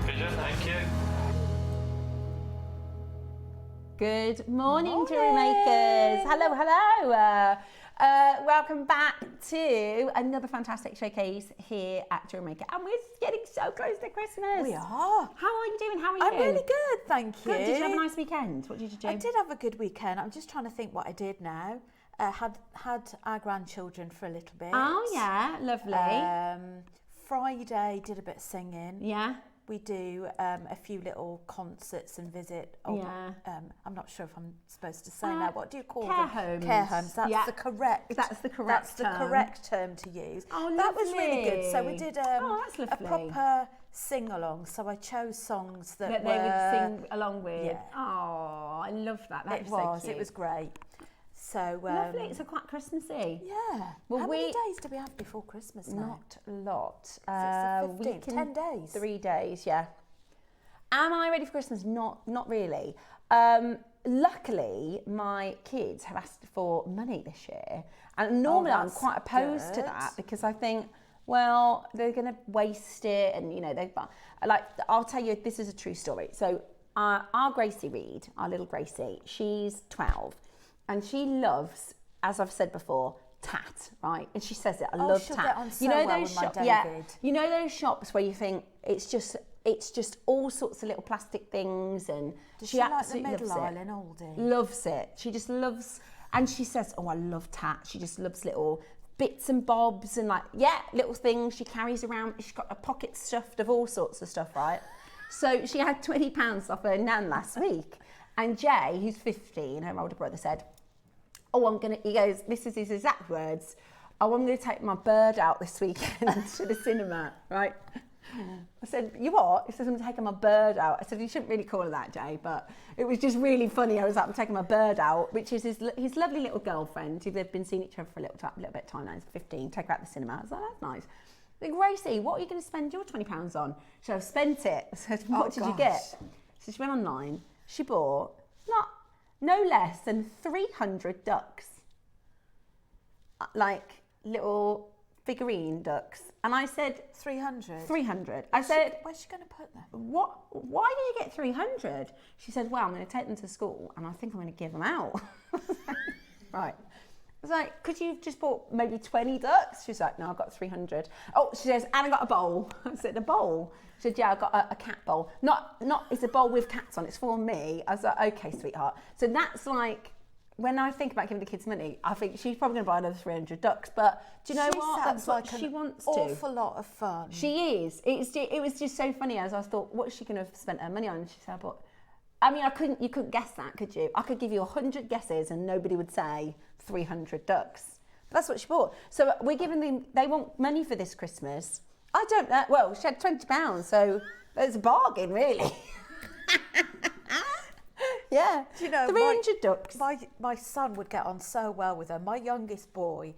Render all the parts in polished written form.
Vision, thank you. Good morning, jewellery makers. Hello, hello. Welcome back to another fantastic showcase here at JewelleryMaker, and we're getting so close to Christmas. We are. How are you doing? How are you? I'm really good, thank you. Good. Did you have a nice weekend? What did you do? I did have a good weekend. I'm just trying to think what I did now. Had our grandchildren for a little bit. Oh yeah, lovely. Friday did a bit of singing. Yeah. We do a few little concerts and visit. I'm not sure if I'm supposed to say that. What do you call care them? Homes. Care homes. That's the correct. That's the correct. correct term to use. Oh, that was really good. So we did that's a proper sing along. So I chose songs that they would sing along with. Yeah. Oh, I love that. That It so was. cute. It was great. So lovely. It's quite Christmassy. Yeah. Well, how many days do we have before Christmas now? Not a lot. So it's the 15th, 10 days. 3 days, yeah. Am I ready for Christmas? Not really. Luckily, my kids have asked for money this year, and normally I'm quite opposed to that because I think, well, they're going to waste it, and you know, I'll tell you, this is a true story. So our Gracie Reed, our little Gracie, she's 12. And she loves, as I've said before, tat, right? And she says it. I love tat. Get on so well with my David. Yeah, you know those shops where you think it's just all sorts of little plastic things, and she absolutely like the Middle Island Aldi? Loves it. She just loves, and she says, "Oh, I love tat." She just loves little bits and bobs and little things she carries around. She's got a pocket stuffed of all sorts of stuff, right? So she had £20 off her nan last week, and Jay, who's 15, her older brother, said, he goes, this is his exact words, I'm going to take my bird out this weekend to the cinema, right? I said, you what? He says, I'm taking my bird out. I said, you shouldn't really call her that, Jay, but it was just really funny. I was like, I'm taking my bird out, which is his lovely little girlfriend, who they've been seeing each other for a little bit of time now. He's 15, take her out to the cinema. I was like, that's nice. I said, Gracie, what are you going to spend your £20 on? She said, I've spent it. I said, what did you get? So she went online. She bought no less than 300 ducks, like little figurine ducks. And I said, 300? 300. I said, where's she going to put them? What? Why do you get 300? She said, well, I'm going to take them to school and I think I'm going to give them out. Right. I was like, could you have just bought maybe 20 ducks? She's like, no, I've got 300. Oh, she says, and I got a bowl. I said, a bowl? She said, yeah, I got a cat bowl. Not, it's a bowl with cats on, it's for me. I was like, okay, sweetheart. So that's like, when I think about giving the kids money, I think she's probably going to buy another 300 ducks. But do you know what? That's what she wants to. Awful lot of fun. She is. It was just so funny as I thought, what's she going to have spent her money on? And she said, but I mean, you couldn't guess that, could you? I could give you 100 guesses and nobody would say 300 ducks. But that's what she bought. So we're giving them, they want money for this Christmas. I don't know. Well, she had £20, so it's a bargain, really. Yeah. Do you know, 300 ducks. My son would get on so well with her. My youngest boy,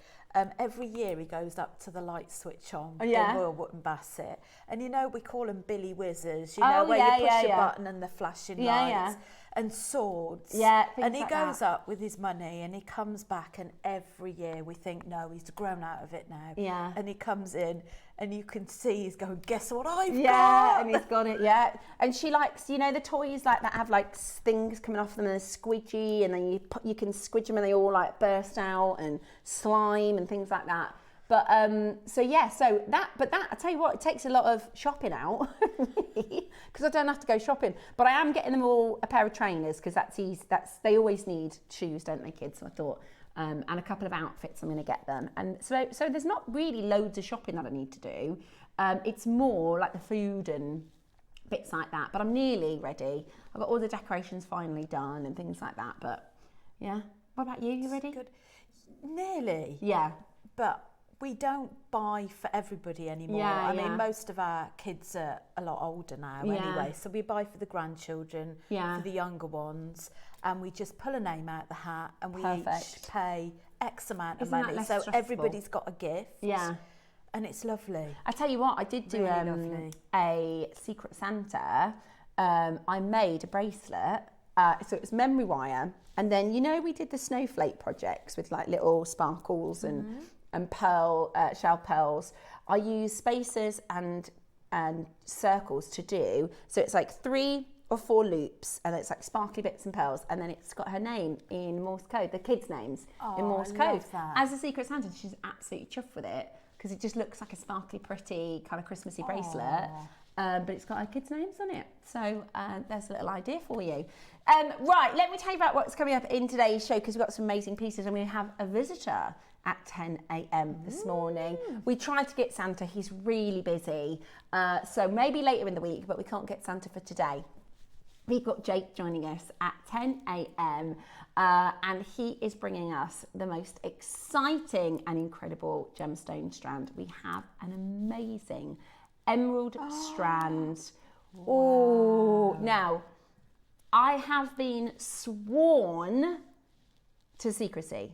every year he goes up to the light switch on in Royal Wootton Bassett. And you know, we call them Billy Whizzers, you know, where you push a button and the flashing lights. And swords. Yeah, and he goes up with his money and he comes back, and every year we think, no, he's grown out of it now. Yeah. And he comes in and you can see he's going, guess what I've got? Yeah, and he's got it, yeah. And she likes, you know, the toys like that have like things coming off them and they're squidgy, and then you can squidge them and they all like burst out, and slime and things like that. But but I tell you what, it takes a lot of shopping out because I don't have to go shopping. But I am getting them all a pair of trainers because that's easy. They always need shoes, don't they, kids? So I thought, and a couple of outfits I'm going to get them. And so there's not really loads of shopping that I need to do. It's more like the food and bits like that. But I'm nearly ready. I've got all the decorations finally done and things like that. But yeah, what about you? You ready? Good. Nearly. Yeah. But we don't buy for everybody anymore. I mean, most of our kids are a lot older now anyway. So we buy for the grandchildren, for the younger ones, and we just pull a name out the hat and we each pay X amount of money. So stressful? Everybody's got a gift. Yeah. And it's lovely. I tell you what, I did do a Secret Santa. I made a bracelet. So it was memory wire. And then, you know, we did the snowflake projects with like little sparkles and pearl, shell pearls. I used spacers and circles to do. So it's like 3 or 4 loops, and it's like sparkly bits and pearls, and then it's got her name in Morse code, the kids' names in Morse code. Love that. As a Secret Santa, she's absolutely chuffed with it because it just looks like a sparkly, pretty kind of Christmassy bracelet. But it's got our kids' names on it. So there's a little idea for you. Right, let me tell you about what's coming up in today's show, because we've got some amazing pieces, and we have a visitor at 10 a.m. this morning. We tried to get Santa, he's really busy. So maybe later in the week, but we can't get Santa for today. We've got Jake joining us at 10 a.m. And he is bringing us the most exciting and incredible gemstone strand. We have an amazing emerald strand. Wow. Oh, now I have been sworn to secrecy.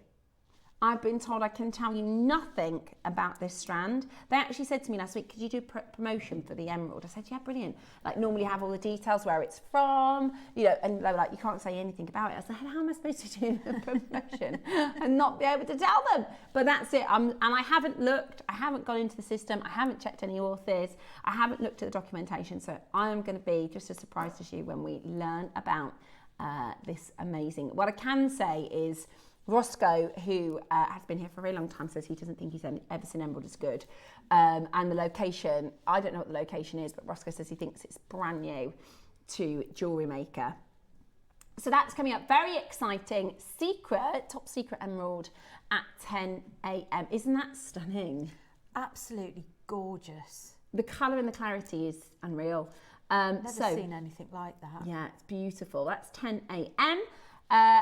I've been told I can tell you nothing about this strand. They actually said to me last week, could you do promotion for the emerald? I said, yeah, brilliant. Like, normally you have all the details, where it's from, you know, and they were like, you can't say anything about it. I said, how am I supposed to do the promotion and not be able to tell them? But that's it. And I haven't looked, I haven't gone into the system, I haven't checked any authors, I haven't looked at the documentation. So I am going to be just as surprised as you when we learn about this amazing. What I can say is, Roscoe, who has been here for a very long time, says he doesn't think he's ever seen emerald as good. And the location, I don't know what the location is, but Roscoe says he thinks it's brand new to JewelleryMaker. So that's coming up. Very exciting. Secret, top secret emerald at 10 a.m. Isn't that stunning? Absolutely gorgeous. The colour and the clarity is unreal. Never seen anything like that. Yeah, it's beautiful. That's 10 a.m.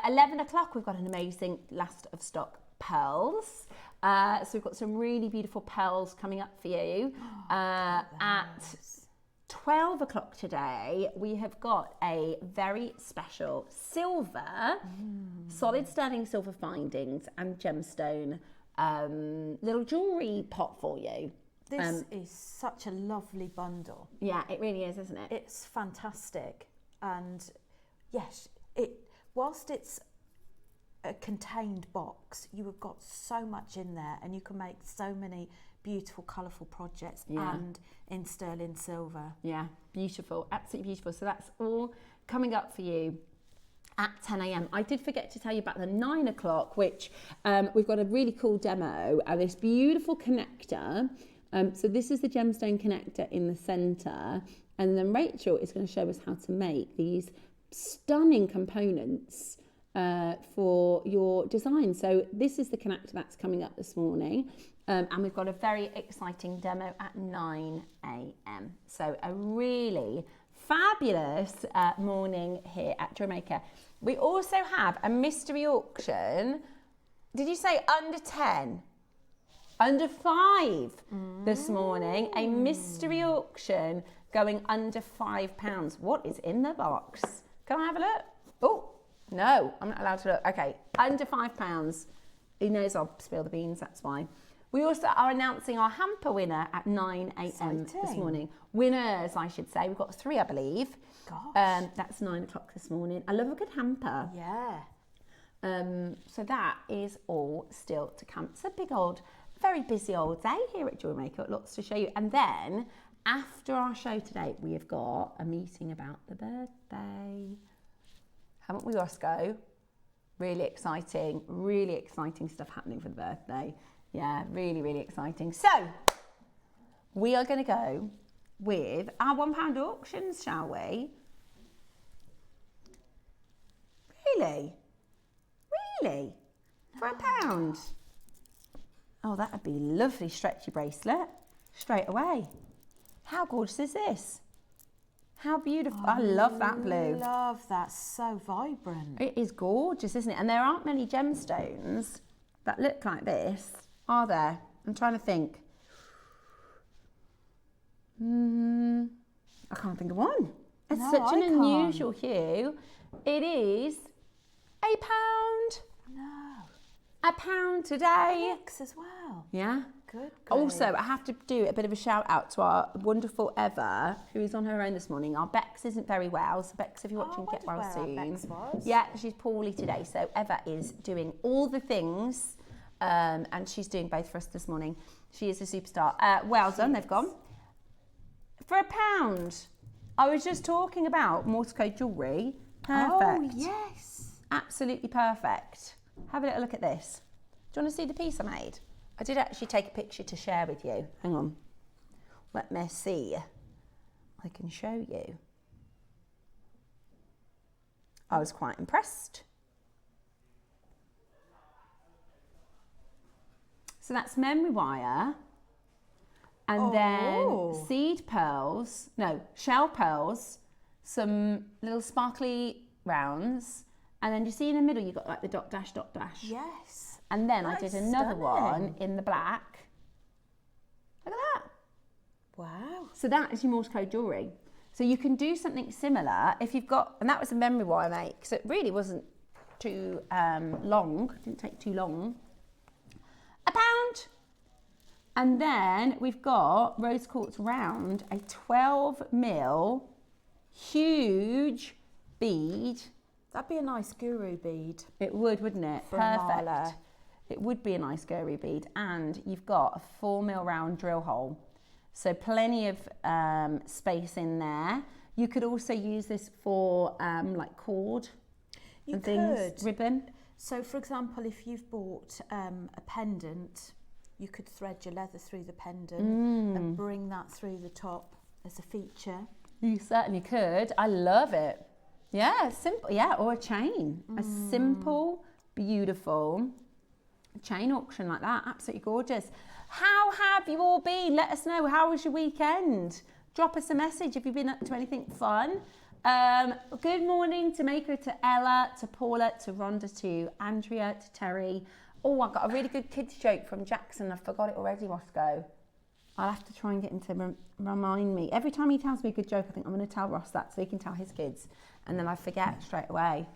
11 o'clock, we've got an amazing last of stock pearls. So we've got some really beautiful pearls coming up for you. At 12 o'clock today, we have got a very special silver, solid sterling silver findings and gemstone little jewellery pot for you. This is such a lovely bundle. Yeah, it really is, isn't it? It's fantastic. And yes, whilst it's a contained box, you have got so much in there, and you can make so many beautiful, colourful projects, and in sterling silver. Yeah, beautiful, absolutely beautiful. So that's all coming up for you at 10 a.m. I did forget to tell you about the 9 o'clock, which we've got a really cool demo and this beautiful connector. So this is the gemstone connector in the centre, and then Rachel is going to show us how to make these stunning components for your design. So this is the connector that's coming up this morning, and we've got a very exciting demo at 9 a.m. So a really fabulous morning here at JewelleryMaker. We also have a mystery auction. Did you say under 10? Under 5 this morning. A mystery auction going under £5. What is in the box? Can I have a look? Oh, no, I'm not allowed to look. Okay, under £5. He knows I'll spill the beans, that's why. We also are announcing our hamper winner at 9 a.m. this morning. Winners, I should say. We've got 3, I believe. Gosh. That's 9 o'clock this morning. I love a good hamper. Yeah. So that is all still to come. It's a big old, very busy old day here at JewelleryMaker. Lots to show you. And then, after our show today, we have got a meeting about the birthday. Haven't we, Roscoe? Really exciting stuff happening for the birthday. Yeah, really, really exciting. So, we are going to go with our £1 auctions, shall we? Really? Really? For £1? Oh, that would be a lovely stretchy bracelet. Straight away. How gorgeous is this? How beautiful. I love that blue. I love that. So vibrant. It is gorgeous, isn't it? And there aren't many gemstones that look like this, are there? I'm trying to think. I can't think of one. It's such an unusual hue. It is £1. No. £1 today. X as well. Yeah. Good. Also, I have to do a bit of a shout out to our wonderful Eva, who is on her own this morning. Our Bex isn't very well, so Bex, if you're watching, get well soon. Bex was. Yeah, she's poorly today, so Eva is doing all the things, and she's doing both for us this morning. She is a superstar. Well done, they've gone. For £1. I was just talking about Morse code jewellery. Perfect. Oh, yes. Absolutely perfect. Have a little look at this. Do you want to see the piece I made? I did actually take a picture to share with you. Hang on. Let me see. I can show you. I was quite impressed. So that's memory wire. And then seed pearls, no, shell pearls, some little sparkly rounds. And then you see in the middle, you've got like the dot dash, dot dash. Yes. And then I did another one in the black. Look at that. Wow. So that is your Morse code jewellery. So you can do something similar if you've got, and that was a memory wire make, so it really wasn't too long, didn't take too long. £1. And then we've got rose quartz round, a 12mm huge bead. That'd be a nice guru bead. It would, wouldn't it? For Perfect. Marla. It would be a nice guru bead. And you've got a 4mm round drill hole. So plenty of space in there. You could also use this for like cord and things, ribbon. So for example, if you've bought a pendant, you could thread your leather through the pendant and bring that through the top as a feature. You certainly could. I love it. Yeah, simple. Yeah, or a chain. A simple, beautiful chain auction like that. Absolutely gorgeous. How have you all been? Let us know. How was your weekend? Drop us a message if you've been up to anything fun. Good morning to Maker, to Ella, to Paula, to Rhonda, to Andrea, to Terry. Oh, I got a really good kids joke from Jackson. I forgot it already, Roscoe. I'll have to try and get him to remind me. Every time he tells me a good joke, I think I'm going to tell Ross that so he can tell his kids. And then I forget straight away.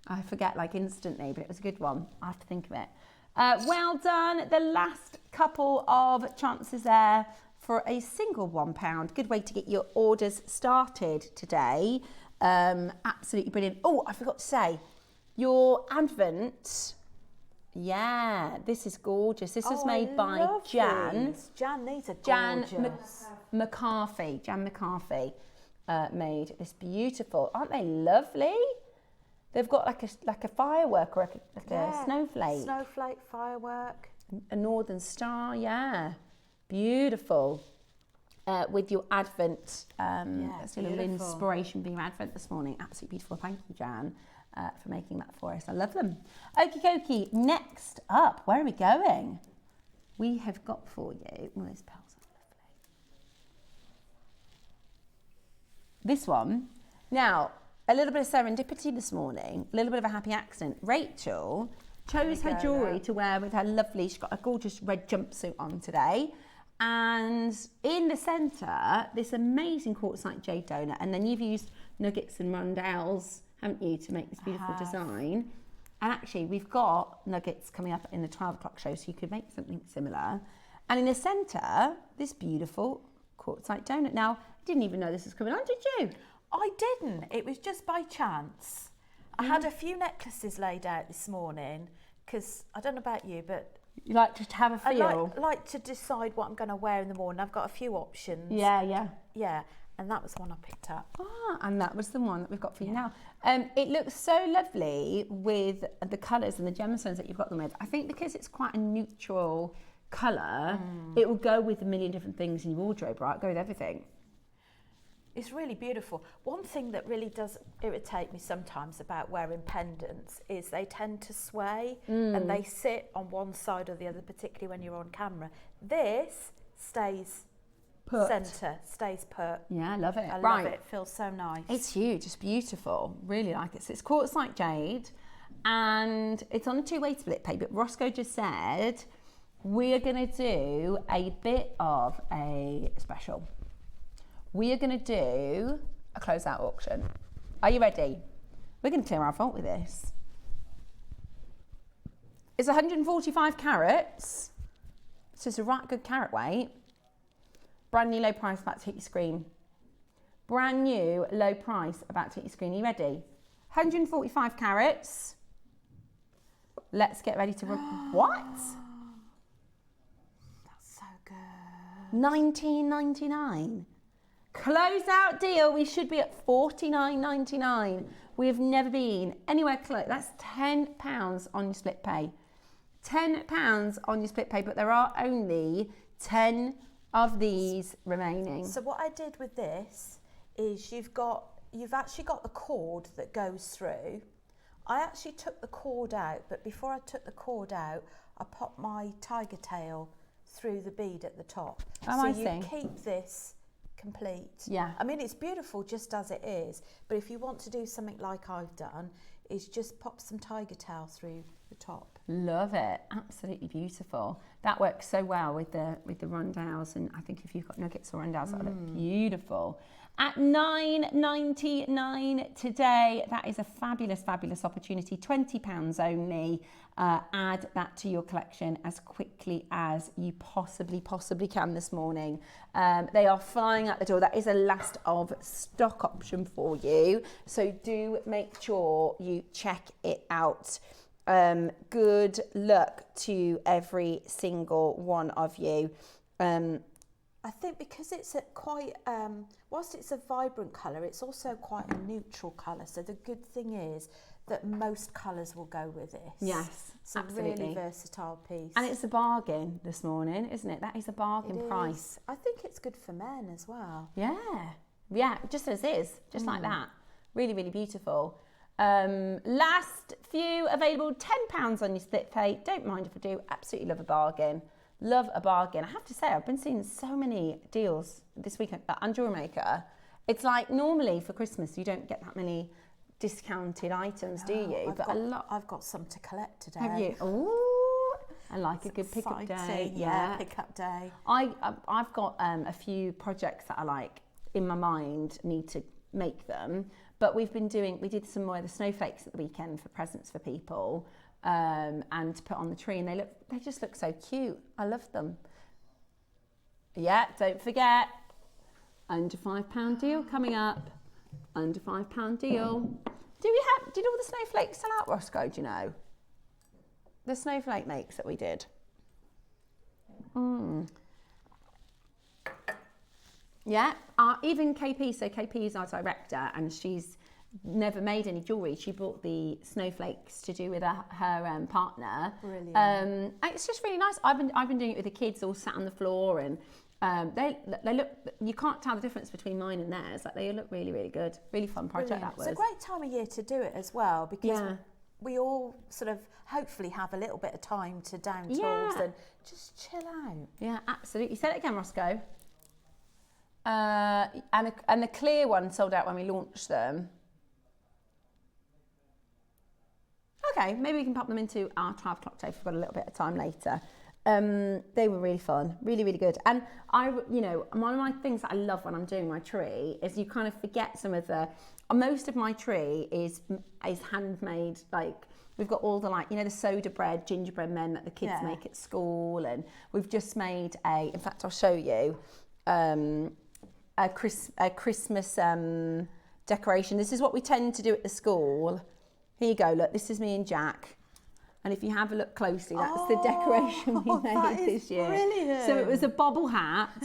I forget like instantly, but it was a good one. I have to think of it. Well done. The last couple of chances there for a single £1. Good way to get your orders started today. Absolutely brilliant. Oh, I forgot to say, your Advent. Yeah, this is gorgeous. This was made by Jan. Jan, these are gorgeous. Jan McCarthy. Jan McCarthy made this beautiful. Aren't they lovely? They've got like a firework or a snowflake. Snowflake, firework. A northern star, yeah. Beautiful. With your Advent, that's a little inspiration being your Advent this morning. Absolutely beautiful. Thank you, Jan, for making that for us. I love them. Okie dokie. Next up, where are we going? We have got for you, well, those pearls are lovely. This one. Now, a little bit of serendipity this morning, a little bit of a happy accident. Rachel chose her jewellery to wear with her lovely, she's got a gorgeous red jumpsuit on today. And in the centre, this amazing quartzite jade donut. And then you've used nuggets and rondelles, haven't you, to make this beautiful design. And actually, we've got nuggets coming up in the 12 o'clock show, so you could make something similar. And in the centre, this beautiful quartzite donut. Now, I didn't even know this was coming on, did you? I didn't. It was just by chance. I had a few necklaces laid out this morning because I don't know about you, but you like to have a feel. I like to decide what I'm going to wear in the morning. I've got a few options. Yeah. And that was one I picked up. And that was the one that we've got for you now. It looks so lovely with the colours and the gemstones that you've got them with. I think because it's quite a neutral colour, it will go with a million different things in your wardrobe, right? Go with everything. It's really beautiful. One thing that really does irritate me sometimes about wearing pendants is they tend to sway and they sit on one side or the other, particularly when you're on camera. This stays put. Centre, stays put. Yeah, I love it. I love it. It feels so nice. It's huge. It's beautiful. Really like it. So it's quartzite jade and it's on a two-way split pay, but Roscoe just said we're going to do a bit of a special. We are going to do a closeout auction. Are you ready? We're going to clear our vault with this. It's 145 carats. So it's a right good carat weight. Brand new low price about to hit your screen. Brand new low price about to hit your screen. Are you ready? 145 carats. Let's get ready to... What? That's so good. $19.99. Close-out deal. We should be at $49.99. We have never been anywhere close. That's £10 on your split pay. £10 on your split pay, but there are only 10 of these remaining. So what I did with this is you've actually got the cord that goes through. I actually took the cord out, but before I took the cord out, I popped my tiger tail through the bead at the top. Oh, so I see. You keep this complete. Yeah. I mean, it's beautiful just as it is, but if you want to do something like I've done, is just pop some tiger tail through the top. Love it. Absolutely beautiful. That works so well with the rondelles, and I think if you've got nuggets or rondelles, that'll look beautiful. At $9.99 today, that is a fabulous, fabulous opportunity. £20 only. Add that to your collection as quickly as you possibly can this morning. They are flying out the door. That is a last of stock option for you. So do make sure you check it out. Good luck to every single one of you. I think because it's whilst it's a vibrant colour, it's also quite a neutral colour. So the good thing is that most colours will go with this. Yes, it's a absolutely. really versatile piece. And it's a bargain this morning, isn't it? That is a bargain price. I think it's good for men as well. Yeah, just as is, just like that. Really, really beautiful. Last few available, £10 on your split pay. Don't mind if I do. Absolutely love a bargain. Love a bargain. I have to say, I've been seeing so many deals this weekend on JewelleryMaker. It's like normally for Christmas you don't get that many discounted items, do you? I've got some to collect today. Have you? Ooh, I like a good pick-up day. Yeah, pick-up day. I've got a few projects that I like in my mind, need to make them. But we did some more of the snowflakes at the weekend for presents for people. And to put on the tree, and they just look so cute. I love them. Yeah, don't forget, under £5 deal coming up. Under £5 deal. Did all the snowflakes sell out, Roscoe? Do you know the snowflake makes that we did? Yeah, even KP. So KP is our director, and she's never made any jewellery. She bought the snowflakes to do with her partner. Brilliant. It's just really nice. I've been doing it with the kids all sat on the floor, and they look. You can't tell the difference between mine and theirs. Like, they look really, really good. Really fun project. Brilliant. That was. It's a great time of year to do it as well, because we all sort of hopefully have a little bit of time to down tools and just chill out. Yeah, absolutely. Say that again, Roscoe. And the clear one sold out when we launched them. Okay, maybe we can pop them into our 12 o'clock day if we've got a little bit of time later. They were really fun, really, really good. And one of my things that I love when I'm doing my tree is you kind of forget some of most of my tree is handmade. Like, we've got all the the soda bread, gingerbread men that the kids make at school. And we've just made in fact, I'll show you, a Christmas decoration. This is what we tend to do at the school. Here you go, look, this is me and Jack. And if you have a look closely, that's the decoration we made this year. Brilliant. So it was a bobble hat,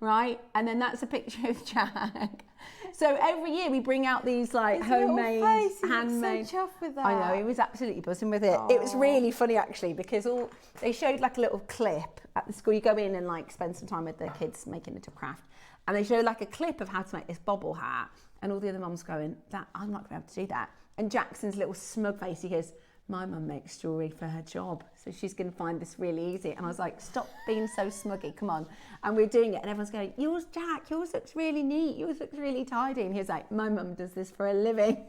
right? And then that's a picture of Jack. So every year we bring out these homemade, handmade. So chuffed with that. I know, he was absolutely buzzing with it. It was really funny actually, because they showed a little clip at the school. You go in and spend some time with the kids making a little craft. And they showed a clip of how to make this bobble hat. And all the other mums going, I'm not going to be able to do that. And Jackson's little smug face, he goes, my mum makes jewellery for her job, so she's going to find this really easy. And I was like, stop being so smuggy, come on. And we're doing it, and everyone's going, yours, Jack, yours looks really neat, yours looks really tidy. And he was like, my mum does this for a living.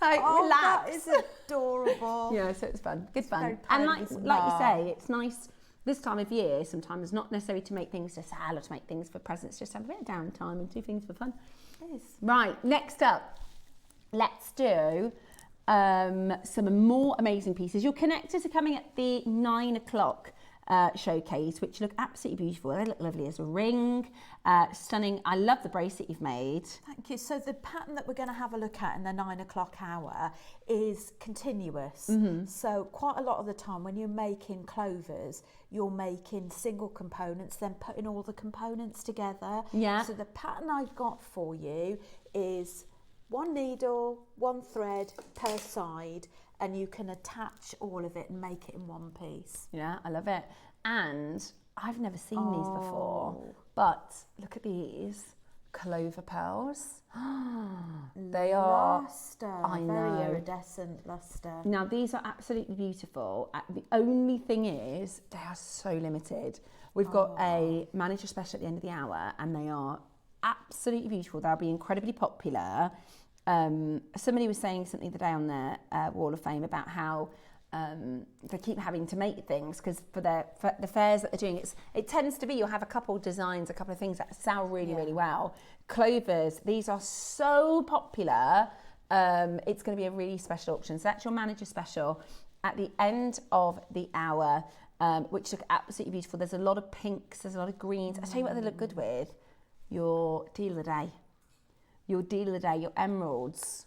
Relax. That is adorable. Yeah, so it's fun, good fun. And like you say, it's nice this time of year, sometimes not necessarily to make things to sell or to make things for presents, just have a bit of downtime and do things for fun. Yes. Right, next up, let's do some more amazing pieces. Your connectors are coming at the 9 o'clock showcase, which look absolutely beautiful. They look lovely as a ring. Stunning. I love the bracelet you've made. Thank you. So the pattern that we're going to have a look at in the 9 o'clock hour is continuous. So quite a lot of the time when you're making clovers, you're making single components, then putting all the components together. Yeah. So the pattern I've got for you is 1 needle, 1 thread per side, and you can attach all of it and make it in one piece. Yeah, I love it. And I've never seen these before, but look at these Clover pearls. They are luster, I very know. iridescent luster. Now these are absolutely beautiful. The only thing is they are so limited. We've got a manager special at the end of the hour, and they are absolutely beautiful. They'll be incredibly popular. Somebody was saying something the other day on their Wall of Fame about how they keep having to make things because for the fairs that they're doing, it tends to be you'll have a couple of designs, a couple of things that sell really, really well. Clovers, these are so popular. It's going to be a really special auction. So that's your manager special at the end of the hour, which look absolutely beautiful. There's a lot of pinks, there's a lot of greens. I'll tell you what they look good with. Your deal of the day. Your deal of the day, your emeralds.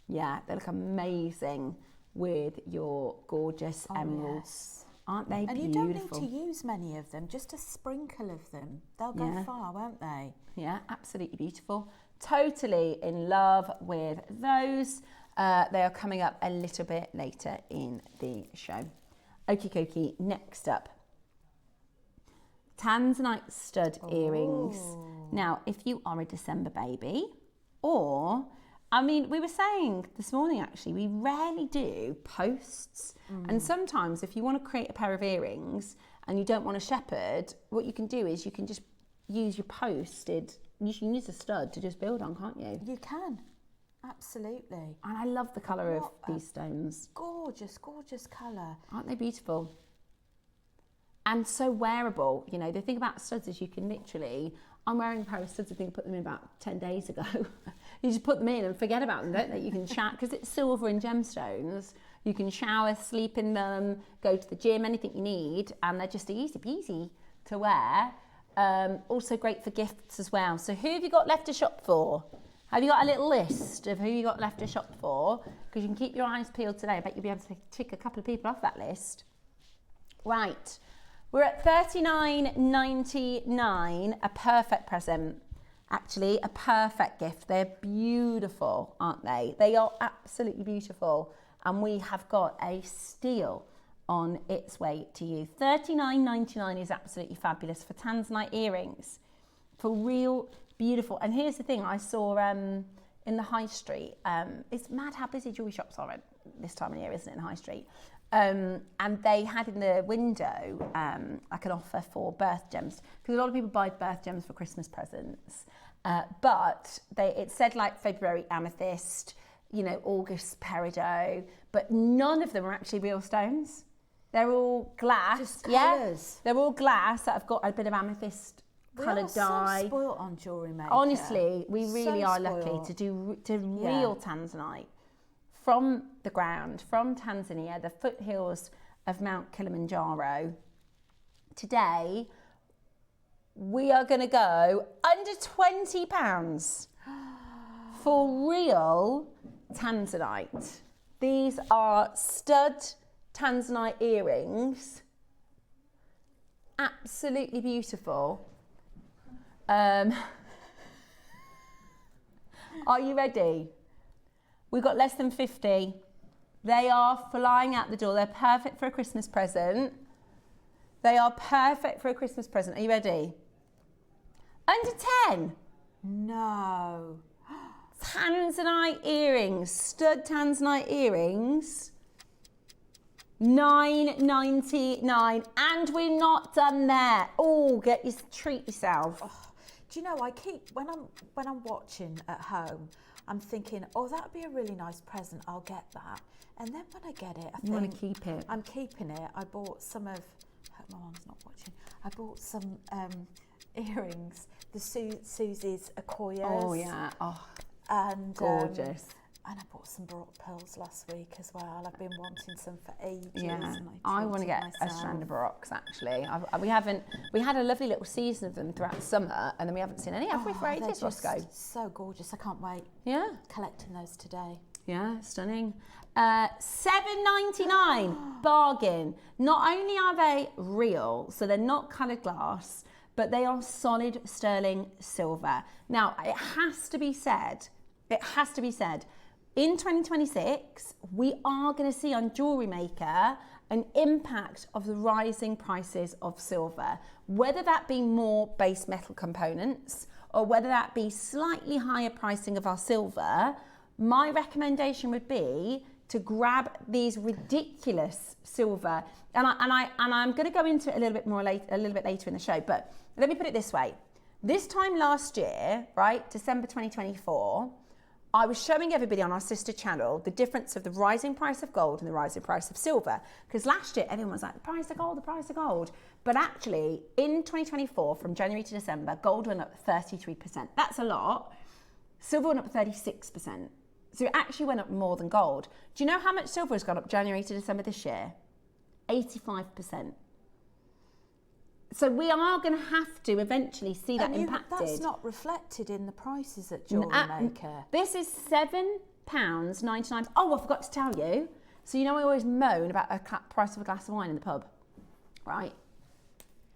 Yeah, they look amazing with your gorgeous emeralds. Yes. Aren't they beautiful? And you don't need to use many of them, just a sprinkle of them. They'll go far, won't they? Yeah, absolutely beautiful. Totally in love with those. They are coming up a little bit later in the show. Okie dokie, next up. Tanzanite stud earrings. Now, if you are a December baby, or, I mean, we were saying this morning actually, we rarely do posts. And sometimes if you want to create a pair of earrings and you don't want a shepherd, what you can do is you can just use your posted, you can use a stud to just build on, can't you? You can, absolutely. And I love the colour of these stones. Gorgeous, gorgeous colour. Aren't they beautiful? And so wearable. You know, the thing about studs is you can literally, I'm wearing a pair of studs, I think I put them in about 10 days ago. You just put them in and forget about them, don't they? You can shower, because it's silver and gemstones. You can shower, sleep in them, go to the gym, anything you need, and they're just easy peasy to wear. Also great for gifts as well. So who have you got left to shop for? Have you got a little list of who you got left to shop for? Because you can keep your eyes peeled today. I bet you'll be able to tick a couple of people off that list. Right. We're at $39.99, a perfect present. Actually, a perfect gift. They're beautiful, aren't they? They are absolutely beautiful. And we have got a steal on its way to you. $39.99 is absolutely fabulous for Tanzanite earrings. For real beautiful. And here's the thing, I saw in the high street, it's mad how busy jewellery shops are at this time of year, isn't it, in the high street? And they had in the window like an offer for birth gems, because a lot of people buy birth gems for Christmas presents, but it said like February amethyst, you know, August peridot, but none of them are actually real stones. They're all glass. Just colours. They're all glass that have got a bit of amethyst coloured dye. So spoiled on JewelleryMaker. Honestly, we really are spoiled. lucky to do real Tanzanite from the ground, from Tanzania, the foothills of Mount Kilimanjaro. Today, we are going to go under £20 for real Tanzanite. These are stud Tanzanite earrings. Absolutely beautiful. Are you ready? We've got less than 50. They are flying out the door. They're perfect for a Christmas present. They are perfect for a Christmas present. Are you ready? Under 10. No. Tanzanite earrings, stud Tanzanite earrings. $9.99, and we're not done there. Oh, treat yourself. Oh, do you know, I keep when I'm watching at home, I'm thinking, oh, that'd be a really nice present. I'll get that. And then when I get it, I think, want to keep it. I'm keeping it. I bought some of. I hope my mum's not watching. I bought some earrings, the Susie's Akoyas. Oh yeah. Oh, and gorgeous. And I bought some Baroque pearls last week as well. I've been wanting some for ages. Yeah, And I want to get a strand of Baroques actually. We had a lovely little season of them throughout the summer, and then we haven't seen any, have we, for ages, Roscoe? So gorgeous. I can't wait. Yeah. Collecting those today. Yeah, stunning. $7.99, bargain. Not only are they real, so they're not coloured glass, but they are solid sterling silver. Now, it has to be said, in 2026, we are going to see on JewelleryMaker an impact of the rising prices of silver, whether that be more base metal components or whether that be slightly higher pricing of our silver. My recommendation would be to grab these ridiculous silver, and I'm going to go into it a little bit later in the show. But let me put it this way: this time last year, right, December 2024. I was showing everybody on our sister channel the difference of the rising price of gold and the rising price of silver. Because last year, everyone was like, the price of gold, the price of gold. But actually, in 2024, from January to December, gold went up 33%. That's a lot. Silver went up 36%. So it actually went up more than gold. Do you know how much silver has gone up January to December this year? 85%. So we are going to have to eventually see that impacted. That's not reflected in the prices at JewelleryMaker. This is £7.99. Oh, I forgot to tell you. So you know I always moan about the price of a glass of wine in the pub, right?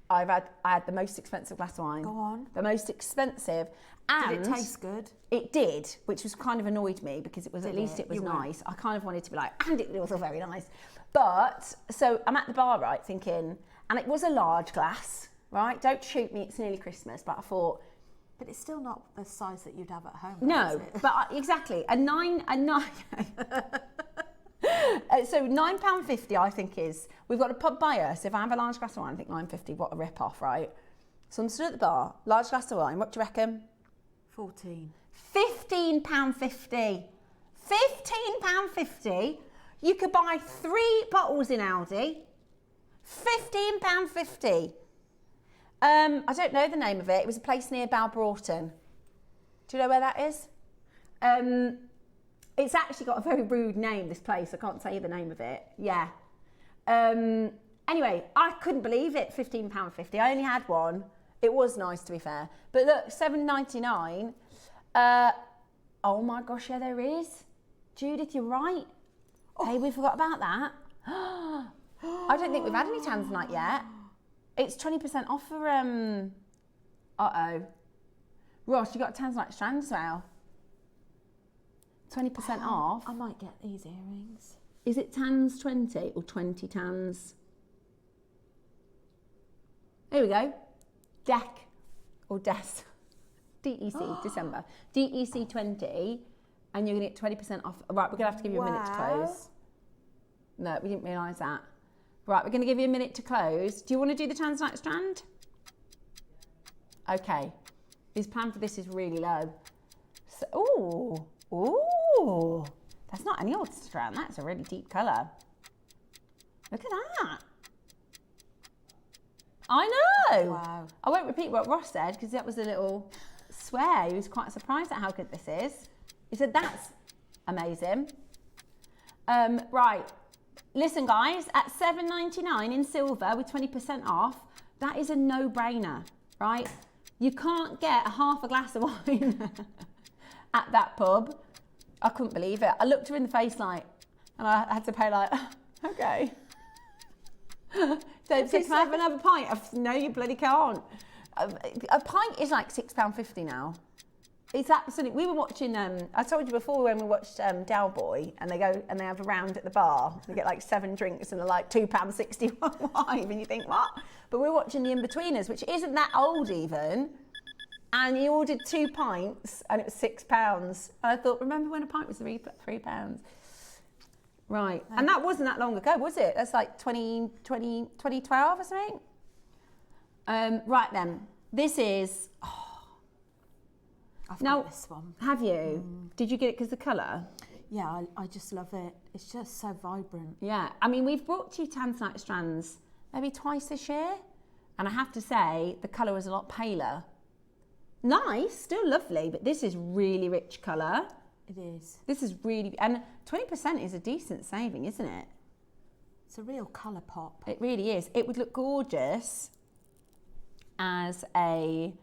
I had the most expensive glass of wine. Go on. The most expensive. And did it taste good? It did, which was kind of annoyed me because it was it was nice. I kind of wanted to be like, and it was all very nice. But so I'm at the bar, right, thinking. And it was a large glass, right? Don't shoot me, it's nearly Christmas, but I thought... But it's still not the size that you'd have at home, no, is it? But exactly. So £9.50 I think is... We've got a pub by us. If I have a large glass of wine, I think £9.50, what a rip-off, right? So I'm stood at the bar, large glass of wine, what do you reckon? 14. £15.50. £15.50. You could buy 3 bottles in Aldi. £15.50. I don't know the name of it. It was a place near Balbroughton. Do you know where that is? It's actually got a very rude name, this place. I can't tell you the name of it. Yeah. Anyway, I couldn't believe it, £15.50. I only had one. It was nice, to be fair. But look, $7.99. Oh my gosh, yeah, there is. Judith, you're right. Oh. Hey, we forgot about that. I don't think we've had any tanzanite yet. It's 20% off for, Ross, you got a tanzanite strand as well. 20% off. I might get these earrings. Is it tans 20 or 20 tans? Here we go. DEC or DEC. DEC, December. DEC 20, and you're going to get 20% off. Right, we're going to have to give you a minute to close. No, we didn't realise that. Right, we're going to give you a minute to close. Do you want to do the tanzanite strand? Okay. His plan for this is really low. So, ooh. That's not any old strand. That's a really deep colour. Look at that. I know. Wow. I won't repeat what Ross said because that was a little swear. He was quite surprised at how good this is. He said, that's amazing. Right. Listen, guys, at $7.99 in silver with 20% off, that is a no-brainer, right? You can't get half a glass of wine at that pub. I couldn't believe it. I looked her in the face like, and I had to pay like, okay. So can I have another pint? No, you bloody can't. A pint is like £6.50 now. It's absolutely. We were watching. I told you before when we watched Dow Boy, and they go and they have a round at the bar. They get like 7 drinks and they're like £2.61 wine, and you think what? But we're watching The In-Betweeners, which isn't that old even. And he ordered 2 pints, and it was £6. And I thought, remember when a pint was £3? Right, and that wasn't that long ago, was it? That's like 2012 or something. Right then, this is. I've got this one. Have you? Did you get it because of the colour? Yeah, I just love it. It's just so vibrant. Yeah, I mean, we've brought to you tanzanite strands maybe twice this year, and I have to say the colour was a lot paler. Nice, still lovely, but this is really rich colour. It is. This is really, and 20% is a decent saving, isn't it? It's a real colour pop. It really is. It would look gorgeous as a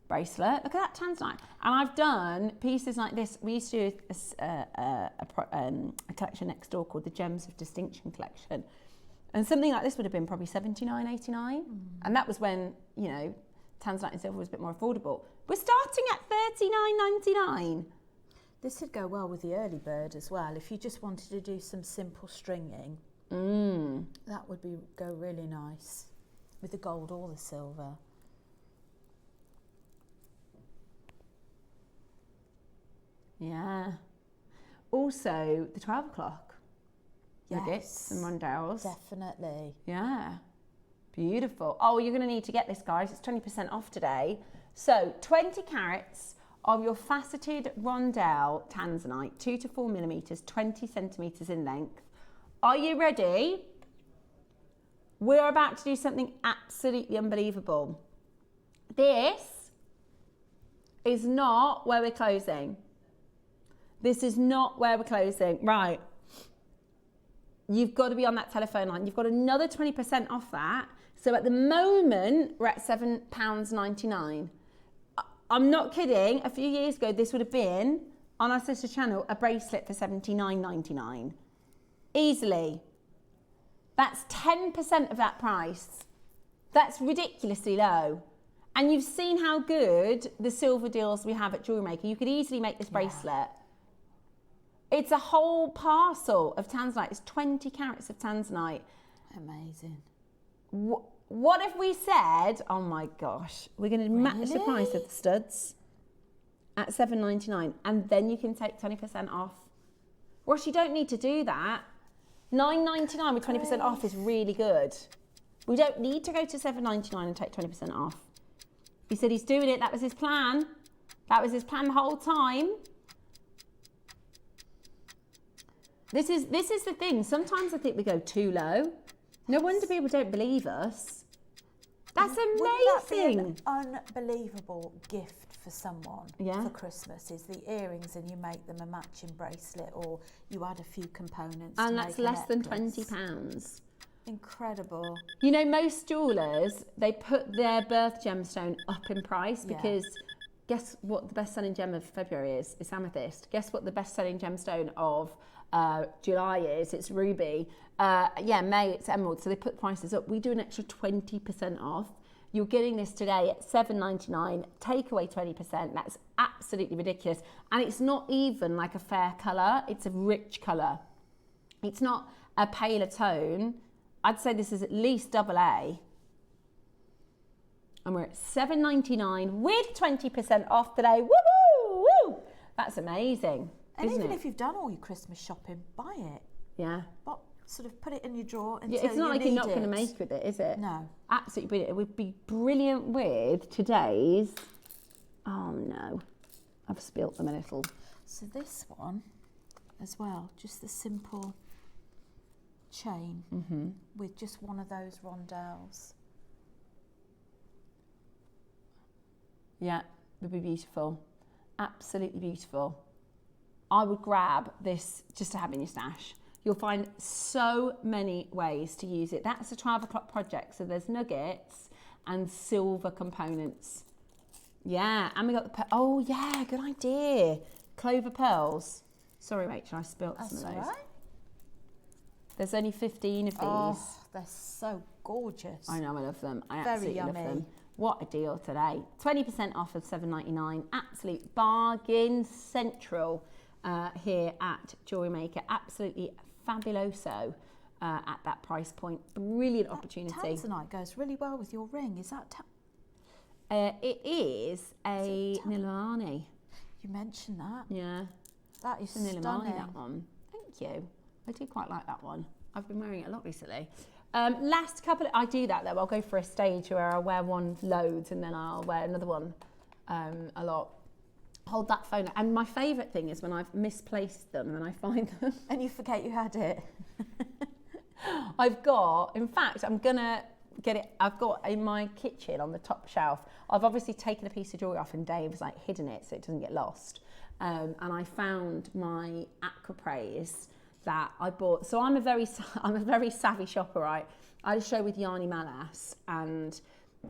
bracelet. Look at that tanzanite. And I've done pieces like this. We used to do a collection next door called the Gems of Distinction collection. And something like this would have been probably $79, $89. And that was when, you know, tanzanite and silver was a bit more affordable. We're starting at $39.99. This would go well with the early bird as well. If you just wanted to do some simple stringing, that would go really nice with the gold or the silver. Yeah. Also, the 12 o'clock. Nuggets Yes, and rondelles. definitely. Yeah. Beautiful. Oh, you're going to need to get this, guys. It's 20% off today. So 20 carats of your faceted rondelle tanzanite, 2 to 4 millimeters, 20 centimeters in length. Are you ready? We're about to do something absolutely unbelievable. This is not where we're closing. This is not where we're closing. Right. You've got to be on that telephone line. You've got another 20% off that. So at the moment, we're at £7.99. I'm not kidding. A few years ago, this would have been, on our sister channel, a bracelet for $79.99. Easily. That's 10% of that price. That's ridiculously low. And you've seen how good the silver deals we have at JewelleryMaker. You could easily make this bracelet. It's a whole parcel of tanzanite. It's 20 carats of tanzanite. Amazing. What if we said, oh my gosh, we're going to match the price of the studs at $7.99 and then you can take 20% off? Roache, you don't need to do that. $9.99 with 20% off is really good. We don't need to go to $7.99 and take 20% off. He said he's doing it. That was his plan. That was his plan the whole time. This is the thing. Sometimes I think we go too low. No wonder people don't believe us. That's amazing. Wouldn't that be an unbelievable gift for someone for Christmas? Is the earrings and you make them a matching bracelet, or you add a few components. And that's less than £20. Incredible. You know, most jewellers, they put their birth gemstone up in price because guess what the best-selling gem of February is? It's amethyst. Guess what the best-selling gemstone of July is? It's ruby. May it's emerald. So they put prices up. We do an extra 20% off. You're getting this today at $7.99. Take away 20%. That's absolutely ridiculous. And it's not even like a fair colour. It's a rich colour. It's not a paler tone. I'd say this is at least AA. And we're at $7.99 with 20% off today. Woohoo! Woo! That's amazing. And even if you've done all your Christmas shopping, buy it. Yeah. But sort of put it in your drawer until it's not like you're not going to make with it, is it? No. Absolutely brilliant. It would be brilliant with today's... Oh, no. I've spilt them a little. So this one as well, just the simple chain with just one of those rondelles. Yeah, would be beautiful. Absolutely beautiful. I would grab this just to have in your stash. You'll find so many ways to use it. That's a 12 o'clock project. So there's nuggets and silver components. Yeah, and we got the oh yeah, good idea. Clover pearls. Sorry, Rachel, I spilt some of those. That's all right. There's only 15 of these. Oh, they're so gorgeous. I know, I love them. I absolutely love them. What a deal today. 20% off of $7.99. Absolute bargain central here at JewelleryMaker. Absolutely fabuloso at that price point. Brilliant opportunity. Tanzanite goes really well with your ring. Is that... it is a Nilmani. You mentioned that. Yeah. That is stunning. Nilmani, that one. Thank you. I do quite like that one. I've been wearing it a lot recently. Last couple, I do that though. I'll go for a stage where I'll wear one loads and then I'll wear another one a lot. Hold that phone. And my favourite thing is when I've misplaced them and I find them. And you forget you had it. I've got, in fact, I'm gonna get it. I've got in my kitchen on the top shelf. I've obviously taken a piece of jewellery off and Dave's like hidden it so it doesn't get lost. and I found my aquapraise that I bought. So I'm a very savvy shopper, right? I had a show with Yanni Malas, and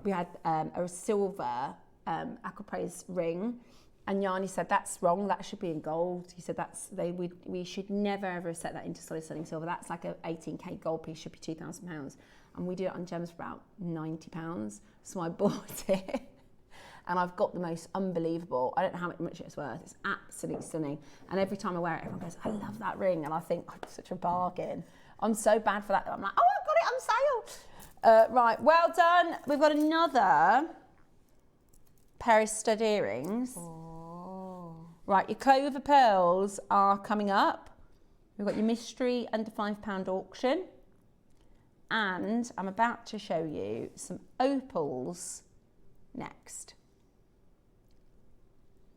we had a silver aquapraise ring, and Yanni said that's wrong. That should be in gold. He said we should never ever set that into solid sterling silver. That's like a 18k gold piece. Should be £2,000, and we did it on gems for about £90. So I bought it. And I've got the most unbelievable, I don't know how much it's worth, it's absolutely stunning. And every time I wear it, everyone goes, I love that ring. And I think, oh, it's such a bargain. I'm so bad for that. I'm like, oh, I got it on sale. Right, well done. We've got another pair of stud earrings. Oh. Right, your Clover pearls are coming up. We've got your mystery under £5 auction. And I'm about to show you some opals next.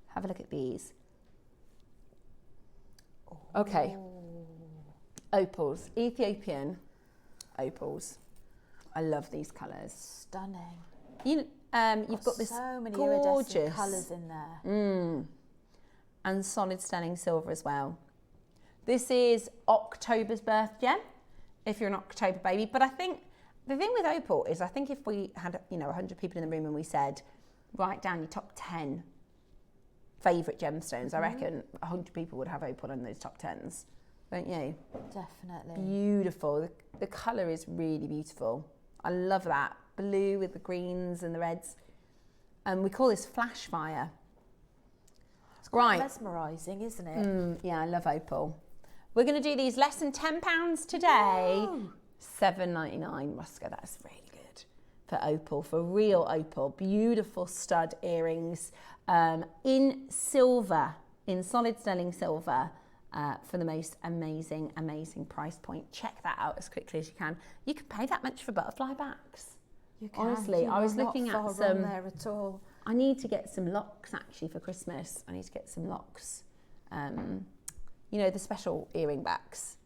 Have a look at these. Okay. Opals, Ethiopian opals. I love these colours. Stunning. You've got this so many gorgeous iridescent colours in there. And solid sterling silver as well. This is October's birth gem, if you're an October baby. But I think the thing with opal is, I think if we had 100 people in the room and we said, write down your top 10 favourite gemstones, I reckon 100 people would have opal in those top 10s, don't you? Definitely. Beautiful. The colour is really beautiful. I love that. Blue with the greens and the reds. And we call this flash fire. It's quite mesmerising, isn't it? Yeah, I love opal. We're going to do these less than £10 today. Whoa. $7.99. Roscoe, that's really good for opal, for real opal. Beautiful stud earrings in silver, in solid sterling silver, for the most amazing price point. Check that out as quickly as you can. You can pay that much for butterfly backs. You can. Honestly, I was looking at some there at all. I need to get some locks actually for Christmas. I need to get some locks. The special earring backs.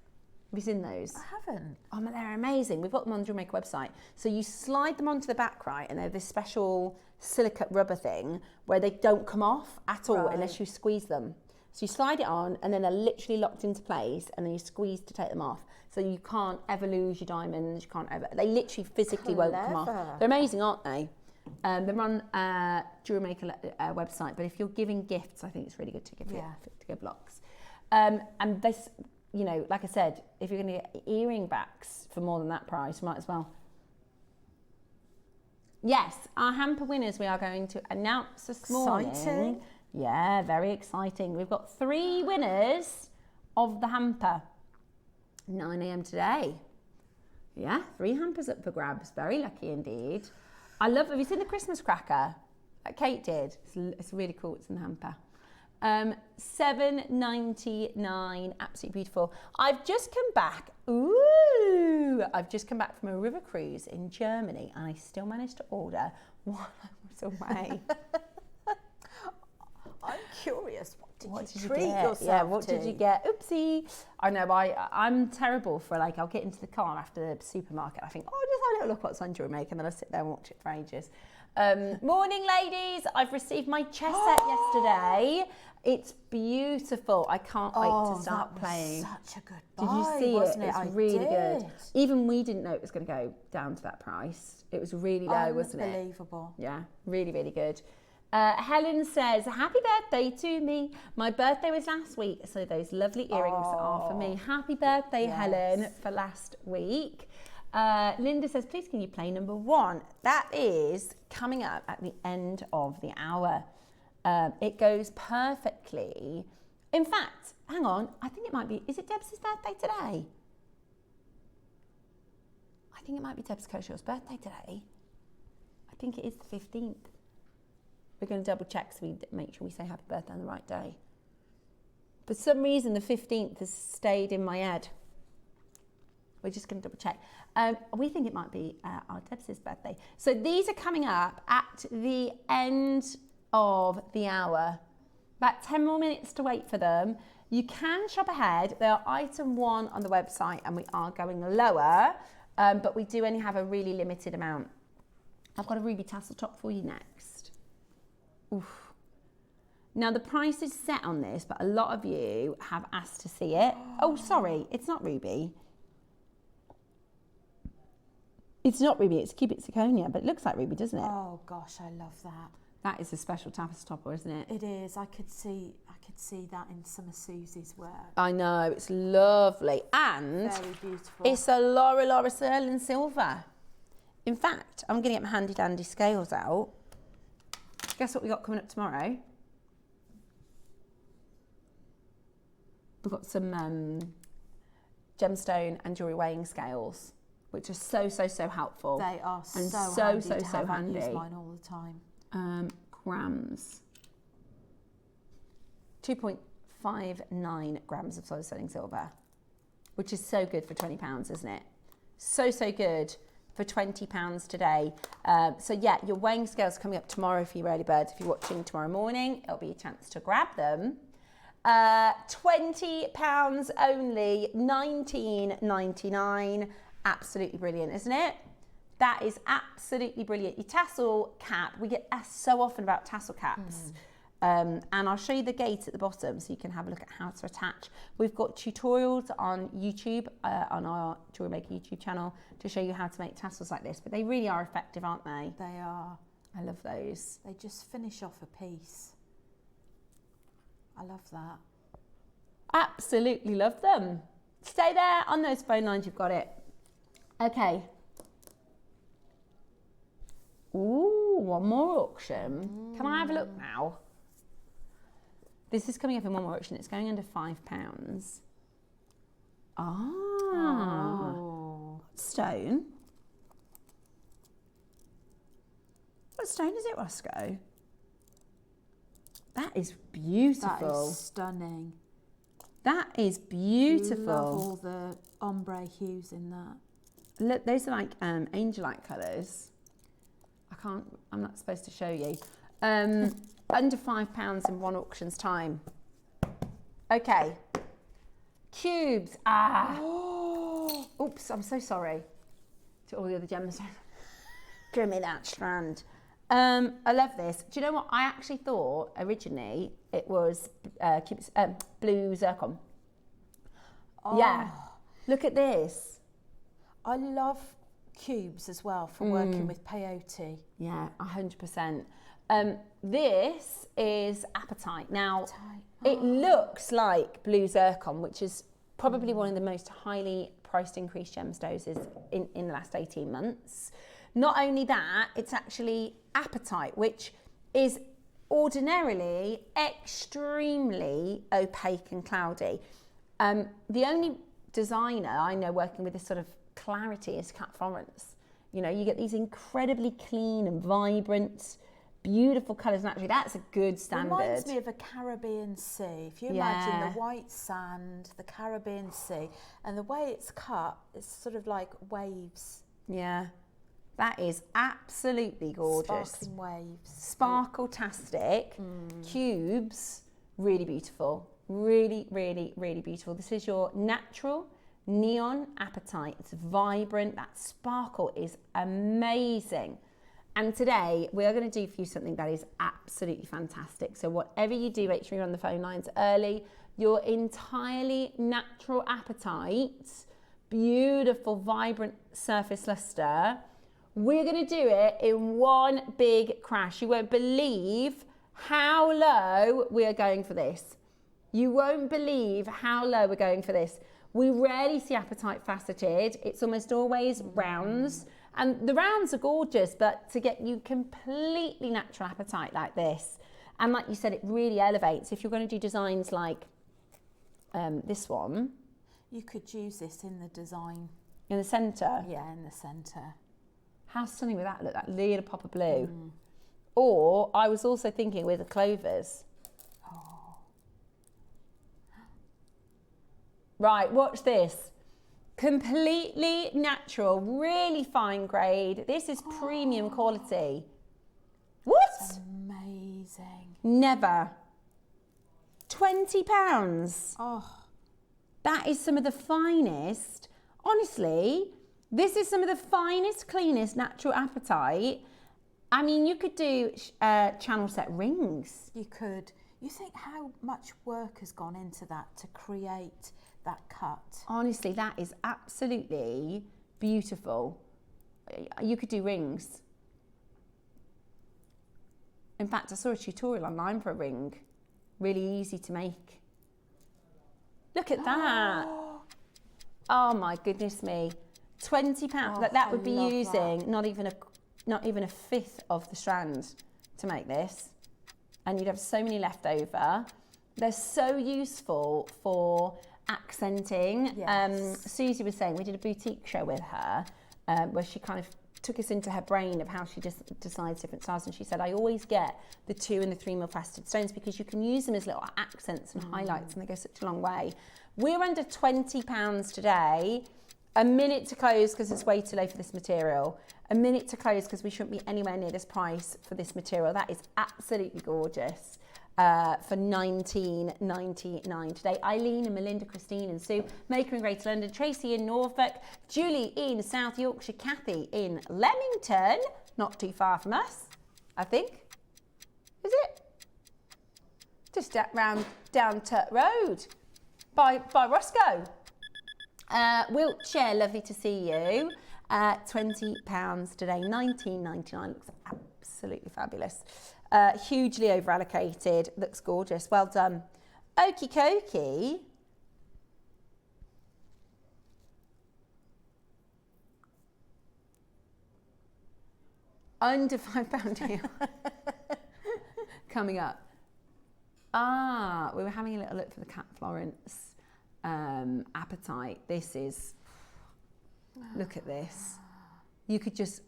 Have you seen those? I haven't. Oh, they're amazing. We've got them on the JewelleryMaker website. So you slide them onto the back, right, and they're this special silicate rubber thing where they don't come off at all unless you squeeze them. So you slide it on, and then they're literally locked into place, and then you squeeze to take them off. So you can't ever lose your diamonds. You can't ever. They literally physically won't come off. They're amazing, aren't they? They're on JewelleryMaker website. But if you're giving gifts, I think it's really good to give locks. And this. Like I said, if you're going to get earring backs for more than that price, you might as well. Yes, our hamper winners we are going to announce this morning. Exciting. Yeah, very exciting. We've got 3 winners of the hamper. 9 a.m. today. Yeah, 3 hampers up for grabs. Very lucky indeed. Have you seen the Christmas cracker that Kate did? It's really cool. It's in the hamper. $7.99, absolutely beautiful. I've just come back. I've just come back from a river cruise in Germany, and I still managed to order while I was away. I'm curious. What did you treat get? yourself Yeah, what did you get? Oopsie. I know. I'm terrible for I'll get into the car after the supermarket. I think, just have a little look what's on JewelleryMaker, and then I'll sit there and watch it for ages. Morning, ladies. I've received my chess set yesterday. It's beautiful. I can't wait to start playing. Such a good buy, Did you see wasn't it? It's really good. Even we didn't know it was going to go down to that price. It was really low, wasn't it? Unbelievable. Yeah, really, really good. Helen says, happy birthday to me. My birthday was last week, so those lovely earrings are for me. Happy birthday, Helen, for last week. Linda says, please can you play number 1? That is coming up at the end of the hour. It goes perfectly. In fact, hang on, I think it might be, is it Deb's birthday today? I think it might be Deb's Kershaw's birthday today. I think it is the 15th. We're going to double check so we make sure we say happy birthday on the right day. For some reason, the 15th has stayed in my head. We're just going to double check. We think it might be our Deb's birthday. So these are coming up at the end of the hour. About 10 more minutes to wait for them. You can shop ahead. They are item 1 on the website, and we are going lower, but we do only have a really limited amount. I've got a ruby tassel top for you next. Oof. Now the price is set on this, but a lot of you have asked to see it. Oh, sorry, it's not ruby. It's not ruby, it's cubic zirconia, but it looks like ruby, doesn't it? Oh gosh, I love that. That is a special tapestry topper, isn't it? It is. I could see that in some of Susie's work. I know, it's lovely. And very beautiful. It's a Laura Sterling silver. In fact, I'm going to get my handy dandy scales out. Guess what we got coming up tomorrow? We've got some gemstone and jewellery weighing scales, which are so helpful. They are and so handy. I use mine all the time. Grams. 2.59 grams of solid sterling silver, which is so good for £20, isn't it? So good for £20 today. So yeah, your weighing scales coming up tomorrow for you early birds. If you're watching tomorrow morning, it'll be a chance to grab them. £20 only, $19.99. Absolutely brilliant, isn't it? That is absolutely brilliant. Your tassel cap, we get asked so often about tassel caps. And I'll show you the gate at the bottom so you can have a look at how to attach. We've got tutorials on YouTube, on our JewelleryMaker YouTube channel, to show you how to make tassels like this. But they really are effective, aren't they? They are. I love those. They just finish off a piece. I love that. Absolutely love them. Stay there on those phone lines, you've got it. Okay. Ooh, one more auction. Can I have a look now? This is coming up in one more auction. It's going under £5. Oh. Stone. What stone is it, Roscoe? That is beautiful. That is stunning. That is beautiful. Love all the ombre hues in that. Look, those are like angel-like colours. I'm not supposed to show you. Under £5 in one auction's time. Okay. Cubes. Oops, I'm so sorry to all the other gemstones. Give me that strand. I love this. Do you know what? I actually thought originally it was blue zircon. Oh. Yeah. Look at this. I love cubes as well for working with peyote. Yeah, 100%. This is apatite. Now, it looks like blue zircon, which is probably one of the most highly priced increased gemstones in the last 18 months. Not only that, it's actually apatite, which is ordinarily extremely opaque and cloudy. The only designer I know working with this sort of clarity is Cat Florence. You know, you get these incredibly clean and vibrant, beautiful colours naturally. That's a good standard. It reminds me of a Caribbean sea. If you imagine the white sand, the Caribbean sea, and the way it's cut, it's sort of like waves. Yeah, that is absolutely gorgeous. Sparkling waves. Sparkle-tastic. Cubes, really beautiful. Really, really, really beautiful. This is your natural neon apatite. It's vibrant. That sparkle is amazing. And today we are going to do for you something that is absolutely fantastic. So whatever you do, make sure you're on the phone lines early. Your entirely natural apatite, beautiful, vibrant surface luster. We're going to do it in one big crash. You won't believe how low we are going for this. You won't believe how low we're going for this. We rarely see apatite faceted. It's almost always rounds. And the rounds are gorgeous, but to get you completely natural apatite like this, and like you said, it really elevates. If you're going to do designs like this one. You could use this in the design. In the centre? Yeah, in the centre. How stunning would that look, that little pop of blue? Or I was also thinking with the Clovers. Right, watch this. Completely natural, really fine grade. This is premium quality. What? That's amazing. Never. £20. Oh. That is some of the finest. Honestly, this is some of the finest, cleanest natural apatite. I mean, you could do channel set rings. You could. You think how much work has gone into that to create that cut? Honestly, that is absolutely beautiful. You could do rings. In fact, I saw a tutorial online for a ring. Really easy to make. Look at that. Oh my goodness me. £20. That would be using not even a fifth of the strand to make this. And you'd have so many left over. They're so useful for accenting. Yes. Susie was saying, we did a boutique show with her where she kind of took us into her brain of how she just decides different styles, and she said, I always get the 2 and the 3 mil faceted stones because you can use them as little accents and highlights, and they go such a long way. We're under £20 today. A minute to close because it's way too low for this material. A minute to close because we shouldn't be anywhere near this price for this material. That is absolutely gorgeous. For $19.99 today. Eileen and Melinda, Christine and Sue, Maker in Greater London, Tracy in Norfolk, Julie in South Yorkshire, Kathy in Leamington, not too far from us, I think. Is it? Just round down Tut Road by Roscoe. Wiltshire, lovely to see you. £20 today, $19.99. Looks absolutely fabulous. Hugely over allocated, looks gorgeous, well done. Okie dokie. Under £5 here. Coming up. We were having a little look for the Cat Florence Appetite. This is, look at this. You could just,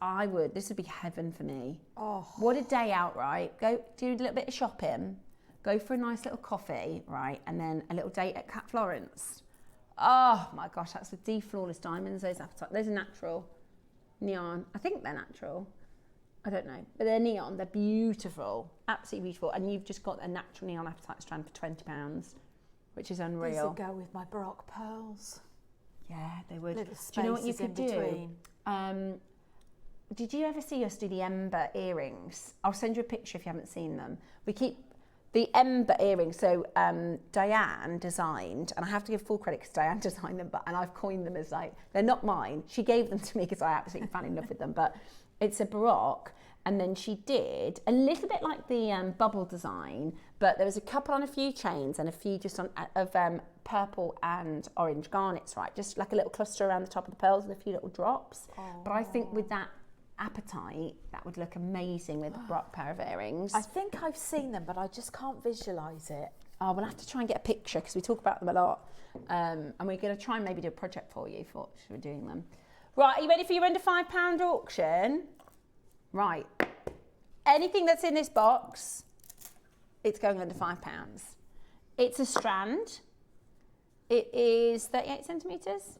this would be heaven for me. Oh. What a day out, right? Go do a little bit of shopping, go for a nice little coffee, right? And then a little date at Cat Florence. Oh my gosh, that's with D Flawless Diamonds, those Appetite. Those are natural. Neon, I think they're natural. I don't know, but they're neon, they're beautiful, absolutely beautiful. And you've just got a natural neon Appetite strand for £20, which is unreal. These would go with my Baroque pearls. Yeah, they would. Little do you know what you could do? Between. Did you ever see us do the ember earrings? I'll send you a picture if you haven't seen them. We keep the ember earrings. So Diane designed, and I have to give full credit because Diane designed them, and I've coined them as like, they're not mine. She gave them to me because I absolutely fell in love with them. But it's a Baroque, and then she did a little bit like the bubble design, but there was a couple on a few chains and a few just on of purple and orange garnets, right? Just like a little cluster around the top of the pearls and a few little drops. Oh. But I think with that Appetite, that would look amazing with a Baroque pair of earrings. I think I've seen them, but I just can't visualise it. Oh, we'll have to try and get a picture because we talk about them a lot. And we're going to try and maybe do a project for you for we're doing them. Right, are you ready for your under £5 auction? Right. Anything that's in this box, it's going under £5. It's a strand. It is 38 centimetres.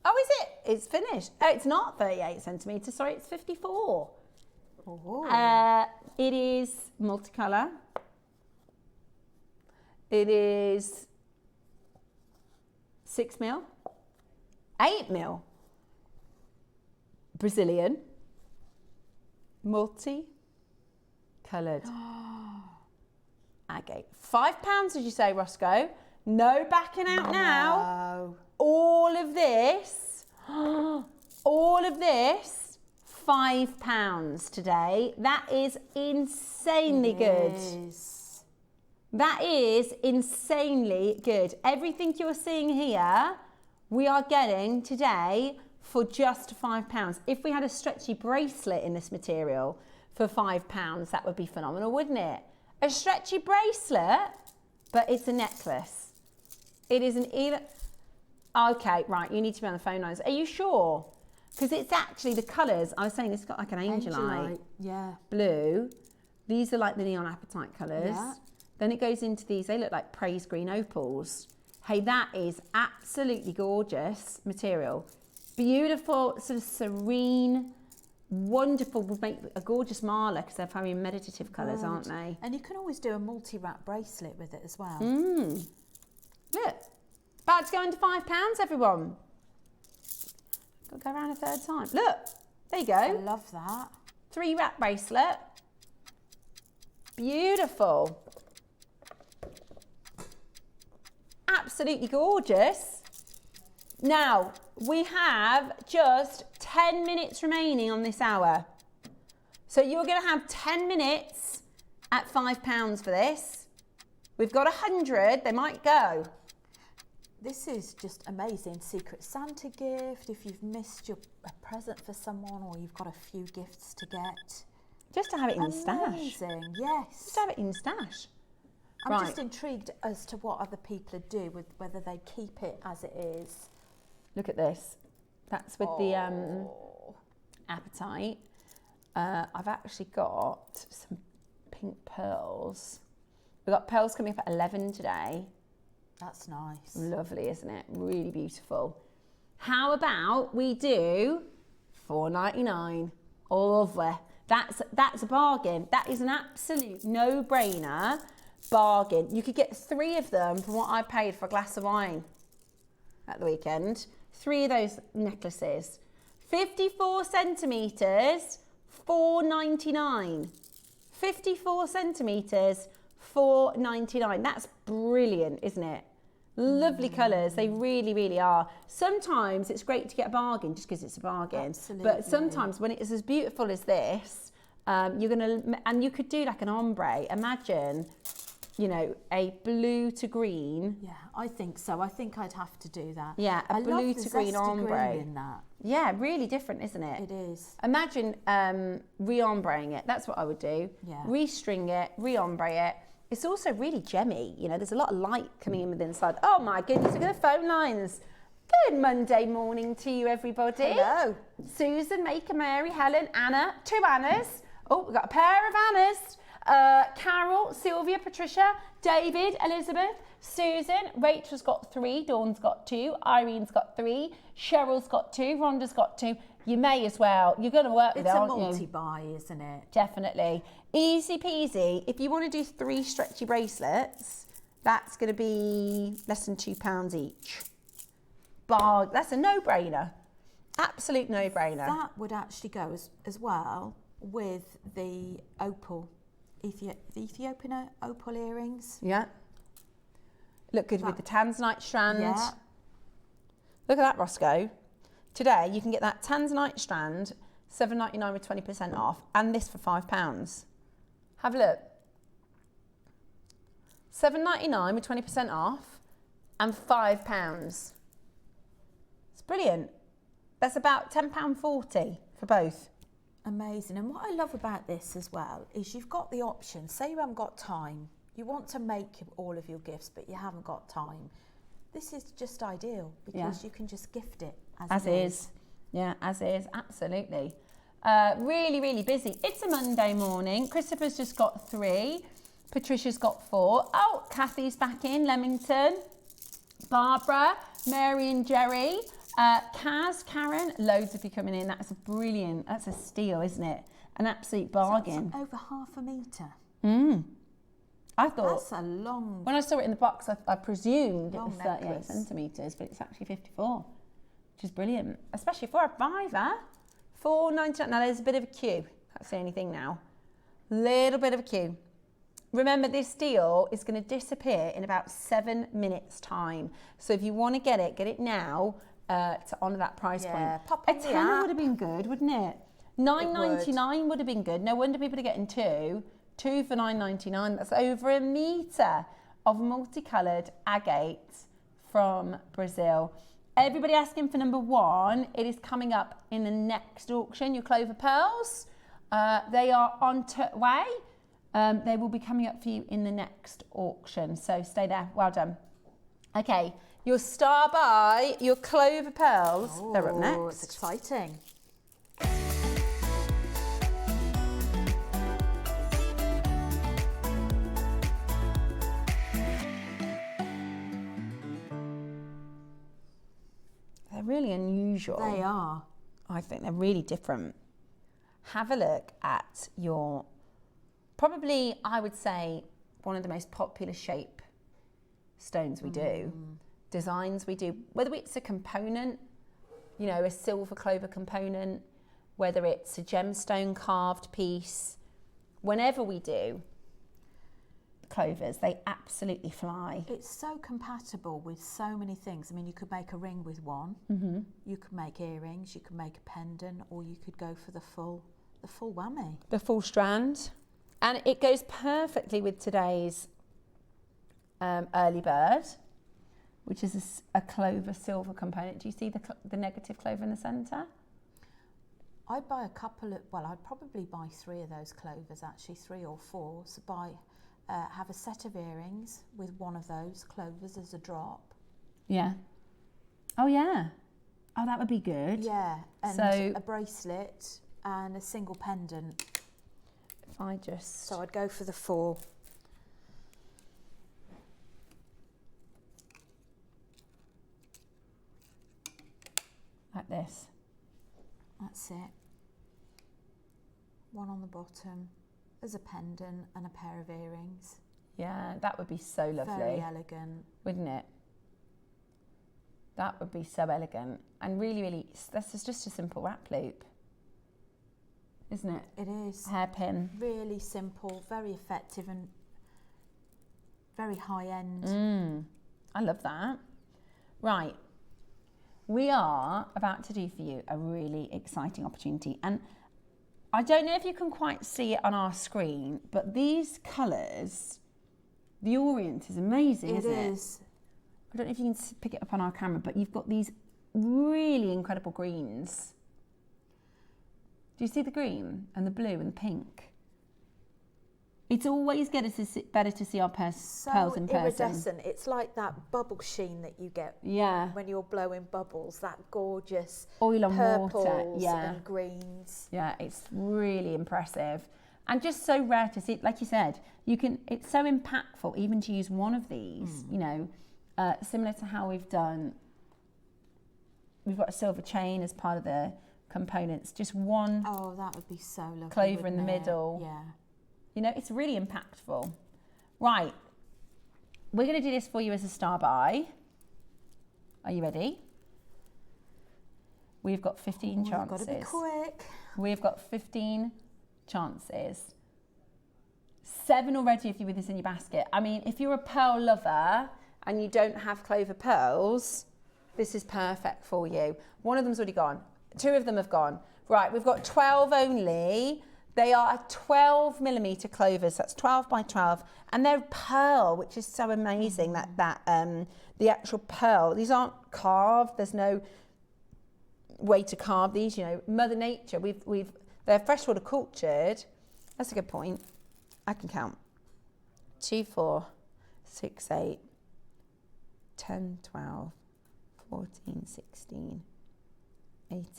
Oh, is it? It's finished. Oh, it's not 38 centimetres. Sorry, it's 54. Oh. It is multicolour. It is 6 mil, 8 mil, Brazilian, multi-coloured agate. £5, did you say, Roscoe? No backing out now. All of this, £5 today. That is insanely good. That is insanely good. Everything you're seeing here, we are getting today for just £5. If we had a stretchy bracelet in this material for £5, that would be phenomenal, wouldn't it? A stretchy bracelet, but it's a necklace. It is an either. Okay, right, you need to be on the phone lines. Are you sure? Because it's actually the colours. I was saying it's got like an angelite. Yeah. Blue. These are like the neon Appetite colours. Yeah. Then it goes into these, they look like praise green opals. Hey, that is absolutely gorgeous material. Beautiful, sort of serene, wonderful, would make a gorgeous mala because they're very meditative colours, aren't they? And you can always do a multi-wrap bracelet with it as well. Look, about to go under £5, everyone. Got to go around a third time. Look, there you go. I love that. 3-wrap bracelet. Beautiful. absolutely gorgeous. Now, we have just 10 minutes remaining on this hour. So you're going to have 10 minutes at £5 for this. We've got 100, they might go. This is just amazing. Secret Santa gift, if you've missed a present for someone or you've got a few gifts to get. Just to have it in the stash. Amazing, yes. Just to have it in the stash. I'm just intrigued as to what other people do with whether they keep it as it is. Look at this. That's with the apatite. I've actually got some pink pearls. We've got pearls coming up at 11 today. That's nice. Lovely, isn't it? Really beautiful. How about we do $4.99? Lovely. That's a bargain. That is an absolute no-brainer bargain. You could get 3 of them for what I paid for a glass of wine at the weekend. 3 of those necklaces. 54 centimetres, $4.99. 54 centimetres, $4.99. That's brilliant, isn't it? Lovely colours, they really, really are. Sometimes it's great to get a bargain just because it's a bargain. Absolutely. But sometimes when it is as beautiful as this, and you could do like an ombre. Imagine, you know, a blue to green. Yeah, I think so. I think I'd have to do that. Yeah, a blue to green ombre. In that. Yeah, really different, isn't it? It is. Imagine re-ombreing it. That's what I would do. Yeah. Restring it, re-ombre it. It's also really gemmy, you know, there's a lot of light coming in with inside. Oh my goodness, look at the phone lines. Good Monday morning to you, everybody. Hello. Susan, Maker, Mary, Helen, Anna, 2 Annas. Oh, we've got a pair of Annas. Carol, Sylvia, Patricia, David, Elizabeth, Susan, Rachel's got 3, Dawn's got 2, Irene's got 3, Cheryl's got 2, Rhonda's got 2. You may as well. You're going to work with it, aren't you? It's a multi-buy, isn't it? Definitely. Easy peasy. If you want to do 3 stretchy bracelets, that's going to be less than £2 each. That's a no-brainer. Absolute no-brainer. That would actually go as well with the opal, the Ethiopian opal earrings. Yeah. Look good with the tanzanite strand. Yeah. Look at that, Roscoe. Today, you can get that tanzanite strand, $7.99 with 20% off, and this for £5. Have a look. $7.99 with 20% off, and £5. It's brilliant. That's about £10.40 for both. Amazing. And what I love about this as well is you've got the option. Say you haven't got time. You want to make all of your gifts, but you haven't got time. This is just ideal because you can just gift it as it is. Yeah, as is, absolutely. Really, really busy. It's a Monday morning. Christopher's just got 3. Patricia's got 4. Oh, Kathy's back in, Leamington. Barbara, Mary and Jerry. Kaz, Karen, loads of you coming in. That's a brilliant, that's a steal, isn't it? An absolute bargain. So over ½ metre. I thought that's a long. When I saw it in the box, I presumed it was 38 centimetres, but it's actually 54, which is brilliant, especially for a £5. $4.99. Now there's a bit of a queue. That's the only thing now. Little bit of a queue. Remember, this deal is going to disappear in about 7 minutes' time. So if you want to get it now to honour that price point. Pop in a tenner would have been good, wouldn't it? $9.99 would have been good. No wonder people are getting 2. 2 for $9.99. That's over a metre of multicoloured agate from Brazil. Everybody asking for number 1. It is coming up in the next auction. Your Clover pearls, they are on way. They will be coming up for you in the next auction. So stay there. Well done. Okay, your star buy, your Clover pearls. They're up next. It's exciting. Really unusual. They are. I think they're really different. Have a look at your, probably I would say one of the most popular shape stones we do, designs we do, whether it's a component, you know, a silver clover component, whether it's a gemstone carved piece, whenever we do, clovers. They absolutely fly. It's so compatible with so many things. I mean, you could make a ring with one. You could make earrings. You could make a pendant, or you could go for the full whammy. The full strand. And it goes perfectly with today's early bird, which is a Clover silver component. Do you see the negative Clover in the centre? I'd buy a couple of, well, I'd probably buy 3 of those Clovers, actually, 3 or 4. So have a set of earrings with one of those Clovers as a drop. Yeah. Oh, yeah. Oh, that would be good. Yeah, and a bracelet and a single pendant. If I just... So I'd go for the 4. Like this. That's it. One on the bottom as a pendant and a pair of earrings. Yeah, that would be so lovely. Very elegant. Wouldn't it? That would be so elegant. And really, really, this is just a simple wrap loop, isn't it? It is. Hairpin. Really simple, very effective and very high end. I love that. Right. We are about to do for you a really exciting opportunity. And I don't know if you can quite see it on our screen, but these colours, the orient is amazing, isn't it? It is. I don't know if you can pick it up on our camera, but you've got these really incredible greens. Do you see the green and the blue and the pink? It's always better to see our pearls in person. Iridescent. It's like that bubble sheen that you get when you're blowing bubbles. That gorgeous oil on purples water, and greens. Yeah, it's really impressive, and just so rare to see. Like you said, it's so impactful even to use one of these. You know, similar to how we've got a silver chain as part of the components. Just one. Oh, that would be so lovely. Clover in the middle. Yeah. You know, it's really impactful. Right, we're going to do this for you as a star buy. Are you ready? We've got 15 chances. You've got to be quick. We've got 15 chances. 7 already if you're with this in your basket. I mean, if you're a pearl lover and you don't have Clover pearls, this is perfect for you. One of them's already gone. 2 of them have gone. Right, we've got 12 only. They are 12mm Clovers, that's 12 by 12, and they're pearl, which is so amazing. The actual pearl. These aren't carved. There's no way to carve these. You know, Mother Nature. They're freshwater cultured. That's a good point. I can count. 2, 4, 6, 8, 10, 12, 14, 16, 18.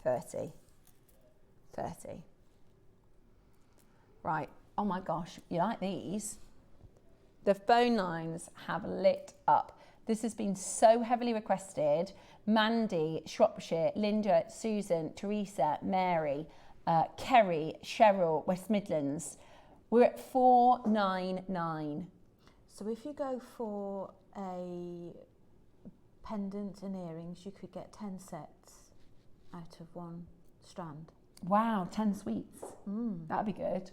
30. Right, oh my gosh, you like these? The phone lines have lit up. This has been so heavily requested. Mandy, Shropshire, Linda, Susan, Teresa, Mary, Kerry, Cheryl, West Midlands. We're at 499. So if you go for a pendant and earrings, you could get 10 sets out of one strand. Wow, 10 sweets. That'd be good.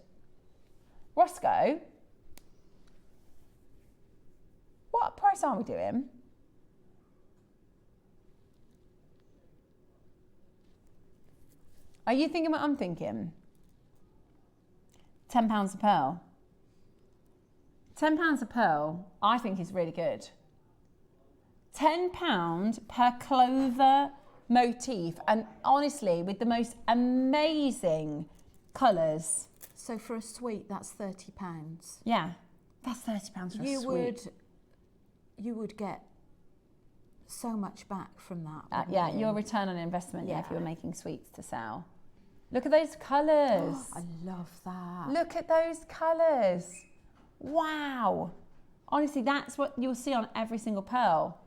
Roscoe, what price are we doing? Are you thinking what I'm thinking? £10 a pearl. £10 a pearl, I think is really good. £10 per Clover motif, and honestly with the most amazing colours. So for a suite, that's £30. Yeah, that's £30 for a suite. You would get so much back from that. Yeah, your return on investment, if you were making sweets to sell. Look at those colours. Oh, I love that. Look at those colours. Wow. Honestly, that's what you'll see on every single pearl.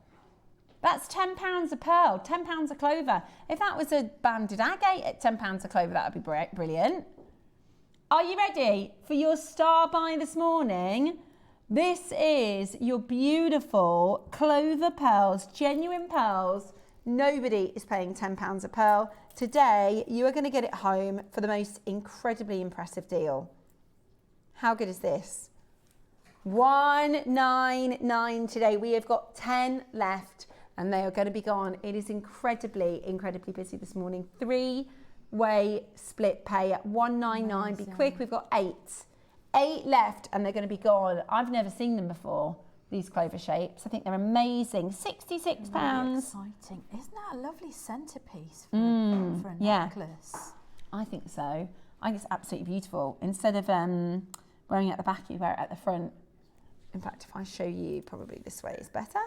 That's £10 a pearl, £10 a Clover. If that was a banded agate at £10 a Clover, that would be brilliant. Are you ready for your star buy this morning? This is your beautiful Clover pearls, genuine pearls. Nobody is paying £10 a pearl. Today, you are going to get it home for the most incredibly impressive deal. How good is this? $199 today. We have got 10 left and they are going to be gone. It is incredibly busy this morning. 3-way split pay at $199. Be quick, we've got 8 left and they're going to be gone. I've never seen them before, these Clover shapes. I think they're amazing. £66. Really exciting. Isn't that a lovely centerpiece for a necklace? I think so. I think it's absolutely beautiful. Instead of wearing it at the back, you wear it at the front. In fact, if I show you, probably this way is better.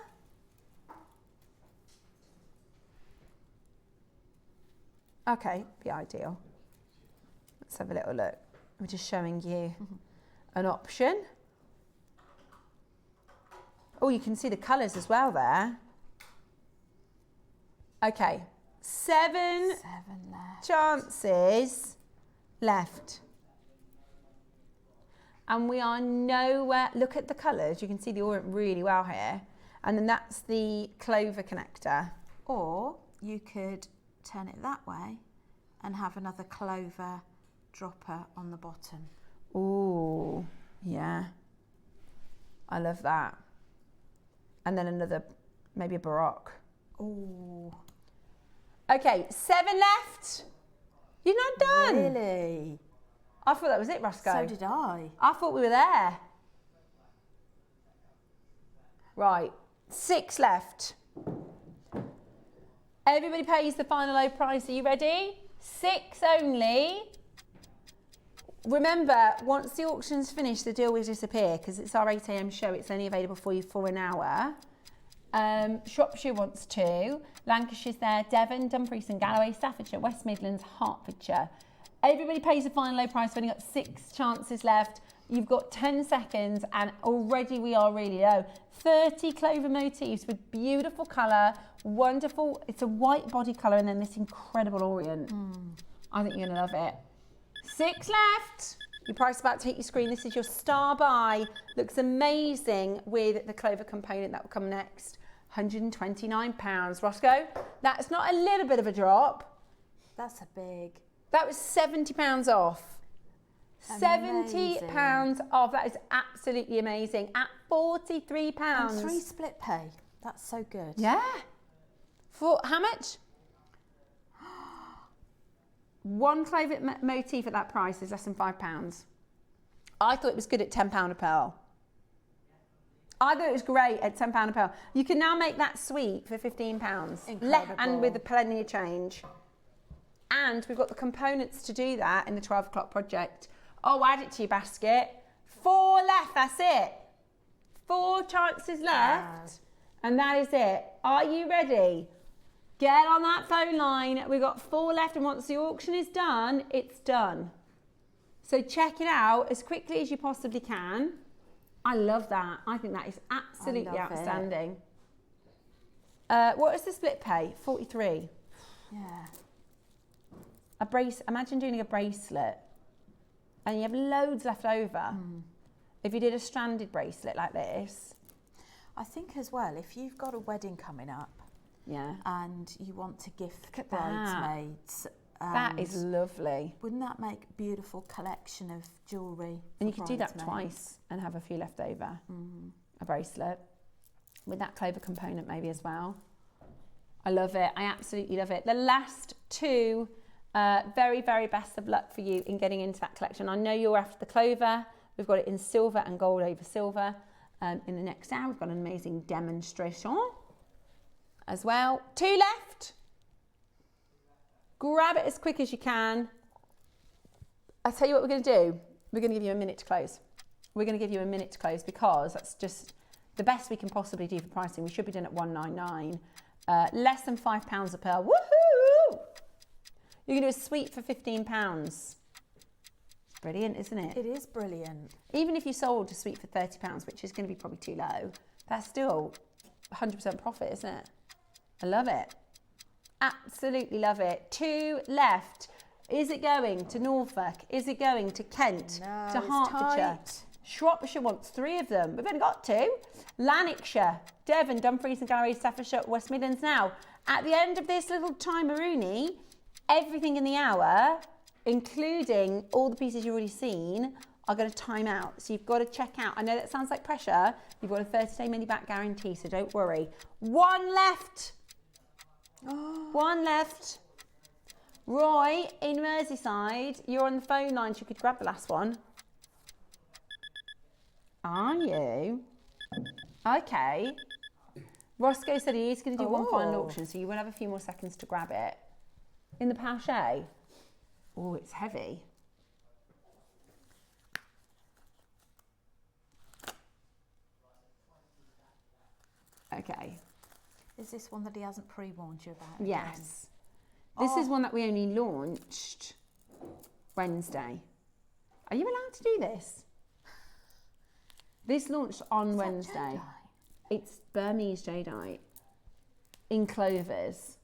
Okay, be ideal. Let's have a little look. We're just showing you an option. Oh, you can see the colours as well there. Okay, 7 chances left. And we are nowhere, look at the colours, you can see the orient really well here. And then that's the Clover connector. Or you could turn it that way and have another Clover dropper on the bottom. Ooh, yeah. I love that. And then another, maybe a Baroque. Ooh. Okay, 7 left. You're not done. Really? I thought that was it, Roscoe. So did I. I thought we were there. Right, 6 left. Everybody pays the final low price. Are you ready? 6 only. Remember, once the auction's finished, the deal will disappear because it's our 8 AM show. It's only available for you for an hour. Shropshire wants 2. Lancashire's there. Devon, Dumfries and Galloway, Staffordshire, West Midlands, Hertfordshire. Everybody pays the final low price. We've only got 6 chances left. You've got 10 seconds and already we are really low. 30 Clover motifs with beautiful colour, wonderful. It's a white body colour and then this incredible orient. I think you're going to love it. 6 left. Your price is about to hit your screen. This is your star buy. Looks amazing with the Clover component that will come next. £129. Roscoe, that's not a little bit of a drop. That's a big. That was £70 off. £70 off. That is absolutely amazing. At £43. And 3 split pay. That's so good. Yeah. For how much? 1 Clover motif at that price is less than £5. I thought it was good at £10 a pearl. I thought it was great at £10 a pearl. You can now make that suite for £15. Incredible. And with plenty of change. And we've got the components to do that in the 12 o'clock project. Oh, add it to your basket. 4 left, that's it. 4 chances left. And that is it. Are you ready? Get on that phone line. We've got 4 left and once the auction is done, it's done. So check it out as quickly as you possibly can. I love that. I think that is absolutely outstanding. What is the split pay? 43. Yeah. Imagine doing a bracelet and you have loads left over. If you did a stranded bracelet like this. I think as well, if you've got a wedding coming up, and you want to gift bridesmaids. That is lovely. Wouldn't that make a beautiful collection of jewellery? And you could do that twice and have a few left over. A bracelet with that Clover component maybe as well. I love it. I absolutely love it. The last 2, very, very best of luck for you in getting into that collection. I know you're after the Clover. We've got it in silver and gold over silver. In the next hour, we've got an amazing demonstration as well. 2 left. Grab it as quick as you can. I'll tell you what we're going to do. We're going to give you a minute to close. We're going to give you a minute to close because that's just the best we can possibly do for pricing. We should be done at $199. Less than £5 a pearl. Woohoo! You can do a suite for £15. Brilliant, isn't it? It is brilliant. Even if you sold a suite for £30, which is going to be probably too low, that's still 100% profit, isn't it? I love it. Absolutely love it. 2 left. Is it going to Norfolk? Is it going to Kent? No, to Hertfordshire? Shropshire wants 3 of them. We've only got 2. Lanarkshire, Devon, Dumfries and Galloway, Staffordshire, West Midlands. Now, at the end of this little timeroonie, everything in the hour, including all the pieces you've already seen, are going to time out. So you've got to check out. I know that sounds like pressure. You've got a 30-day money-back guarantee, so don't worry. One left. Oh. One left. Roy in Merseyside, you're on the phone line, so you could grab the last one. Are you? Okay. Roscoe said he is going to do one final auction, so you will have a few more seconds to grab it. In the Pache. Oh, it's heavy. Okay. Is this one that he hasn't pre-warned you about? Yes. This is one that we only launched Wednesday. Are you allowed to do this? This launched on Wednesday. It's Burmese jadeite in Clovers.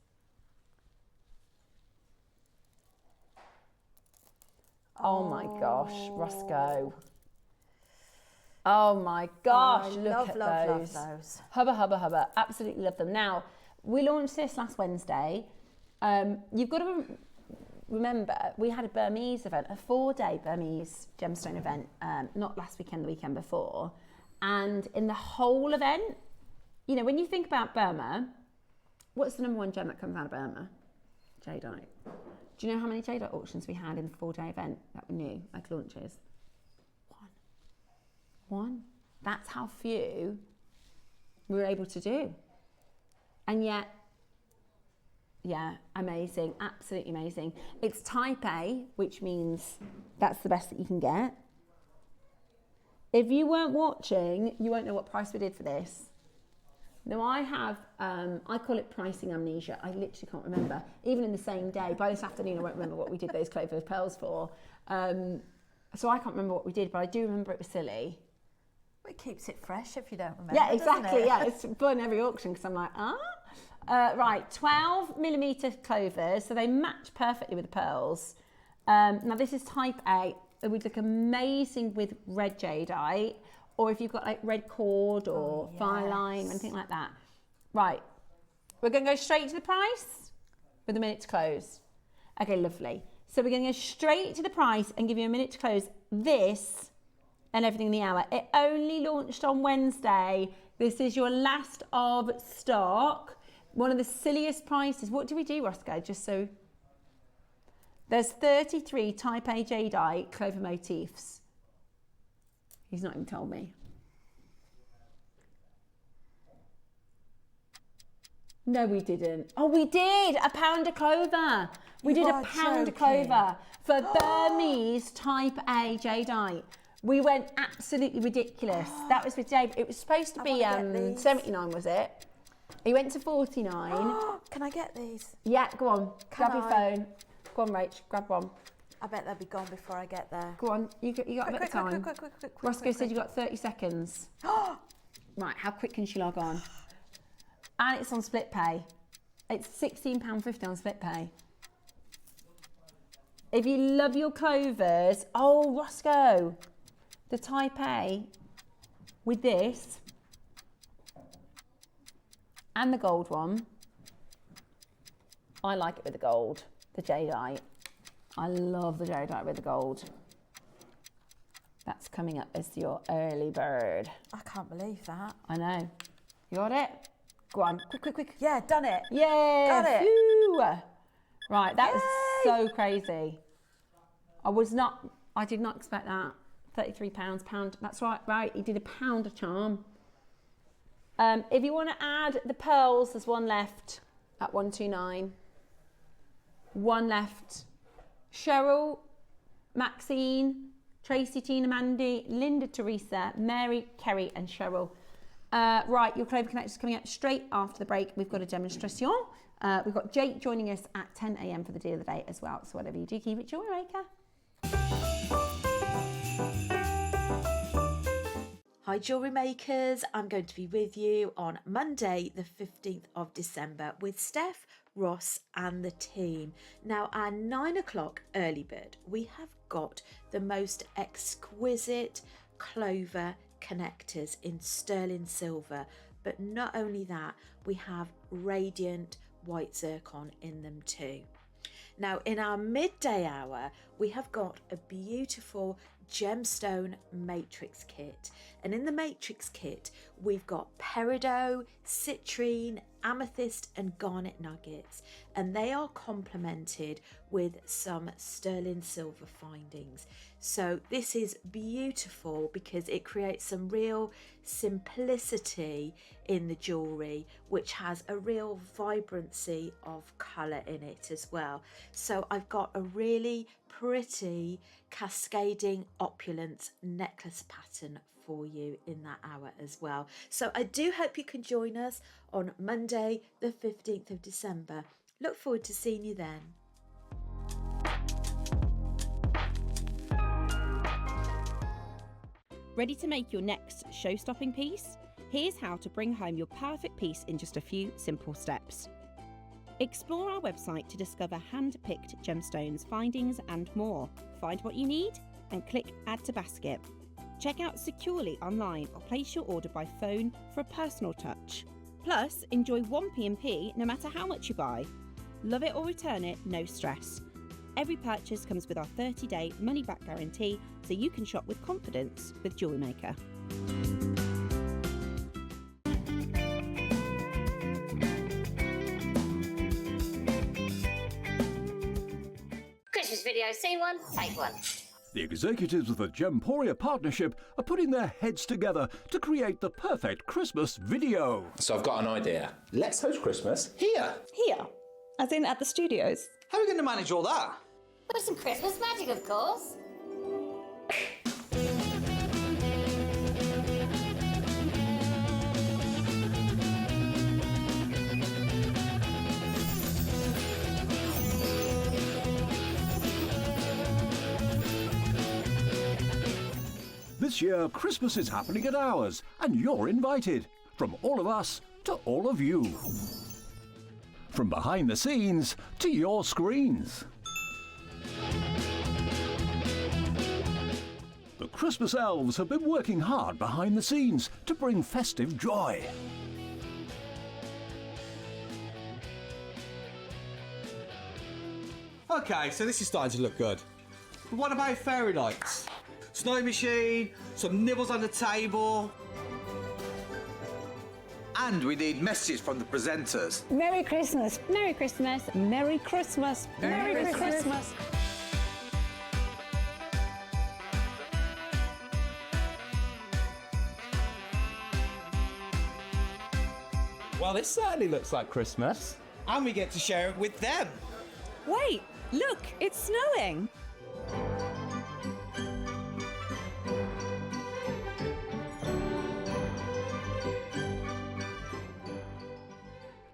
Oh my gosh, Roscoe. Oh my gosh, look at those. Love those. Hubba, hubba, hubba. Absolutely love them. Now, we launched this last Wednesday. You've got to remember, we had a Burmese event, a 4-day Burmese gemstone event, not last weekend, the weekend before. And in the whole event, you know, when you think about Burma, what's the number one gem that comes out of Burma? Jadeite. Do you know how many jadeite auctions we had in the 4-day event that we knew, like launches? One. That's how few we were able to do. And yet, yeah, amazing, absolutely amazing. It's type A, which means that's the best that you can get. If you weren't watching, you won't know what price we did for this. Now I have, I call it pricing amnesia. I literally can't remember. Even in the same day, by this afternoon, I won't remember what we did those Clover pearls for. So I can't remember what we did, but I do remember it was silly. It keeps it fresh if you don't remember. Yeah, exactly. Yeah, it's fun every auction because I'm like, right, 12mm Clovers, so they match perfectly with the pearls. Now this is type A. It would look amazing with red jadeite, or if you've got like red cord or fire line, anything like that. Right, we're going to go straight to the price with a minute to close. Okay, lovely. So we're going to go straight to the price and give you a minute to close this and everything in the hour. It only launched on Wednesday. This is your last of stock. One of the silliest prices. What do we do, Roscoe? Just so... There's 33 type A jadeite Clover motifs. He's not even told me. No, we didn't. Oh, we did! A pound of Clover. We did a pound of Clover for Burmese type A jadeite. We went absolutely ridiculous. That was with Dave. It was supposed to be 79, was it? He went to 49. Can I get these? Yeah, go on. Grab your phone. Go on, Rach, grab one. I bet they'll be gone before I get there. Go on, you got a bit of time. Quick. Roscoe said you got 30 seconds. Right, how quick can she log on? And it's on split pay. It's £16.50 on split pay. If you love your Clovers, oh, Roscoe, the type A with this and the gold one. I like it with the gold, the jadeite. I love the jadeite with the gold. That's coming up as your early bird. I can't believe that. I know. You got it? Go on, quick. Yeah, done it. Yeah, got it. Phew. Right, that was so crazy. I did not expect that. £33, that's right, he did a pound a charm. If you want to add the pearls, there's one left at 129. One left. Cheryl, Maxine, Tracy, Tina, Mandy, Linda, Teresa, Mary, Kerry and Cheryl. Right, your Clover Connectors coming out straight after the break. We've got a demonstration. We've got Jake joining us at 10 a.m. for the deal of the day as well. So whatever you do, keep it JewelleryMaker. Hi Jewellery Makers, I'm going to be with you on Monday the 15th of December with Steph, Ross and the team. Now our 9 o'clock early bird, we have got the most exquisite Clover connectors in sterling silver, but not only that, we have radiant white zircon in them too. Now, in our midday hour, we have got a beautiful gemstone matrix kit. And in the matrix kit, we've got peridot, citrine, amethyst and garnet nuggets. And they are complemented with some sterling silver findings. So this is beautiful because it creates some real simplicity in the jewellery, which has a real vibrancy of colour in it as well. So I've got a really pretty cascading opulence necklace pattern for you in that hour as well. So I do hope you can join us on Monday the 15th of December. Look forward to seeing you then. Ready to make your next show-stopping piece? Here's how to bring home your perfect piece in just a few simple steps. Explore our website to discover hand-picked gemstones, findings and more. Find what you need and click Add to Basket. Check out securely online or place your order by phone for a personal touch. Plus, enjoy one P&P no matter how much you buy. Love it or return it, no stress. Every purchase comes with our 30-day money-back guarantee, so you can shop with confidence with JewelleryMaker. Christmas video, scene one, take one. The executives of the Gemporia partnership are putting their heads together to create the perfect Christmas video. So I've got an idea. Let's host Christmas here. Here? As in at the studios? How are we going to manage all that? With some Christmas magic, of course. This year, Christmas is happening at ours, and you're invited. From all of us to all of you. From behind the scenes to your screens. The Christmas elves have been working hard behind the scenes to bring festive joy. Okay, so this is starting to look good. But what about fairy lights? Snow machine, some nibbles on the table. And we need messages from the presenters. Merry Christmas. Merry Christmas. Merry Christmas. Merry Christmas. Well, this certainly looks like Christmas. And we get to share it with them. Wait, look, it's snowing.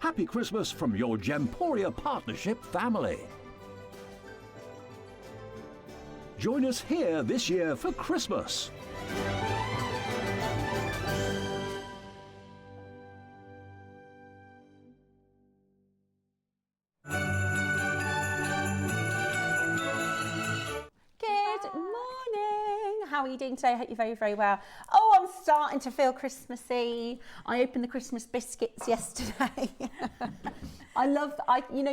Happy Christmas from your Gemporia partnership family. Join us here this year for Christmas. Good morning. How are you doing today? I hope you're very, very well. Oh, I'm starting to feel Christmassy. I opened the Christmas biscuits yesterday.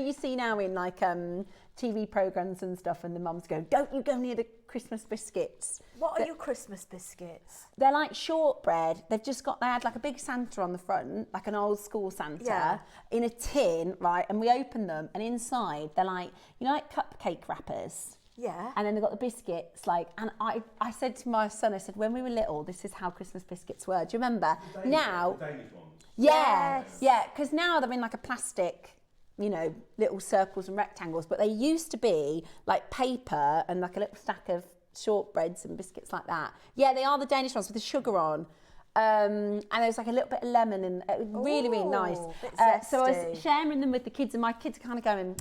You see now in like TV programs and stuff, and the mums go, "Don't you go near the Christmas biscuits." What are your Christmas biscuits? They're like shortbread. They had like a big Santa on the front, like an old school Santa, in a tin, right? And we open them, and inside they're like, like cupcake wrappers. Yeah. And then they've got the biscuits, and I said to my son, I said, when we were little, this is how Christmas biscuits were. Do you remember? The Danish ones. Yeah. Yes. Yeah, because now they're in like a plastic, little circles and rectangles, but they used to be like paper and like a little stack of shortbreads and biscuits like that. Yeah, they are the Danish ones with the sugar on. And there's like a little bit of lemon and really, really nice. So I was sharing them with the kids, and my kids are kind of going,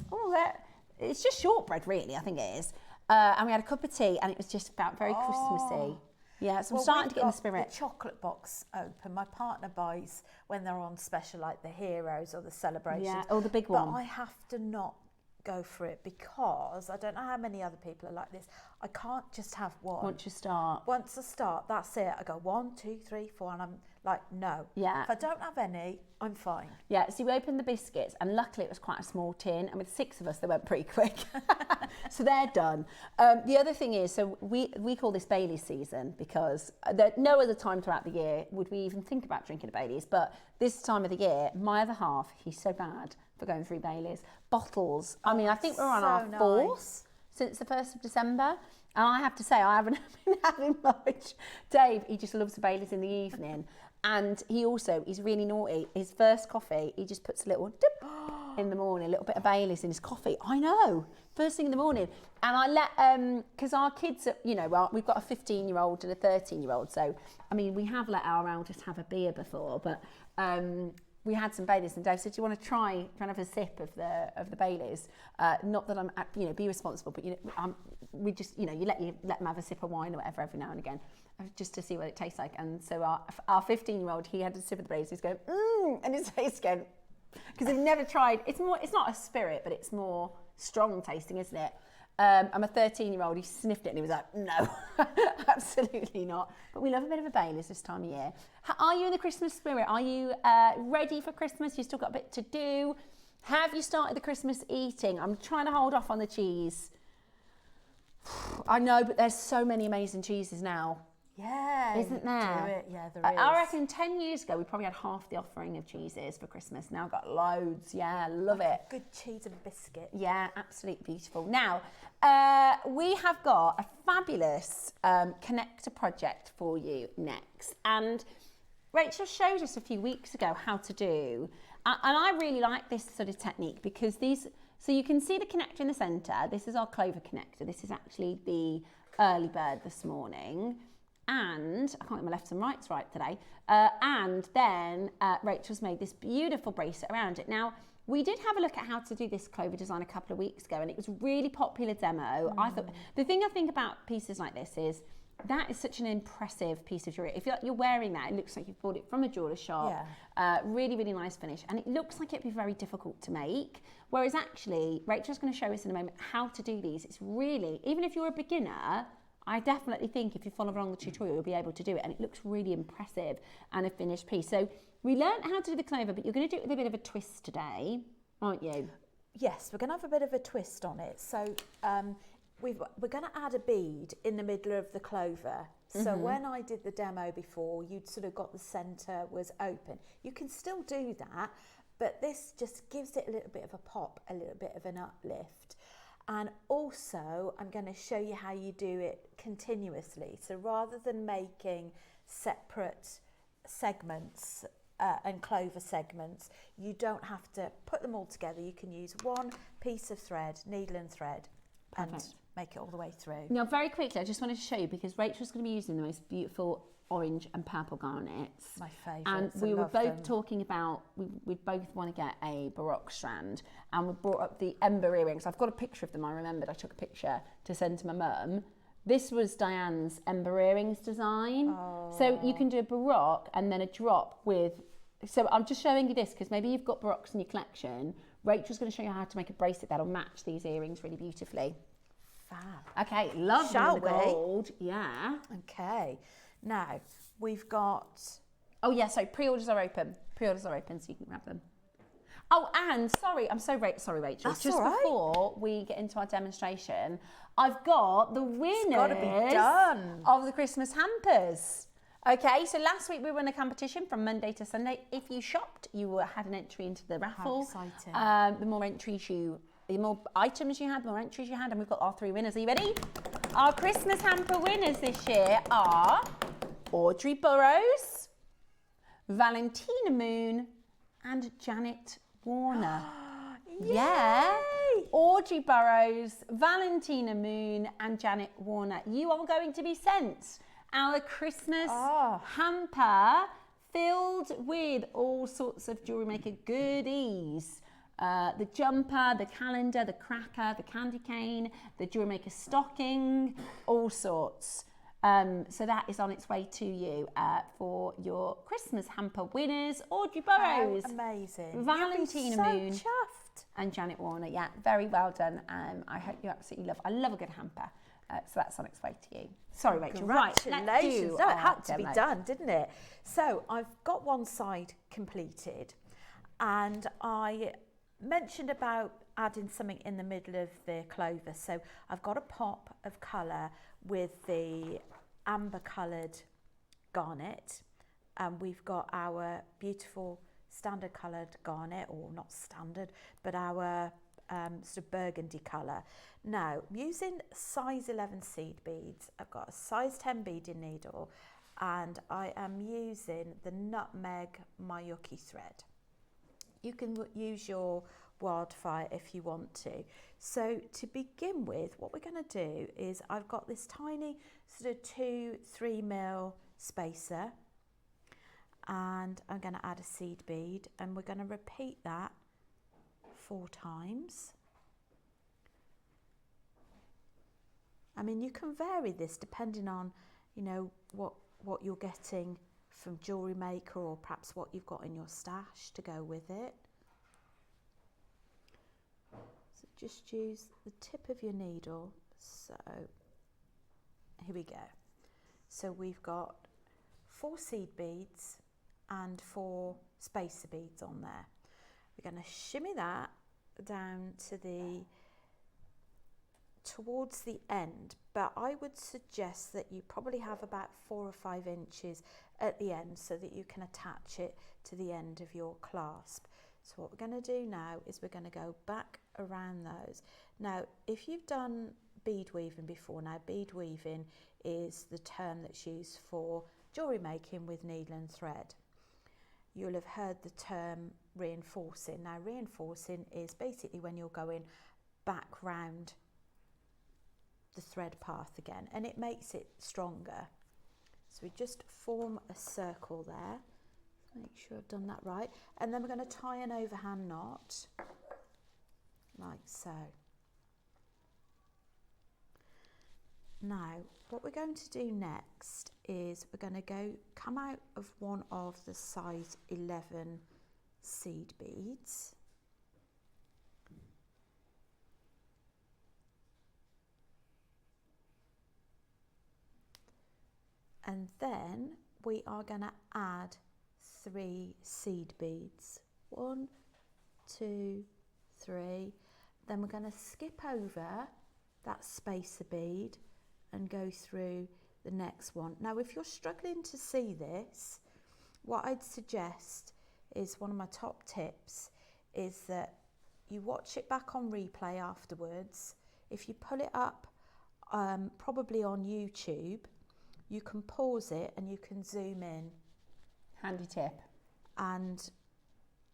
it's just shortbread really, I think it is. And we had a cup of tea, and it was just about very Christmassy. Yeah, so I'm starting to get in the spirit. The chocolate box open. My partner buys when they're on special, like the Heroes or the Celebrations. Yeah, or the big one. But I have to not go for it because I don't know how many other people are like this. I can't just have one. Once you start. Once I start, that's it. I go 1, 2, 3, 4, and I'm like, no. Yeah. If I don't have any, I'm fine. Yeah, so we opened the biscuits, and luckily it was quite a small tin, and with 6 of us, they went pretty quick. So they're done. The other thing is, so we call this Bailey's season because no other time throughout the year would we even think about drinking a Bailey's, but this time of the year, my other half, he's so bad for going through Bailey's. Bottles. I mean, I think we're on our 4th since the 1st of December. And I have to say, I haven't been having much. Dave, he just loves the Baileys in the evening. And he's really naughty. His first coffee, he just puts a little dip in the morning, a little bit of Baileys in his coffee. I know, first thing in the morning. And I let, because our kids, we've got a 15-year-old and a 13-year-old. So, I mean, we have let our eldest have a beer before, but we had some Baileys, and Dave said, "Do you want to try and have a sip of the Baileys?" Not that I'm, be responsible, but we just, you let them have a sip of wine or whatever every now and again, just to see what it tastes like. And so our 15-year-old, he had a sip of the Baileys. He's going, and his face going, because they've never tried. It's not a spirit, but it's more strong tasting, isn't it? I'm a 13-year-old, he sniffed it and he was like, no, absolutely not. But we love a bit of a Baileys this time of year. Are you in the Christmas spirit? Are you ready for Christmas? You've still got a bit to do. Have you started the Christmas eating? I'm trying to hold off on the cheese. I know, but there's so many amazing cheeses now. Yeah. Isn't there? Do it. Yeah, there is. I reckon 10 years ago, we probably had half the offering of cheeses for Christmas. Now I've got loads. Yeah, love it. Good cheese and biscuit. Yeah, absolutely beautiful. Now, we have got a fabulous connector project for you next. And Rachel showed us a few weeks ago how to do, and I really like this sort of technique because so you can see the connector in the centre. This is our Clover connector. This is actually the early bird this morning. And I can't get my lefts and rights right today. And then Rachel's made this beautiful bracelet around it. Now, we did have a look at how to do this Clover design a couple of weeks ago, and it was a really popular demo. I thought the thing I think about pieces like this is that is such an impressive piece of jewellery. If you're wearing that, it looks like you've bought it from a jeweller shop. Yeah. Really, really nice finish. And it looks like it'd be very difficult to make. Whereas actually, Rachel's going to show us in a moment how to do these. It's really, even if you're a beginner, I definitely think if you follow along the tutorial, you'll be able to do it. And it looks really impressive and a finished piece. So we learned how to do the Clover, but you're going to do it with a bit of a twist today, aren't you? Yes, we're going to have a bit of a twist on it. So we're going to add a bead in the middle of the Clover. So when I did the demo before, you'd sort of got the centre was open. You can still do that, but this just gives it a little bit of a pop, a little bit of an uplift. And also, I'm going to show you how you do it continuously. So rather than making separate segments and Clover segments, you don't have to put them all together. You can use one piece of thread, needle and thread, and make it all the way through. Now, very quickly, I just wanted to show you, because Rachel's going to be using the most beautiful orange and purple garnets. My favourites. And we were both talking about, we both want to get a Baroque strand, and we brought up the ember earrings. I've got a picture of them, I remembered. I took a picture to send to my mum. This was Diane's ember earrings design. Oh. So you can do a Baroque and then a drop with, so I'm just showing you this because maybe you've got Baroques in your collection. Rachel's going to show you how to make a bracelet that'll match these earrings really beautifully. Fab. Okay, love Shall the gold. Yeah. Okay. Now, we've got... Oh, yeah, so pre-orders are open. Pre-orders are open, so you can grab them. Oh, and sorry, I'm sorry, Rachel. That's just all right. Before we get into our demonstration, I've got the winners of the Christmas hampers. Okay, so last week we were in a competition from Monday to Sunday. If you shopped, you had an entry into the raffle. How exciting. The more items you had, the more entries you had, and we've got our 3 winners. Are you ready? Our Christmas hamper winners this year are Audrey Burrows, Valentina Moon, and Janet Warner. Yeah. Audrey Burrows, Valentina Moon, and Janet Warner. You are going to be sent our Christmas hamper filled with all sorts of Jewellery Maker goodies. The jumper, the calendar, the cracker, the candy cane, the Jewellery Maker stocking, all sorts. So that is on its way to you for your Christmas hamper winners. Audrey Burrows. How amazing. Valentina Moon. Chuffed. And Janet Warner. Yeah, very well done. I hope you absolutely love. I love a good hamper. So that's on its way to you. Sorry, Rachel. Right, let's Congratulations. do No, it our had to be demo. done, didn't it? So I've got one side completed, and I mentioned about adding something in the middle of the clover. So I've got a pop of colour with the amber coloured garnet, and we've got our beautiful standard coloured garnet, or not standard, but our sort of burgundy colour. Now, I'm using size 11 seed beads. I've got a size 10 beading needle, and I am using the nutmeg Mayuki thread. You can use your wildfire if you want to. So to begin with, what we're going to do is I've got this tiny sort of 2-3 mil spacer, and I'm going to add a seed bead, and we're going to repeat that 4 times. I mean, you can vary this depending on, you know, what you're getting from JewelleryMaker, or perhaps what you've got in your stash to go with it. So just use the tip of your needle. So here we go. So we've got 4 seed beads and 4 spacer beads on there. We're going to shimmy that down to towards the end, but I would suggest that you probably have about 4 or 5 inches at the end so that you can attach it to the end of your clasp. So what we're going to do now is we're going to go back around those. Now, if you've done bead weaving before, now bead weaving is the term that's used for jewellery making with needle and thread. You'll have heard the term reinforcing. Now, reinforcing is basically when you're going back round the thread path again, and it makes it stronger. So we just form a circle there. Make sure I've done that right. And then we're going to tie an overhand knot, like so. Now, what we're going to do next is we're going to come out of one of the size 11 seed beads. And then we are going to add 3 seed beads. 1, 2, 3. Then we're going to skip over that spacer bead and go through the next one. Now, if you're struggling to see this, what I'd suggest is, one of my top tips is that you watch it back on replay afterwards. If you pull it up, probably on YouTube, you can pause it and you can zoom in. Handy tip. And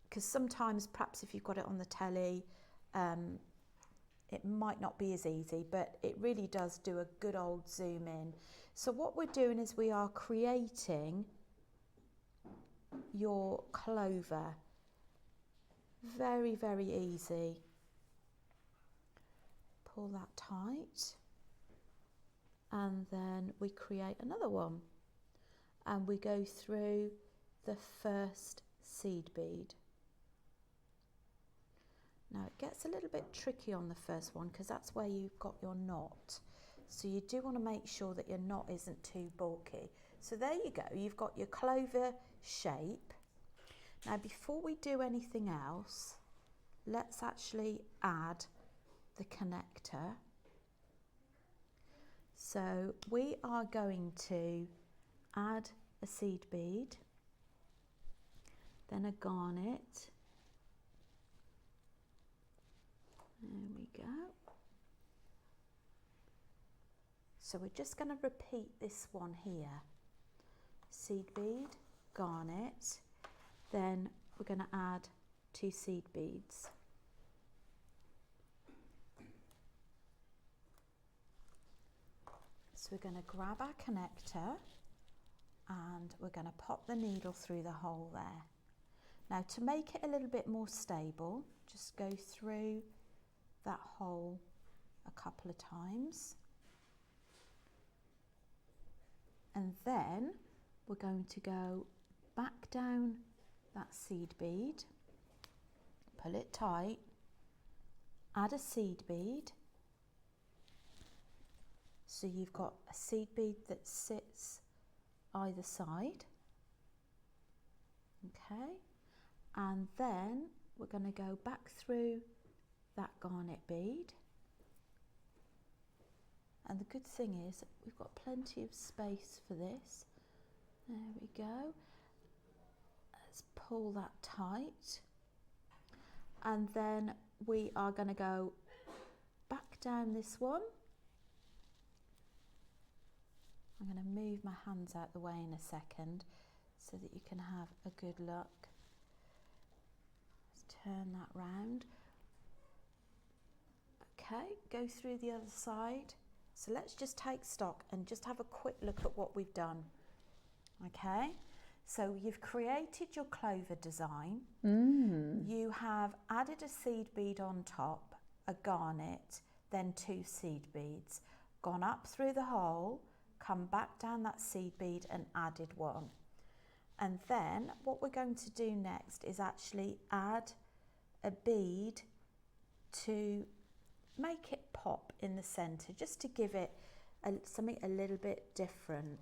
because sometimes, perhaps if you've got it on the telly, it might not be as easy, but it really does do a good old zoom in. So what we're doing is we are creating your clover. Very, very easy. Pull that tight. And then we create another one. And we go through the first seed bead. Now it gets a little bit tricky on the first one because that's where you've got your knot. So you do want to make sure that your knot isn't too bulky. So there you go, you've got your clover shape. Now before we do anything else, let's actually add the connector. So we are going to add a seed bead, then a garnet. There we go. So we're just going to repeat this one here. Seed bead, garnet, then we're going to add 2 seed beads. So we're going to grab our connector and we're going to pop the needle through the hole there. Now to make it a little bit more stable, just go through that hole a couple of times. And then we're going to go back down that seed bead, pull it tight, add a seed bead, So you've got a seed bead that sits either side. Okay, and then we're going to go back through that garnet bead. And the good thing is we've got plenty of space for this. There we go. Let's pull that tight. And then we are going to go back down this one. I'm going to move my hands out the way in a second so that you can have a good look. Let's turn that round. Okay, go through the other side. So let's just take stock and just have a quick look at what we've done. Okay, so you've created your clover design. You have added a seed bead on top, a garnet, then 2 seed beads, gone up through the hole, come back down that seed bead and added 1. And then what we're going to do next is actually add a bead to make it pop in the center, just to give it something a little bit different.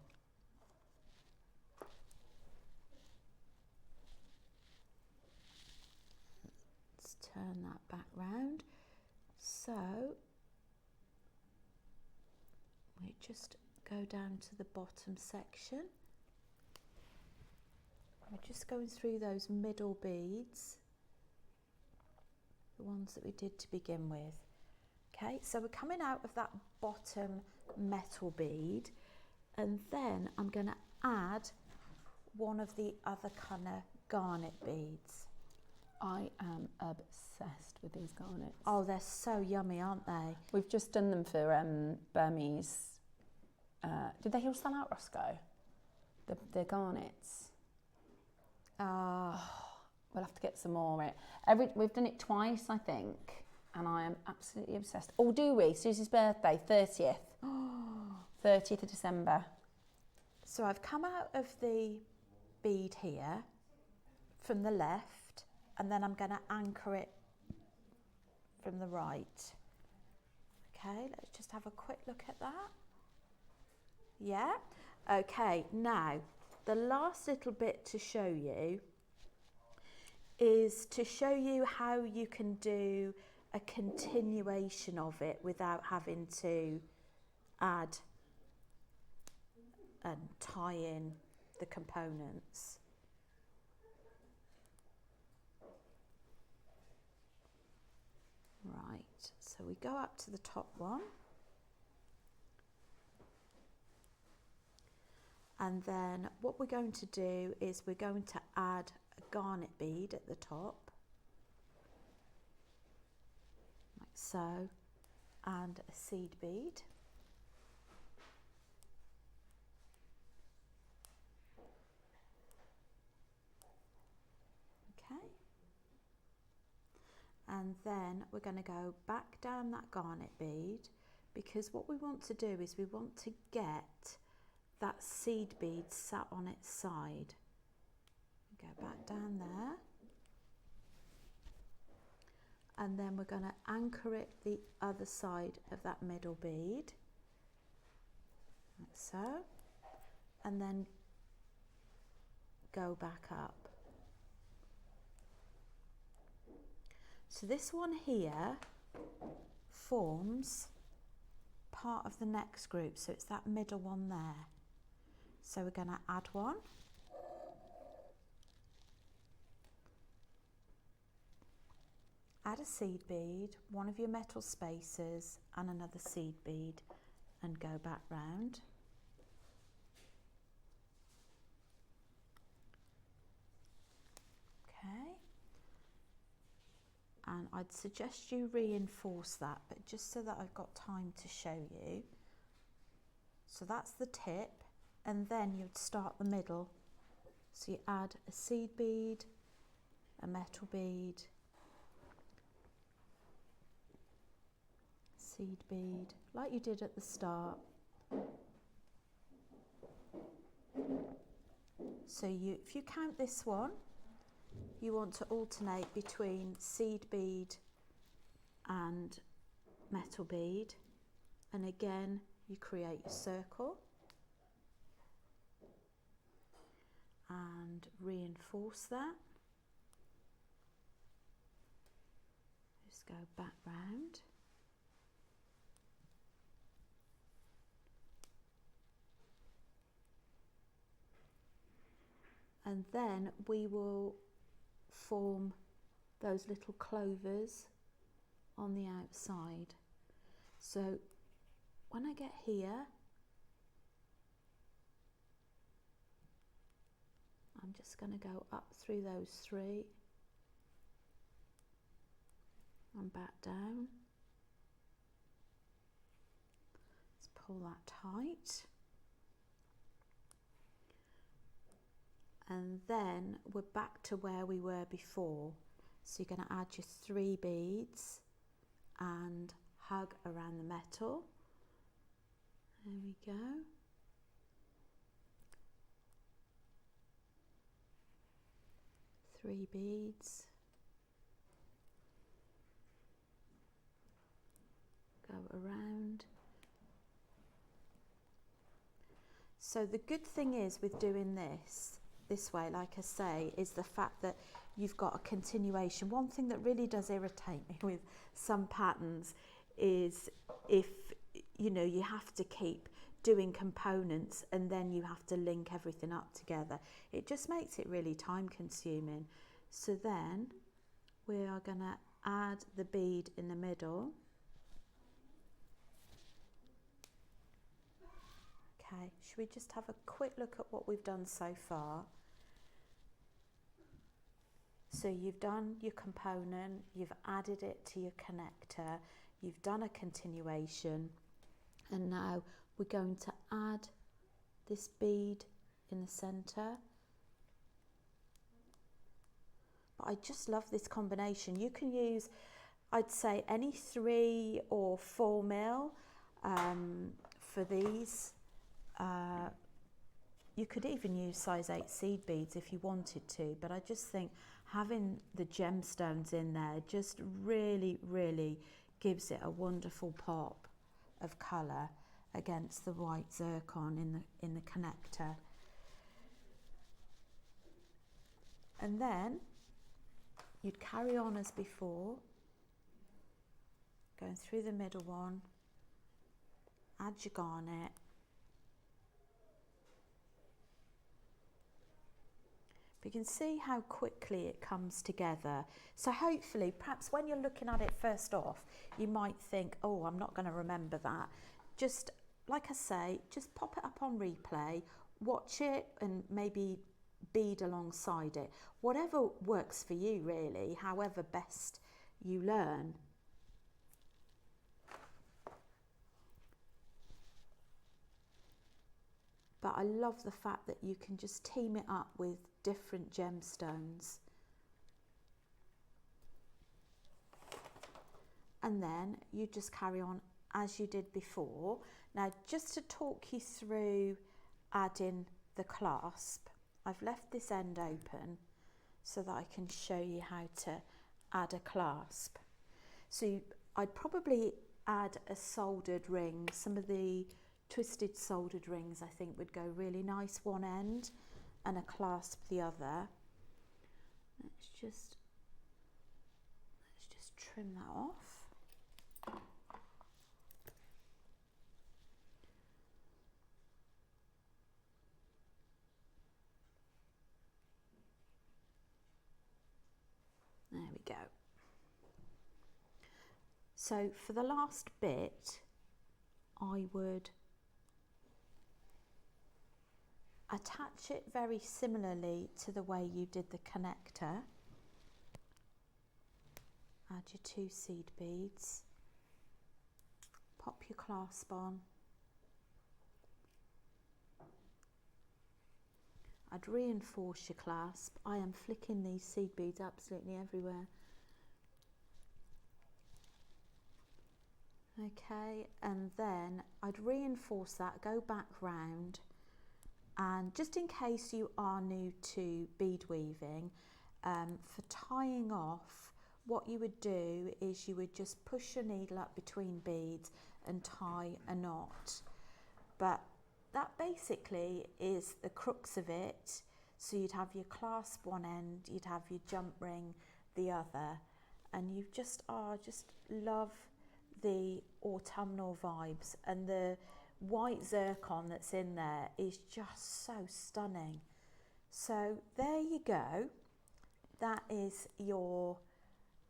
Let's turn that back round. So we just go down to the bottom section. We're just going through those middle beads, the ones that we did to begin with. Okay, so we're coming out of that bottom metal bead, and then I'm going to add one of the other colour garnet beads. I am obsessed with these garnets. Oh, they're so yummy, aren't they? We've just done them for Burmese. Did they all sell out, Roscoe? The garnets. We'll have to get some more. We've done it twice, I think, and I am absolutely obsessed. Oh, do we? Susie's birthday, 30th. 30th of December. So I've come out of the bead here from the left, and then I'm going to anchor it from the right. Okay, let's just have a quick look at that. Yeah, okay, now the last little bit to show you is to show you how you can do a continuation of it without having to add and tie in the components. Right, so we go up to the top one. And then what we're going to do is we're going to add a garnet bead at the top, like so, and a seed bead. Okay. And then we're going to go back down that garnet bead, because what we want to do is we want to get that seed bead sat on its side. Go back down there, and then we're going to anchor it the other side of that middle bead, like so, and then go back up. So this one here forms part of the next group, so it's that middle one there. So we're going to add one. Add a seed bead, one of your metal spacers and another seed bead, and go back round. Okay. And I'd suggest you reinforce that, but just so that I've got time to show you. So that's the tip. And then you'd start the middle. So you add a seed bead, a metal bead, seed bead, like you did at the start. So if you count this one, you want to alternate between seed bead and metal bead. And again, you create your circle and reinforce that. Just go back round. And then we will form those little clovers on the outside. So when I get here, I'm just going to go up through those 3 and back down. Let's pull that tight. And then we're back to where we were before. So you're going to add your 3 beads and hug around the metal. There we go. Three beads. Go around. So the good thing is with doing this way, like I say, is the fact that you've got a continuation. One thing that really does irritate me with some patterns is if, you know, you have to keep doing components and then you have to link everything up together. It just makes it really time consuming. So then we are going to add the bead in the middle. Okay, should we just have a quick look at what we've done so far? So you've done your component, you've added it to your connector, you've done a continuation, and now we're going to add this bead in the centre. But I just love this combination. You can use, I'd say, any 3 or 4 mil for these. You could even use size 8 seed beads if you wanted to, but I just think having the gemstones in there just really, really gives it a wonderful pop of colour against the white zircon in the connector. And then you'd carry on as before, going through the middle one, add your garnet, but you can see how quickly it comes together. So hopefully, perhaps when you're looking at it first off, you might think, oh, I'm not going to remember that. Just, like I say, just pop it up on replay, watch it and maybe bead alongside it. Whatever works for you really, however best you learn. But I love the fact that you can just team it up with different gemstones. And then you just carry on as you did before. Now, just to talk you through adding the clasp, I've left this end open so that I can show you how to add a clasp. So I'd probably add a soldered ring. Some of the twisted soldered rings I think would go really nice one end and a clasp the other. Let's just trim that off. There we go. So for the last bit, I would attach it very similarly to the way you did the connector. Add your 2 seed beads, pop your clasp on. I'd reinforce your clasp. I am flicking these seed beads absolutely everywhere. Okay, and then I'd reinforce that, go back round, and just in case you are new to bead weaving, for tying off, what you would do is you would just push your needle up between beads and tie a knot. but that basically is the crux of it. So you'd have your clasp one end, you'd have your jump ring the other, and you just love the autumnal vibes, and the white zircon that's in there is just so stunning. So there you go. That is your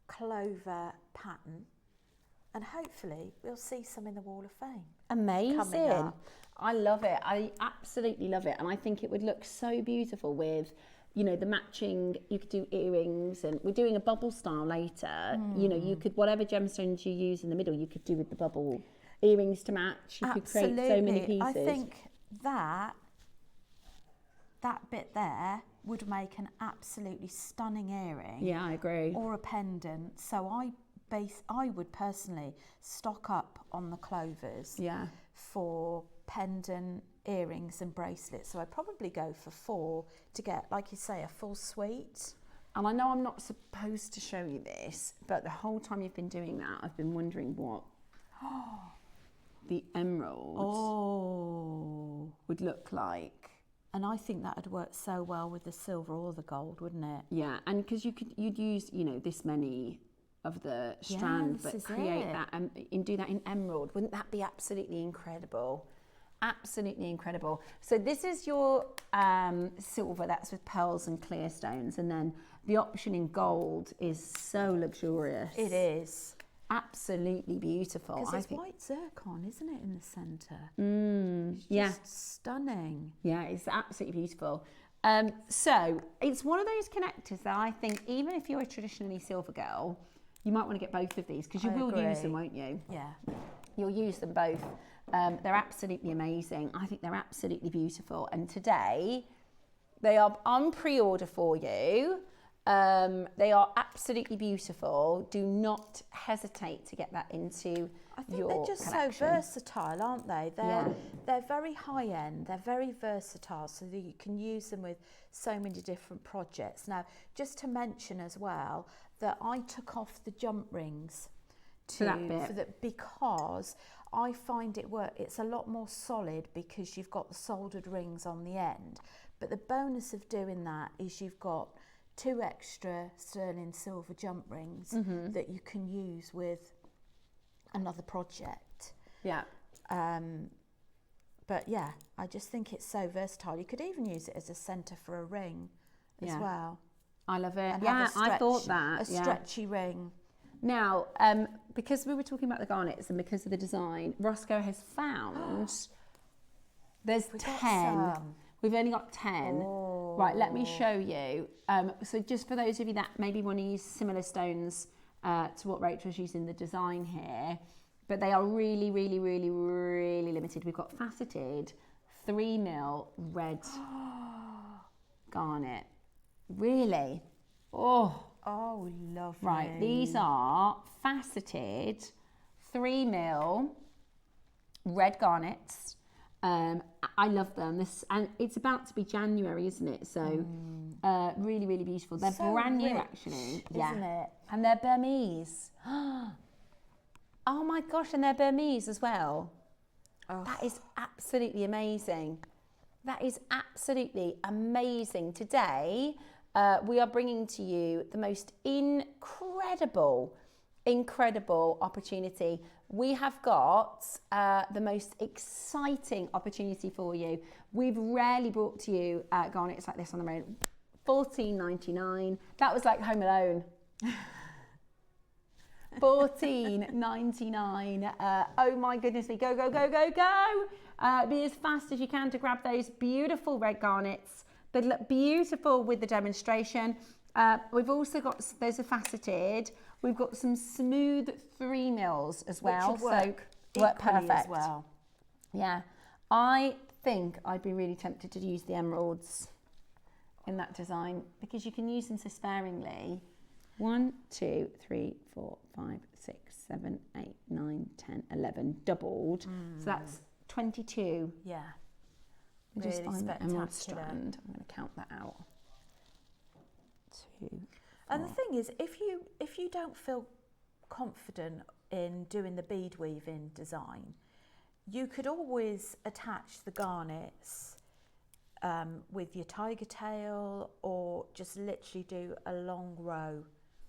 Clover pattern, and hopefully we'll see some in the Wall of Fame. Amazing. I love it. I absolutely love it. And I think it would look so beautiful with, you know, the matching, you could do earrings, and we're doing a bubble style later. You know, you could, whatever gemstones you use in the middle, you could do with the bubble earrings to match. You could create so many pieces. I think that bit there would make an absolutely stunning earring. Yeah, I agree. Or a pendant. So I would personally stock up on the Clovers for pendant, earrings and bracelets. So I'd probably go for 4 to get, like you say, a full suite. And I know I'm not supposed to show you this, but the whole time you've been doing that, I've been wondering what the emerald would look like. And I think that would work so well with the silver or the gold, wouldn't it? Yeah, and because you'd use, you know, this many of the strand, but create that and do that in emerald. Wouldn't that be absolutely incredible? Absolutely incredible. So this is your silver, that's with pearls and clear stones, and then the option in gold is so luxurious. It is. Absolutely beautiful. Because it's white zircon, isn't it, in the centre? It's just stunning. Yeah, it's absolutely beautiful. So it's one of those connectors that I think, even if you're a traditionally silver girl, you might want to get both of these, because you will use them, won't you? Yeah. You'll use them both. They're absolutely amazing. I think they're absolutely beautiful. And today, they are on pre-order for you. They are absolutely beautiful. Do not hesitate to get that into your I think they're just collection. so versatile, aren't they? They're very high end. They're very versatile, so that you can use them with so many different projects. Now, just to mention as well that I took off the jump rings because I find it's a lot more solid because you've got the soldered rings on the end. But the bonus of doing that is you've got 2 extra sterling silver jump rings that you can use with another project. Yeah. But yeah, I just think it's so versatile. You could even use it as a centre for a ring as well. I love it. And Yeah, I thought that. A stretchy ring. Now, because we were talking about the garnets and because of the design, Roscoe has found there's 10. We've only got 10. Oh. Right, let me show you. So just for those of you that maybe want to use similar stones to what Rachel's using the design here, but they are really, really, really, really limited. We've got faceted 3mm red garnet. Really? Oh, lovely. right. These are faceted 3mm red garnets. I love them. And it's about to be January, isn't it? So really, really beautiful. They're so brand new, rich, actually. isn't it? And they're Burmese. Oh my gosh, and they're Burmese as well. Oh. That is absolutely amazing. That is absolutely amazing. Today, we are bringing to you the most incredible opportunity. We have got the most exciting opportunity for you. We've rarely brought to you garnets like this on the road. $14.99. That was like Home Alone. $14.99. Oh my goodness me. Go, go, go, go, go. Be as fast as you can to grab those beautiful red garnets. They look beautiful with the demonstration. We've also got, those are faceted. We've got some smooth 3mm as well. Which would work perfect as well. Yeah. I think I'd be really tempted to use the emeralds in that design because you can use them so sparingly. 1, 2, 3, 4, 5, 6, 7, 8, 9, 10, 11, doubled. So that's 22. Yeah. Let me just Really find the emerald spectacular. strand. I'm going to count that out. 2. And the thing is, if you don't feel confident in doing the bead weaving design, You could always attach the garnets with your tiger tail, or just literally do a long row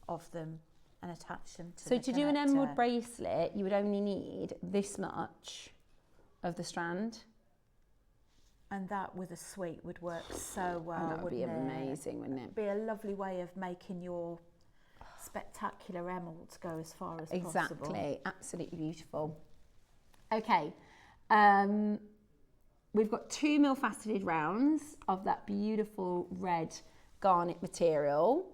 of them and attach them to the connector. So to do an emerald bracelet, you would only need this much of the strand. And that with a suite would work so well. That would be amazing, wouldn't it? It'd be a lovely way of making your spectacular emeralds go as far as possible. Exactly, absolutely beautiful. Okay, we've got 2 mil-faceted rounds of that beautiful red garnet material,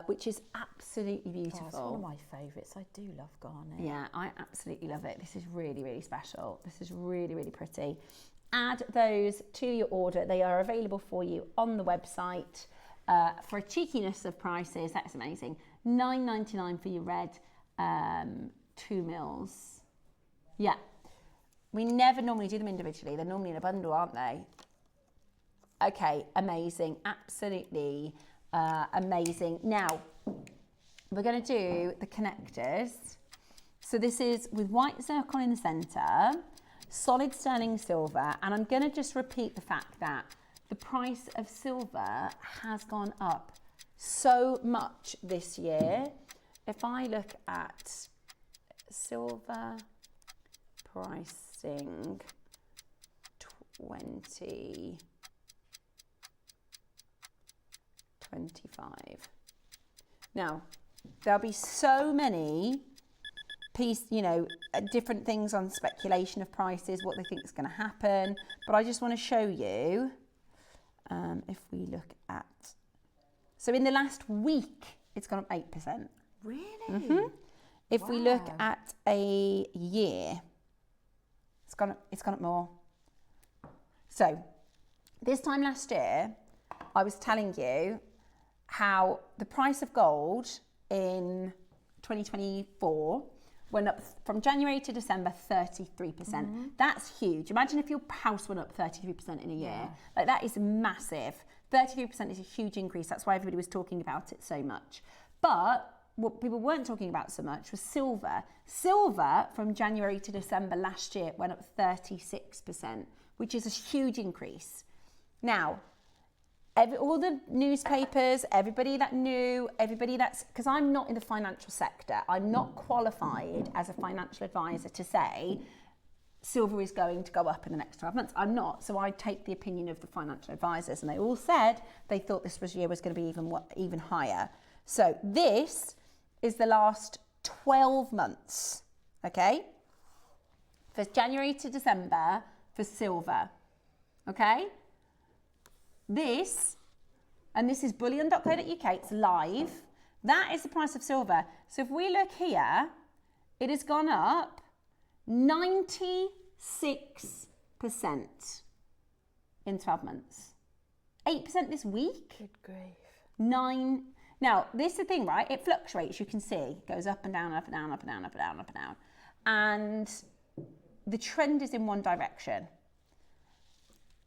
which is absolutely beautiful. It's one of my favourites. I do love garnet. Yeah, I absolutely love it. This is really, really special. This is really, really pretty. Add those to your order. They are available for you on the website for a cheekiness of prices. That's amazing. $9.99 for your red 2 mils. Yeah. We never normally do them individually. They're normally in a bundle, aren't they? Okay, amazing. Absolutely amazing. Now, we're going to do the connectors. So this is with white zircon in the centre, solid sterling silver, and I'm going to just repeat the fact that the price of silver has gone up so much this year. If I look at silver pricing 2025. Now, there'll be so many different things on speculation of prices, what they think is going to happen. But I just want to show you, if we look at, so in the last week, it's gone up 8%. Really? Mm-hmm. If we look at a year, it's gone up more. So this time last year, I was telling you how the price of gold in 2024 went up from January to December 33%. That's huge. Imagine if your house went up 33% in a year. Yeah. Like, that is massive. 33% is a huge increase. That's why everybody was talking about it so much. But what people weren't talking about so much was silver. Silver from January to December last year went up 36%, which is a huge increase. Now, all the newspapers, everybody that knew, because I'm not in the financial sector, I'm not qualified as a financial advisor to say silver is going to go up in the next 12 months. I'm not, so I take the opinion of the financial advisors, and they all said they thought this year was going to be even higher. So this is the last 12 months, okay? For January to December for silver, okay? This is bullion.co.uk, it's live. That is the price of silver. So if we look here, it has gone up 96% in 12 months. 8% this week. Good grief. 9. Now, this is the thing, right? It fluctuates, you can see. It goes up and down, up and down, up and down, up and down, up and down. And the trend is in one direction.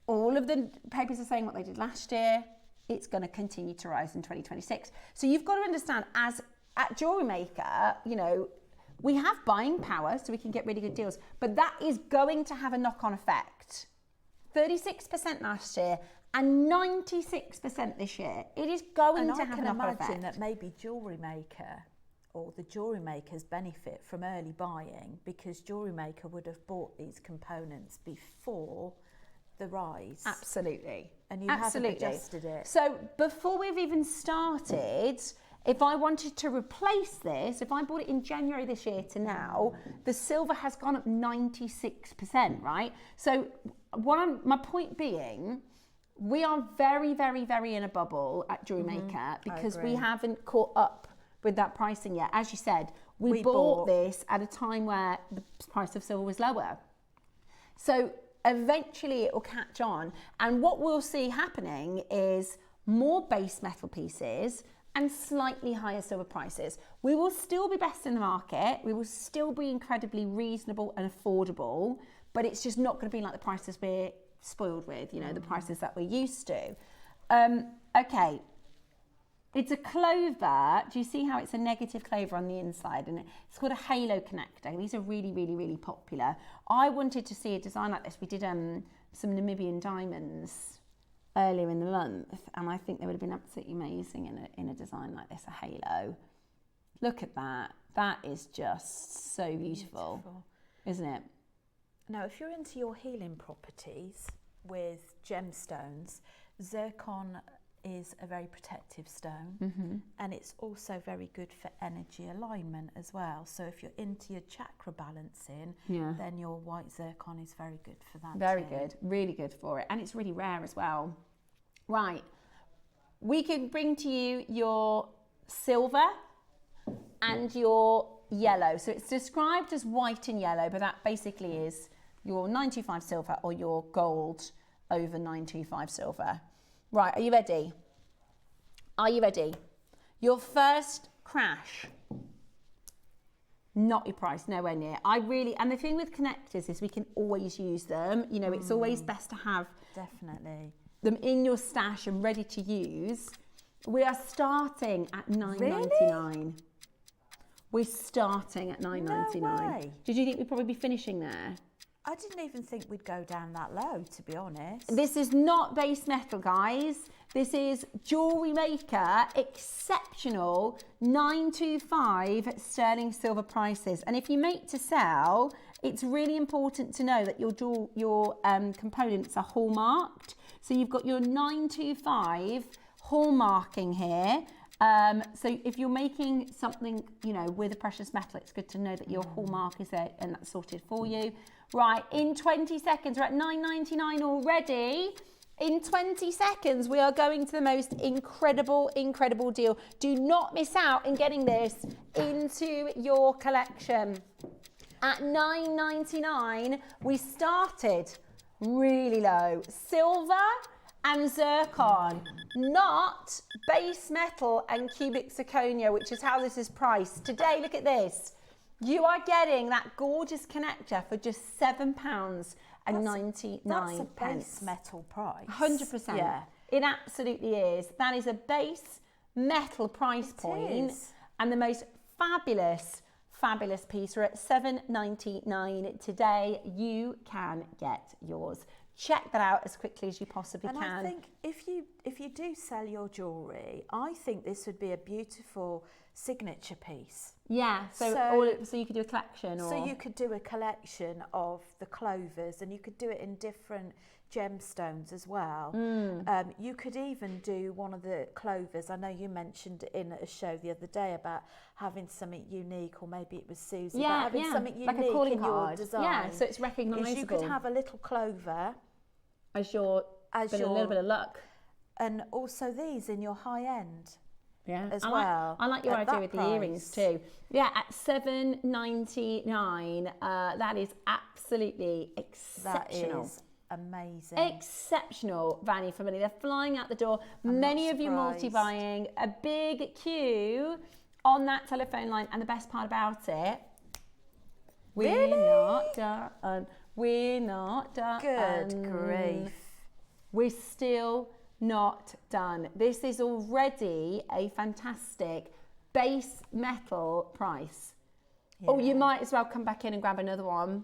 All of the papers are saying what they did last year. It's going to continue to rise in 2026. So you've got to understand, as at JewelleryMaker, we have buying power, so we can get really good deals. But that is going to have a knock-on effect. 36% last year and 96% this year. It is going to have a knock-on effect. And I can imagine that maybe JewelleryMaker or the jewellery makers benefit from early buying, because JewelleryMaker would have bought these components before the rise. Absolutely. And you haven't adjusted it. So before we've even started, if I wanted to replace this, if I bought it in January this year to now, the silver has gone up 96%, right? So my point being, we are very, very, very in a bubble at JewelleryMaker because we haven't caught up with that pricing yet. As you said, we bought this at a time where the price of silver was lower. So eventually it will catch on, and what we'll see happening is more base metal pieces and slightly higher silver prices. We will still be best in the market, we will still be incredibly reasonable and affordable, but it's just not going to be like the prices we're spoiled with, the prices that we're used to. Okay, It's a Clover. Do you see how it's a negative Clover on the inside? And it's called a halo connector. These are really, really, really popular. I wanted to see a design like this. We did some Namibian diamonds earlier in the month, and I think they would have been absolutely amazing in a design like this, a halo. Look at that. That is just so beautiful, isn't it? Now, if you're into your healing properties with gemstones, zircon is a very protective stone, and it's also very good for energy alignment as well. So if you're into your chakra balancing, then your white zircon is very good for that. Very good, really good for it, and it's really rare as well. Right, we can bring to you your silver and your yellow. So it's described as white and yellow, but that basically is your 925 silver or your gold over 925 silver. Right, are you ready? Are you ready? Your first crash. Not your price, nowhere near. And the thing with connectors is we can always use them. You know, it's always best to have them in your stash and ready to use. We are starting at $9.99. Really? We're starting at $9.99. No way. Did you think we'd probably be finishing there? I didn't even think we'd go down that low, to be honest. This is not base metal, guys. This is JewelleryMaker exceptional 925 sterling silver prices. And if you make to sell, it's really important to know that your components are hallmarked. So you've got your 925 hallmarking here. So if you're making something, you know, with a precious metal, it's good to know that your hallmark is there and that's sorted for you. Right, in 20 seconds, we're at $9.99 already. In 20 seconds, we are going to the most incredible, incredible deal. Do not miss out in getting this into your collection. At $9.99, we started really low. Silver and zircon, not base metal and cubic zirconia, which is how this is priced. Today, look at this. You are getting that gorgeous connector for just £7.99. That's a base metal price. 100%. Yeah. It absolutely is. That is a base metal price point. And the most fabulous, fabulous piece. We're at $7.99 today. You can get yours. Check that out as quickly as you possibly can. And I think if you do sell your jewellery, I think this would be a beautiful signature piece. Yeah, so you could do a collection. So you could do a collection of the Clovers, and you could do it in different gemstones as well. You could even do one of the Clovers. I know you mentioned in a show the other day about having something unique, or maybe it was Susie, but having something unique like a calling card. Your design. Yeah, so it's recognisable. You could have a little Clover as your a little bit of luck, and also these in your high end. Yeah, as well. I like your idea with the earrings too. Yeah, at $7.99, that is absolutely exceptional. That is amazing. Exceptional value for money. They're flying out the door. Many of you multi-buying. A big queue on that telephone line, and the best part about it, we're not done. We're not done. Good grief. We're still not done. This is already a fantastic base metal price. Yeah. Oh, you might as well come back in and grab another one.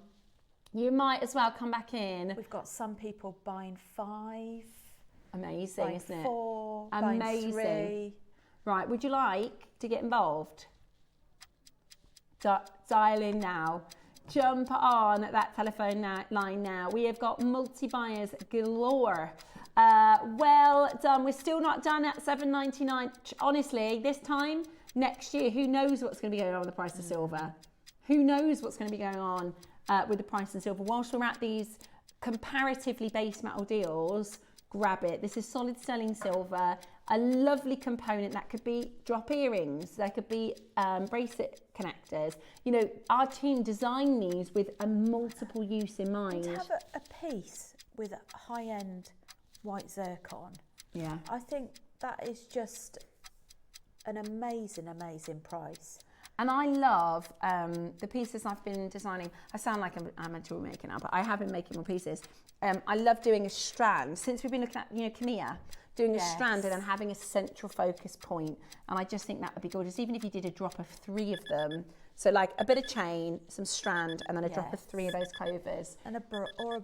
You might as well come back in. We've got some people buying 5. Amazing, buying isn't it? 4, amazing. Buying 3. Right, would you like to get involved? Dial in now. Jump on that telephone line now. We have got multi-buyers galore. Well done. We're still not done at $7.99. Honestly, this time next year, who knows what's going to be going on with the price of silver? Who knows what's going to be going on with the price of silver? Whilst we're at these comparatively base metal deals, grab it. This is solid sterling silver, a lovely component that could be drop earrings, there could be bracelet connectors. You know, our team designed these with a multiple use in mind. And to have a piece with a high-end white zircon. Yeah. I think that is just an amazing, amazing price. And I love the pieces I've been designing. I sound like I'm a jewellery maker now, but I have been making more pieces. I love doing a strand. Since we've been looking at, you know, Camilla, doing a strand and then having a central focus point. And I just think that would be gorgeous, even if you did a drop of 3 of them. So like a bit of chain, some strand, and then a drop of 3 of those Clovers. And a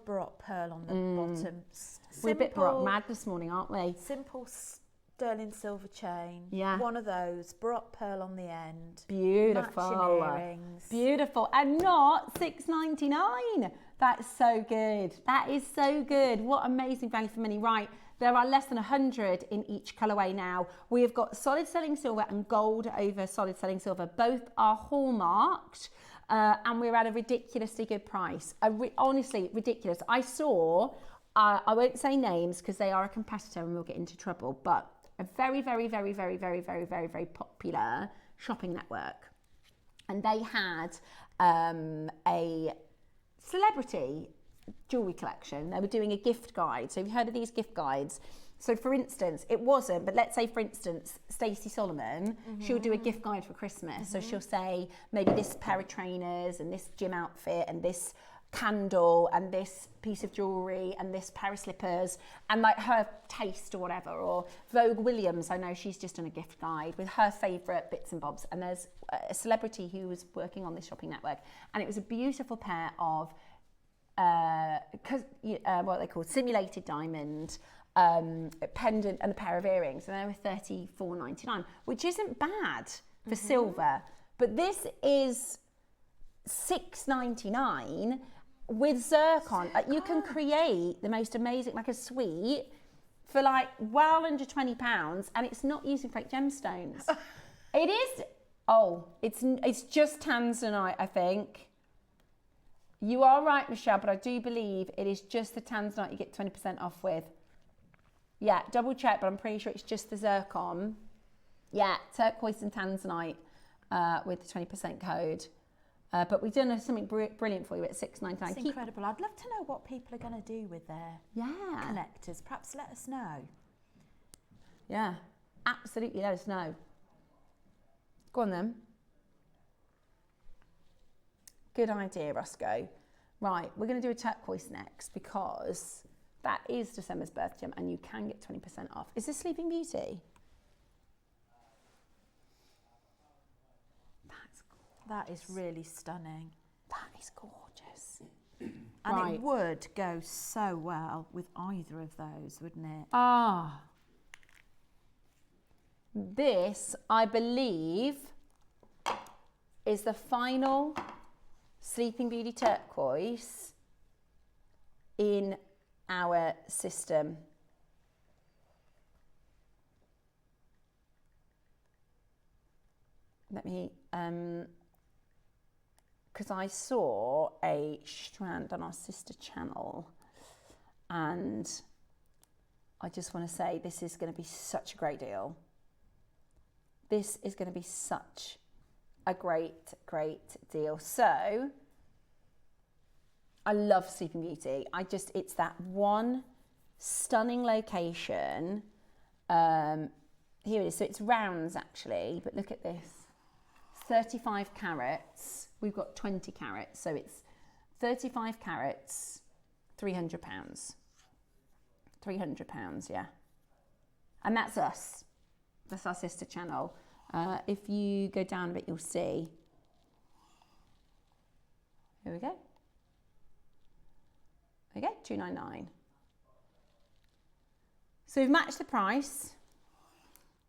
Baroque pearl on the bottom. We're a bit Baroque mad this morning, aren't we? Simple sterling silver chain. Yeah. One of those, Baroque pearl on the end. Beautiful. Matching earrings. Beautiful. And not $6.99. That's so good. That is so good. What amazing value for money. Right. There are less than 100 in each colourway now. We have got solid selling silver and gold over solid selling silver. Both are hallmarked and we're at a ridiculously good price. Honestly, ridiculous. I saw, I won't say names because they are a competitor and we'll get into trouble, but a very, very, very, very, very, very, very, very popular shopping network. And they had a celebrity jewellery collection. They were doing a gift guide. So have you heard of these gift guides? So for instance, it wasn't, but let's say for instance, Stacey Solomon, she'll do a gift guide for Christmas. So she'll say maybe this pair of trainers and this gym outfit and this candle and this piece of jewellery and this pair of slippers and like her taste or whatever. Or Vogue Williams, I know she's just done a gift guide with her favourite bits and bobs. And there's a celebrity who was working on this shopping network and it was a beautiful pair of what they call simulated diamond pendant and a pair of earrings, and they were $34.99, which isn't bad for silver. But this is $6.99 with zircon. You can create the most amazing, like a suite for like well under £20, and it's not using fake gemstones. It is. Oh, it's just tanzanite, I think. You are right, Michelle, but I do believe it is just the tanzanite you get 20% off with. Yeah, double check, but I'm pretty sure it's just the zircon. Yeah, turquoise and tanzanite with the 20% code. But we've done something brilliant for you at $6.99. It's incredible. I'd love to know what people are going to do with their connectors. Perhaps let us know. Yeah, absolutely let us know. Go on then. Good idea, Roscoe. Right, we're going to do a turquoise next because that is December's birth gem and you can get 20% off. Is this Sleeping Beauty? That's gorgeous. That is really stunning. That is gorgeous. And it would go so well with either of those, wouldn't it? Ah. This, I believe, is the final Sleeping Beauty turquoise in our system. Let me, because I saw a strand on our sister channel and I just want to say this is going to be such a great deal. This is going to be such a great, great deal. So I love Sleeping Beauty. It's that one stunning location. Here it is. So it's rounds actually, but look at this. 35 carats. We've got 20 carats. So it's 35 carats, £300. £300, yeah. And that's us. That's our sister channel. If you go down a bit, you'll see. Here we go. Okay, $299. So we've matched the price.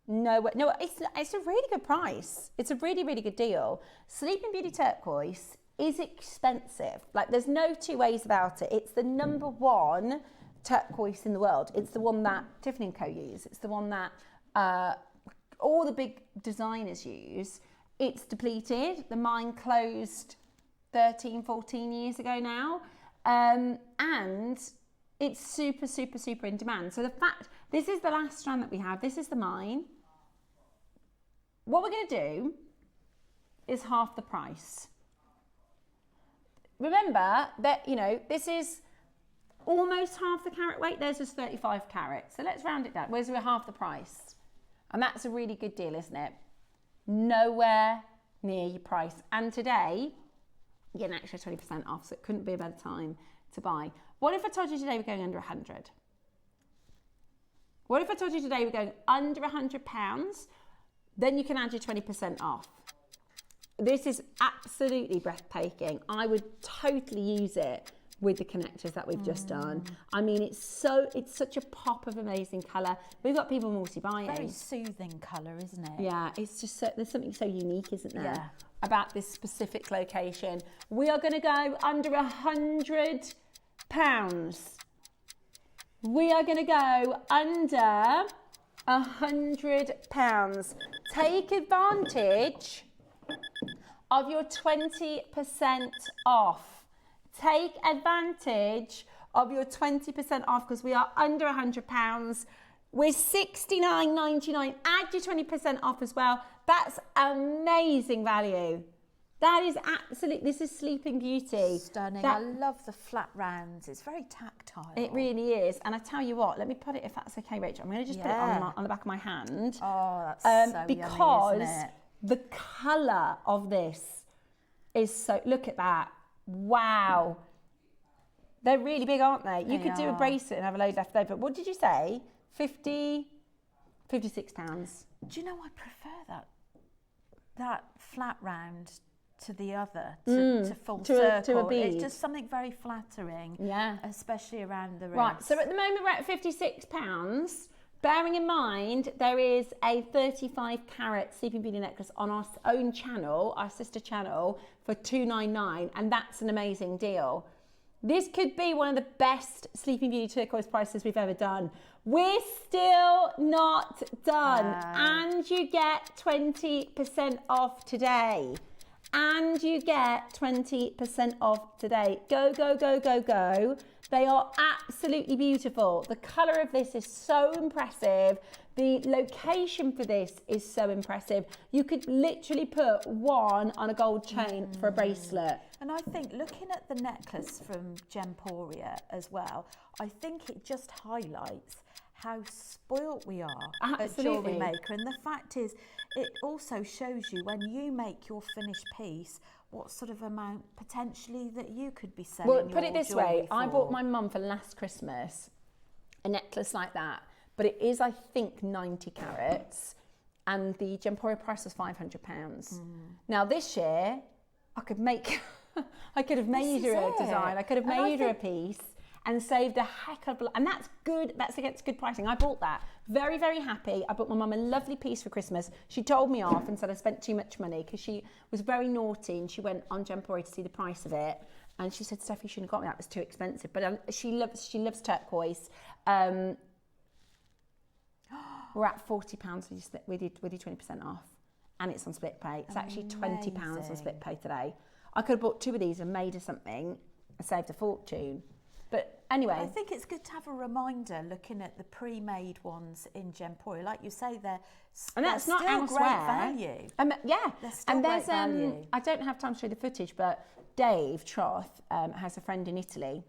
No, it's a really good price. It's a really, really good deal. Sleeping Beauty turquoise is expensive. Like, there's no two ways about it. It's the #1 turquoise in the world. It's the one that Tiffany & Co use. It's the one that all the big designers use. It's depleted. The mine closed 13, 14 years ago now. And it's super, super, super in demand. So the fact, this is the last strand that we have. This is the mine. What we're going to do is half the price. Remember that, you know, this is almost half the carat weight. There's just 35 carats. So let's round it down. Whereas we're half the price. And that's a really good deal, isn't it? Nowhere near your price. And today, you get an extra 20% off. So it couldn't be a better time to buy. What if I told you today we're going under 100? What if I told you today we're going under £100? Then you can add your 20% off. This is absolutely breathtaking. I would totally use it with the connectors that we've just done. I mean, it's such a pop of amazing colour. We've got people multi-buying. Very soothing colour, isn't it? Yeah, it's just there's something so unique, isn't there? Yeah. About this specific location. We are going to go under £100. We are going to go under £100. Take advantage of your 20% off. Take advantage of your 20% off because we are under £100. We're $69.99. Add your 20% off as well. That's amazing value. That is this is Sleeping Beauty. Stunning. I love the flat rounds. It's very tactile. It really is. And I tell you what, let me put it, if that's okay, Rachel. I'm going to just put it on the back of my hand. Oh, that's so because yummy, isn't it? the colour of this is so, look at that. Wow. They're really big, aren't they? You could do a bracelet and have a load left over. What did you say? £56. Do you know, I prefer that flat round to the other, to full circle. To a bead. It's just something very flattering. Yeah. Especially around the wrist. Right, so at the moment we're at £56. Bearing in mind, there is a 35 carat Sleeping Beauty necklace on our own channel, our sister channel, for $299, and that's an amazing deal. This could be one of the best Sleeping Beauty turquoise prices we've ever done. We're still not done. And you get 20% off today. And you get 20% off today. Go, go, go, go, go. They are absolutely beautiful. The colour of this is so impressive. The location for this is so impressive. You could literally put one on a gold chain for a bracelet. And I think looking at the necklace from Gemporia as well, I think it just highlights how spoilt we are at JewelleryMaker. And the fact is, it also shows you when you make your finished piece, what sort of amount potentially that you could be selling. Well, put it this way, I bought my mum for last Christmas a necklace like that, but it is, I think, 90 carats, and the Gemporia price was £500. Now this year, I could make, I could have made her a design, I could have made her a piece and saved a heck of a, and that's good, that's against good pricing. I bought that, very, very happy. I bought my mum a lovely piece for Christmas. She told me off and said I spent too much money because she was very naughty and she went on Gemporia to see the price of it. And she said, Steph, you shouldn't have got me that, it was too expensive. But she loves turquoise. We're at £40, we did 20% off. And it's on split pay. It's actually £20 on split pay today. I could have bought two of these and made her something and saved a fortune. But anyway. I think it's good to have a reminder looking at the pre-made ones in Gemporia. Like you say, they're still great value. Yeah. They're still and there's, great value. I don't have time to show the footage, but Dave Troth has a friend in Italy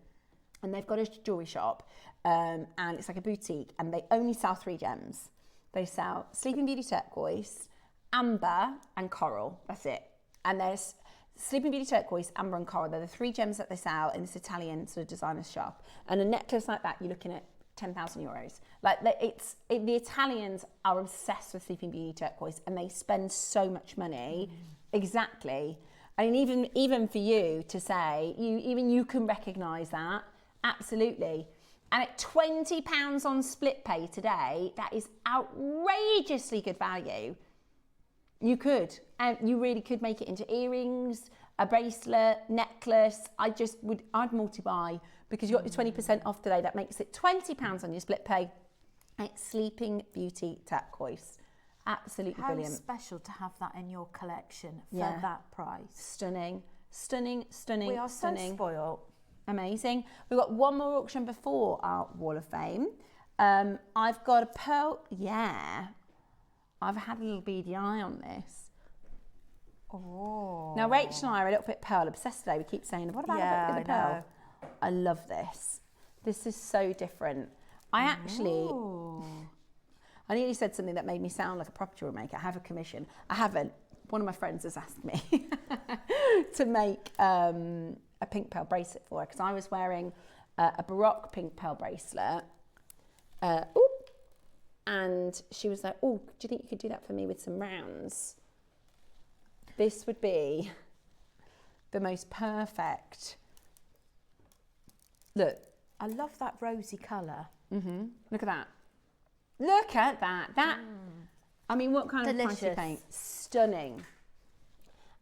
and they've got a jewellery shop and it's like a boutique and they only sell 3 gems. They sell Sleeping Beauty turquoise, amber and coral. That's it. And there's Sleeping Beauty turquoise, amber and coral. They're the 3 gems that they sell in this Italian sort of designer shop. And a necklace like that, you're looking at €10,000. Like the Italians are obsessed with Sleeping Beauty turquoise and they spend so much money. Exactly. I mean, even for you to say, even you can recognise that. Absolutely. And at £20 on split pay today, that is outrageously good value. You could, and you really could make it into earrings, a bracelet, necklace. I'd multi-buy because you got your 20% off today. That makes it £20 on your split pay. It's Sleeping Beauty turquoise. Absolutely brilliant. How special to have that in your collection for that price. Stunning, stunning, stunning, We are stunning. so spoiled. Amazing. We've got one more auction before our Wall of Fame. I've got a pearl. Yeah. I've had a little beady eye on this. Oh. Now, Rach and I are a little bit pearl obsessed today. We keep saying, what about a bit of pearl? know. I love this. This is so different. I nearly said something that made me sound like a proper jewellery maker. I have a commission. I haven't. One of my friends has asked me to make a pink pearl bracelet for her because I was wearing a Baroque pink pearl bracelet. And she was like, oh, do you think you could do that for me with some rounds? This would be the most perfect. Look. I love that rosy colour. Mm-hmm. Look at that. Look at that. I mean, what kind of price you paying? Stunning.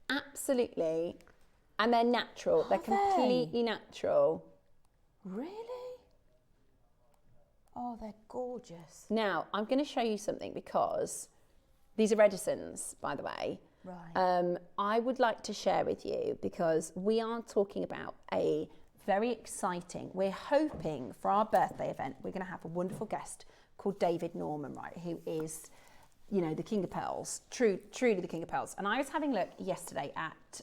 Absolutely. And they're natural. They're completely natural. Really? Oh, they're gorgeous. Now, I'm going to show you something because these are Edisons, by the way. Right. I would like to share with you because we are talking about a very exciting, we're hoping for our birthday event, we're going to have a wonderful guest called David Norman, right, who is, you know, the King of Pearls, truly the King of Pearls. And I was having a look yesterday at,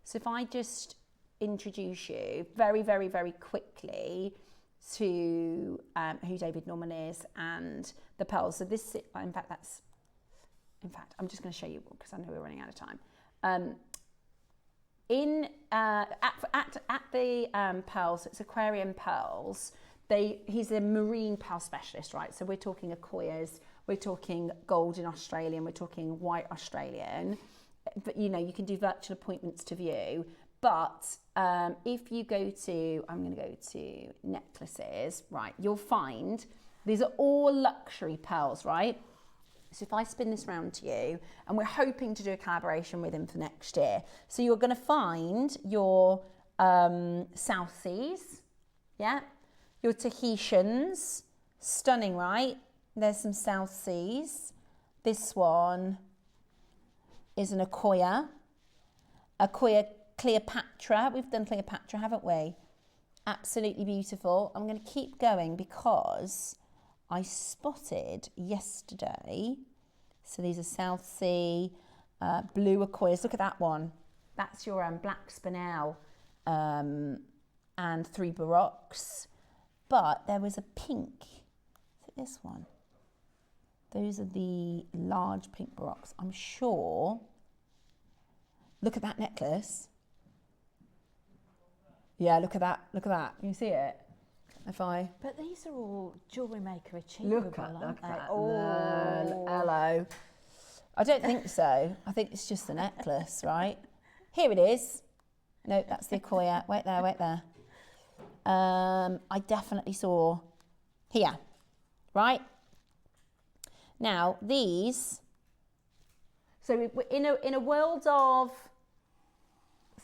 so if I just introduce you very, very, very quickly to who David Norman is and the pearls. So this, in fact, I'm just going to show you because I know we're running out of time. At the pearls, it's aquarium pearls. He's a marine pearl specialist, right? So we're talking Akoyas, we're talking golden Australian, we're talking white Australian. But you know, you can do virtual appointments to view. But if you go to, I'm going to go to necklaces, right? You'll find these are all luxury pearls, right? So if I spin this round to you, and we're hoping to do a collaboration with him for next year. So you're going to find your South Seas, yeah? Your Tahitians, stunning, right? There's some South Seas. This one is an Akoya Cleopatra. We've done Cleopatra, haven't we? Absolutely beautiful. I'm going to keep going because I spotted yesterday, so these are South Sea, blue Akoyas. Look at that one. That's your black spinel and 3 baroques. But there was a pink. Is it this one? Those are the large pink baroques. I'm sure. Look at that necklace. Yeah, look at that. Look at that. Can you see it? But these are all JewelleryMaker achievable, look at aren't they? that. Oh, Hello. I don't think so. I think it's just the necklace, right? Here it is. No, that's the Akoya. Wait there. I definitely saw here, right? Now these. So in a world of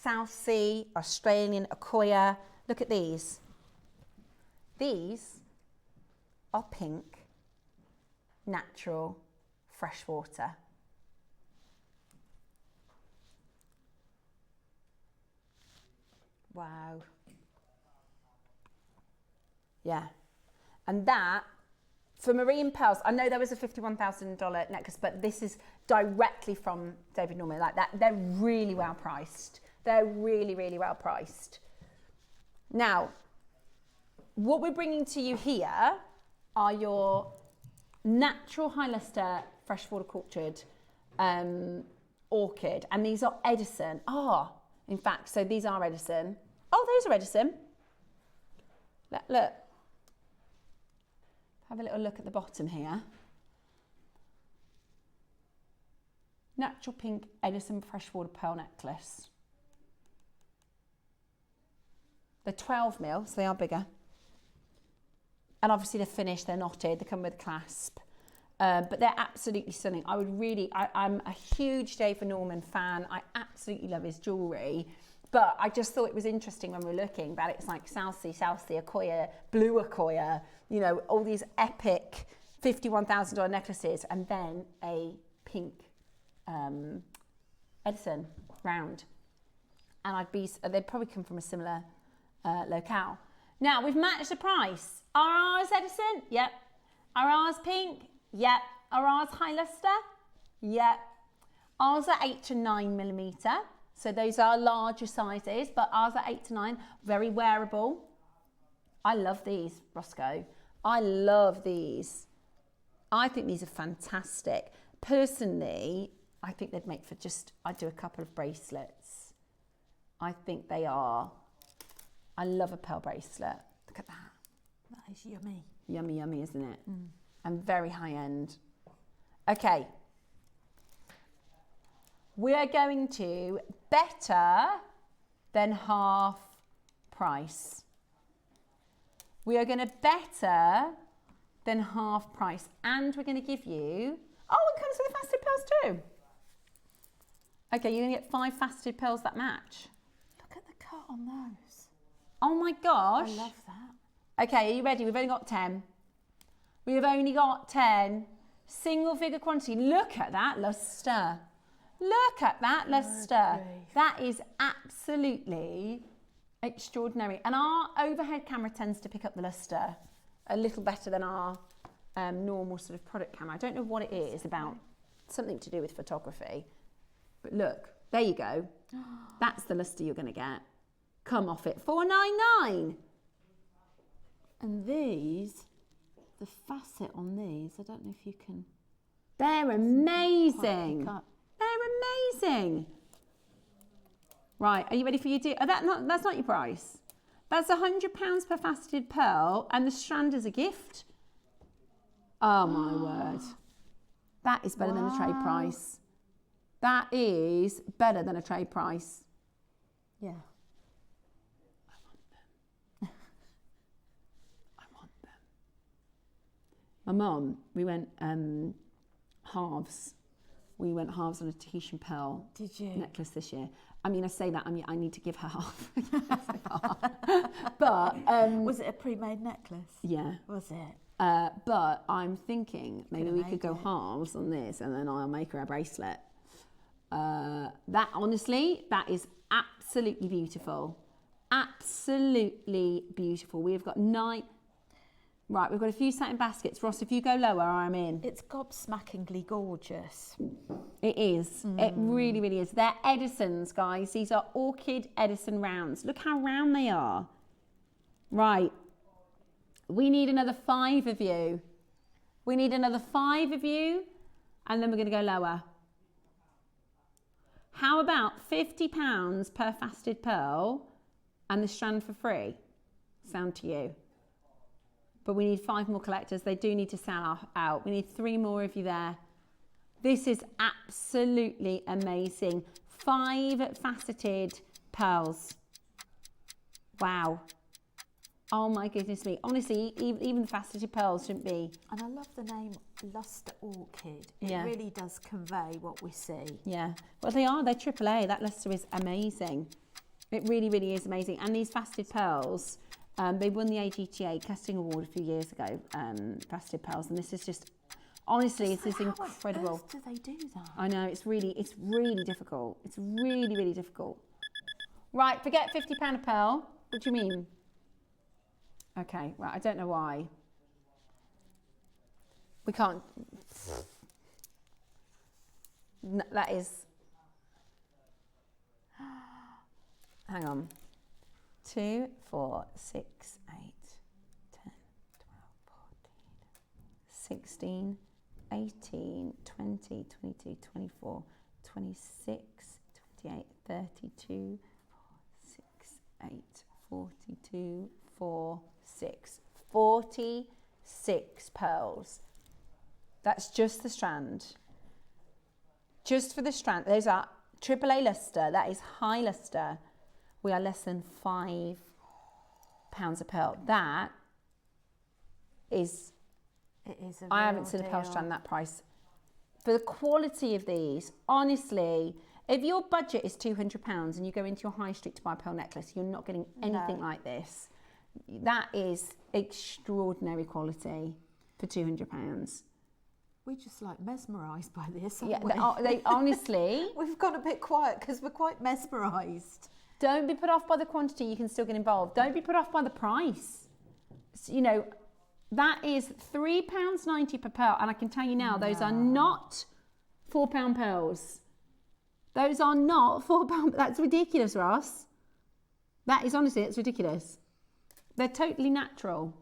South Sea, Australian, Akoya, look at these. These are pink, natural, freshwater. wow. Yeah. And that, for marine pearls, I know there was a $51,000 necklace, but this is directly from David Norman. Like that, they're really well priced. They're really, really well priced. Now, what we're bringing to you here are your natural high luster freshwater cultured orchid, and these are Edison. In fact, so these are Edison. Oh, those are Edison. Look. Have a little look at the bottom here. Natural pink Edison freshwater pearl necklace. They're 12 mil, so they are bigger. And obviously they're finished, they're knotted, they come with a clasp. But they're absolutely stunning. I'm a huge David Norman fan. I absolutely love his jewellery. But I just thought it was interesting when we were looking about it. It's like South Sea, Akoya, blue Akoya, you know, all these epic $51,000 necklaces, and then a pink Edison round. And they'd probably come from a similar locale. Now, we've matched the price. Are ours Edison? Yep. Are ours pink? Yep. Are ours high luster? Yep. Ours are 8 to 9 millimetre. So those are larger sizes, but ours are 8 to 9. Very wearable. I love these, Roscoe. I love these. I think these are fantastic. Personally, I think they'd make for I'd do a couple of bracelets. I think they are. I love a pearl bracelet. Look at that. That is yummy. Yummy, yummy, isn't it? and very high end. Okay. We are going to better than half price. We are going to better than half price, and we're going to give you, oh, it comes with the faceted pearls too. Okay, you're going to get 5 faceted pearls that match. Look at the cut on those. Oh my gosh. I love that. Okay, are you ready? We've only got 10. We have only got 10. Single figure quantity. Look at that luster. Look at that luster. That is absolutely extraordinary. And our overhead camera tends to pick up the luster a little better than our normal sort of product camera. I don't know what it is about, something to do with photography. But look, there you go. That's the luster you're going to get. Come off it. $4.99. And these, the facet on these, I don't know if you can. They're amazing. They're amazing. Right, are you ready for your deal? That's not your price. That's £100 per faceted pearl, and the strand is a gift. Oh my word. That is better than a trade price. That is better than a trade price. Yeah. I want them. My mum, we went halves. We went halves on a Tahitian pearl necklace this year. I mean, I say that, I need to give her half. But was it a pre-made necklace? Yeah. Was it? But I'm thinking maybe we could go halves on this, and then I'll make her a bracelet. That honestly, that is absolutely beautiful. Absolutely beautiful. We've got 9. Right, we've got a few satin baskets. Ross, if you go lower, I'm in. It's gobsmackingly gorgeous. It is. It really, really is. They're Edisons, guys. These are Orchid Edison rounds. Look how round they are. Right. We need another 5 of you. We need another 5 of you, and then we're going to go lower. How about £50 per faceted pearl and the strand for free? Sound to you. But we need 5 more collectors. They do need to sell out. We need 3 more of you there. This is absolutely amazing. 5 faceted pearls. Wow. Oh my goodness me. Honestly, even the faceted pearls shouldn't be. And I love the name Luster Orchid. It really does convey what we see. Yeah. Well, they are. They're AAA. That luster is amazing. It really, really is amazing. And these faceted pearls, they won the AGTA Casting Award a few years ago, faceted pearls. And this is just, honestly, this is incredible. How on earth do they do that? I know, it's really difficult. It's really, really difficult. Right, forget £50 a pearl. What do you mean? Okay, right, I don't know why. We can't. No, that is. Hang on. 2, 4, 6, 8, 10, 12, 14, 16, 18, 20, 22, 24, 26, 28, 32, 6, 8, 42, 4, 6. 46 pearls. That's just the strand. Just for the strand. Those are AAA luster. That is high luster. We are less than £5 a pearl. That is. It is. I haven't seen a pearl strand that price. For the quality of these, honestly, if your budget is £200 and you go into your high street to buy a pearl necklace, you're not getting anything like this. That is extraordinary quality for £200. We're just like mesmerised by this, Yeah, aren't we? they honestly. We've gone a bit quiet because we're quite mesmerised. Don't be put off by the quantity. You can still get involved. Don't be put off by the price. So, you know, that is £3.90 per pearl, and I can tell you now, those are not £4 pearls. Those are not £4. That's ridiculous, Ross. That is honestly, it's ridiculous. They're totally natural,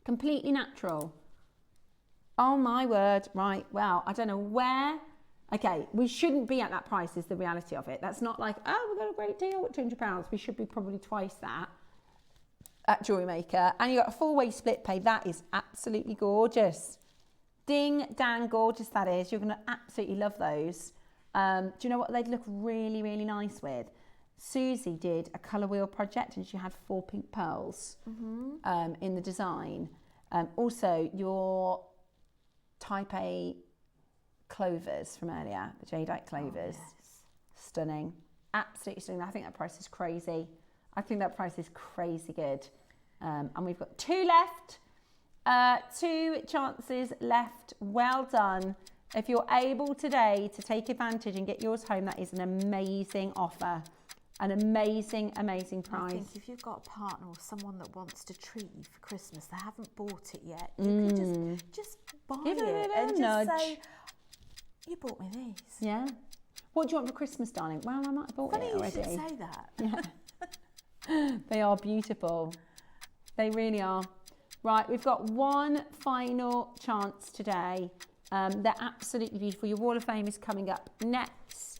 completely natural. Oh my word, right, well, I don't know where. Okay, we shouldn't be at that price is the reality of it. That's not like, oh, we've got a great deal at £200. We should be probably twice that at JewelleryMaker. And you got a 4-way split pay. That is absolutely gorgeous. Ding dang gorgeous that is. You're going to absolutely love those. Do you know what they'd look really, really nice with? Susie did a colour wheel project and she had 4 pink pearls in the design. Also, your Type A Clovers from earlier, the jadeite Clovers, stunning, absolutely stunning. I think that price is crazy. I think that price is crazy good. And we've got 2 left, 2 chances left. Well done. If you're able today to take advantage and get yours home, that is an amazing offer. An amazing, amazing price. I think if you've got a partner or someone that wants to treat you for Christmas, they haven't bought it yet, you could just buy it and just say, you bought me these. Yeah. What do you want for Christmas, darling? Well, I might have bought it already. You should say that. Yeah. They are beautiful. They really are. Right, we've got one final chance today. They're absolutely beautiful. Your Wall of Fame is coming up next.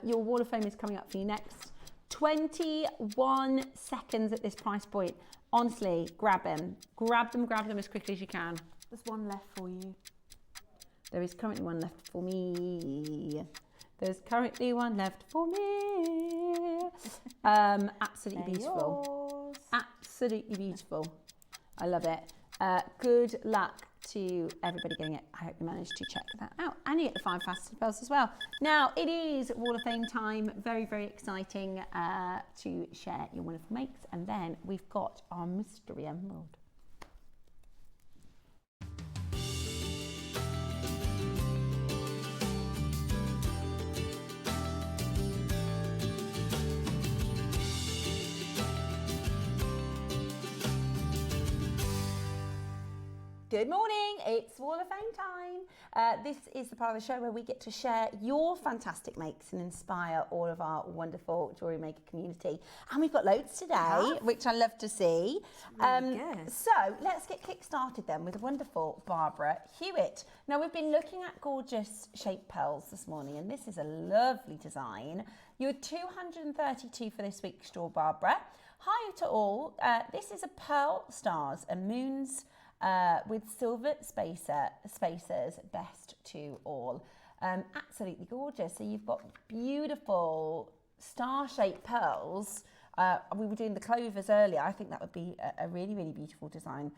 Your Wall of Fame is coming up for you next. 21 seconds at this price point. Honestly, grab them. Grab them as quickly as you can. There's one left for you. There is currently one left for me. There's currently one left for me. Absolutely beautiful. Absolutely beautiful. I love it. Good luck to everybody getting it. I hope you managed to check that out. And you get the 5 fastest spells as well. Now, it is Wall of Fame time. Very, very exciting to share your wonderful makes. And then we've got our mystery emerald. Good morning, it's Wall of Fame time. This is the part of the show where we get to share your fantastic makes and inspire all of our wonderful jewellery maker community. And we've got loads today, which I love to see. Really good. So let's get kick-started then with the wonderful Barbara Hewitt. Now we've been looking at gorgeous shaped pearls this morning, and this is a lovely design. You're 232 for this week's draw, Barbara. Hi to all. This is a Pearl Stars and Moons with silver spacers, best to all. Absolutely gorgeous. So you've got beautiful star-shaped pearls. We were doing the Clovers earlier. I think that would be a really, really beautiful design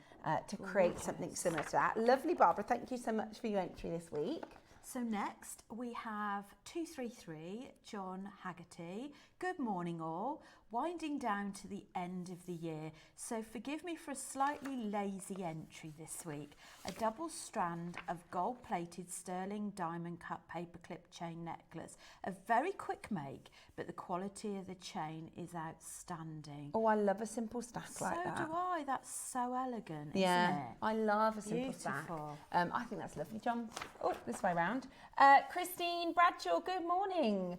to create something similar to that. Lovely, Barbara. Thank you so much for your entry this week. So next we have 233, John Haggerty. Good morning all. Winding down to the end of the year, so forgive me for a slightly lazy entry this week. A double strand of gold-plated sterling diamond cut paperclip chain necklace. A very quick make, but the quality of the chain is outstanding. Oh, I love a simple stack like that. So do I. That's so elegant, yeah, isn't it? I love a simple stack. I think that's lovely, John. Oh, this way round. Christine Bradshaw, good morning.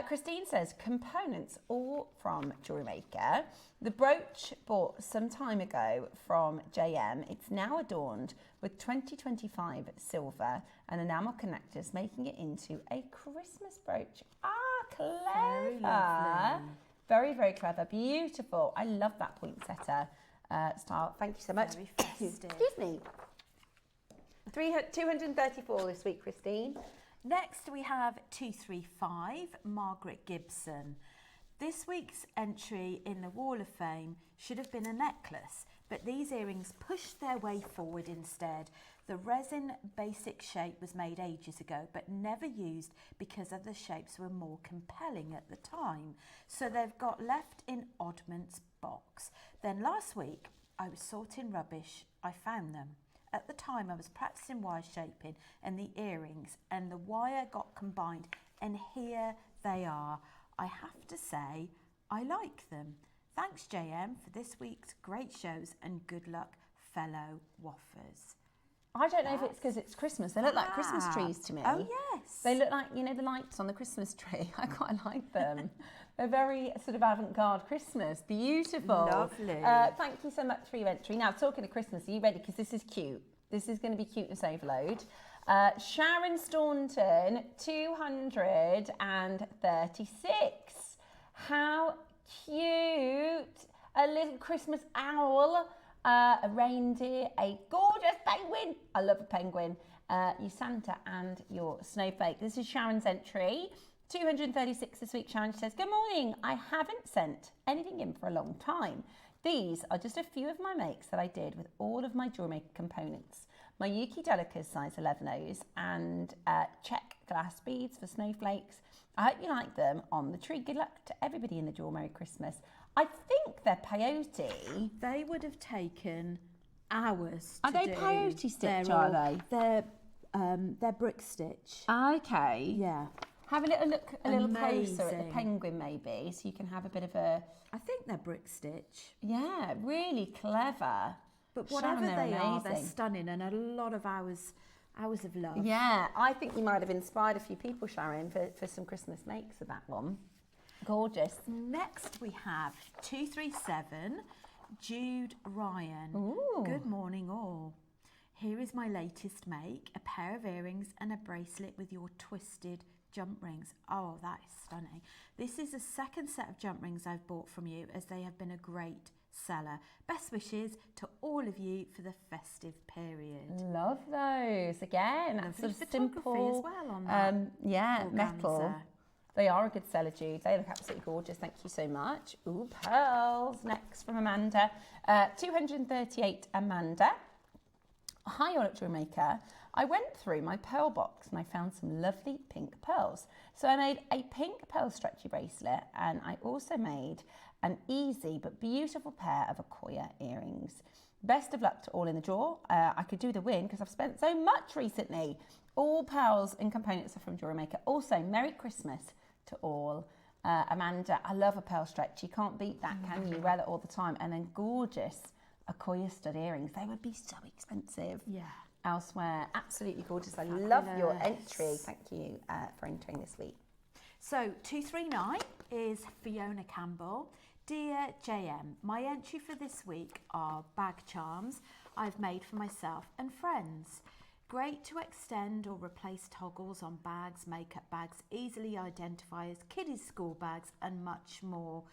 Christine says, components all from JewelleryMaker. The brooch bought some time ago from JM. It's now adorned with 2025 silver and enamel connectors, making it into a Christmas brooch. Ah, clever. Very lovely. Very, very clever. Beautiful. I love that poinsettia style. Thank you so much. Very festive. Excuse me. 234 this week, Christine. Next we have 235, Margaret Gibson. This week's entry in the Wall of Fame should have been a necklace, but these earrings pushed their way forward instead. The resin basic shape was made ages ago, but never used because other shapes were more compelling at the time. So they've got left in oddments box. Then last week, I was sorting rubbish, I found them. At the time, I was practicing wire shaping and the earrings, and the wire got combined, and here they are. I have to say, I like them. Thanks, JM, for this week's great shows, and good luck, fellow waffers. I don't know if it's because it's Christmas. They look like Christmas trees to me. Oh, yes. They look like, you know, the lights on the Christmas tree. I quite like them. They're very sort of avant-garde Christmas. Beautiful. Lovely. Thank you so much for your entry. Now, talking of Christmas, are you ready? Because this is cute. This is going to be cuteness overload. Sharon Staunton, 236. How cute. A little Christmas owl a reindeer, a gorgeous penguin. I love a penguin. Your Santa and your snowflake. This is Sharon's entry. 236 this week. Sharon says, good morning. I haven't sent anything in for a long time. These are just a few of my makes that I did with all of my JewelleryMaker components. My Yuki Delica's size 11Os and check glass beads for snowflakes. I hope you like them on the tree. Good luck to everybody in the Jewel. Merry Christmas. I think they're peyote. They would have taken hours Are to they do. peyote stitch, They're are all- they? They're brick stitch. Okay. Yeah. Have a little look a little closer at the Amazing. penguin maybe, so you can have a bit of a... I think they're brick stitch. Yeah, really clever. But Sharon, whatever they're they are, they're amazing. stunning and a lot of hours of love. Yeah, I think you might have inspired a few people, Sharon, for some Christmas makes of that one. Gorgeous. Next we have 237, Jude Ryan. Ooh. Good morning all. Here is my latest make, a pair of earrings and a bracelet with your twisted jump rings. Oh, that is stunning. This is the second set of jump rings I've bought from you, as they have been a great seller. Best wishes to all of you for the festive period. Love those. Again, that's sort Lovely of photography simple. as well on that yeah, metal. organza. They are a good seller, Jude. They look absolutely gorgeous. Thank you so much. Ooh, pearls. Next from Amanda. 238, Amanda. Hi, all at JewelleryMaker. I went through my pearl box and I found some lovely pink pearls. So I made a pink pearl stretchy bracelet, and I also made an easy but beautiful pair of Akoya earrings. Best of luck to all in the draw. I could do the win because I've spent so much recently. All pearls and components are from JewelleryMaker. Also, Merry Christmas to all. Amanda, I love a pearl stretch. You can't beat that, can you? Wear it all the time. And then gorgeous Akoya stud earrings. They would be so expensive. Yeah. Elsewhere, absolutely gorgeous. I love your Fabulous. entry. Thank you for entering this week. So 239 is Fiona Campbell. Dear JM, my entry for this week are bag charms I've made for myself and friends. Great to extend or replace toggles on bags, makeup bags, easily identify as kiddies' school bags, and much more.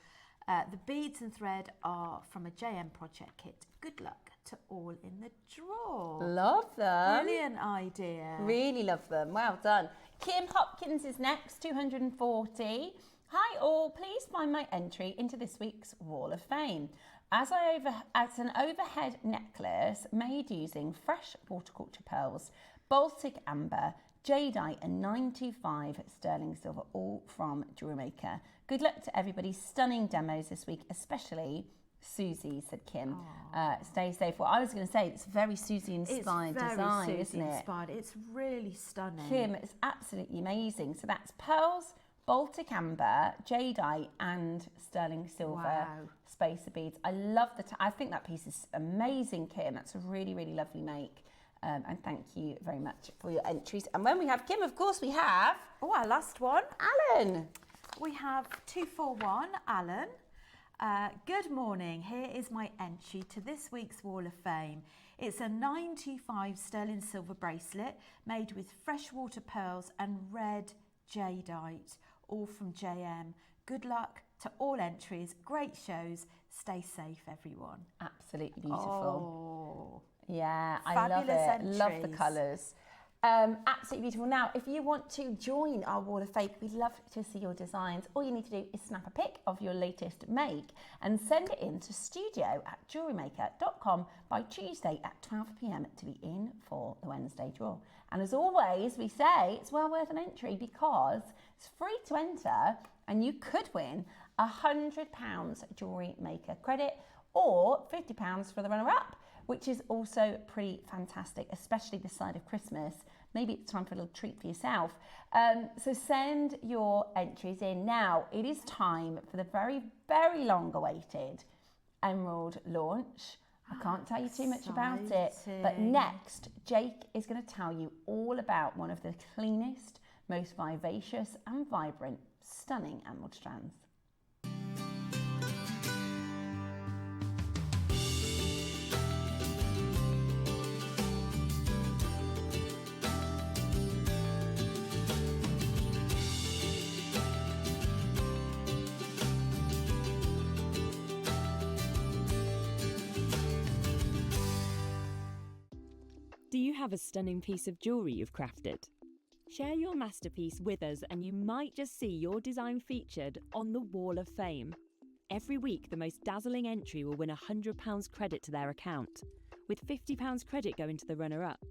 The beads and thread are from a JM project kit. Good luck to all in the draw. Love them. Brilliant idea. Really love them. Well done. Kim Hopkins is next, 240. Hi all, please find my entry into this week's Wall of Fame. As an overhead necklace made using fresh horticulture pearls, Baltic amber, jadeite and 925 sterling silver, all from JewelleryMaker. Good luck to everybody's stunning demos this week, especially Susie, said Kim. Stay safe. Well, I was going to say, it's very Susie-inspired design, isn't it? Inspired. It's really stunning. Kim, it's absolutely amazing. So that's pearls, Baltic amber, jadeite and sterling silver Wow. spacer beads. I love I think that piece is amazing, Kim. That's a really, really lovely make. And thank you very much for your entries. And when we have Kim, of course, we have... Oh, our last one. Alan. We have 241, Alan. Good morning. Here is my entry to this week's Wall of Fame. It's a 925 sterling silver bracelet made with freshwater pearls and red jadeite, all from JM. Good luck to all entries. Great shows. Stay safe, everyone. Absolutely beautiful. Oh. Yeah, I Fabulous love it. Love the entries. colours. Absolutely beautiful. Now, if you want to join our Wall of Fame, we'd love to see your designs. All you need to do is snap a pic of your latest make and send it in to studio@jewellerymaker.com by Tuesday at 12 p.m. to be in for the Wednesday draw. And as always, we say it's well worth an entry because it's free to enter and you could win £100 JewelleryMaker credit or £50 for the runner-up, which is also pretty fantastic, especially this side of Christmas. Maybe it's time for a little treat for yourself. So send your entries in. Now, it is time for the very, very long-awaited Emerald launch. I can't tell you too much about it, but Exciting. next, Jake is going to tell you all about one of the cleanest, most vivacious and vibrant, stunning emerald strands. have a stunning piece of jewellery you've crafted? Share your masterpiece with us and you might just see your design featured on the Wall of Fame. Every week, the most dazzling entry will win £100 credit to their account, with £50 credit going to the runner-up.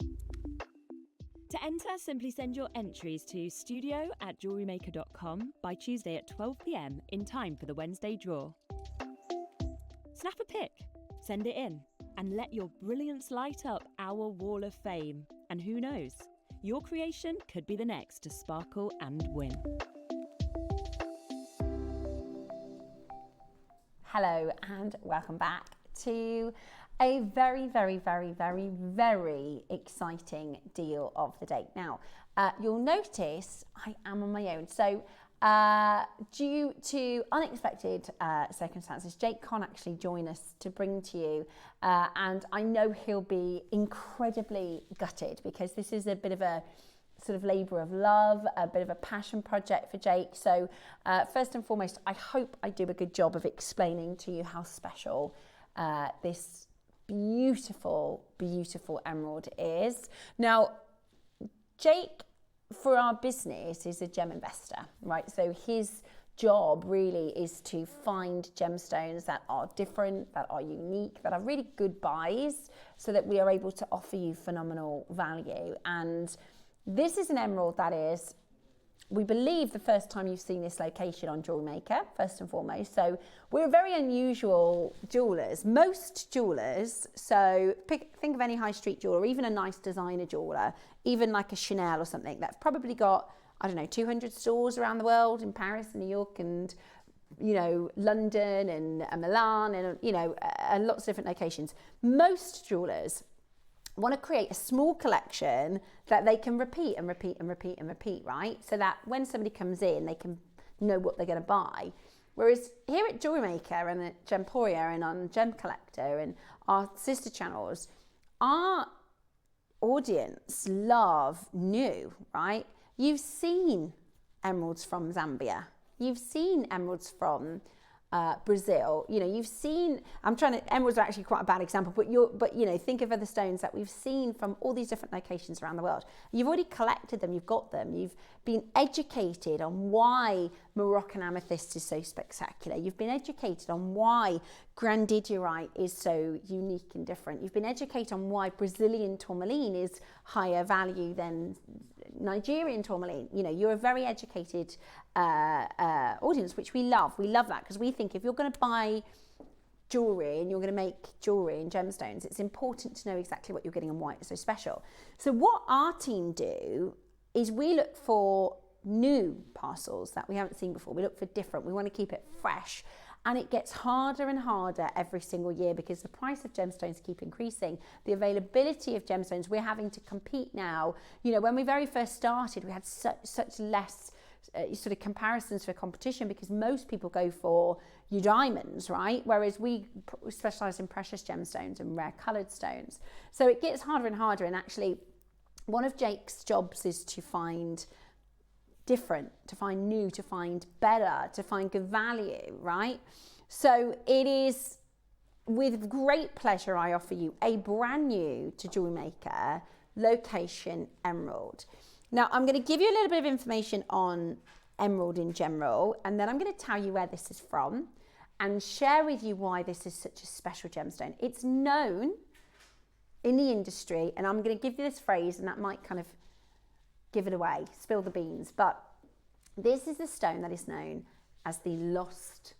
To enter, simply send your entries to studio@jewellerymaker.com by Tuesday at 12 p.m. in time for the Wednesday draw. Snap a pic, send it in, and let your brilliance light up our Wall of Fame. And who knows, your creation could be the next to sparkle and win. Hello and welcome back to a very, very, very, very, very exciting deal of the day. Now, you'll notice I am on my own. So due to unexpected circumstances, Jake can't actually join us to bring to you. And I know he'll be incredibly gutted because this is a bit of a sort of labour of love, a bit of a passion project for Jake. So first and foremost, I hope I do a good job of explaining to you how special this beautiful, beautiful emerald is. Now, Jake, for our business, is a gem investor, right? So his job really is to find gemstones that are different, that are unique, that are really good buys, so that we are able to offer you phenomenal value. And this is an emerald that is, we believe, the first time you've seen this location on JewelleryMaker, first and foremost. So we're very unusual jewellers. Most jewellers, so think of any high street jeweller, even a nice designer jeweller, even like a Chanel or something, that's probably got, I don't know, 200 stores around the world, in Paris and New York and, you know, London and Milan and, you know, lots of different locations. Most jewellers want to create a small collection that they can repeat and repeat and repeat and repeat, right? So that when somebody comes in, they can know what they're going to buy. Whereas here at JewelleryMaker and at Gemporia and on Gem Collector and our sister channels, our audience love new, right? You've seen emeralds from Zambia. You've seen emeralds from Brazil. You know, you've seen, emeralds are actually quite a bad example, but you know, think of other stones that we've seen from all these different locations around the world. You've already collected them, you've got them, you've been educated on why Moroccan amethyst is so spectacular. You've been educated on why grandidierite is so unique and different. You've been educated on why Brazilian tourmaline is higher value than Nigerian tourmaline. You know, you're a very educated audience, which we love. We love that because we think if you're going to buy jewellery and you're going to make jewellery and gemstones, it's important to know exactly what you're getting and why it's so special. So what our team do is we look for new parcels that we haven't seen before. We look for different. We want to keep it fresh. And it gets harder and harder every single year because the price of gemstones keep increasing. The availability of gemstones, we're having to compete now. You know, when we very first started, we had such less sort of comparisons for competition because most people go for your diamonds, right? Whereas we specialise in precious gemstones and rare coloured stones. So it gets harder and harder. And actually, one of Jake's jobs is to find different, to find new, to find better, to find good value, right? So it is with great pleasure I offer you a brand new to JewelleryMaker location emerald. Now I'm going to give you a little bit of information on emerald in general, and then I'm going to tell you where this is from and share with you why this is such a special gemstone. It's known in the industry, and I'm going to give you this phrase and that might kind of give it away, spill the beans, but this is the stone that is known as the lost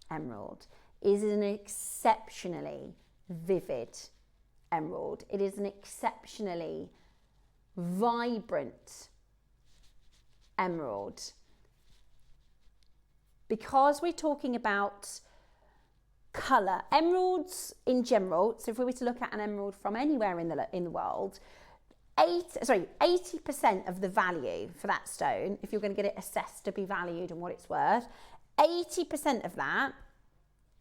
emerald. It is an exceptionally vivid emerald. It is an exceptionally vibrant emerald. Because we're talking about colour, emeralds in general, so if we were to look at an emerald from anywhere in the world, 80% of the value for that stone, if you're going to get it assessed to be valued and what it's worth, 80% of that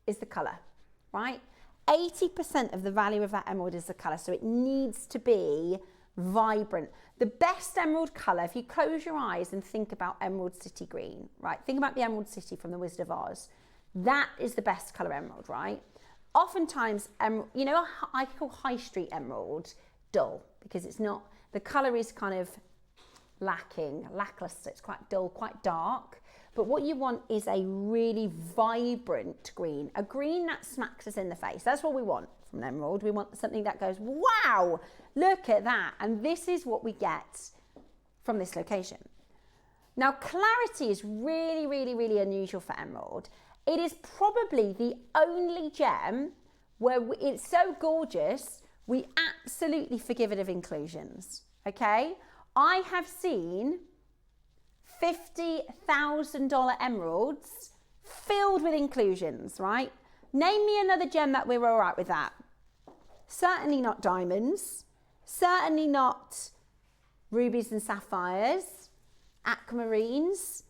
is the colour, right? 80% of the value of that emerald is the colour, so it needs to be vibrant. The best emerald colour, if you close your eyes and think about Emerald City Green, right? Think about the Emerald City from The Wizard of Oz. That is the best colour emerald, right? Oftentimes, you know, I call high street emerald dull, because it's not, the colour is kind of lackluster. It's quite dull, quite dark. But what you want is a really vibrant green, a green that smacks us in the face. That's what we want from an emerald. We want something that goes, wow, look at that. And this is what we get from this location. Now, clarity is really, really, really unusual for emerald. It is probably the only gem where it's so gorgeous, we absolutely forgive it of inclusions, okay? I have seen $50,000 emeralds filled with inclusions, right? Name me another gem that we're all right with that. Certainly not diamonds, certainly not rubies and sapphires, aquamarines.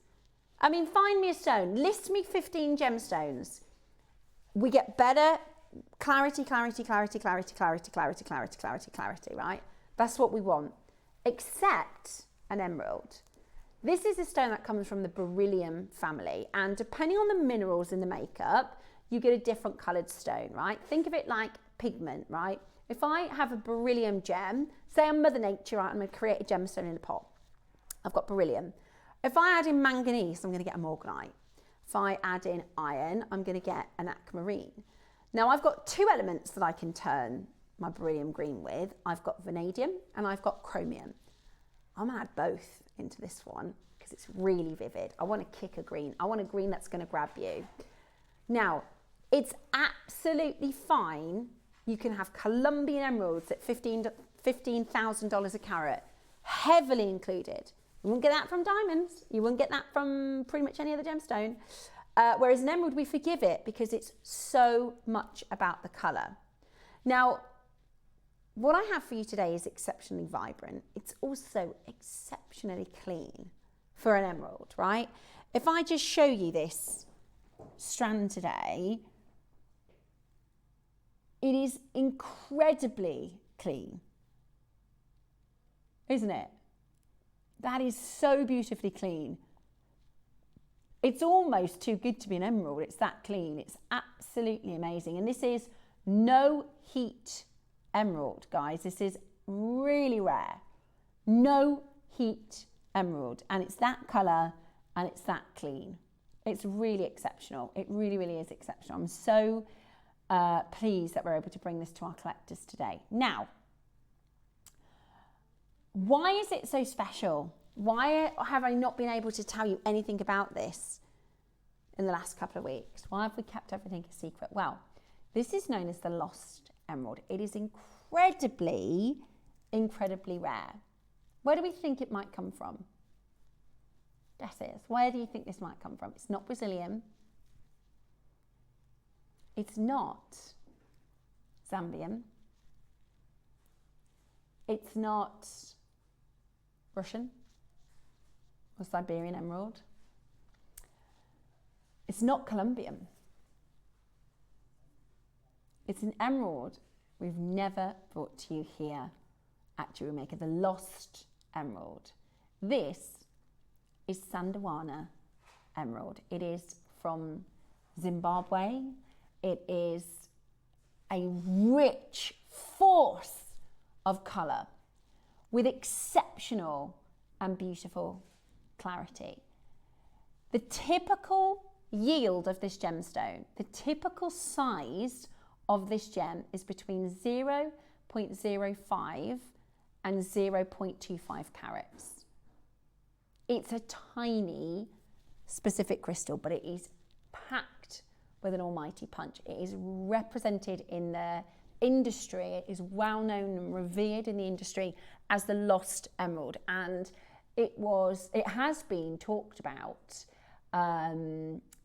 I mean, find me a stone, list me 15 gemstones. We get better clarity, clarity, clarity, clarity, clarity, clarity, clarity, clarity, clarity, right? That's what we want, except an emerald. This is a stone that comes from the beryllium family, and depending on the minerals in the makeup, you get a different coloured stone, right? Think of it like pigment, right? If I have a beryllium gem, say I'm Mother Nature, right, I'm going to create a gemstone in a pot. I've got beryllium. If I add in manganese, I'm going to get a morganite. If I add in iron, I'm going to get an aquamarine. Now I've got two elements that I can turn my beryllium green with. I've got vanadium and I've got chromium. I'm going to add both into this one because it's really vivid. I want to kick a green. I want a green that's going to grab you. Now, it's absolutely fine. You can have Colombian emeralds at $15,000 a carat, heavily included. You won't get that from diamonds. You won't get that from pretty much any other gemstone. Whereas an emerald, we forgive it because it's so much about the colour. Now, what I have for you today is exceptionally vibrant. It's also exceptionally clean for an emerald, right? If I just show you this strand today, it is incredibly clean, isn't it? That is so beautifully clean. It's almost too good to be an emerald. It's that clean. It's absolutely amazing. And this is no heat emerald, guys. This is really rare. No heat emerald. And it's that colour and it's that clean. It's really exceptional. It really, really is exceptional. I'm so pleased that we're able to bring this to our collectors today. Now, why is it so special? Why have I not been able to tell you anything about this in the last couple of weeks? Why have we kept everything a secret? Well, this is known as the lost emerald. It is incredibly, incredibly rare. Where do we think it might come from? Guesses. Where do you think this might come from? It's not Brazilian. It's not Zambian. It's not Russian or Siberian emerald. It's not Colombian. It's an emerald we've never brought to you here at JewelleryMaker, the lost emerald. This is Sandawana emerald. It is from Zimbabwe. It is a rich force of colour with exceptional and beautiful clarity. The typical yield of this gemstone, the typical size of this gem is between 0.05 and 0.25 carats. It's a tiny specific crystal, but it is packed with an almighty punch. It is represented in the industry. It is well known and revered in the industry as the lost emerald, and it has been talked about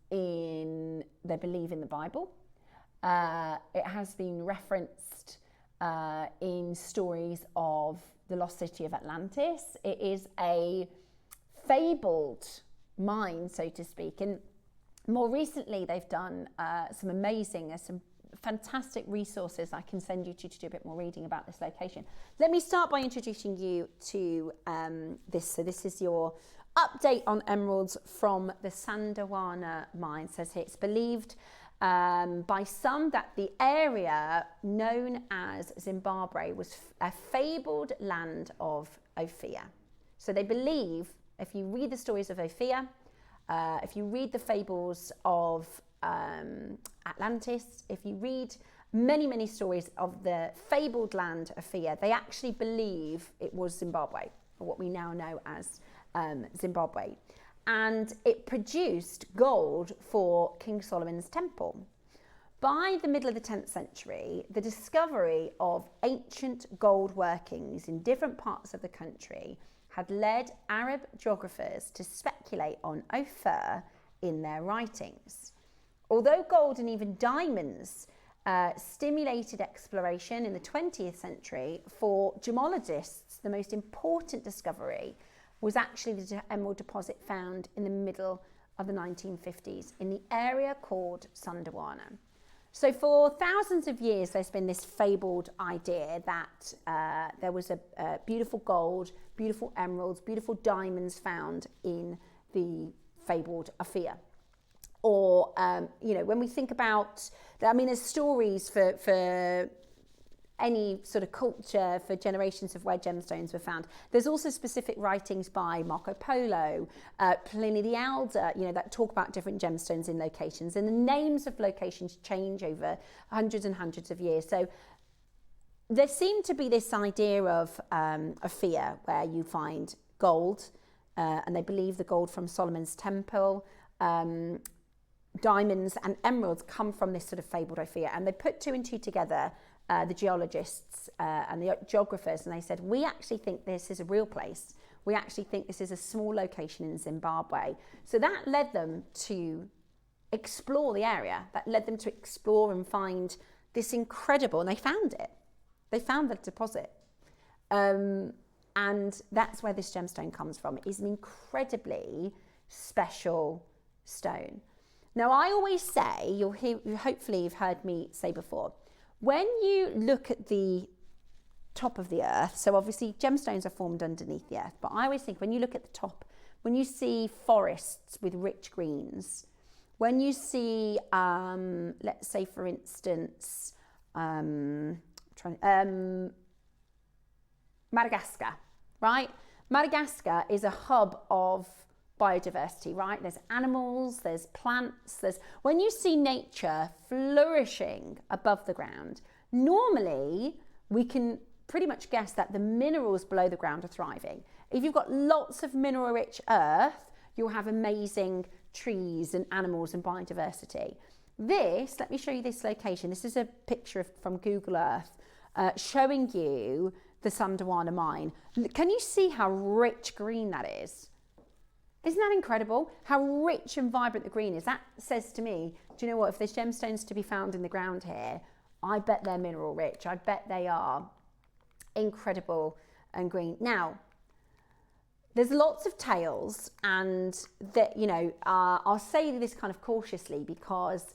in, they believe, in the Bible. It has been referenced in stories of the lost city of Atlantis. It is a fabled mine, so to speak, and more recently they've done some amazing, some fantastic resources I can send you to do a bit more reading about this location. Let me start by introducing you to this. So this is your update on emeralds from the Sandawana mine. It says here it's believed by some that the area known as Zimbabwe was a fabled land of Ophir. So they believe, if you read the stories of Ophir, if you read the fables of Atlantis, if you read many, many stories of the fabled land of Ophir, they actually believe it was Zimbabwe, or what we now know as Zimbabwe. And it produced gold for King Solomon's temple. By the middle of the 10th century, the discovery of ancient gold workings in different parts of the country had led Arab geographers to speculate on Ophir in their writings. Although gold and even diamonds stimulated exploration in the 20th century, for gemologists, the most important discovery was actually the emerald deposit found in the middle of the 1950s in the area called Sundawana. So for thousands of years, there's been this fabled idea that there was a beautiful gold, beautiful emeralds, beautiful diamonds found in the fabled Ophir. Or, when we think about, there's stories for any sort of culture for generations of where gemstones were found. There's also specific writings by Marco Polo, Pliny the Elder, that talk about different gemstones in locations, and the names of locations change over hundreds and hundreds of years. So there seemed to be this idea of Ophir where you find gold, and they believe the gold from Solomon's temple, diamonds and emeralds come from this sort of fabled Ophir, and they put two and two together, the geologists and the geographers, and they said, we actually think this is a real place. We actually think this is a small location in Zimbabwe. So that led them to explore the area, that led them to explore and find this incredible, and they found it. They found the deposit. And that's where this gemstone comes from. It is an incredibly special stone. Now, I always say, hopefully you've heard me say before, when you look at the top of the earth, so obviously gemstones are formed underneath the earth, but I always think when you look at the top, when you see forests with rich greens, when you see, let's say for instance, Madagascar, right? Madagascar is a hub of biodiversity, right? There's animals, there's plants, when you see nature flourishing above the ground, normally we can pretty much guess that the minerals below the ground are thriving. If you've got lots of mineral rich earth, you'll have amazing trees and animals and biodiversity. Let me show you this location. This is a picture from Google Earth showing you the Sundawana mine. Can you see how rich green that is? Isn't that incredible? How rich and vibrant the green is. That says to me, do you know what? If there's gemstones to be found in the ground here, I bet they're mineral rich. I bet they are incredible and green. Now, there's lots of tales, and that, I'll say this kind of cautiously because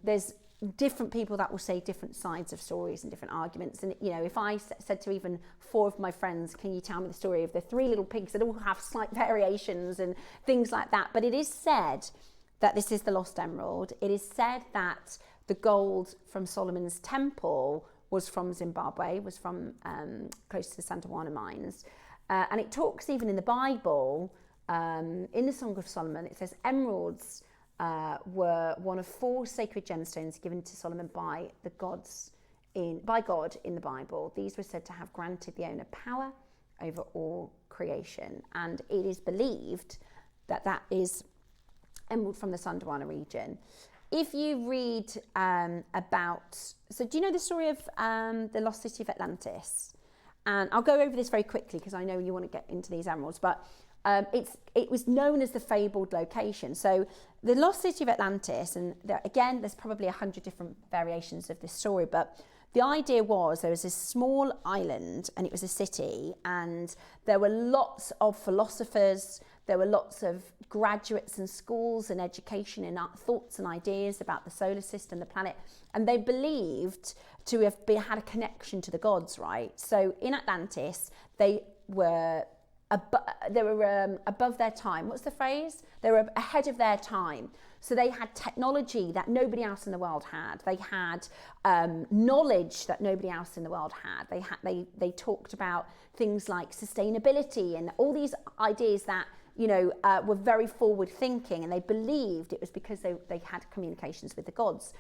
there's different people that will say different sides of stories and different arguments. And, if I said to even 4 of my friends, can you tell me the story of the 3 little pigs, that all have slight variations and things like that. But it is said that this is the lost emerald. It is said that the gold from Solomon's temple was from Zimbabwe, was from close to the Sundawana mines. And it talks even in the Bible, in the Song of Solomon, it says emeralds were one of 4 sacred gemstones given to Solomon by God in the Bible. These were said to have granted the owner power over all creation, and it is believed that that is emerald from the Sundawana region. If you read so do you know the story of the lost city of Atlantis? And I'll go over this very quickly because I know you want to get into these emeralds, but it was known as the fabled location. So the lost city of Atlantis, and there's probably 100 different variations of this story, but the idea was there was this small island and it was a city, and there were lots of philosophers, there were lots of graduates and schools and education and thoughts and ideas about the solar system, the planet, and they believed to have had a connection to the gods, right? So in Atlantis, they were above their time. What's the phrase? They were ahead of their time. So they had technology that nobody else in the world had. They had knowledge that nobody else in the world had. They talked about things like sustainability and all these ideas that, you know, were very forward thinking, and they believed it was because they had communications with the gods.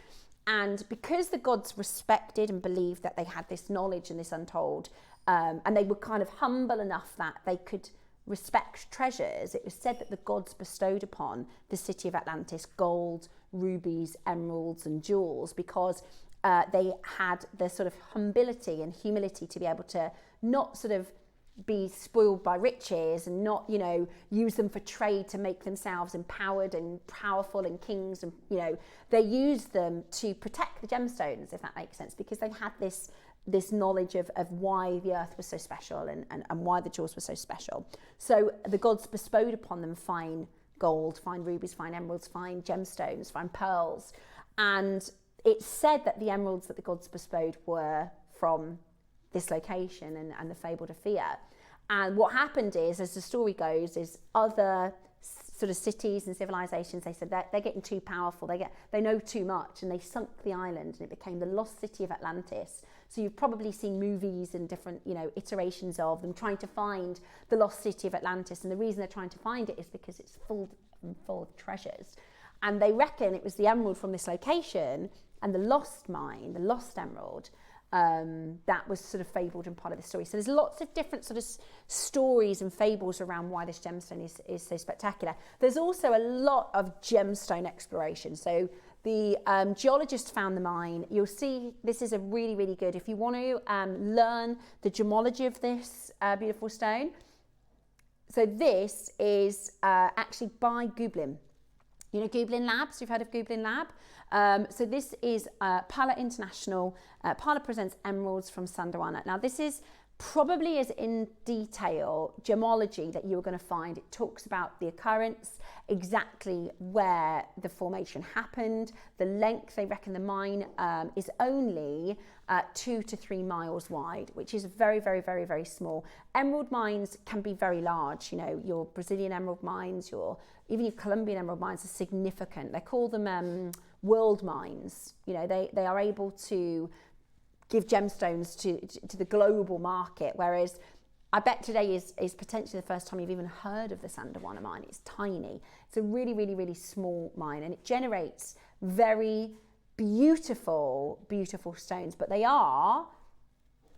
And because the gods respected and believed that they had this knowledge and this untold, and they were kind of humble enough that they could respect treasures, it was said that the gods bestowed upon the city of Atlantis gold, rubies, emeralds and jewels, because they had the sort of humility and humility to be able to not sort of be spoiled by riches and not, you know, use them for trade to make themselves empowered and powerful and kings, and, you know, they used them to protect the gemstones, if that makes sense, because they had this knowledge of why the earth was so special and why the jewels were so special. So the gods bestowed upon them fine gold, fine rubies, fine emeralds, fine gemstones, fine pearls. And it's said that the emeralds that the gods bestowed were from this location and the fabled Aphia. And what happened is, as the story goes, is other sort of cities and civilizations, they said they're getting too powerful, they know too much, and they sunk the island, and it became the lost city of Atlantis. So you've probably seen movies and different, you know, iterations of them trying to find the lost city of Atlantis, and the reason they're trying to find it is because it's full of treasures. And they reckon it was the emerald from this location and the lost mine, the lost emerald, that was sort of fabled and part of the story. So there's lots of different sort of stories and fables around why this gemstone is so spectacular. There's also a lot of gemstone exploration. So the geologist found the mine. You'll see this is a really, really good, if you want to learn the gemology of this beautiful stone. So this is actually by Gooblin. You know Gooblin Labs, you've heard of Gooblin Lab? So this is Parla International. Parla presents emeralds from Sandawana. Now this is probably as in detail gemology that you're going to find. It talks about the occurrence, exactly where the formation happened, the length. They reckon the mine is only 2 to 3 miles wide, which is very, very, very, very small. Emerald mines can be very large. You know, your Brazilian emerald mines, even your Colombian emerald mines are significant. They call them world mines. You know, they are able to give gemstones to the global market, whereas I bet today is potentially the first time you've even heard of the Sandawana mine. It's tiny. It's a really, really, really small mine, and it generates very beautiful, beautiful stones, but they are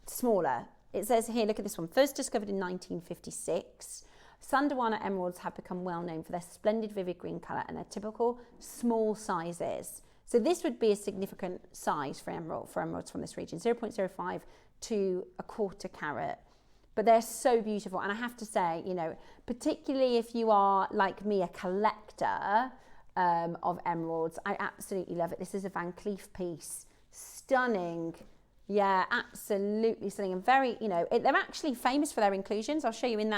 smaller. It says here, look at this one. First discovered in 1956. Sandawana emeralds have become well known for their splendid vivid green colour and their typical small sizes. So this would be a significant size for emeralds from this region, 0.05 to 1/4 carat. But they're so beautiful. And I have to say, you know, particularly if you are like me, a collector of emeralds, I absolutely love it. This is a Van Cleef piece. Stunning. Yeah, absolutely stunning. And very, you know, they're actually famous for their inclusions. I'll show you in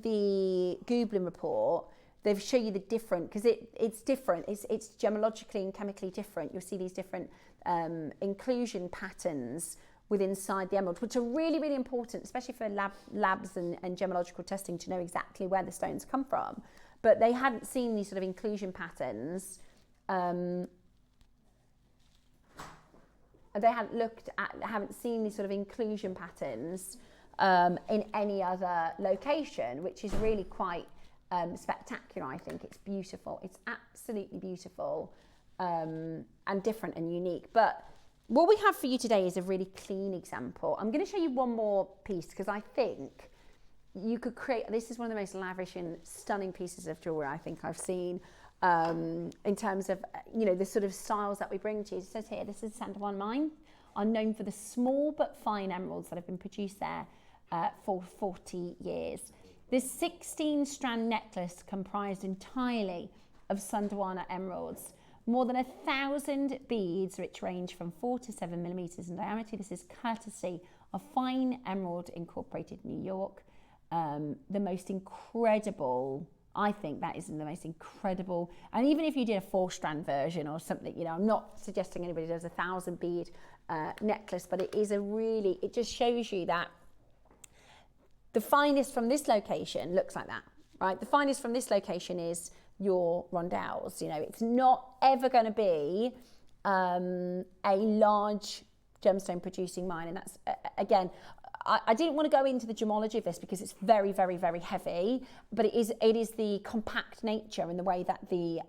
the Gooblin report. They've shown you the different, because it's different. It's gemologically and chemically different. You'll see these different inclusion patterns inside the emerald, which are really, really important, especially for labs and gemological testing, to know exactly where the stones come from. But they hadn't seen these sort of inclusion patterns. They haven't seen these sort of inclusion patterns in any other location, which is really quite spectacular. I think it's beautiful. It's absolutely beautiful and different and unique. But what we have for you today is a really clean example. I'm going to show you one more piece, because I think you could create, this is one of the most lavish and stunning pieces of jewellery I think I've seen in terms of, you know, the sort of styles that we bring to you. It says here, this is Sandawana mine, are known for the small but fine emeralds that have been produced there for 40 years. This 16-strand necklace comprised entirely of Sandawana emeralds. More than 1,000 beads, which range from 4 to 7 millimeters in diameter. This is courtesy of Fine Emerald Incorporated, New York. The most incredible, I think that is the most incredible. And even if you did a 4-strand version or something, you know, I'm not suggesting anybody does a 1,000 bead necklace, but it is a really, it just shows you that The finest from this location looks like that, right? The finest from this location is your rondelles. You know, it's not ever going to be a large gemstone producing mine. And that's, again, I didn't want to go into the gemology of this because it's very, very, very heavy, but it is the compact nature and the way that the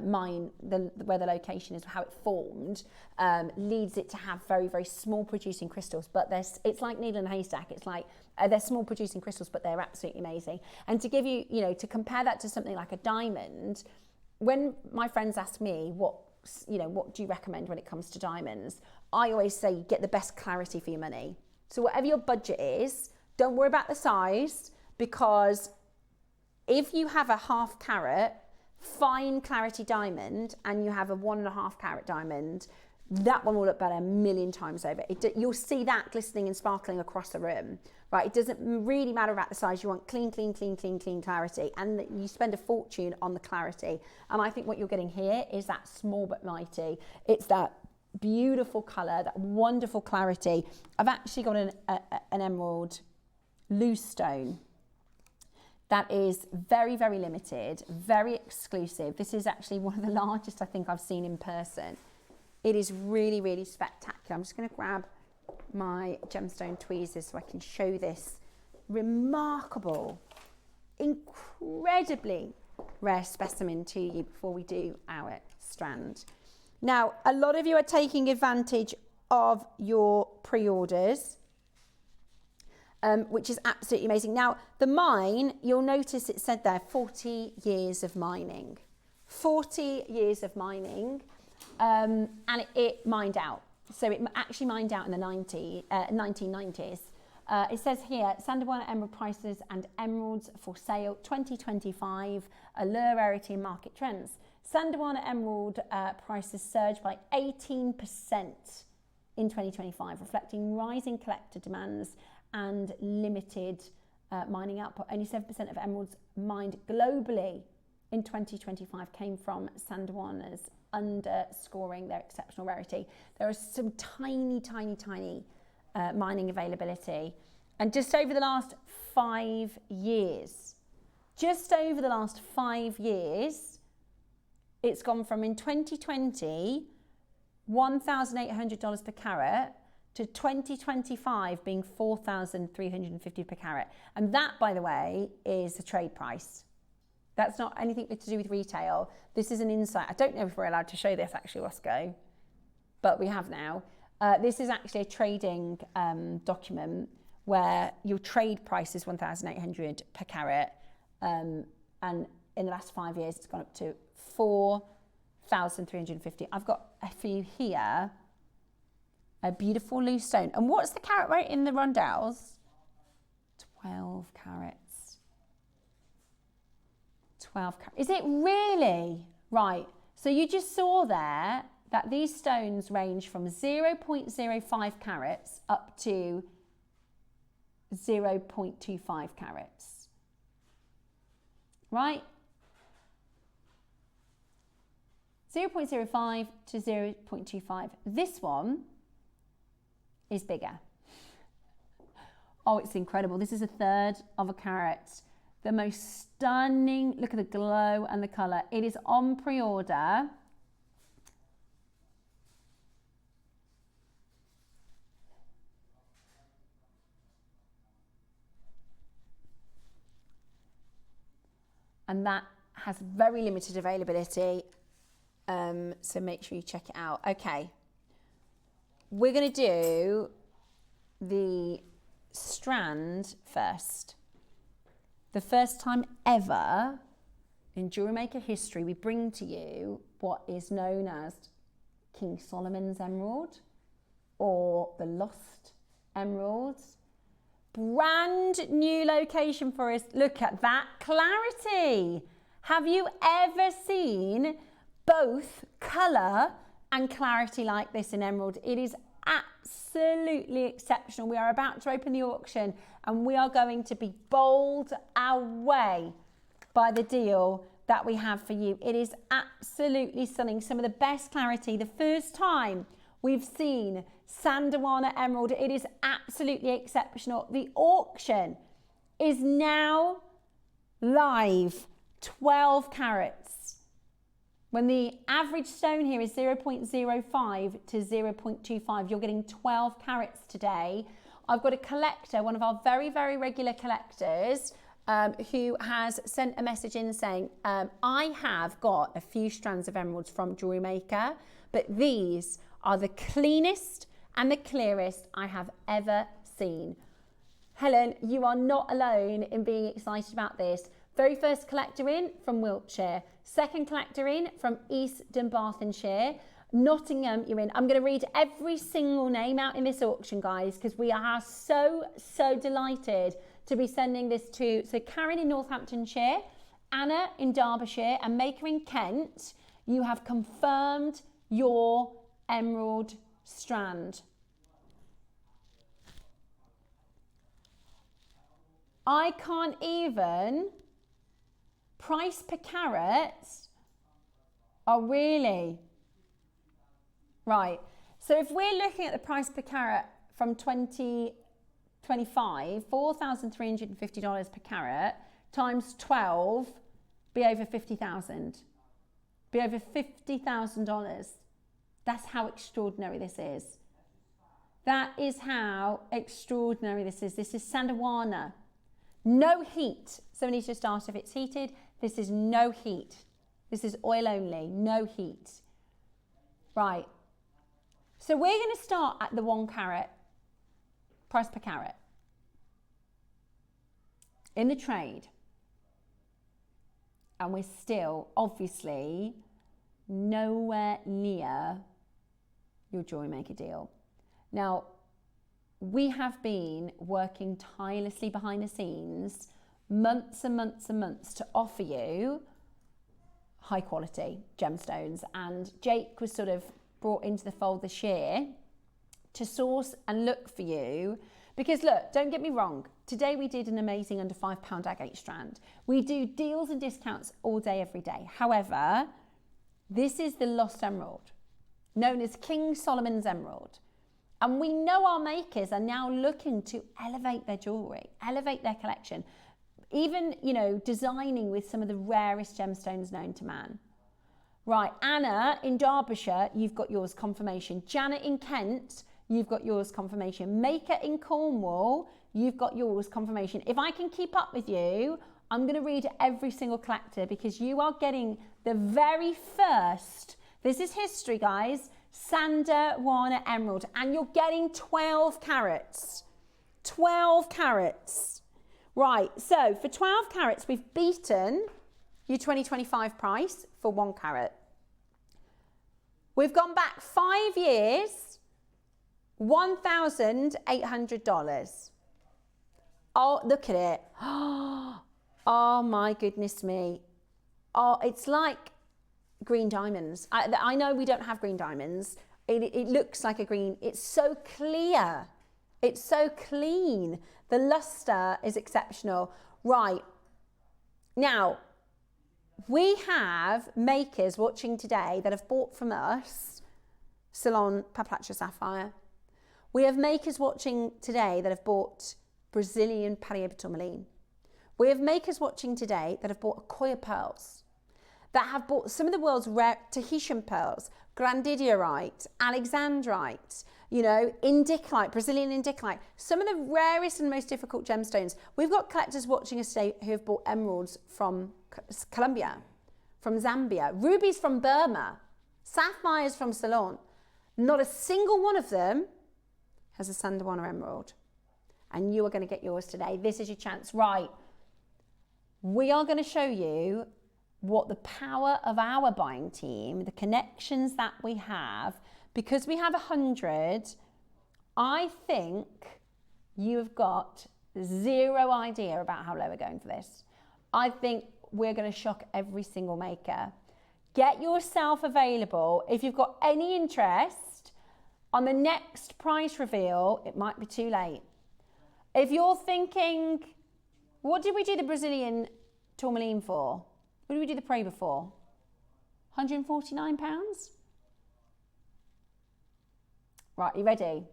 mine, where the location is, how it formed, leads it to have very, very small producing crystals. But it's like needle in a haystack. It's like they're small producing crystals, but they're absolutely amazing. And to give you, you know, to compare that to something like a diamond, when my friends ask me what do you recommend when it comes to diamonds, I always say get the best clarity for your money. So whatever your budget is, don't worry about the size, because if you have a 1/2 carat fine clarity diamond and you have a 1.5 carat diamond, that one will look better a million times over. You'll see that glistening and sparkling across the room, right? It doesn't really matter about the size. You want clean, clean, clean, clean, clean clarity, and you spend a fortune on the clarity. And I think what you're getting here is that small but mighty. It's that beautiful colour, that wonderful clarity. I've actually got an emerald loose stone that is very, very limited, very exclusive. This is actually one of the largest I think I've seen in person. It is really, really spectacular. I'm just going to grab my gemstone tweezers so I can show this remarkable, incredibly rare specimen to you before we do our strand. Now, a lot of you are taking advantage of your pre-orders, which is absolutely amazing. Now, the mine, you'll notice it said there, 40 years of mining. 40 years of mining, and it mined out. So it actually mined out in the 1990s. It says here, Sandowana emerald prices and emeralds for sale 2025, allure, rarity and market trends. Sandowana emerald prices surged by 18% in 2025, reflecting rising collector demands and limited mining output. Only 7% of emeralds mined globally in 2025 came from Sandowanas, underscoring their exceptional rarity. There is some tiny, tiny, tiny mining availability. And just over the last 5 years, it's gone from, in 2020, $1,800 per carat to 2025 being $4,350 per carat. And that, by the way, is the trade price. That's not anything to do with retail. This is an insight. I don't know if we're allowed to show this actually, Roscoe, but we have now. This is actually a trading document where your trade price is $1,800 per carat. And in the last 5 years, it's gone up to $4,350. I've got a few here, a beautiful loose stone. And what's the carat rate in the rondelles? 12 carats. 12 carats. Is it really? Right. So you just saw there that these stones range from 0.05 carats up to 0.25 carats. Right? 0.05 to 0.25. This one is bigger. Oh, it's incredible. This is 1/3 of a carat. The most stunning, look at the glow and the colour. It is on pre-order. And that has very limited availability. So make sure you check it out. Okay. We're going to do the strand first. The first time ever in JewelleryMaker history, we bring to you what is known as King Solomon's Emerald or the Lost Emeralds. Brand new location for us. Look at that clarity. Have you ever seen both colour and clarity like this in emerald? It is absolutely exceptional. We are about to open the auction and we are going to be bowled away by the deal that we have for you. It is absolutely stunning. Some of the best clarity. The first time we've seen Sandawana emerald. It is absolutely exceptional. The auction is now live, 12 carats. When the average stone here is 0.05 to 0.25, you're getting 12 carats today. I've got a collector, one of our very, very regular collectors, who has sent a message in saying, I have got a few strands of emeralds from JewelleryMaker, but these are the cleanest and the clearest I have ever seen. Helen, you are not alone in being excited about this. Very first collector in from Wiltshire, second collector in from East Dunbartonshire, Nottingham, you're in. I'm going to read every single name out in this auction, guys, because we are so delighted to be sending this to, so Karen in Northamptonshire, Anna in Derbyshire, and Maker in Kent. You have confirmed your emerald strand. I can't even, price per carat. Oh, really? Right. So if we're looking at the price per carat from 2025, $4,350 per carat times 12, be over 50,000. Be over $50,000. That's how extraordinary this is. That is how extraordinary this is. This is Sandawana. No heat. So we need to start if it's heated. This is no heat. This is oil only, no heat. Right. So we're going to start at the 1 carat, price per carat. In the trade. And we're still, obviously, nowhere near your JewelleryMaker deal. Now, we have been working tirelessly behind the scenes, months and months and months, to offer you high quality gemstones. And Jake was sort of brought into the fold this year to source and look for you. Because look, don't get me wrong, today we did an amazing under £5 agate strand. We do deals and discounts all day, every day. However, this is the lost emerald, known as King Solomon's Emerald. And we know our makers are now looking to elevate their jewellery, elevate their collection, even, you know, designing with some of the rarest gemstones known to man. Right, Anna in Derbyshire, you've got yours confirmation. Janet in Kent, you've got yours confirmation. Maker in Cornwall, you've got yours confirmation. If I can keep up with you, I'm going to read every single collector because you are getting the very first, this is history, guys, Sandawana Emerald, and you're getting 12 carats. 12 carats. Right, so for 12 carats, we've beaten your 2025 price for 1 carat. We've gone back 5 years, $1,800. Oh, look at it. Oh my goodness me. Oh, it's like green diamonds. I know we don't have green diamonds. It looks like a green. It's so clear. It's so clean. The luster is exceptional. Right. Now, we have makers watching today that have bought from us Ceylon Papalacha Sapphire. We have makers watching today that have bought Brazilian Periwinkle Tourmaline. We have makers watching today that have bought Akoya pearls, that have bought some of the world's rare Tahitian pearls, Grandidiorite, Alexandrite, you know, indicolite, Brazilian indicolite, some of the rarest and most difficult gemstones. We've got collectors watching us today who have bought emeralds from Colombia, from Zambia, rubies from Burma, sapphires from Ceylon. Not a single one of them has a Sandawana emerald. And you are going to get yours today. This is your chance. Right. We are going to show you what the power of our buying team, the connections that we have, because we have 100, I think you have got zero idea about how low we're going for this. I think we're going to shock every single maker. Get yourself available. If you've got any interest on the next price reveal, it might be too late. If you're thinking, what did we do the Brazilian tourmaline for? What did we do the Prey for? £149? Right, you ready?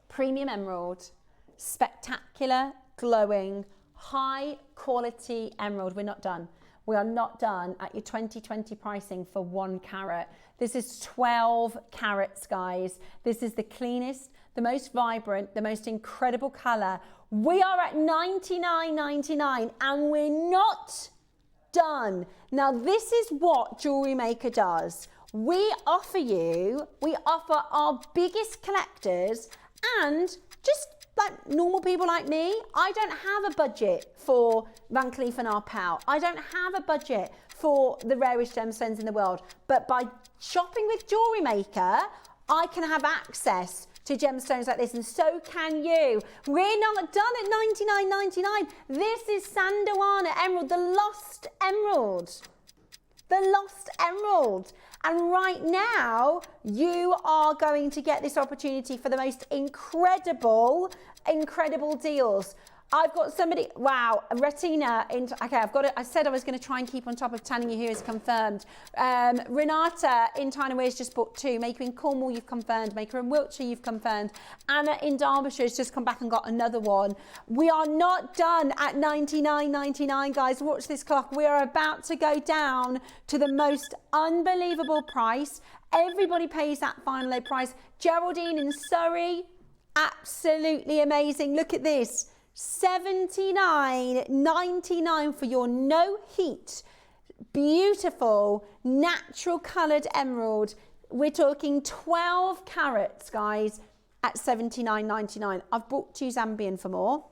Premium emerald, spectacular, glowing, high quality emerald. We're not done. We are not done at your 2020 pricing for 1 carat. This is 12 carats, guys. This is the cleanest, the most vibrant, the most incredible color. We are at $99.99 and we're not done. Now, this is what Jewellery Maker does. We offer our biggest collectors and just like normal people like me. I don't have a budget for Van Cleef & Arpels. I don't have a budget for the rarest gemstones in the world. But by shopping with Jewellery Maker, I can have access to gemstones like this, and so can you. We're not done at $99.99. This is Sandoana Emerald, the lost emerald. The lost emerald. And right now, you are going to get this opportunity for the most incredible deals. I've got somebody, wow, Retina, okay, I said I was going to try and keep on top of telling you who is confirmed. Renata in Tyne & Wear's just bought 2. Maker in Cornwall, you've confirmed. Maker in Wiltshire, you've confirmed. Anna in Derbyshire has just come back and got another one. We are not done at $99.99, guys. Watch this clock. We are about to go down to the most unbelievable price. Everybody pays that final low price. Geraldine in Surrey, absolutely amazing. Look at this. $79.99 for your no heat, beautiful, natural coloured emerald. We're talking 12 carats, guys, at $79.99. I've brought to you Zambian for more.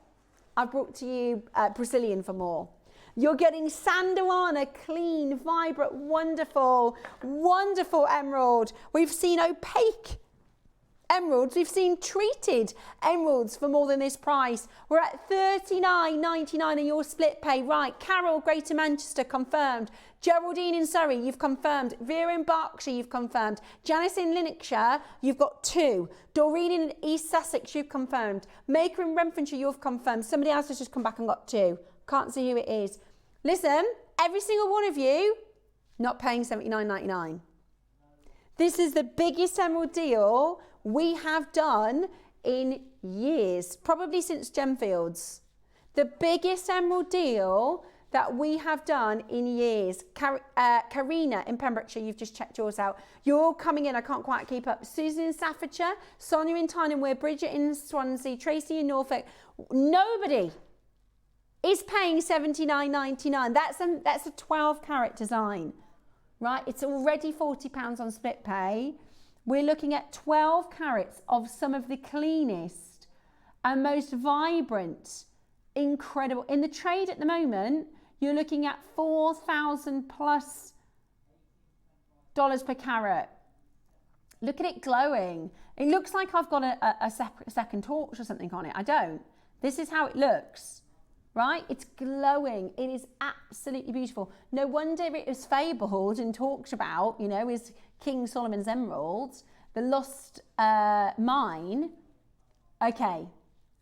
I've brought to you Brazilian for more. You're getting Sandoana, clean, vibrant, wonderful, wonderful emerald. We've seen opaque emeralds, we've seen treated emeralds for more than this price. We're at $39.99 in your split pay. Right, Carol, Greater Manchester, confirmed. Geraldine in Surrey, you've confirmed. Vera in Berkshire, you've confirmed. Janice in Lincolnshire, you've got 2. Doreen in East Sussex, you've confirmed. Maker in Renfrewshire, you've confirmed. Somebody else has just come back and got 2. Can't see who it is. Listen, every single one of you, not paying $79.99. This is the biggest emerald deal we have done in years, probably since Gemfields. The biggest emerald deal that we have done in years. Karina in Pembrokeshire, you've just checked yours out. You're all coming in, I can't quite keep up. Susan in Staffordshire, Sonia in Tyne & Wear, Bridget in Swansea, Tracy in Norfolk. Nobody is paying $79.99. That's a 12 carat design, right? It's already £40 on split pay. We're looking at 12 carats of some of the cleanest and most vibrant, incredible. In the trade at the moment, you're looking at $4,000 plus per carat. Look at it glowing. It looks like I've got a second torch or something on it. I don't. This is how it looks, right? It's glowing. It is absolutely beautiful. No wonder it is fabled and talked about, you know, is King Solomon's emeralds, the lost mine. Okay,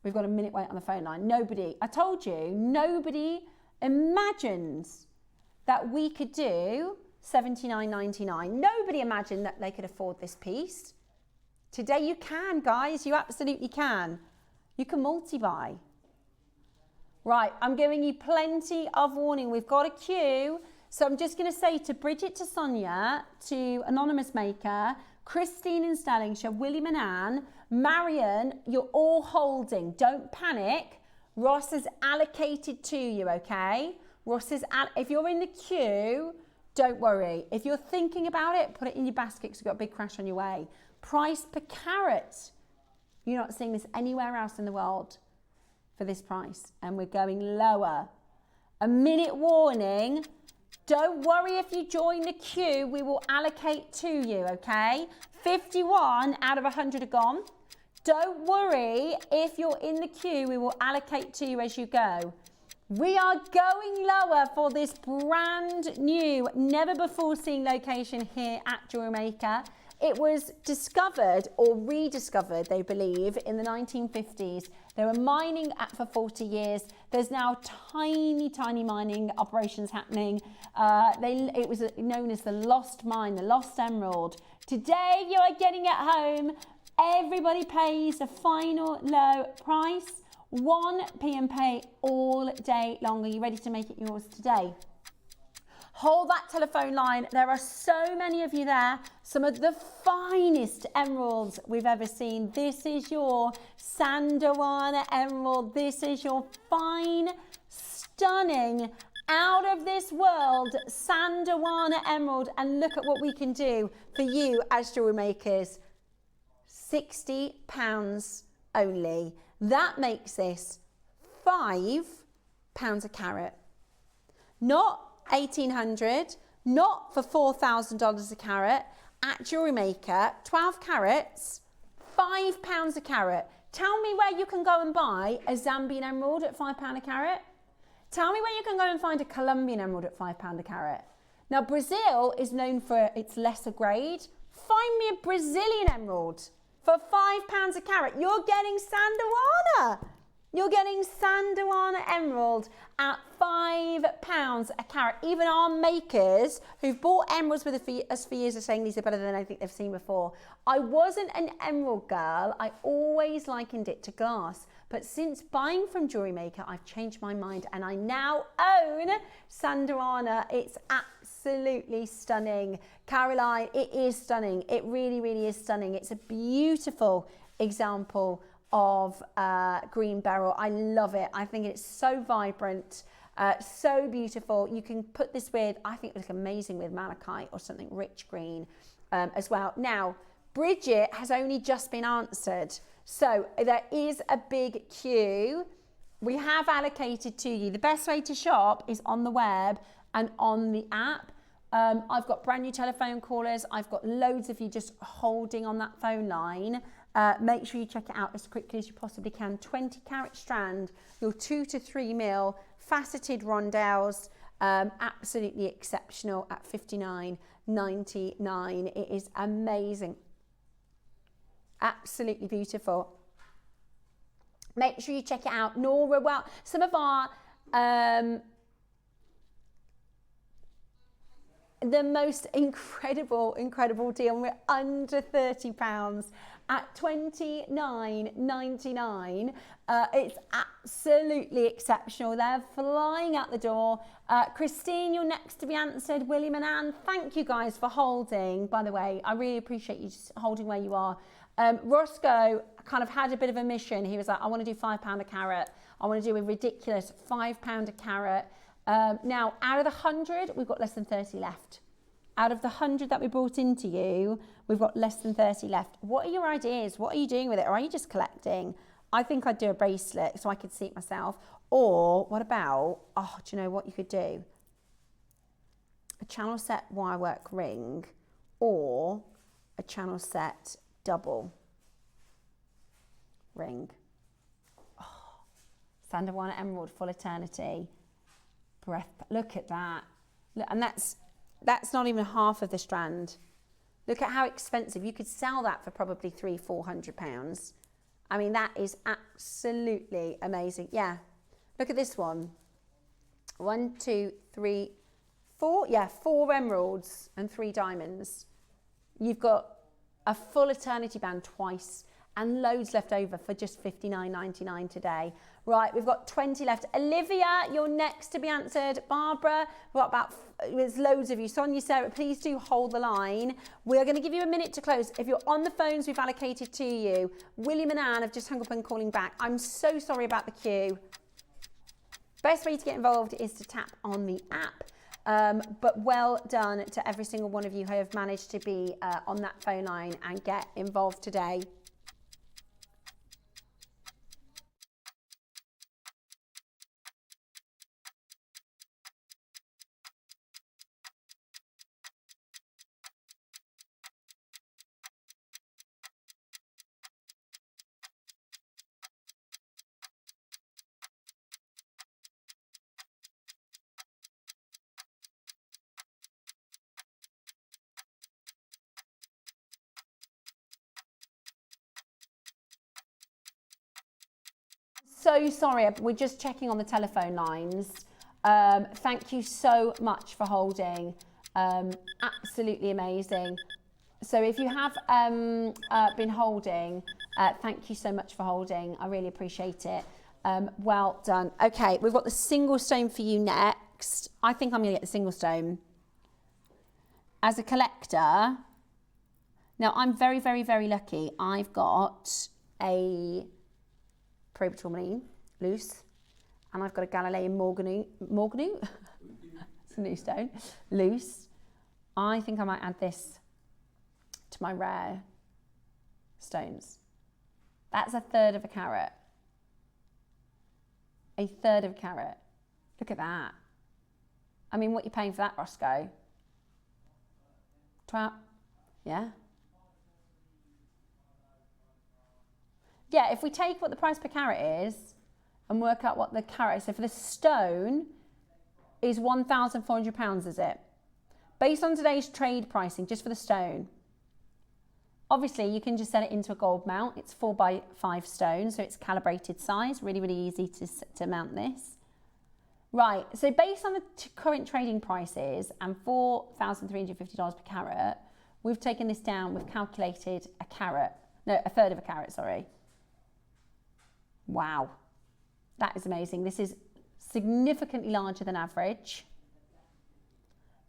we've got a minute wait on the phone line. Nobody, I told you, nobody imagines that we could do $79.99. Nobody imagined that they could afford this piece. Today you can, guys, you absolutely can. You can multi-buy. Right, I'm giving you plenty of warning. We've got a queue. So I'm just going to say to Bridget, to Sonia, to Anonymous Maker, Christine in Stirlingshire, William and Anne, Marion, you're all holding. Don't panic. Ross is allocated to you, okay? Ross is, if you're in the queue, don't worry. If you're thinking about it, put it in your basket because you've got a big crash on your way. Price per carat. You're not seeing this anywhere else in the world for this price. And we're going lower. A minute warning. Don't worry if you join the queue, we will allocate to you, okay? 51 out of 100 are gone. Don't worry if you're in the queue, we will allocate to you as you go. We are going lower for this brand new, never before seen location here at Jewellery Maker. It was discovered or rediscovered, they believe, in the 1950s. They were mining for 40 years. There's now tiny, tiny mining operations happening. It was known as the lost mine, the lost emerald. Today, you are getting it home Everybody pays the final low price, 1p and pay all day long. Are you ready to make it yours today? Hold that telephone line. There are so many of you there. Some of the finest emeralds we've ever seen. This is your Sandawana emerald. This is your fine, stunning, out of this world Sandawana emerald. And look at what we can do for you as jewelry makers. £60 only. That makes this £5 a carat. Not 1,800, not for $4,000 a carat. At JewelleryMaker, 12 carats, £5 a carat. Tell me where you can go and buy a Zambian emerald at £5 a carat. Tell me where you can go and find a Colombian emerald at £5 a carat. Now, Brazil is known for its lesser grade. Find me a Brazilian emerald for £5 a carat. You're getting Sandawana. You're getting Sandawana emerald at £5 a carat. Even our makers who've bought emeralds with us for years are saying these are better than anything they've seen before. I wasn't an emerald girl. I always likened it to glass. But since buying from JewelleryMaker, I've changed my mind and I now own Sandawana. It's absolutely stunning. Caroline, it is stunning. It really, really is stunning. It's a beautiful example of green beryl. I love it. I think it's so vibrant, so beautiful. You can put this with, I think it would look amazing with malachite or something rich green as well. Now, Bridget has only just been answered. So there is a big queue. We have allocated to you. The best way to shop is on the web and on the app. I've got brand new telephone callers. I've got loads of you just holding on that phone line. Make sure you check it out as quickly as you possibly can. 20 carat strand, your 2 to 3 mil faceted rondelles, absolutely exceptional at $59.99. It is amazing. Absolutely beautiful. Make sure you check it out. Nora, well, some of our the most incredible deal. We're under £30 at $29.99. It's absolutely exceptional. They're flying out the door. Christine, you're next to be answered. William and Anne, thank you guys for holding. By the way, I really appreciate you just holding where you are. Roscoe kind of had a bit of a mission. He was like, I want to do £5 a carat. I want to do a ridiculous £5 a carat. Now, out of the 100, we've got less than 30 left. Out of the 100 that we brought into you, we've got less than 30 left. What are your ideas? What are you doing with it? Or are you just collecting? I think I'd do a bracelet so I could see it myself. Or what about, oh, do you know what you could do? A channel set wire work ring or a channel set double ring. Oh, Sandawana emerald, full eternity. Breath, look at that. Look, and that's not even half of the strand. Look at how expensive. You could sell that for probably £300-400. I mean, that is absolutely amazing. Yeah, look at this one. 1, 2, 3, 4. Yeah, 4 emeralds and 3 diamonds. You've got a full eternity band twice and loads left over for just $59.99 today. Right, we've got 20 left. Olivia, you're next to be answered. Barbara, we've got there's loads of you. Sonia, Sarah, please do hold the line. We're going to give you a minute to close. If you're on the phones we've allocated to you, William and Anne have just hung up and calling back. I'm so sorry about the queue. Best way to get involved is to tap on the app. But well done to every single one of you who have managed to be on that phone line and get involved today. So sorry, we're just checking on the telephone lines. Thank you so much for holding. Absolutely amazing. So if you have been holding, thank you so much for holding. I really appreciate it. Well done. Okay, we've got the single stone for you next. I think I'm going to get the single stone. As a collector, now I'm very, very, very lucky. I've got a Probe tourmaline loose, and I've got a Galilean Morganu. It's a new stone, loose. I think I might add this to my rare stones. That's 1/3 of a carat. 1/3 of a carat. Look at that. I mean, what are you paying for that, Roscoe? 12? Yeah. Yeah, if we take what the price per carat is and work out what the carat is, so for the stone is £1,400, is it? Based on today's trade pricing, just for the stone. Obviously, you can just set it into a gold mount. It's 4x5 stone, so it's calibrated size. Really, really easy to mount this. Right, so based on the current trading prices and $4,350 per carat, we've taken this down, we've calculated 1/3 of a carat, sorry. Wow, that is amazing. This is significantly larger than average.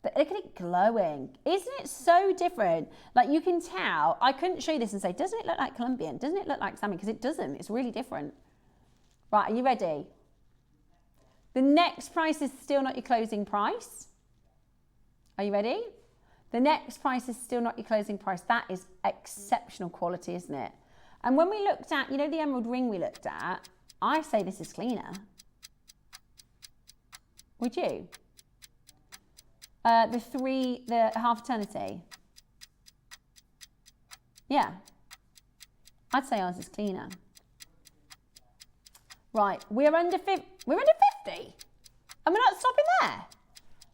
But look at it glowing. Isn't it so different? Like you can tell, I couldn't show you this and say, doesn't it look like Colombian? Doesn't it look like salmon? Because it doesn't, it's really different. Right, are you ready? The next price is still not your closing price. Are you ready? The next price is still not your closing price. That is exceptional quality, isn't it? And when we looked at, you know, the emerald ring we looked at, I say this is cleaner. Would you? The half eternity. Yeah. I'd say ours is cleaner. Right, we're under 50. And we're not stopping there.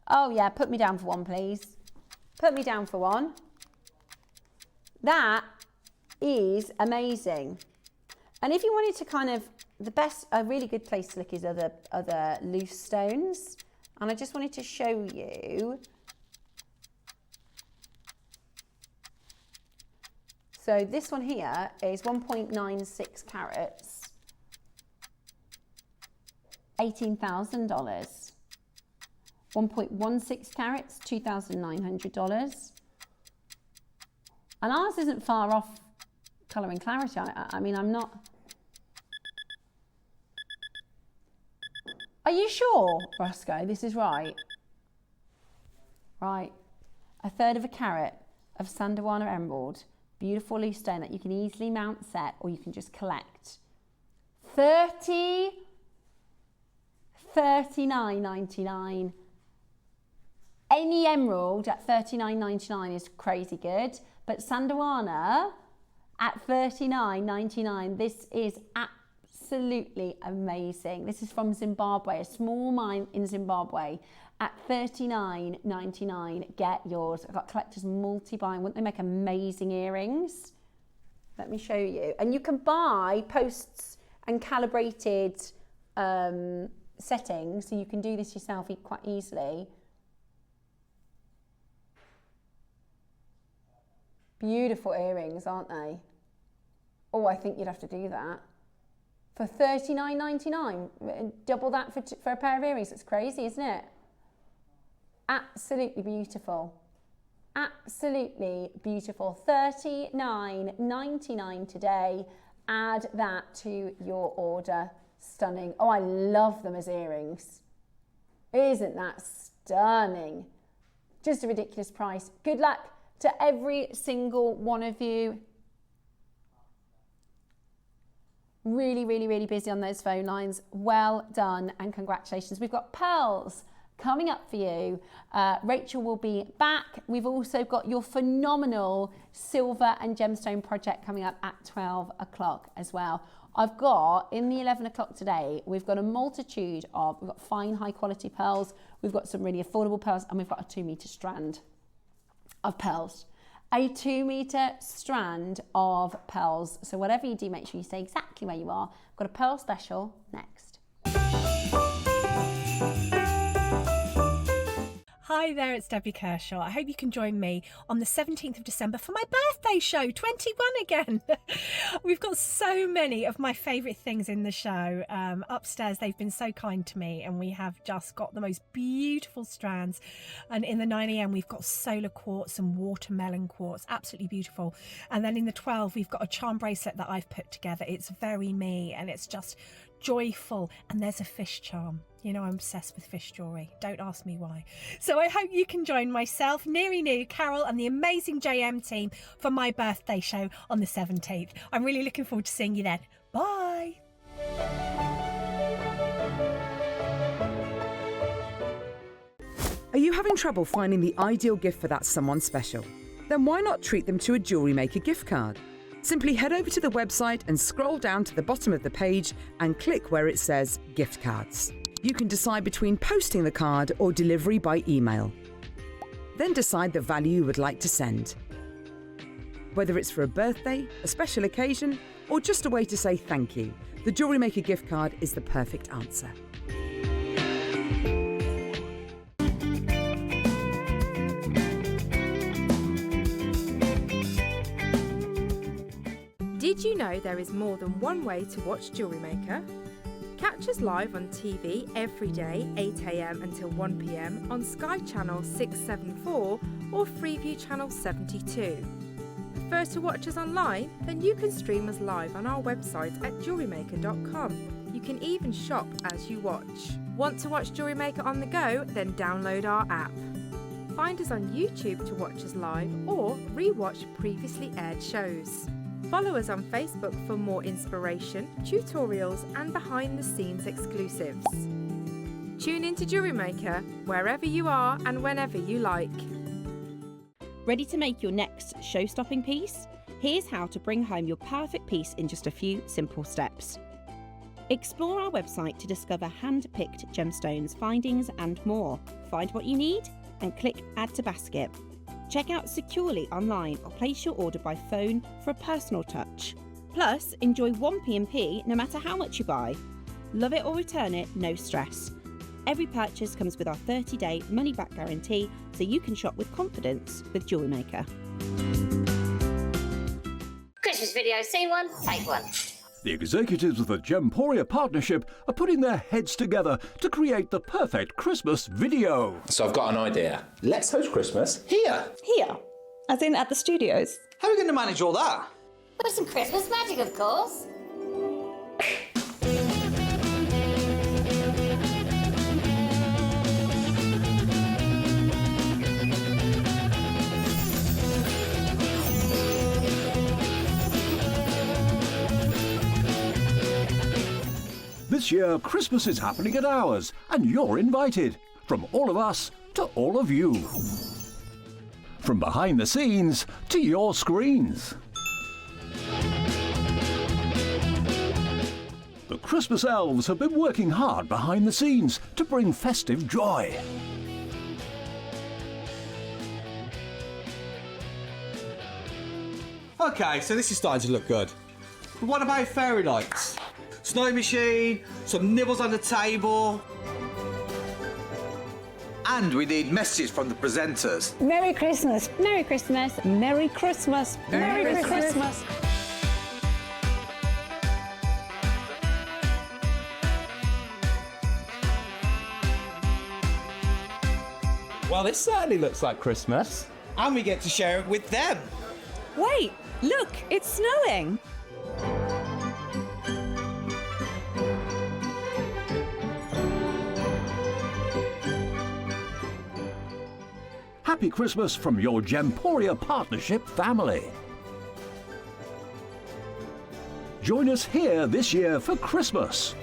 Oh yeah, put me down for one, please. Put me down for one. That is amazing. And if you wanted to kind of, a really good place to look is other loose stones. And I just wanted to show you. So this one here is 1.96 carats, $18,000. 1.16 carats, $2,900. And ours isn't far off colour and clarity. I mean, I'm not. Are you sure, Roscoe, this is right? Right. 1/3 of a carat of Sandawana emerald. Beautiful loose stone that you can easily mount set or you can just collect. $39.99. Any emerald at $39.99 is crazy good. But Sandawana at $39.99, this is absolutely amazing. This is from Zimbabwe, a small mine in Zimbabwe. At $39.99, get yours. I've got collectors multi-buying. Wouldn't they make amazing earrings? Let me show you. And you can buy posts and calibrated settings, so you can do this yourself quite easily. Beautiful earrings, aren't they? Oh, I think you'd have to do that. For $39.99, double that for a pair of earrings. It's crazy, isn't it? Absolutely beautiful. Absolutely beautiful. $39.99 today. Add that to your order. Stunning. Oh, I love them as earrings. Isn't that stunning? Just a ridiculous price. Good luck to every single one of you. Really, really, really busy on those phone lines. Well done and congratulations. We've got pearls coming up for you. Rachel will be back. We've also got your phenomenal silver and gemstone project coming up at 12 o'clock as well. I've got, in the 11 o'clock today, we've got a multitude of, we've got fine, high quality pearls, we've got some really affordable pearls, and we've got a 2-meter strand of pearls. A 2-meter strand of pearls. So whatever you do, make sure you stay exactly where you are. I've got a pearl special next. Hi Hi there, it's Debbie Kershaw. I hope you can join me on the 17th of December for my birthday show, 21 again. We've got so many of my favourite things in the show. Upstairs, they've been so kind to me, and we have just got the most beautiful strands. And in the 9 a.m, we've got solar quartz and watermelon quartz, absolutely beautiful. And then in the 12, we've got a charm bracelet that I've put together. It's very me, and it's just joyful. And there's a fish charm. You know, I'm obsessed with fish jewellery. Don't ask me why. So I hope you can join myself, Neri Nu, Carol and the amazing JM team for my birthday show on the 17th. I'm really looking forward to seeing you then. Bye. Are you having trouble finding the ideal gift for that someone special? Then why not treat them to a JewelleryMaker gift card? Simply head over to the website and scroll down to the bottom of the page and click where it says gift cards. You can decide between posting the card or delivery by email. Then decide the value you would like to send. Whether it's for a birthday, a special occasion, or just a way to say thank you, the JewelleryMaker gift card is the perfect answer. Did you know there is more than one way to watch JewelleryMaker? Catch us live on TV every day, 8 a.m. until 1 p.m. on Sky Channel 674 or Freeview Channel 72. Prefer to watch us online? Then you can stream us live on our website at jewellerymaker.com. You can even shop as you watch. Want to watch JewelleryMaker on the go? Then download our app. Find us on YouTube to watch us live or re-watch previously aired shows. Follow us on Facebook for more inspiration, tutorials and behind-the-scenes exclusives. Tune in to JewelleryMaker wherever you are and whenever you like. Ready to make your next show-stopping piece? Here's how to bring home your perfect piece in just a few simple steps. Explore our website to discover hand-picked gemstones, findings and more. Find what you need and click Add to Basket. Check out securely online or place your order by phone for a personal touch. Plus, enjoy 1 P&P no matter how much you buy. Love it or return it, no stress. Every purchase comes with our 30-day money-back guarantee, so you can shop with confidence with JewelleryMaker. Christmas video, scene 1, take 1. The executives of the Gemporia partnership are putting their heads together to create the perfect Christmas video. So I've got an idea. Let's host Christmas here. Here? As in at the studios? How are we going to manage all that? With some Christmas magic, of course. This year, Christmas is happening at ours, and you're invited. From all of us to all of you. From behind the scenes to your screens. The Christmas elves have been working hard behind the scenes to bring festive joy. Okay, so this is starting to look good. But what about fairy lights? Snow machine, some nibbles on the table. And we need messages from the presenters. Merry Christmas. Merry Christmas. Merry Christmas. Merry Christmas. Well, this certainly looks like Christmas. And we get to share it with them. Wait, look, it's snowing. Happy Christmas from your Gemporia partnership family. Join us here this year for Christmas.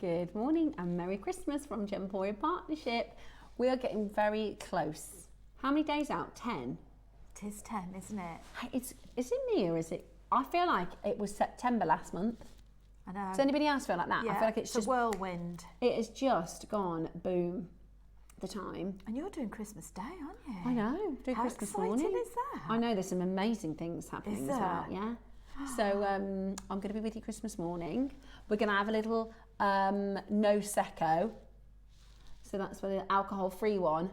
Good morning and Merry Christmas from Gemporia Partnership. We are getting very close. How many days out? 10? It is 10, isn't it? Is it me or is it? I feel like it was September last month. I know. Does anybody else feel like that? Yeah, I feel like it's just a whirlwind. It has just gone boom, the time. And you're doing Christmas Day, aren't you? I know, doing How Christmas exciting morning. is that? I know there's some amazing things happening as well, yeah. So I'm going to be with you Christmas morning. We're going to have a little no secco. So that's the alcohol-free one.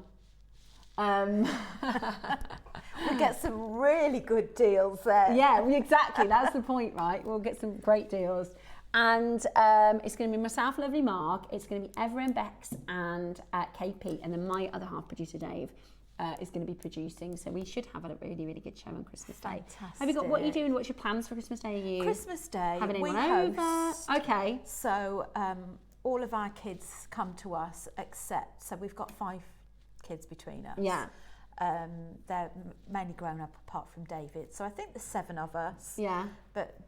We get some really good deals there. Yeah, exactly. That's the point, right? We'll get some great deals. And it's going to be myself, lovely Mark. It's going to be Ever and Bex and KP. And then my other half producer, Dave, is going to be producing. So we should have a really, really good show on Christmas Day. Fantastic. Have you got, what are you doing? What's your plans for Christmas Day? Are you Christmas Day, having we anyone host. over? Okay. So all of our kids come to us except, so we've got 5 kids between us. Yeah. They're mainly grown up apart from David. So I think there's 7 of us. Yeah. But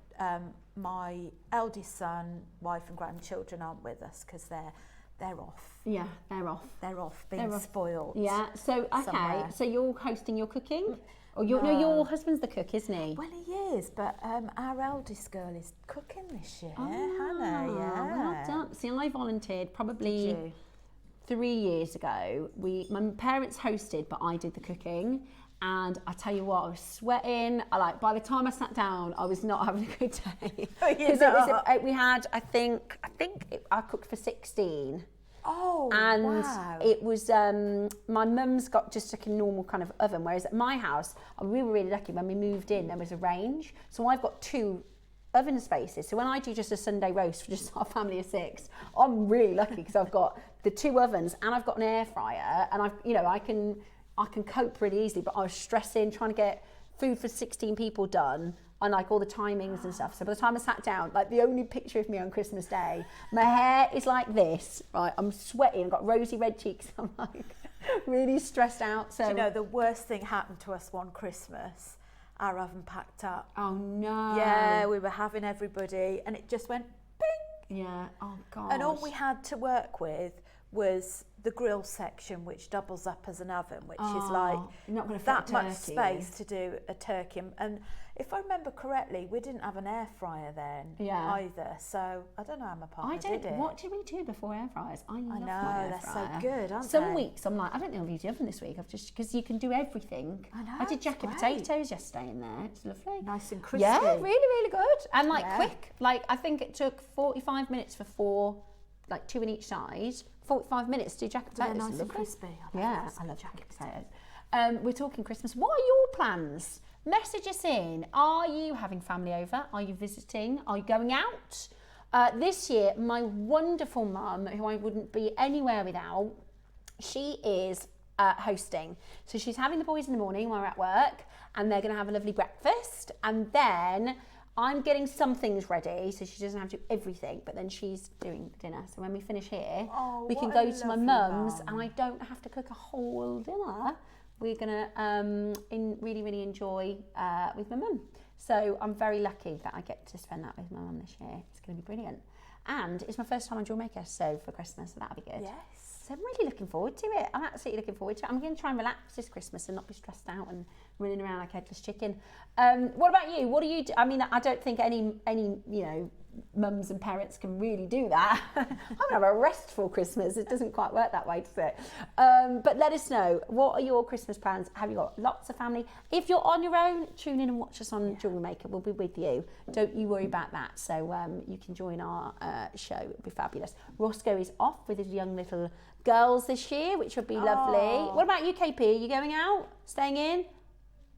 my eldest son, wife and grandchildren aren't with us because they're off. Yeah, they're off. They're off being spoiled. Yeah. So okay. somewhere. So you're hosting your cooking, or your husband's the cook, isn't he? Well, he is, but our eldest girl is cooking this year, Hannah. Yeah. Well done. See, I volunteered probably 3 years ago. My parents hosted, but I did the cooking. And I tell you what, I was sweating. By the time I sat down, I was not having a good day. Because we had, I think I cooked for 16. Oh, and wow. It was, my mum's got just like a normal kind of oven, whereas at my house, we were really lucky when we moved in, there was a range. So I've got 2 oven spaces. So when I do just a Sunday roast for just our family of 6, I'm really lucky because I've got the 2 ovens and I've got an air fryer, and I can cope really easily, but I was stressing, trying to get food for 16 people done, and like all the timings and stuff. So by the time I sat down, like the only picture of me on Christmas Day, my hair is like this, right? I'm sweating, I've got rosy red cheeks. I'm like really stressed out. So do you know, the worst thing happened to us one Christmas. Our oven packed up. Oh no. Yeah, we were having everybody and it just went bing. Yeah, oh God. And all we had to work with was the grill section, which doubles up as an oven, which is like that much space to do a turkey. And if I remember correctly, we didn't have an air fryer then either. So I don't know how my partner did it. What did we do before air fryers? I love my air fryer. They're so good, aren't they? Some weeks I'm like, I don't think I'll use the oven this week. I've just, because you can do everything. I know. I did jacket potatoes yesterday in there. It's lovely. Nice and crispy. Yeah, really, really good. And like quick. Like I think it took 45 minutes for 4, like 2 in each side. 45 minutes to do jacket potatoes. They're nice and crispy. I love jacket potatoes. We're talking Christmas. What are your plans? Message us in. Are you having family over? Are you visiting? Are you going out? This year, my wonderful mum, who I wouldn't be anywhere without, she is hosting. So she's having the boys in the morning while we're at work, and they're going to have a lovely breakfast, and then I'm getting some things ready, so she doesn't have to do everything, but then she's doing dinner. So when we finish here, we can go to my mum's, and I don't have to cook a whole dinner. We're gonna really, really enjoy with my mum. So I'm very lucky that I get to spend that with my mum this year. It's gonna be brilliant. And it's my first time on JewelleryMaker, so for Christmas, so that'll be good. Yes. So I'm really looking forward to it. I'm absolutely looking forward to it. I'm going to try and relax this Christmas and not be stressed out and running around like a headless chicken. What about you? What do you do? I mean, I don't think any mums and parents can really do that. I'm going to have a restful Christmas. It doesn't quite work that way, does it? But let us know. What are your Christmas plans? Have you got lots of family? If you're on your own, tune in and watch us on JewelleryMaker. We'll be with you. Don't you worry about that. So you can join our show. It'll be fabulous. Roscoe is off with his young little girls this year, which would be lovely. What about you, KP? Are you going out? Staying in?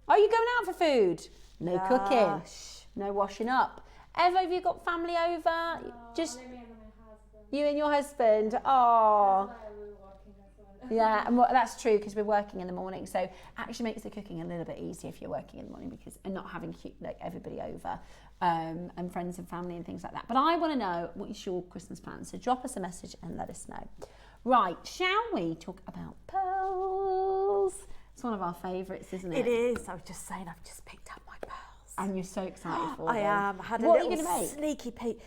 Are you going out for food? No cooking. No washing up. Eva, have you got family over? No, just you and your husband. Oh, yeah, and that's true because we're working in the morning, so it actually makes the cooking a little bit easier if you're working in the morning and not having like everybody over and friends and family and things like that. But I want to know what is your Christmas plans, so drop us a message and let us know. Right, shall we talk about pearls? It's one of our favourites, isn't it? It is. I was just saying, I've just picked up my pearls. And you're so excited for them. I am. I had a what little are you gonna make? sneaky peek.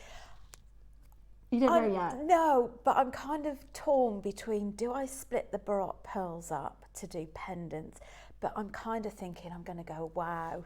You don't know yet? No, but I'm kind of torn between, do I split the Baroque pearls up to do pendants? But I'm kind of thinking I'm going to go, wow.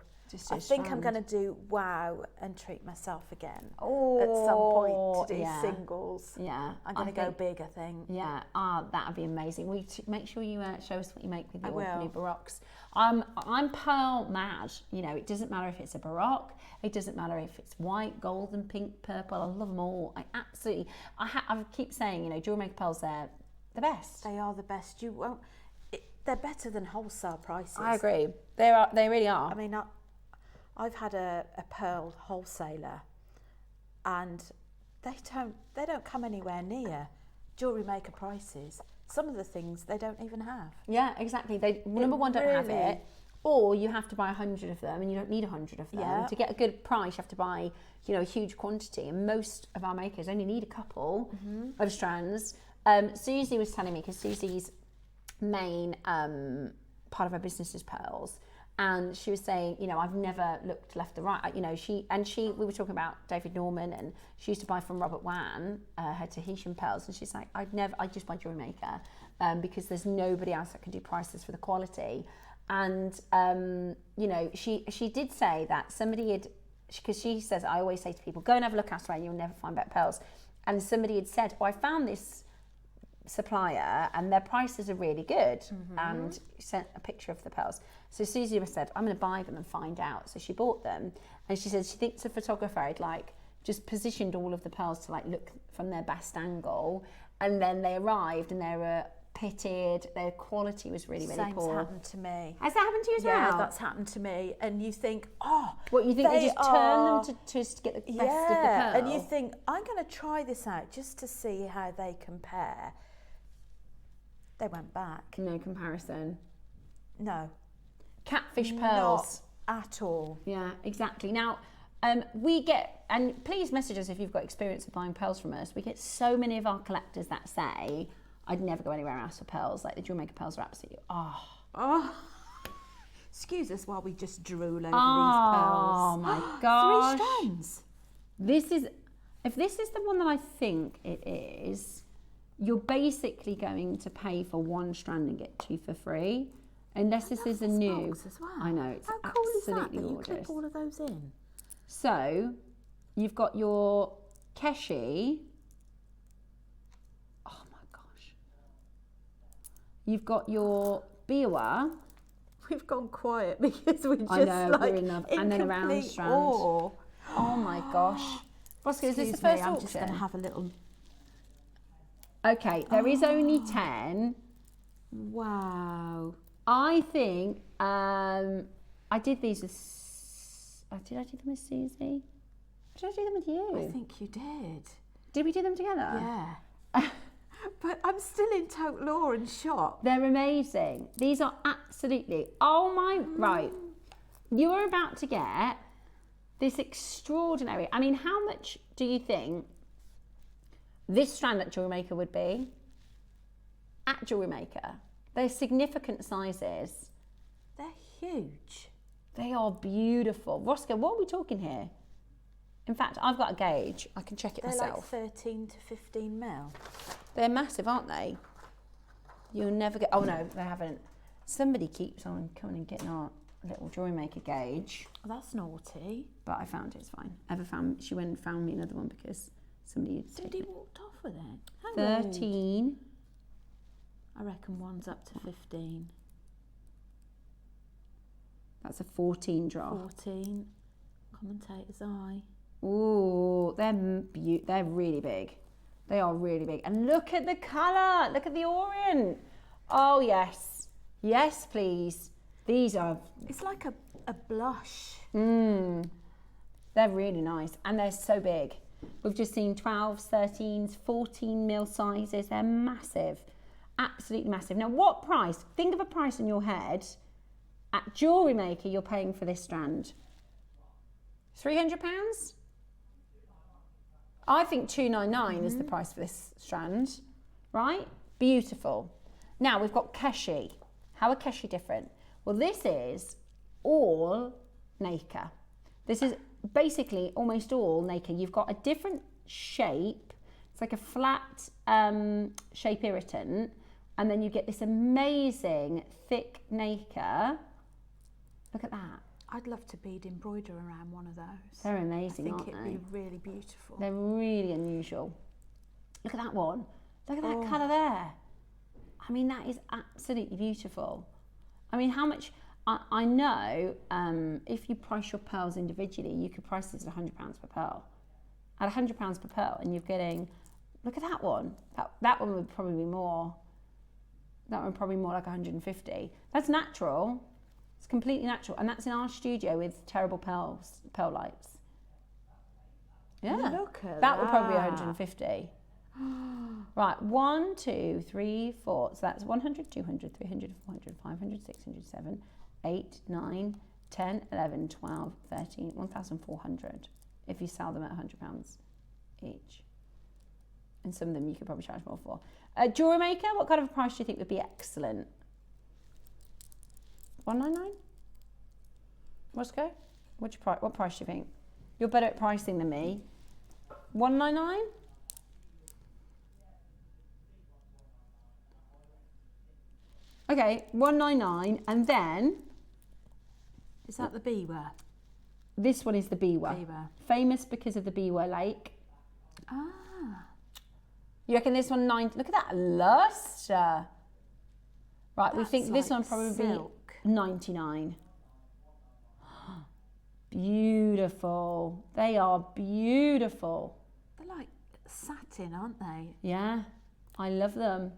I think I'm going to do wow and treat myself again at Oh, some point to do yeah. singles. Yeah, I'm going to go big, I think. Yeah, that would be amazing. Make sure you show us what you make with I your will. new baroques. I'm pearl mad. You know, it doesn't matter if it's a baroque. It doesn't matter if it's white, golden, pink, purple. I love them all. I keep saying, you know, Jewelry Maker pearls, they're the best. They are the best. They're better than wholesale prices. I agree. They really are. I mean, I've had a pearl wholesaler, and they don't come anywhere near Jewelry Maker prices. Some of the things they don't even have. Yeah, exactly. Number one, don't have it, or you have to buy 100 of them, and you don't need 100 of them. Yeah. To get a good price, you have to buy, you know, a huge quantity, and most of our makers only need a couple of strands. Susie was telling me, because Susie's main part of her business is pearls, and she was saying, you know, I've never looked left or right. You know, we were talking about David Norman, and she used to buy from Robert Wan her Tahitian pearls, and she's like, I just buy Jewelry Maker because there's nobody else that can do prices for the quality. And you know, she did say that somebody had, because she says, I always say to people, go and have a look elsewhere and you'll never find better pearls. And somebody had said, I found this supplier and their prices are really good, and sent a picture of the pearls. So Susie said, I'm going to buy them and find out. So she bought them, and she said she thinks a photographer had like just positioned all of the pearls to like look from their best angle, and then they arrived and they were pitted. Their quality was really Same's poor. happened to me. Has that happened to you as well? Yeah, that's happened to me. And you think, what you think they just turn them to get the best of the pearl? And you think, I'm going to try this out just to see how they compare. They went back. No comparison. No. Catfish pearls. Not at all. Yeah, exactly. Now, we get, and please message us if you've got experience of buying pearls from us. We get so many of our collectors that say, I'd never go anywhere else for pearls. Like the Jewelry Maker pearls are absolutely, Excuse us while we just drool over these pearls. Oh my gosh. 3 strands. If this is the one that I think it is, you're basically going to pay for 1 strand and get 2 for free. Unless this is a new. As well. I know, it's How cool absolutely is that you gorgeous. clip all of those in? So, you've got your Keshi. Oh my gosh. You've got your Biwa. We've gone quiet because we just I know, like we're in love. And then a round incomplete strand. awe. Oh my gosh. Roscoe, is this the Excuse me, first I'm auction? just going to have a little. Okay, there is only 10. Wow. I think I did these with. Did I do them with Susie? Did I do them with you? I think you did. Did we do them together? Yeah. But I'm still in total awe and shock. They're amazing. These are absolutely. Oh my! Right, you are about to get this extraordinary. I mean, how much do you think this strand at Jewelry Maker would be? At Jewelry Maker, they're significant sizes. They're huge. They are beautiful. Roscoe, what are we talking here? In fact, I've got a gauge. I can check it myself. They're like 13 to 15 mil. They're massive, aren't they? You'll never get. Oh no, they haven't. Somebody keeps on coming and getting our little Jewelry Maker gauge. Oh, that's naughty. But I found it. It's fine. She went and found me another one because somebody had taken it. Walked off with it. How 13. old? I reckon one's up to 15. That's a 14 drop. 14. Commentator's eye. Ooh, they're really big. They are really big. And look at the colour. Look at the orient. Oh, yes. Yes, please. These are... It's like a blush. They're really nice. And they're so big. We've just seen 12s, 13s, 14 mil sizes. They're massive. Absolutely massive. Now, what price? Think of a price in your head. At Jewelry Maker, you're paying for this strand. £300? I think $299 is the price for this strand, right? Beautiful. Now we've got Keshi. How are Keshi different? Well, this is all nacre. This is basically almost all nacre. You've got a different shape. It's like a flat shape irritant, and then you get this amazing thick nacre. Look at that. I'd love to bead embroider around one of those. They're amazing, aren't I think it'd be really beautiful. They're really unusual. Look at that one. Look at that colour there. I mean, that is absolutely beautiful. I mean, how much... I know if you price your pearls individually, you could price this at £100 per pearl. At £100 per pearl, and you're getting... Look at that one. That one would probably be more... That one probably more like 150. That's natural. It's completely natural. And that's in our studio with terrible pearl lights. Yeah. Look at that would probably be 150. Right, 1, 2, 3, 4. So that's 100, 200, 300, 400, 500, 600, 7, 8, 9, 10, 11, 12, 13, 1,400 if you sell them at £100 each. And some of them you could probably charge more for. Jewellery Maker, what kind of a price do you think would be excellent? 199? Let's go. What price do you think? You're better at pricing than me. 199? Okay, 199, and then... Is that the Biwa? This one is the Biwa. Famous because of the Biwa Lake. Ah. You reckon this one 90? Look at that luster. Right, we think this one probably silk. be 99. Beautiful. They are beautiful. They're like satin, aren't they? Yeah, I love them.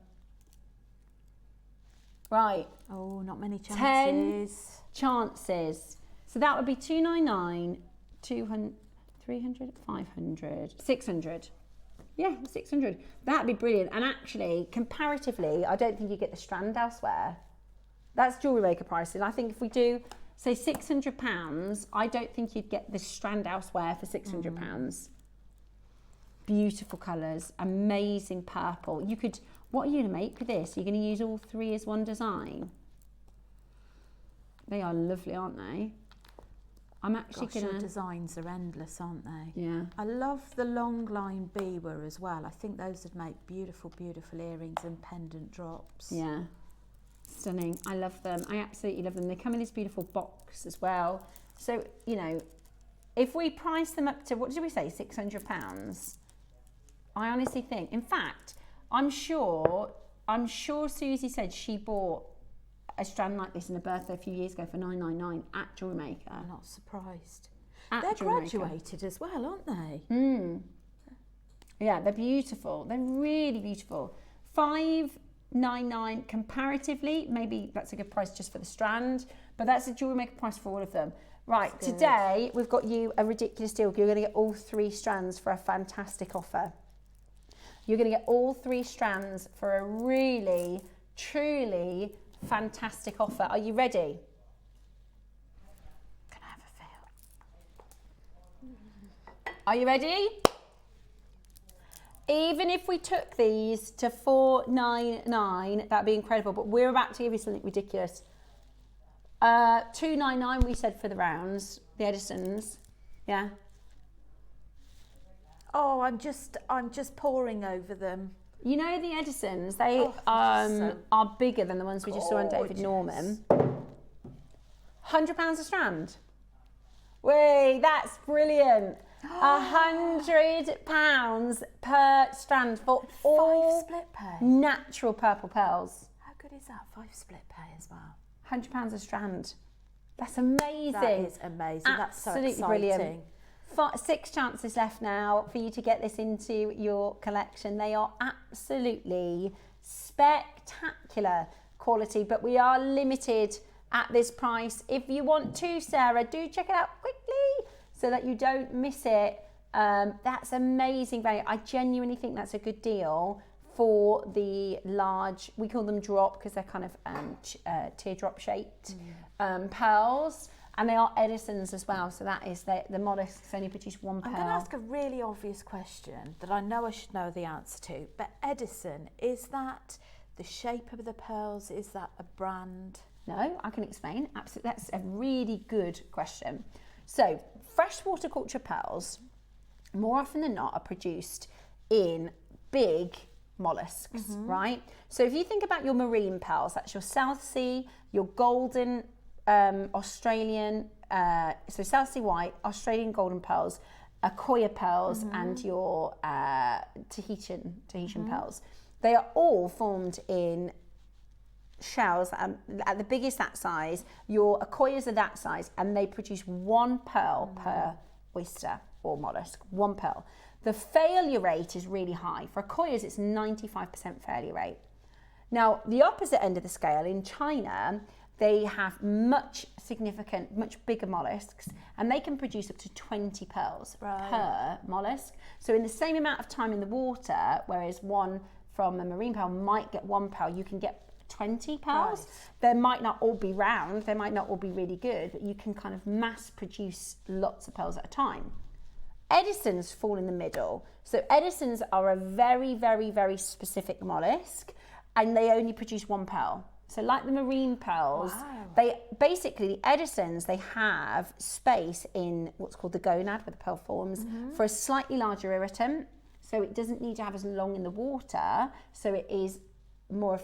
Right. Oh, not many chances. 10 chances. So that would be 299, 200, 300, 500, 600. Yeah, 600. That'd be brilliant. And actually, comparatively, I don't think you get the strand elsewhere. That's Jewellery Maker prices. I think if we do, say, £600, I don't think you'd get the strand elsewhere for £600. Beautiful colours, amazing purple. You could, what are you going to make with this? You're going to use all three as one design? They are lovely, aren't they? I'm actually going to... Your designs are endless, aren't they? Yeah. I love the long line Biwa as well. I think those would make beautiful, beautiful earrings and pendant drops. Yeah. Stunning. I love them. I absolutely love them. They come in this beautiful box as well. So, you know, if we price them up to, what did we say, £600? I honestly think, in fact, I'm sure Susie said she bought a strand like this in a birthday a few years ago for £999 at Jewellery Maker. I'm not surprised. At They're Jewellery Maker. graduated as well, aren't they? Yeah, they're beautiful. They're really beautiful. £599 comparatively, maybe that's a good price just for the strand, but that's a Jewellery Maker price for all of them. Right, today we've got you a ridiculous deal. You're going to get all three strands for a fantastic offer. You're going to get all three strands for a really, truly fantastic offer. Are you ready? Can I have a feel? Are you ready? Even if we took these to $499, that'd be incredible, but we're about to give you something ridiculous. $299 we said for the rounds, the Edisons. Yeah. Oh, I'm just poring over them. You know the Edisons, they are bigger than the ones we just saw on David Norman. £100 a strand. Wait, that's brilliant. £100 per strand for all 5 split pay. natural purple pearls. How good is that? 5 split pay as well. £100 a strand. That's amazing. That is amazing. Absolutely That's so brilliant. 6 chances left now for you to get this into your collection. They are absolutely spectacular quality, but we are limited at this price. If you want to, Sarah, do check it out quickly so that you don't miss it. That's amazing value. I genuinely think that's a good deal for the large, we call them drop because they're kind of teardrop shaped pearls. And they are Edisons as well, so that is the mollusks only produce one pearl. I'm going to ask a really obvious question that I know I should know the answer to, but Edison, is that the shape of the pearls? Is that a brand? No, I can explain. Absolutely, that's a really good question. So, freshwater culture pearls, more often than not, are produced in big mollusks, right? So if you think about your marine pearls, that's your South Sea, your golden Australian so South Sea White, Australian golden pearls, Akoya pearls, and your Tahitian pearls. They are all formed in shells at the biggest that size. Your Akoyas are that size, and they produce 1 pearl per oyster or mollusk, 1 pearl. The failure rate is really high. For Akoyas, it's 95% failure rate. Now, the opposite end of the scale, in China, they have much bigger mollusks, and they can produce up to 20 pearls per mollusk. So in the same amount of time in the water, whereas one from a marine pearl might get 1 pearl, you can get 20 pearls. They might not all be round, they might not all be really good, but you can kind of mass produce lots of pearls at a time. Edisons fall in the middle. So Edisons are a very, very, very specific mollusk, and they only produce 1 pearl. So like the marine pearls, they basically, the Edisons, they have space in what's called the gonad, where the pearl forms, for a slightly larger irritant. So it doesn't need to have as long in the water, so it is more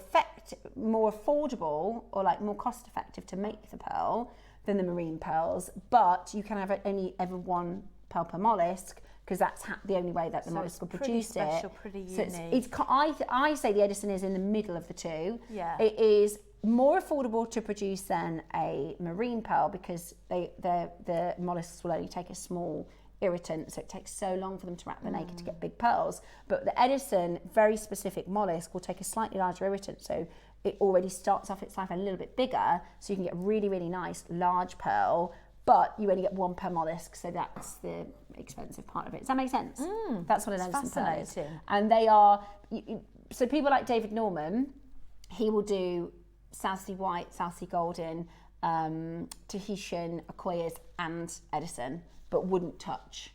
affordable, or like more cost effective to make the pearl than the marine pearls, but you can have only ever 1 pearl per mollusk, because that's the only way that the mollusk will produce special, it. Pretty so unique. I say the Edison is in the middle of the two. Yeah. It is more affordable to produce than a marine pearl, because the mollusks will only take a small irritant, so it takes so long for them to wrap the naked to get big pearls. But the Edison, very specific mollusk, will take a slightly larger irritant, so it already starts off its life a little bit bigger, so you can get really, really nice large pearl, but you only get 1 per mollusk, so that's the expensive part of it. Does that make sense? That's what an Edison pearl is. And they are, so people like David Norman, he will do South Sea White, South Sea Golden, Tahitian, Akoyas and Edison, but wouldn't touch.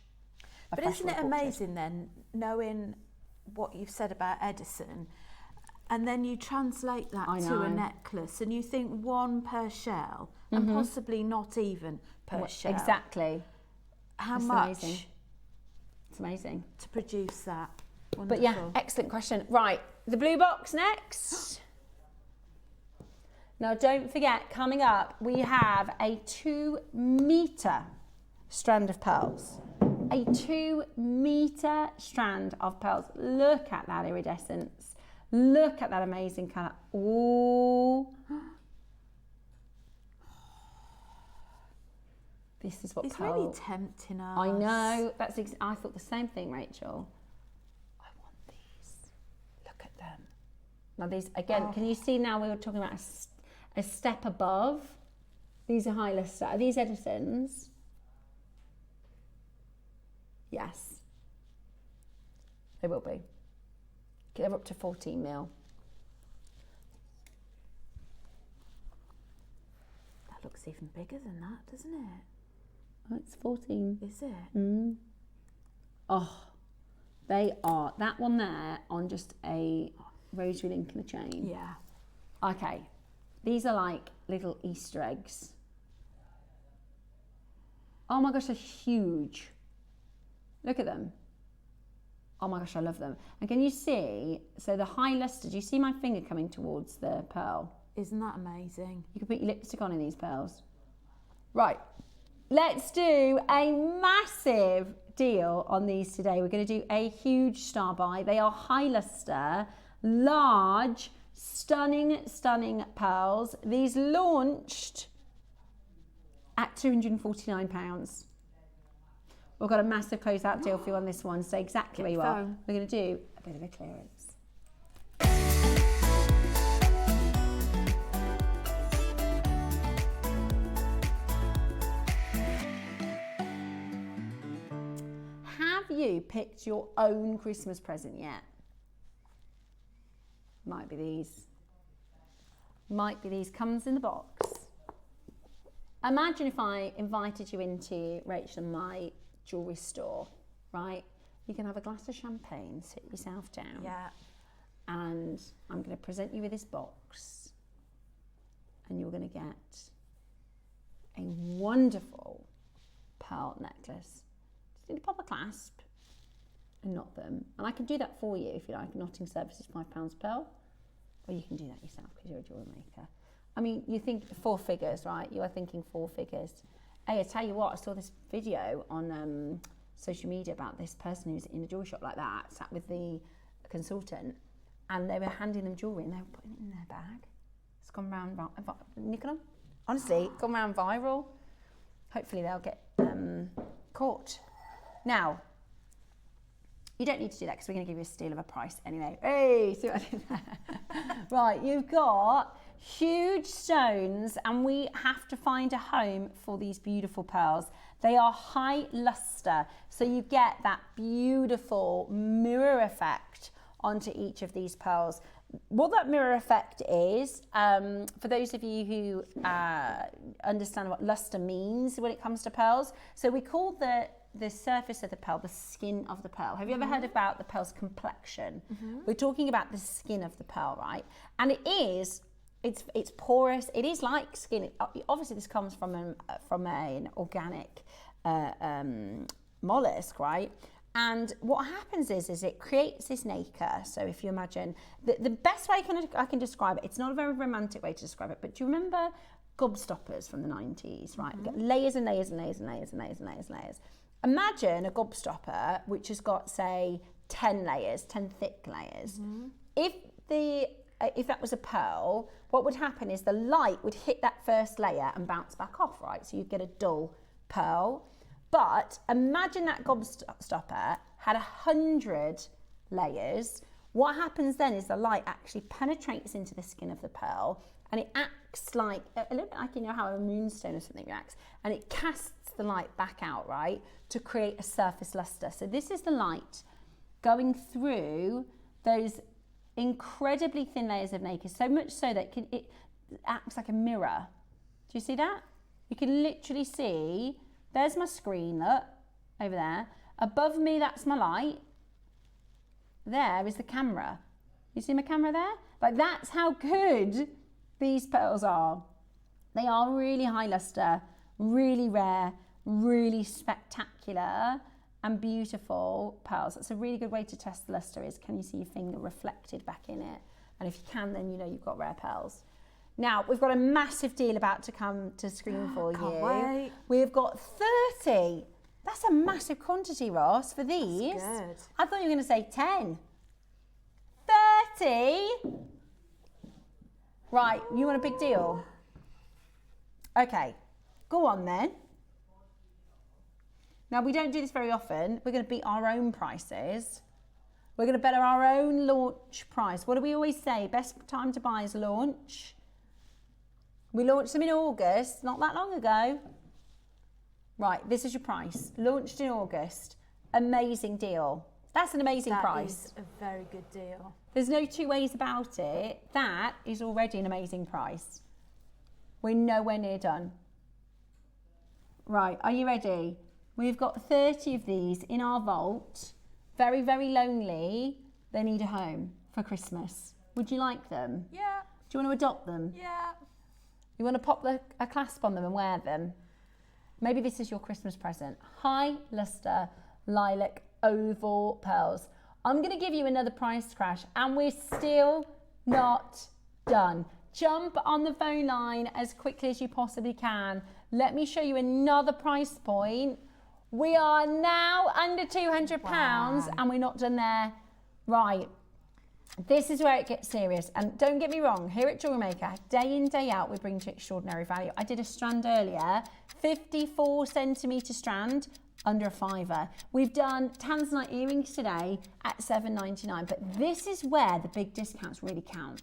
But isn't it amazing then, knowing what you've said about Edison, and then you translate that to a necklace, and you think 1 per shell, and possibly not even per shell. Exactly. How That's much? Amazing. It's amazing to produce that. Wonderful. But yeah, excellent question. Right, the blue box next. Now, don't forget, coming up, we have a 2-meter strand of pearls. A 2-meter strand of pearls. Look at that iridescence. Look at that amazing colour. Ooh. This is what it's pearl... really tempting us. I know. I thought the same thing, Rachel. I want these. Look at them. Now these, again, can you see now we were talking about a step above? These are high luster. Are these Edisons? Yes. They will be. They're up to 14 mil. That looks even bigger than that, doesn't it? Oh, it's 14. Is it? Mm. Oh, they are. That one there on just a rosary link in the chain. Yeah. Okay. These are like little Easter eggs. Oh my gosh, they're huge. Look at them. Oh my gosh, I love them. And can you see, so the high luster, do you see my finger coming towards the pearl? Isn't that amazing? You can put your lipstick on in these pearls. Right, let's do a massive deal on these today. We're going to do a huge star buy. They are high luster, large, stunning, stunning pearls. These launched at £249. We've got a massive closeout deal for you on this one. Stay exactly where you are. We're going to do a bit of a clearance. Have you picked your own Christmas present yet? Might be these. Might be these. Comes in the box. Imagine if I invited you into Rachel and my jewellery store, right? You can have a glass of champagne, sit yourself down. Yeah. And I'm going to present you with this box. And you're going to get a wonderful pearl necklace. Just need to pop a clasp and knot them. And I can do that for you if you like. Knotting service is £5 pearl. Or you can do that yourself because you're a jewellery maker. I mean, you think 4 figures, right? You are thinking 4 figures. Hey, I tell you what, I saw this video on social media about this person who's in a jewelry shop like that, sat with the consultant, and they were handing them jewelry and they were putting it in their bag. It's gone round, Nicola. Honestly, it's gone round viral. Hopefully they'll get caught. Now, you don't need to do that because we're going to give you a steal of a price anyway. Hey, see what I did there? Right, you've got huge stones and we have to find a home for these beautiful pearls. They are high luster, so you get that beautiful mirror effect onto each of these pearls. What that mirror effect is, for those of you who understand what luster means when it comes to pearls, so we call the surface of the pearl the skin of the pearl. Have you ever heard about the pearl's complexion? We're talking about the skin of the pearl, right? And it's porous. It is like skin. Obviously, this comes from an organic mollusk, right? And what happens is it creates this nacre. So if you imagine, the best way I can describe it, it's not a very romantic way to describe it, but do you remember gobstoppers from the 90s, right? We've got layers and layers and layers and layers and layers and layers and layers. Imagine a gobstopper which has got, say, 10 layers, 10 thick layers. If that was a pearl, what would happen is the light would hit that first layer and bounce back off, right? So you'd get a dull pearl. But imagine that gobstopper had 100 layers. What happens then is the light actually penetrates into the skin of the pearl and it acts like, a little bit like, you know, how a moonstone or something reacts, and it casts the light back out, right, to create a surface luster. So this is the light going through those incredibly thin layers of nacre, so much so that it acts like a mirror. Do you see that? You can literally see, there's my screen, look, over there. Above me, that's my light. There is the camera. You see my camera there? Like, that's how good these pearls are. They are really high luster, really rare, really spectacular and beautiful pearls. That's a really good way to test the luster is, can you see your finger reflected back in it? And if you can, then you know you've got rare pearls. Now, we've got a massive deal about to come to screen for you. Can't wait. We've got 30. That's a massive quantity, Ross, for these. That's good. I thought you were going to say 10. 30? Right, you want a big deal? Okay, go on then. Now, we don't do this very often. We're going to beat our own prices. We're going to better our own launch price. What do we always say? Best time to buy is launch. We launched them in August, not that long ago. Right, this is your price. Launched in August. Amazing deal. That's an amazing price. That is a very good deal. There's no two ways about it. That is already an amazing price. We're nowhere near done. Right, are you ready? We've got 30 of these in our vault. Very, very lonely. They need a home for Christmas. Would you like them? Yeah. Do you want to adopt them? Yeah. You want to pop a clasp on them and wear them? Maybe this is your Christmas present. High luster lilac oval pearls. I'm going to give you another price crash and we're still not done. Jump on the phone line as quickly as you possibly can. Let me show you another price point. We are now under £200 and we're not done there. Right. This is where it gets serious. And don't get me wrong, here at JewelleryMaker, day in, day out, we bring to extraordinary value. I did a strand earlier, 54 centimetre strand, under a £5. We've done tanzanite earrings today at £7.99, but this is where the big discounts really count.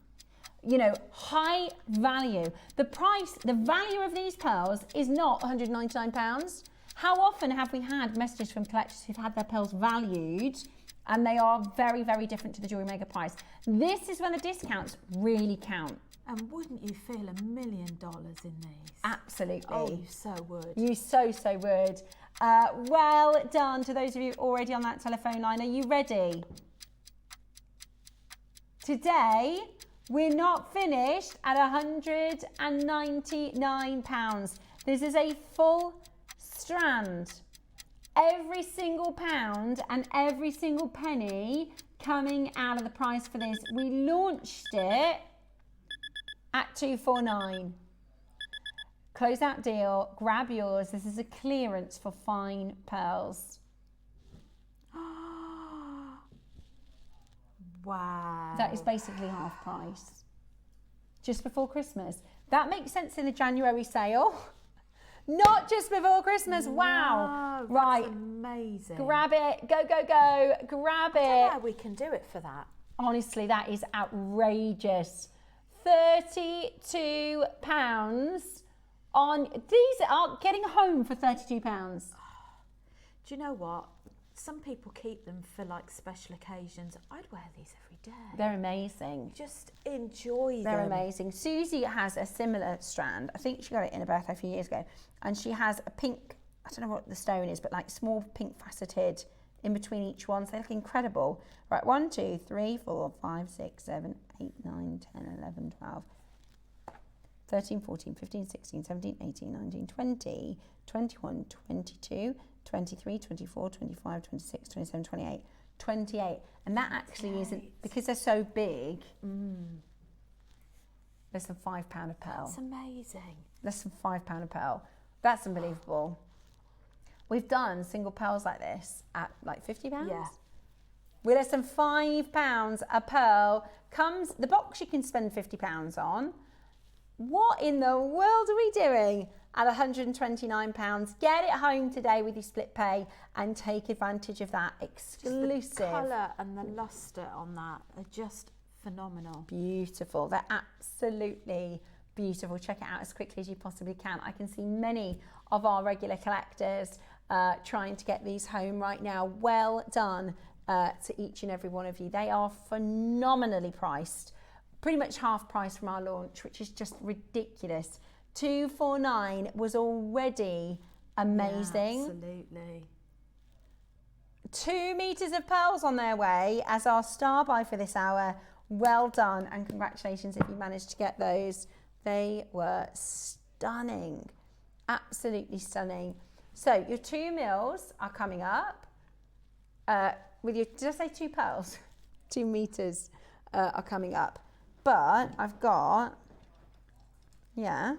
You know, high value. The price, the value of these pearls is not £199. How often have we had messages from collectors who've had their pearls valued and they are very, very different to the JewelleryMaker price? This is when the discounts really count. And wouldn't you feel $1 million in these? Absolutely. Oh, you so would. You so would. Well done to those of you already on that telephone line. Are you ready? Today, we're not finished at £199. This is a full strand. Every single pound and every single penny coming out of the price for this. We launched it at £249. Closeout deal, grab yours. This is a clearance for fine pearls. Wow. That is basically half price. Just before Christmas. That makes sense in a January sale. Not just before Christmas. Wow. That's right. amazing. Grab it. Go, go, go. Grab it. I don't know how we can do it for that. Honestly, that is outrageous. £32 on these are getting home for £32. Do you know what? Some people keep them for like special occasions. I'd wear these every day. They're amazing. Just enjoy them. They're amazing. Susie has a similar strand. I think she got it in a birthday a few years ago. And she has a pink, I don't know what the stone is, but like small pink faceted in between each one. So they look incredible. Right, 1, 2, 3, 4, 5, 6, 7, 8, 9, 10, 11, 12, 13, 14, 15, 16, 17, 18, 19, 20, 21, 22, 23, 24, 25, 26, 27, 28, 28. And that actually isn't, because they're so big, less than £5 a pearl. That's amazing. Less than £5 a pearl. That's unbelievable. We've done single pearls like this at like £50. Yeah. We're less than £5 a pearl. Comes, the box you can spend £50 on. What in the world are we doing at £129? Get it home today with your split pay and take advantage of that exclusive. Just the colour and the lustre on that are just phenomenal. Beautiful. They're absolutely beautiful. Check it out as quickly as you possibly can. I can see many of our regular collectors trying to get these home right now. Well done to each and every one of you. They are phenomenally priced. Pretty much half price from our launch, which is just ridiculous. $249 was already amazing. Yeah, absolutely. 2 meters of pearls on their way as our star buy for this hour. Well done and congratulations if you managed to get those. They were stunning, absolutely stunning. So your 2 mils are coming up with your, did I say 2 pearls? 2 meters are coming up. But I've got, yeah.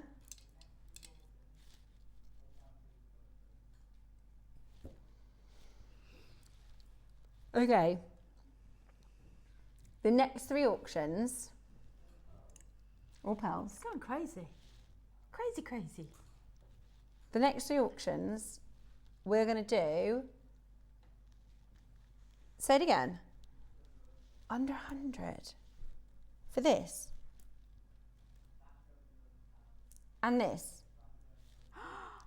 Okay. The next 3 auctions, all pearls. It's going crazy. Crazy, crazy. The next 3 auctions, we're going to do, say it again, under 100 for this. And this.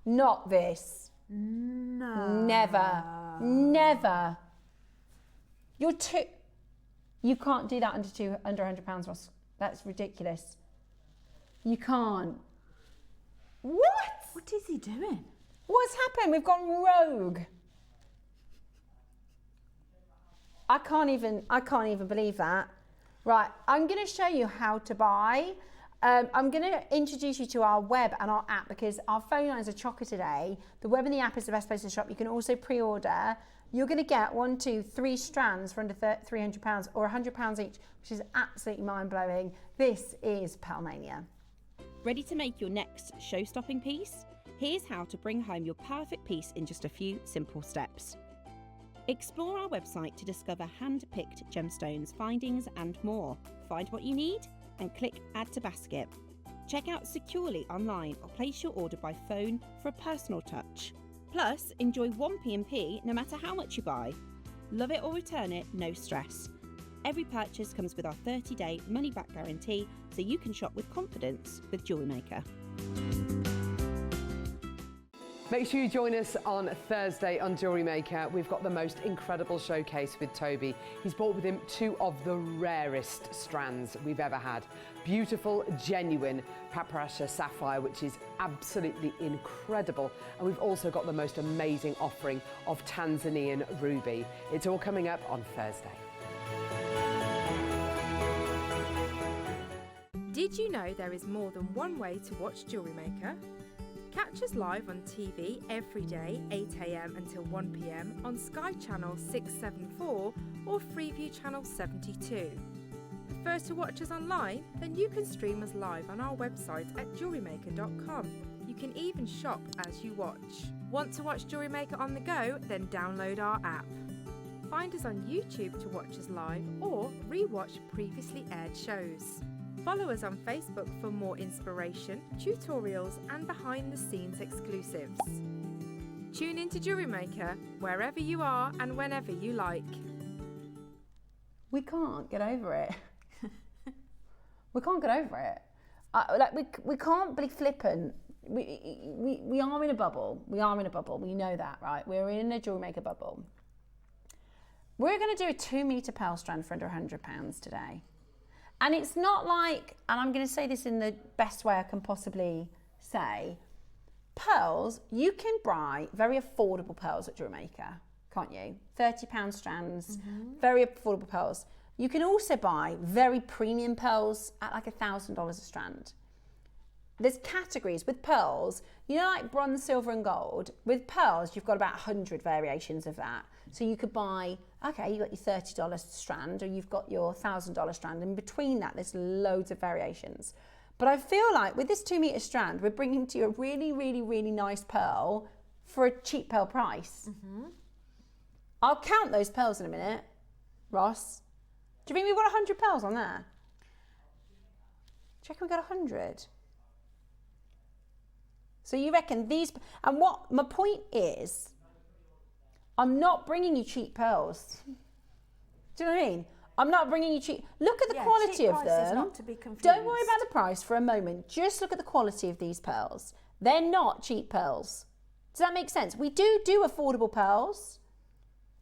Not this. No. Never. Never. You're too... You can't do that under £100, Ross. That's ridiculous. You can't. What? What is he doing? What's happened? We've gone rogue. I can't even believe that. Right, I'm going to show you how to buy. I'm going to introduce you to our web and our app because our phone lines are chocker today. The web and the app is the best place to shop. You can also pre-order. You're going to get 1, 2, 3 strands for under £300 or £100 each, which is absolutely mind-blowing. This is Pearlmania. Ready to make your next show-stopping piece? Here's how to bring home your perfect piece in just a few simple steps. Explore our website to discover hand-picked gemstones, findings and more. Find what you need and click Add to Basket. Check out securely online or place your order by phone for a personal touch. Plus, enjoy 1 P&P no matter how much you buy. Love it or return it, no stress. Every purchase comes with our 30-day money-back guarantee so you can shop with confidence with JewelleryMaker. Make sure you join us on Thursday on JewelleryMaker. We've got the most incredible showcase with Toby. He's brought with him 2 of the rarest strands we've ever had. Beautiful, genuine Paprasha sapphire, which is absolutely incredible. And we've also got the most amazing offering of Tanzanian ruby. It's all coming up on Thursday. Did you know there is more than one way to watch JewelleryMaker? Catch us live on TV every day, 8 AM until 1 PM on Sky Channel 674 or Freeview Channel 72. Prefer to watch us online? Then you can stream us live on our website at jewellerymaker.com. You You can even shop as you watch. Want to watch Jewellery Maker on the go? Then download our app. Find us on YouTube to watch us live or re-watch previously aired shows. Follow us on Facebook for more inspiration, tutorials and behind-the-scenes exclusives. Tune in to Jewellery Maker wherever you are and whenever you like. We can't get over it. We can't get over it. We can't be flippant. We are in a bubble. We are in a bubble. We know that, right? We're in a Jewellery Maker bubble. We're going to do a 2-metre pearl strand for under £100 today. And it's not like, and I'm going to say this in the best way I can possibly say, pearls, you can buy very affordable pearls at Jewellery Maker, can't you? £30 strands, very affordable pearls. You can also buy very premium pearls at like $1,000 a strand. There's categories with pearls, you know, like bronze, silver and gold. With pearls, you've got about 100 variations of that. So you could buy, okay, you got your $30 strand or you've got your $1,000 strand. And between that, there's loads of variations. But I feel like with this 2-metre strand, we're bringing to you a really, really, really nice pearl for a cheap pearl price. I'll count those pearls in a minute, Ross. Do you think we've got 100 pearls on there? Do you reckon we got 100? So you reckon these, and what my point is, I'm not bringing you cheap pearls. Do you know what I mean? I'm not bringing you cheap. Look at the quality of them. Not to be confused. Don't worry about the price for a moment. Just look at the quality of these pearls. They're not cheap pearls. Does that make sense? We do affordable pearls.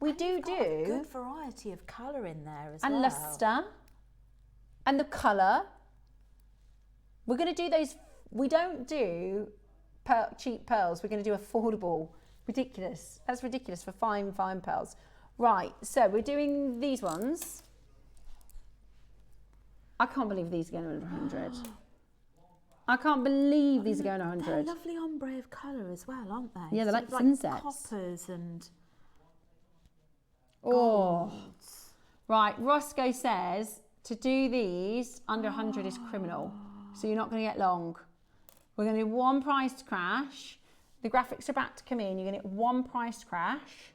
We do. A good variety of colour in there as well. And lustre. And the colour. We're going to do those. We don't do cheap pearls. We're going to do affordable. Ridiculous. That's ridiculous for fine pearls. Right, so we're doing these ones. I can't believe these are going under 100. I can't believe these are going 100. They're a lovely ombre of colour as well, aren't they? Yeah, they're like sunsets. Coppers and golds. Right, Roscoe says to do these under 100 is criminal. So you're not going to get long. We're going to do one price crash. The graphics are about to come in. You're going to get one price crash.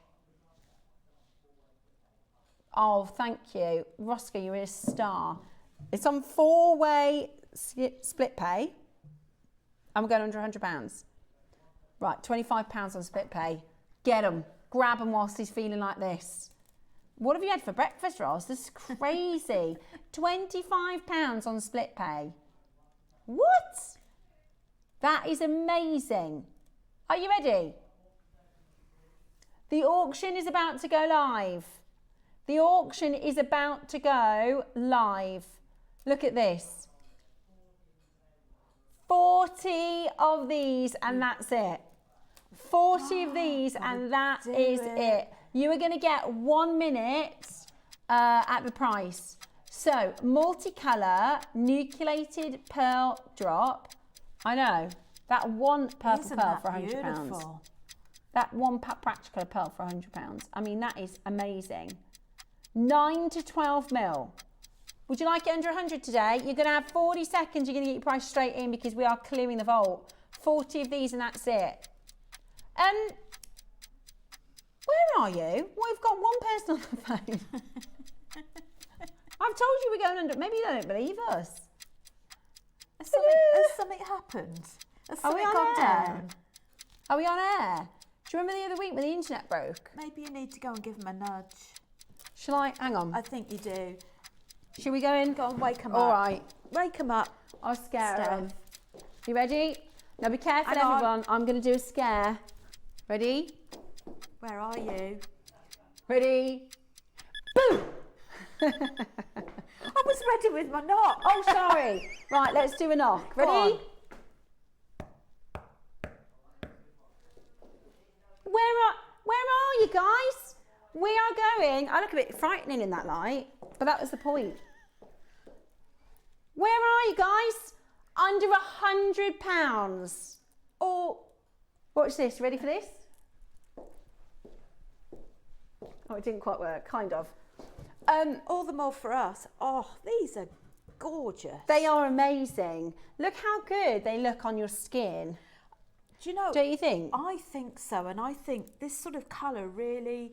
Oh, thank you. Roscoe, you're a star. It's on 4-way split pay. And we're going under £100. Right, £25 on split pay. Get them. Grab them whilst he's feeling like this. What have you had for breakfast, Ross? This is crazy. £25 on split pay. What? That is amazing. Are you ready? The auction is about to go live. The auction is about to go live. Look at this. 40 of these and that's it. 40 of these and that is it. You are going to get 1 minute at the price. So, multicolour, nucleated pearl drop. I know. That one purple pearl for £100. That one practical pearl for £100. I mean, that is amazing. 9 to 12 mil. Would you like it under 100 today? You're going to have 40 seconds. You're going to get your price straight in because we are clearing the vault. 40 of these and that's it. Where are you? Well, we've got one person on the phone. I've told you we're going under. Maybe you don't believe us. Has something happened? Has Are we something on gone air? down? Are we on air? Do you remember the other week when the internet broke? Maybe you need to go and give them a nudge. Shall I? Hang on. I think you do. Shall we go in? Go and wake them All up. right. Wake them up. I'll scare Steph. them. You ready? Now be careful, Hang on. everyone. I'm going to do a scare. Ready? Where are you? Ready? Boom! I was ready with my knock. Oh, sorry. Right, let's do a knock. Ready? Where are you guys? We are going. I look a bit frightening in that light, but that was the point. Where are you guys? Under £100. Oh, watch this. Ready for this? Oh, it didn't quite work. Kind of. All the more for us. Oh, these are gorgeous. They are amazing. Look how good they look on your skin. Do you know? Don't you think? I think so, and I think this sort of colour really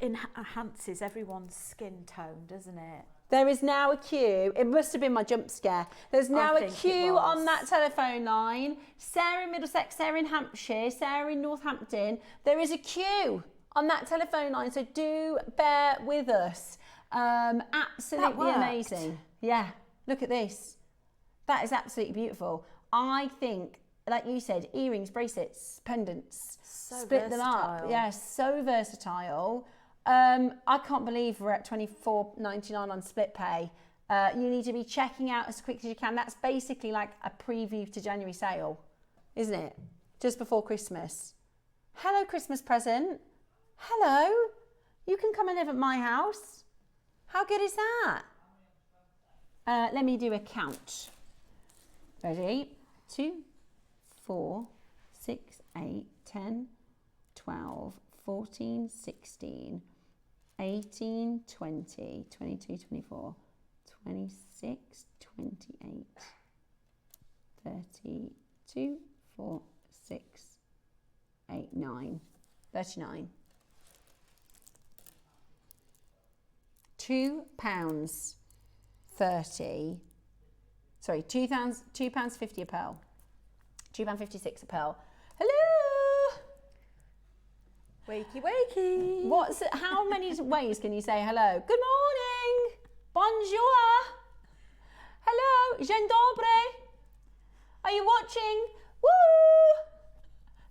enhances everyone's skin tone, doesn't it? There is now a queue. It must have been my jump scare. There's now a queue on that telephone line. Sarah in Middlesex, Sarah in Hampshire, Sarah in Northampton. There is a queue on that telephone line, so do bear with us. Absolutely amazing. Yeah, look at this. That is absolutely beautiful. I think, like you said, earrings, bracelets, pendants, split them up. Yeah, so versatile. I can't believe we're at $24.99 on split pay. You need to be checking out as quick as you can. That's basically like a preview to January sale, isn't it? Just before Christmas. Hello, Christmas present. Hello. You can come and live at my house. How good is that? Let me do a count. Ready? 2, 4, 6, 8, 10, 12, 14, 16, 18, 20, 22, 24, 26, 28, 32, 4, 6, 8, 9, 39. £2.30. Sorry, £2.50 a pearl. £2.56 a pearl. Hello. Wakey, wakey. How many ways can you say hello? Good morning. Bonjour. Hello. Dzień dobry. Are you watching? Woo!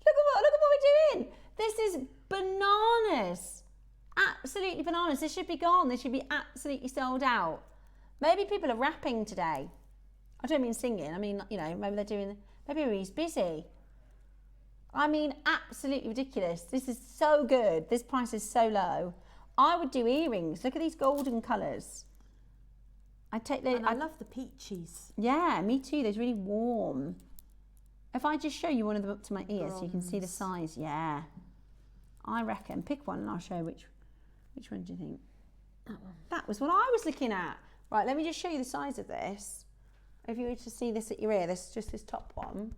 Look at what we're doing. This is bananas. Absolutely bananas. This should be gone. This should be absolutely sold out. Maybe people are rapping today. I don't mean singing. I mean, you know, maybe he's busy. I mean, absolutely ridiculous. This is so good. This price is so low. I would do earrings. Look at these golden colours. I love the peaches. Yeah, me too. They're really warm. If I just show you one of them up to my ear so you can see the size. Yeah. I reckon. Pick one and I'll show which one do you think? That one. That was what I was looking at. Right, let me just show you the size of this. If you were to see this at your ear, this is just this top one.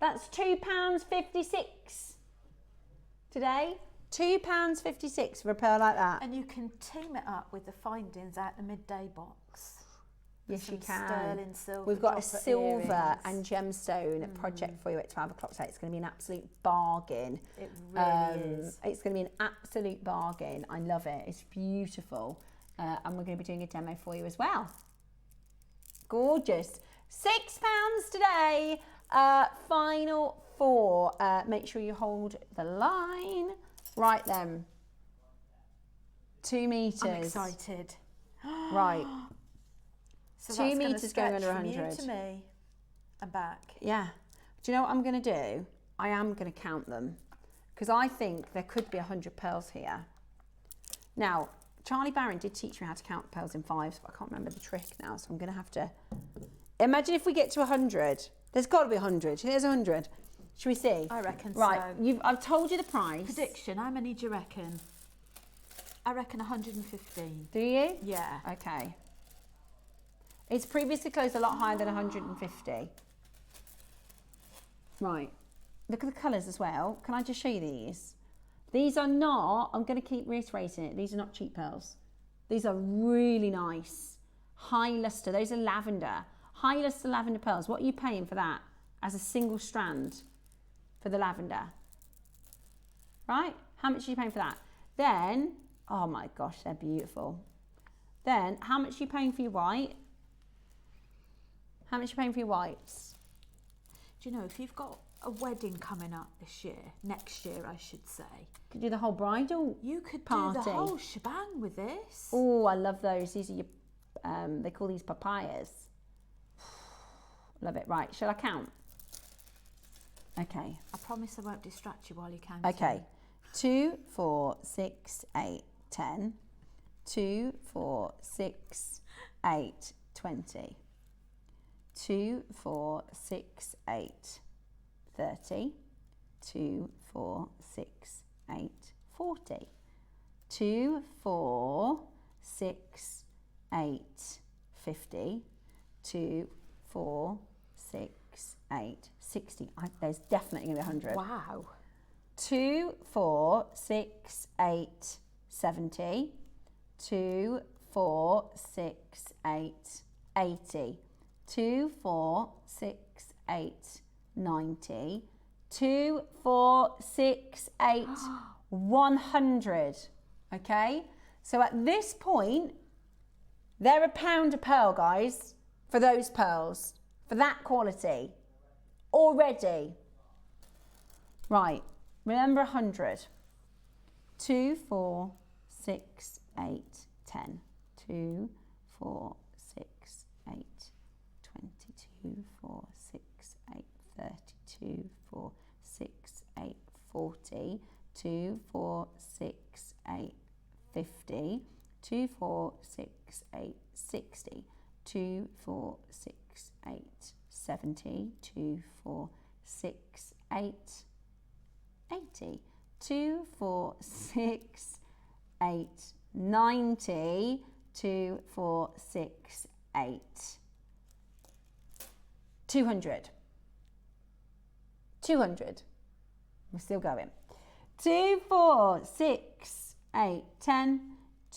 That's £2.56 today. £2.56 for a pearl like that. And you can team it up with the findings out the midday box. Yes, you can. Sterling silver. We've got a silver and gemstone project for you at 12 o'clock today. It's going to be an absolute bargain. It really is. It's going to be an absolute bargain. I love it. It's beautiful. And we're going to be doing a demo for you as well. Gorgeous. £6 today. Final 4. Make sure you hold the line. Right then. 2 meters. I'm excited. Right. So 2 meters going under 100. From you to me and back. Yeah. Do you know what I'm going to do? I am going to count them because I think there could be 100 pearls here. Now, Charlie Barron did teach me how to count pearls in 5s, but I can't remember the trick now, so I'm going to have to... Imagine if we get to 100. There's got to be 100. There's 100. Should we see? I reckon right, so. I've told you the price. Prediction, how many do you reckon? I reckon 115. Do you? Yeah. Okay. It's previously closed a lot higher than 150. Right. Look at the colours as well. Can I just show you these? These are not, I'm going to keep reiterating it, these are not cheap pearls. These are really nice. High lustre. Those are lavender. High lustre lavender pearls. What are you paying for that as a single strand for the lavender? Right? How much are you paying for that? Then, oh my gosh, they're beautiful. Then, how much are you paying for your white? How much are you paying for your whites? Do you know, if you've got a wedding coming up this year, next year I should say. Could do the whole bridal You could party. do the whole shebang with this. Oh, I love those. These are your, they call these papayas. Love it. Right, shall I count? Okay. I promise I won't distract you while you count. Okay. 2, 4, 6, 8, 10. 2, 4, 6, 8, 20. 2, 4, 6, 8, 30. 2, 4, 6, 8, 40. 2, 4, 6, 8, 50. 2, 4, 6, 8, 60. There's definitely going to be 100. Wow. 2, 4, 6, 8, 70. 2, 4, 6, 8, 80. 2, 4, 6, 8, 90. 2, 4, 6, 8, 100. Okay? So at this point, they're £1 a pearl, guys, for those pearls, for that quality, already. Right, remember 100. 2, 4, 6, 8, 10. 2, 4, 6, 8, 22, 4, 6, 8, 32, 4, 6, 8, 40. 2, 4, 6, 8, 50. 2, 4, 6, 8, 60. 2, 4, 6, 8, 70. 2, 4, 6, 8, 80. 2, 4, 6, 8, 90. 2, 4, 6, 8, 200. 200. We're still going. 2, 4, 6, 8, 10.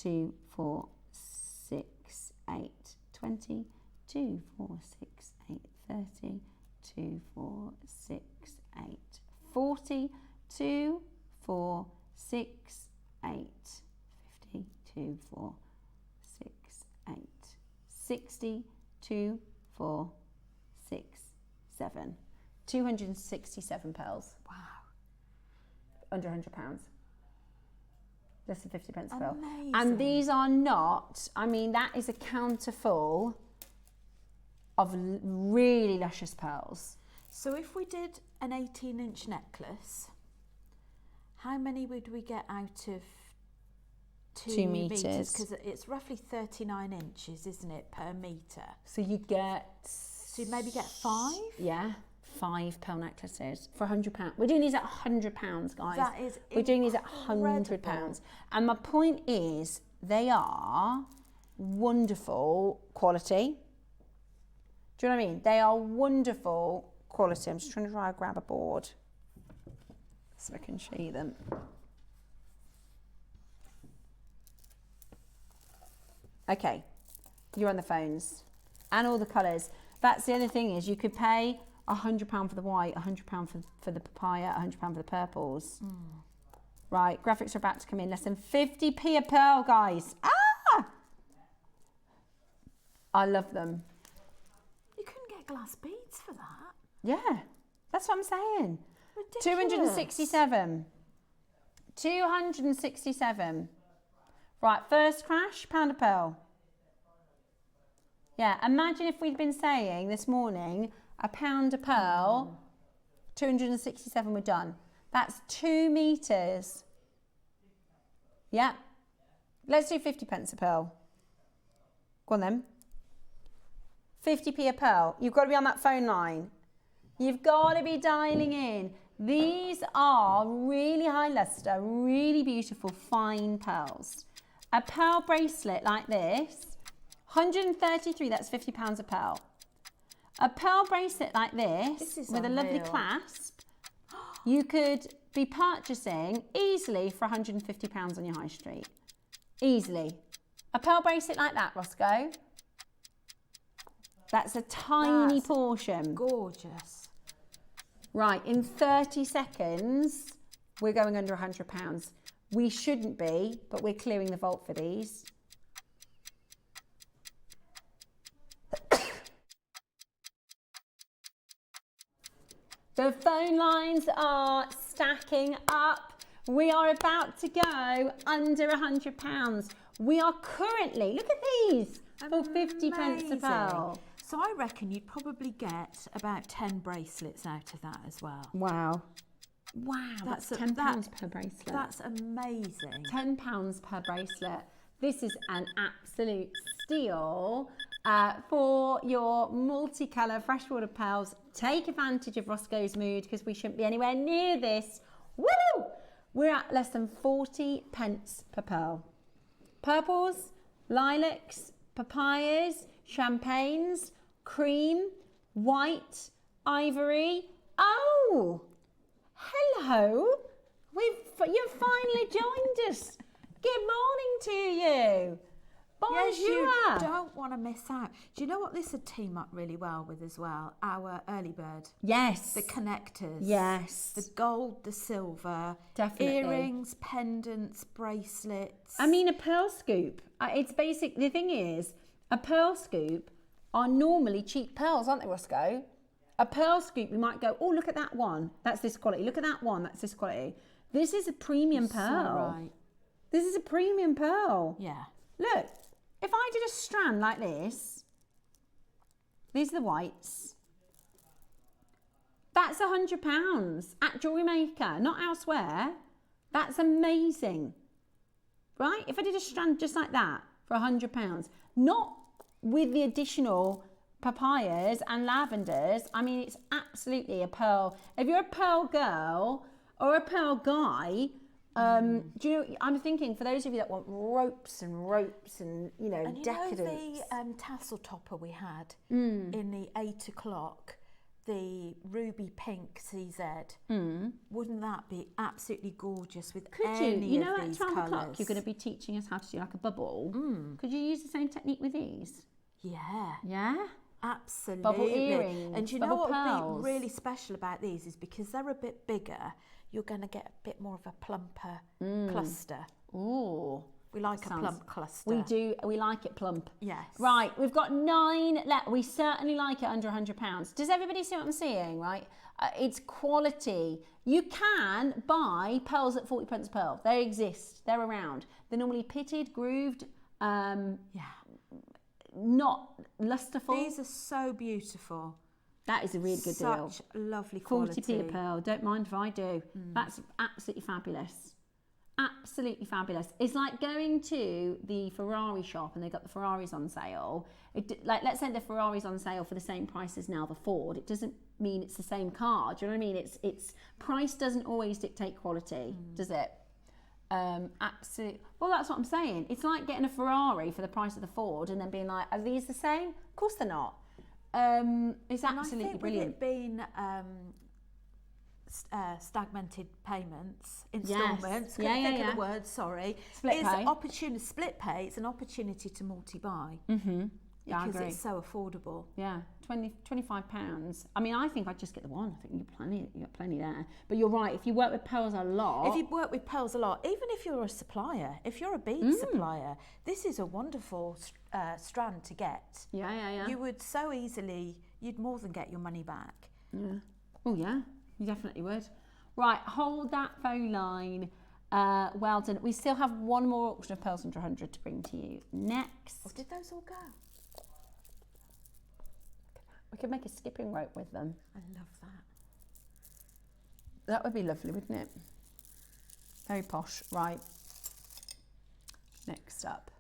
2, 4, 6, 8, 20. 2, 4, 6, 8, 30. 2, 4, 6, 8, 40. 2, 4, 6, 8, 50. 2, 4, 6, 8, 60. 2, 4, 6, 7. 267 pearls. Wow. Under £100. Less than 50 pence a pearl. Amazing. And these are not, I mean, that is a counter full of really luscious pearls. So if we did an 18-inch necklace, how many would we get out of 2 metres? Because it's roughly 39 inches, isn't it, per metre? So you get... So you'd maybe get 5? Yeah. 5 pearl necklaces for £100. We're doing these at £100, guys. That is We're doing these at £100. And my point is, they are wonderful quality. Do you know what I mean? They are wonderful quality. I'm just trying to try and grab a board so I can show you them. Okay, you're on the phones and all the colours. That's the other thing is you could pay £100 for the white, £100 for the papaya, £100 for the purples. Right, graphics are about to come in. Less than 50p a pearl, guys. Ah! I love them. You couldn't get glass beads for that. Yeah, that's what I'm saying. Ridiculous. 267. 267. Right, first crash, £1 a pearl. Yeah, imagine if we'd been saying this morning, £1 a pearl, 267 were done. That's 2 metres. Yeah. Let's do 50 pence a pearl. Go on then. 50p a pearl. You've got to be on that phone line. You've got to be dialing in. These are really high lustre, really beautiful, fine pearls. A pearl bracelet like this, 133, that's £50 a pearl. A pearl bracelet like this with a lovely clasp, you could be purchasing easily for £150 on your high street. Easily. A pearl bracelet like that, Roscoe. That's a tiny portion. Gorgeous. Right, in 30 seconds, we're going under £100. We shouldn't be, but we're clearing the vault for these. The phone lines are stacking up. We are about to go under £100. We are currently, look at these, for 50 pence a pearl. So I reckon you'd probably get about 10 bracelets out of that as well. Wow. Wow, That's £10 per bracelet. That's amazing. £10 per bracelet. This is an absolute steal for your multicolour freshwater pearls. Take advantage of Roscoe's mood because we shouldn't be anywhere near this. Woo! We're at less than 40 pence per pearl. Purples, lilacs, papayas, champagnes, cream, white, Ivory. Oh, hello. You've finally joined us. Good morning to you. Bonjour. Yes, you don't want to miss out. Do you know what this would team up really well with as well? Our early bird. Yes. The connectors. Yes. The gold, the silver. Definitely. Earrings, pendants, bracelets. I mean, a pearl scoop. It's basic. The thing is, a pearl scoop are normally cheap pearls, aren't they, Roscoe? A pearl scoop, we might go, oh, look at that one. That's this quality. Look at that one. That's this quality. This is a premium pearl. So right. This is a premium pearl. Yeah. Look, if I did a strand like this, these are the whites. That's £100 at JewelleryMaker, not elsewhere. That's amazing, right? If I did a strand just like that for £100, not with the additional papayas and lavenders, I mean, it's absolutely a pearl. If you're a pearl girl or a pearl guy, do you know, I'm thinking for those of you that want ropes and you know, and you decadence. know the tassel topper we had in the 8 o'clock, the ruby pink CZ. Wouldn't that be absolutely gorgeous with any you know, of at these 12 o'clock colours? you're going to be teaching us how to do like a bubble. Could you use the same technique with these? Yeah. Yeah? Absolutely. Bubble earrings, and do you know bubble what pearls. would be really special about these is because they're a bit bigger, you're going to get a bit more of a plumper cluster. Ooh. We like a plump cluster. We do. We like it plump. Yes. Right. We've got 9 left. We certainly like it under £100. Does everybody see what I'm seeing? Right. It's quality. You can buy pearls at 40p a pearl. They exist. They're around. They're normally pitted, grooved. Not lusterful. These are so beautiful. That is a really good deal. Such lovely quality. 40p a pearl. Don't mind if I do. That's absolutely fabulous. Absolutely fabulous. It's like going to the Ferrari shop and they got the Ferraris on sale. Like, let's say the Ferrari's on sale for the same price as now the Ford. It doesn't mean it's the same car. Do you know what I mean? It's price doesn't always dictate quality, does it? Absolutely. Well, that's what I'm saying. It's like getting a Ferrari for the price of the Ford and then being like, are these the same? Of course they're not. It's absolutely brilliant. With it being stagmented payments, instalments, couldn't think of the word, sorry. Split pay. Split pay, it's an opportunity to multi-buy. Yeah, because I agree. it's so affordable. Yeah, £25. I mean, I think I'd just get the one. I think you got plenty there. But you're right, if you work with pearls a lot... If you work with pearls a lot, even if you're a supplier, if you're a bead supplier, this is a wonderful strand to get. Yeah. You would so easily, you'd more than get your money back. Yeah. Oh, yeah, you definitely would. Right, hold that phone line. Well done. We still have one more auction of pearls under 100 to bring to you next. Oh, did those all go? We could make a skipping rope with them. I love that. That would be lovely, wouldn't it? Very posh. Right. Next up.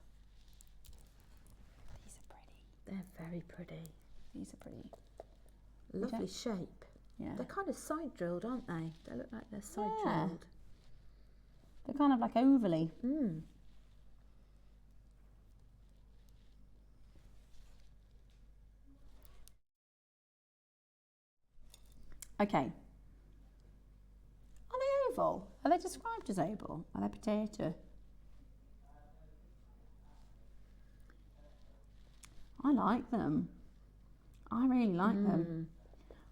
These are pretty. They're very pretty. These are pretty. Lovely shape. Yeah. They're kind of side drilled, aren't they? They look like they're side drilled. They're kind of like ovally. Okay. Are they oval? Are they described as oval? Are they potato? I like them. I really like them.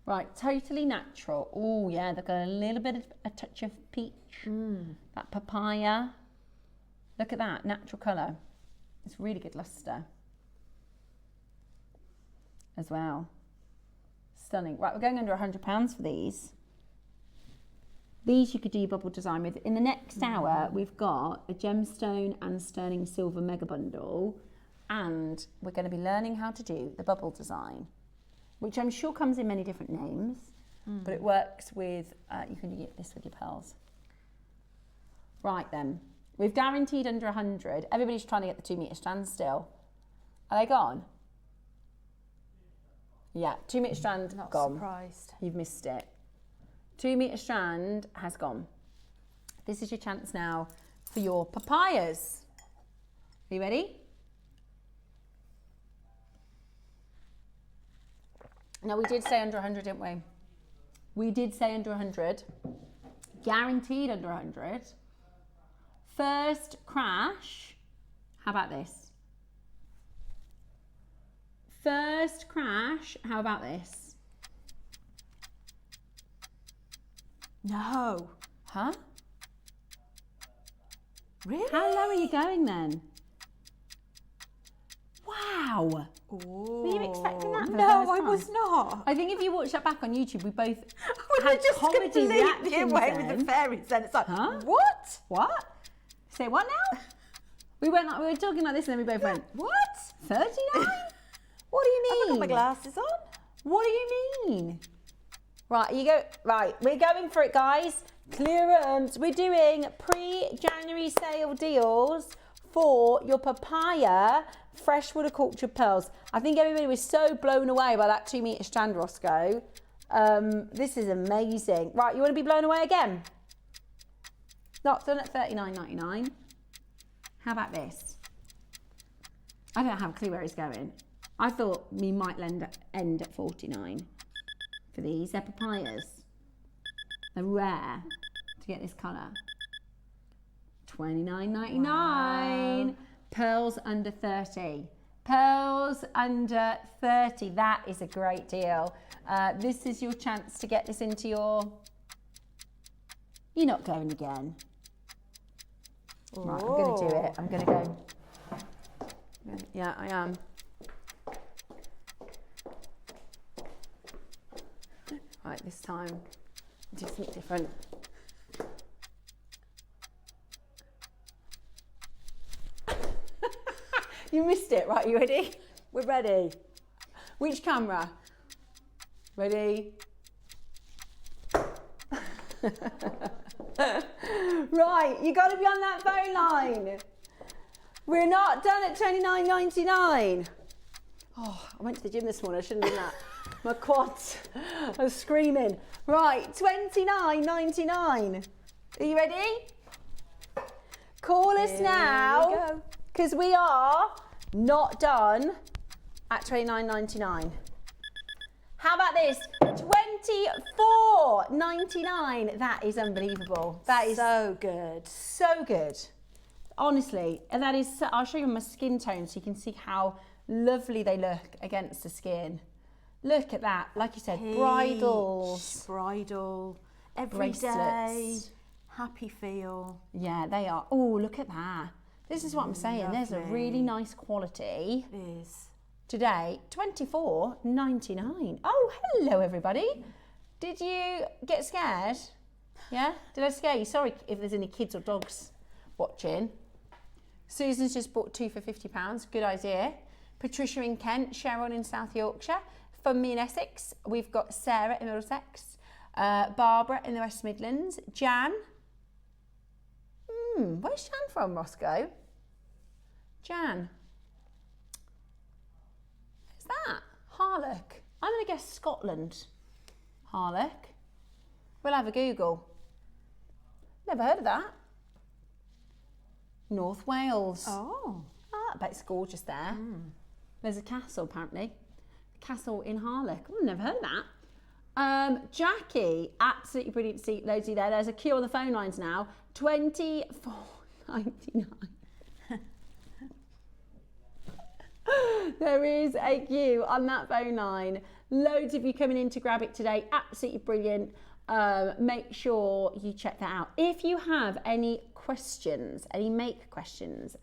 Right, totally natural. Oh yeah, they've got a little bit of a touch of peach. That papaya. Look at that, natural colour. It's really good lustre as well. Stunning. Right, we're going under £100 for these. These you could do your bubble design with. In the next hour, we've got a gemstone and sterling silver mega bundle, and we're going to be learning how to do the bubble design, which I'm sure comes in many different names, but it works with, you can do this with your pearls. Right then, we've guaranteed under 100. Everybody's trying to get the 2 metre strands still. Are they gone? Yeah, 2 metre strand Not gone. surprised. You've missed it. 2 metre strand has gone. This is your chance now for your papayas. Are you ready? No, we did say under 100, didn't we? We did say under 100. Guaranteed under 100. First crash. How about this? First crash. How about this? No. Huh? Really? How low are you going then? Wow. Ooh. Were you expecting that? For the No, first I time? was not. I think if you watch that back on YouTube, we both We had were just comedy completely reactions away then. with the fairies. Then it's like, Huh? what? What? Say what now? We went like we were talking like this, and then we both went, What? 39? What do you mean? I've got my glasses on. What do you mean? Right, you go. Right, we're going for it, guys. Clearance. We're doing pre-January sale deals for your papaya freshwater cultured pearls. I think everybody was so blown away by that 2 metre strand, Roscoe. This is amazing. Right, you want to be blown away again? Not done at $39.99. How about this? I don't have a clue where it's going. I thought we might end at $49 for these. They're papayas. They're rare to get this colour. $29.99. Wow. Pearls under 30. Pearls under 30. That is a great deal. This is your chance to get this into your... You're not going again. Right, I'm going to do it. I'm going to go. Yeah, I am. Right, this time, do something different. You missed it. Right, you ready? We're ready. Which camera? Ready? Right, you got to be on that phone line. We're not done at $29.99. Oh, I went to the gym this morning. I shouldn't have done that. My quads are screaming. Right, $29.99. Are you ready? Call us now, because we are not done at $29.99. How about this? $24.99. That is unbelievable. That is so good. So good. Honestly, and that is, I'll show you my skin tone so you can see how lovely they look against the skin. Look at that. Like you said, bridals. Bridal. Every bracelets. day. Happy feel. Yeah, they are. Oh, look at that. This is what I'm saying. Lovely. There's a really nice quality. It is. Today, $24.99. Oh, hello, everybody. Did you get scared? Yeah? Did I scare you? Sorry if there's any kids or dogs watching. Susan's just bought 2 for £50. Good idea. Patricia in Kent, Sharon in South Yorkshire. From me in Essex, we've got Sarah in Middlesex, Barbara in the West Midlands, Jan. Where's Jan from, Roscoe? Jan. Where's that? Harlock. I'm going to guess Scotland. Harlock. We'll have a Google. Never heard of that. North Wales. Oh. I bet it's gorgeous there. There's a castle, apparently. A castle in Harlock. I've never heard of that. Jackie, absolutely brilliant to see loads of you there. There's a queue on the phone lines now. $24.99. There is a queue on that phone line. Loads of you coming in to grab it today. Absolutely brilliant. Make sure you check that out. If you have any questions, any make questions,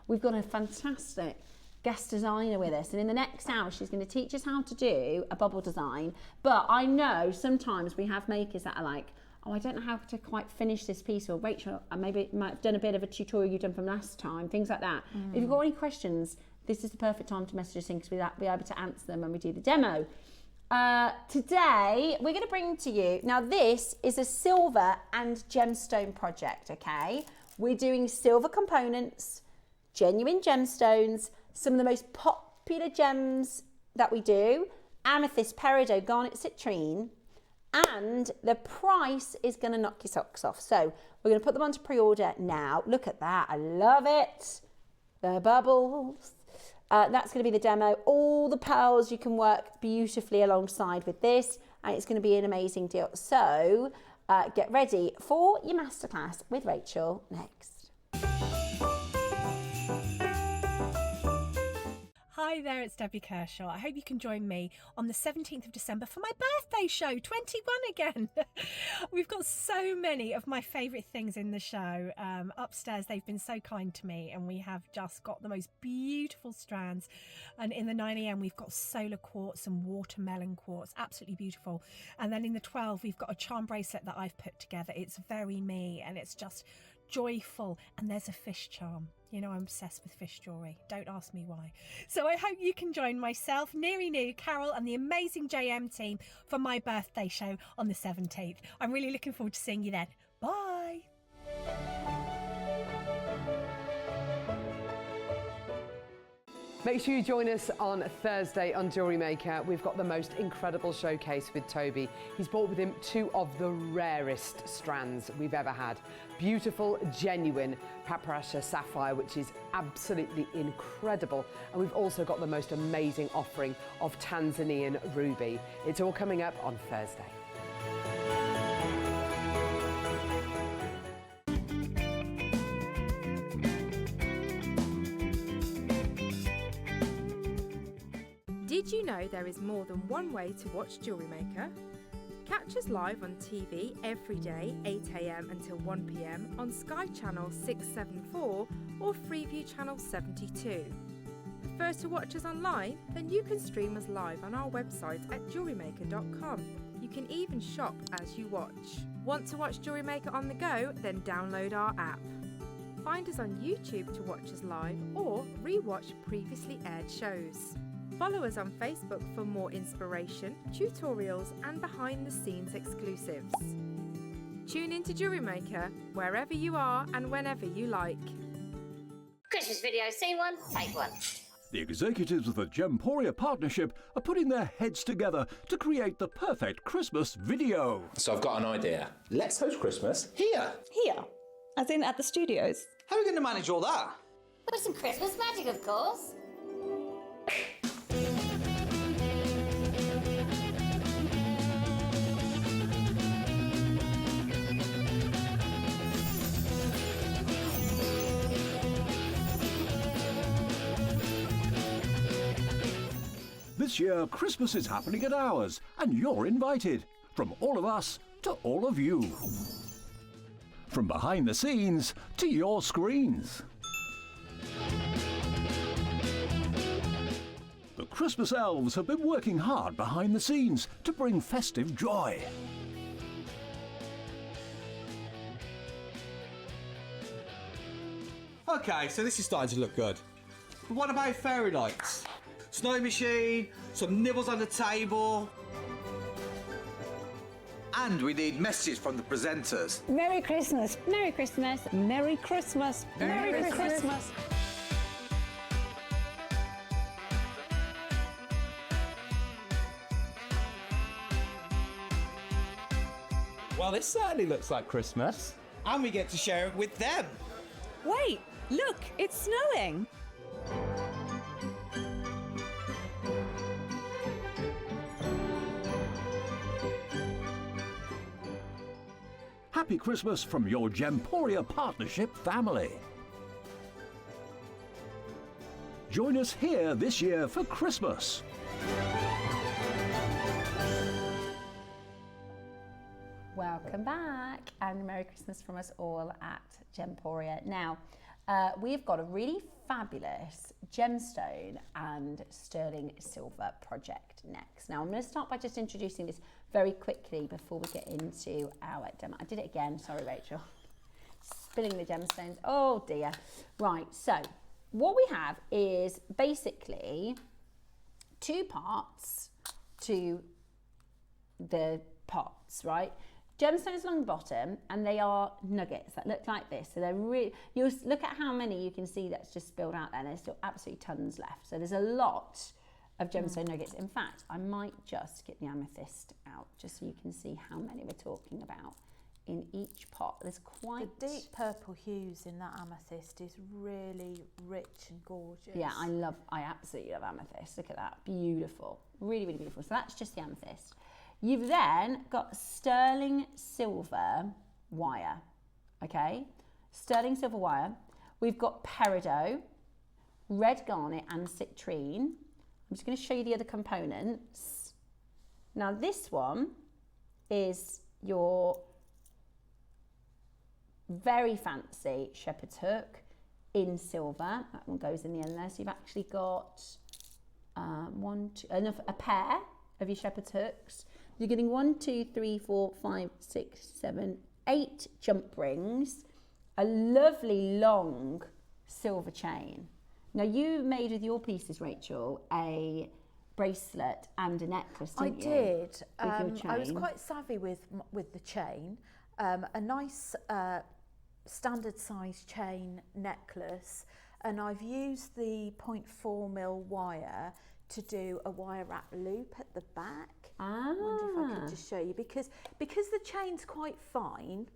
we've got a fantastic guest designer with us, and in the next hour she's going to teach us how to do a bubble design. But I know sometimes we have makers that are like, oh, I don't know how to quite finish this piece, or Rachel, maybe might have done a bit of a tutorial you've done from last time, things like that. If you've got any questions, this is the perfect time to message us in, because we'll be able to answer them when we do the demo. Today we're going to bring to you, now this is a silver and gemstone project, okay? We're doing silver components, genuine gemstones, some of the most popular gems that we do, amethyst, peridot, garnet, citrine, and the price is going to knock your socks off. So we're going to put them onto pre-order now. Look at that, I love it. The bubbles. That's going to be the demo. All the pearls you can work beautifully alongside with this, and it's going to be an amazing deal. So get ready for your masterclass with Rachel next. Hi there, it's Debbie Kershaw. I hope you can join me on the 17th of December for my birthday show, 21 again. We've got so many of my favourite things in the show. Upstairs, they've been so kind to me, and we have just got the most beautiful strands. And in the 9 a.m, we've got solar quartz and watermelon quartz, absolutely beautiful. And then in the 12, we've got a charm bracelet that I've put together. It's very me, and it's just joyful. And there's a fish charm. You know, I'm obsessed with fish jewellery. Don't ask me why. So I hope you can join myself, Neri Nu, Carol and the amazing JM team for my birthday show on the 17th. I'm really looking forward to seeing you then. Bye. Make sure you join us on Thursday on Jewellery Maker. We've got the most incredible showcase with Toby. He's brought with him 2 of the rarest strands we've ever had. Beautiful, genuine Paprasha sapphire, which is absolutely incredible. And we've also got the most amazing offering of Tanzanian ruby. It's all coming up on Thursday. Did you know there is more than one way to watch Jewellery Maker? Catch us live on TV every day, 8 a.m. until 1 p.m. on Sky Channel 674 or Freeview Channel 72. Prefer to watch us online? Then you can stream us live on our website at jewellerymaker.com. You can even shop as you watch. Want to watch Jewellery Maker on the go? Then download our app. Find us on YouTube to watch us live or re-watch previously aired shows. Follow us on Facebook for more inspiration, tutorials and behind-the-scenes exclusives. Tune in to Jewellery Maker wherever you are and whenever you like. Christmas video, scene 1, take 1. The executives of the Gemporia partnership are putting their heads together to create the perfect Christmas video. So I've got an idea. Let's host Christmas here. Here? As in at the studios? How are we going to manage all that? With some Christmas magic, of course. This year, Christmas is happening at ours, and you're invited. From all of us to all of you. From behind the scenes to your screens. The Christmas elves have been working hard behind the scenes to bring festive joy. Okay, so this is starting to look good. But what about fairy lights? Snow machine, some nibbles on the table. And we need messages from the presenters. Merry Christmas. Merry Christmas. Merry Christmas. Merry Christmas. Well, this certainly looks like Christmas. And we get to share it with them. Wait, look, it's snowing. Happy Christmas from your Gemporia partnership family. Join us here this year for Christmas. Welcome back and Merry Christmas from us all at Gemporia. Now, we've got a really fabulous gemstone and sterling silver project next. Now, I'm going to start by just introducing this very quickly before we get into our demo. I did it again, sorry Rachel. Spilling the gemstones, oh dear. Right, so what we have is basically 2 parts to the pots, right? Gemstones along the bottom, and they are nuggets that look like this. So they're really, you'll look at how many you can see that's just spilled out there, and there's still absolutely tons left. So there's a lot of gemstone nuggets. In fact, I might just get the amethyst out just so you can see how many we're talking about in each pot. There's quite... The deep purple hues in that amethyst is really rich and gorgeous. Yeah, I absolutely love amethyst. Look at that, beautiful. Really, really beautiful. So that's just the amethyst. You've then got sterling silver wire, okay? Sterling silver wire. We've got peridot, red garnet and citrine. I'm just going to show you the other components. Now this one is your very fancy shepherd's hook in silver. That one goes in the end there. So you've actually got a pair of your shepherd's hooks. You're getting 1, 2, 3, 4, 5, 6, 7, 8 jump rings, a lovely long silver chain. Now you made with your pieces, Rachel, a bracelet and a necklace, didn't you? I did. With your chain. I was quite savvy with the chain. A nice standard size chain necklace, and I've used the 0.4mm wire to do a wire wrap loop at the back. I wonder if I could just show you, because the chain's quite fine,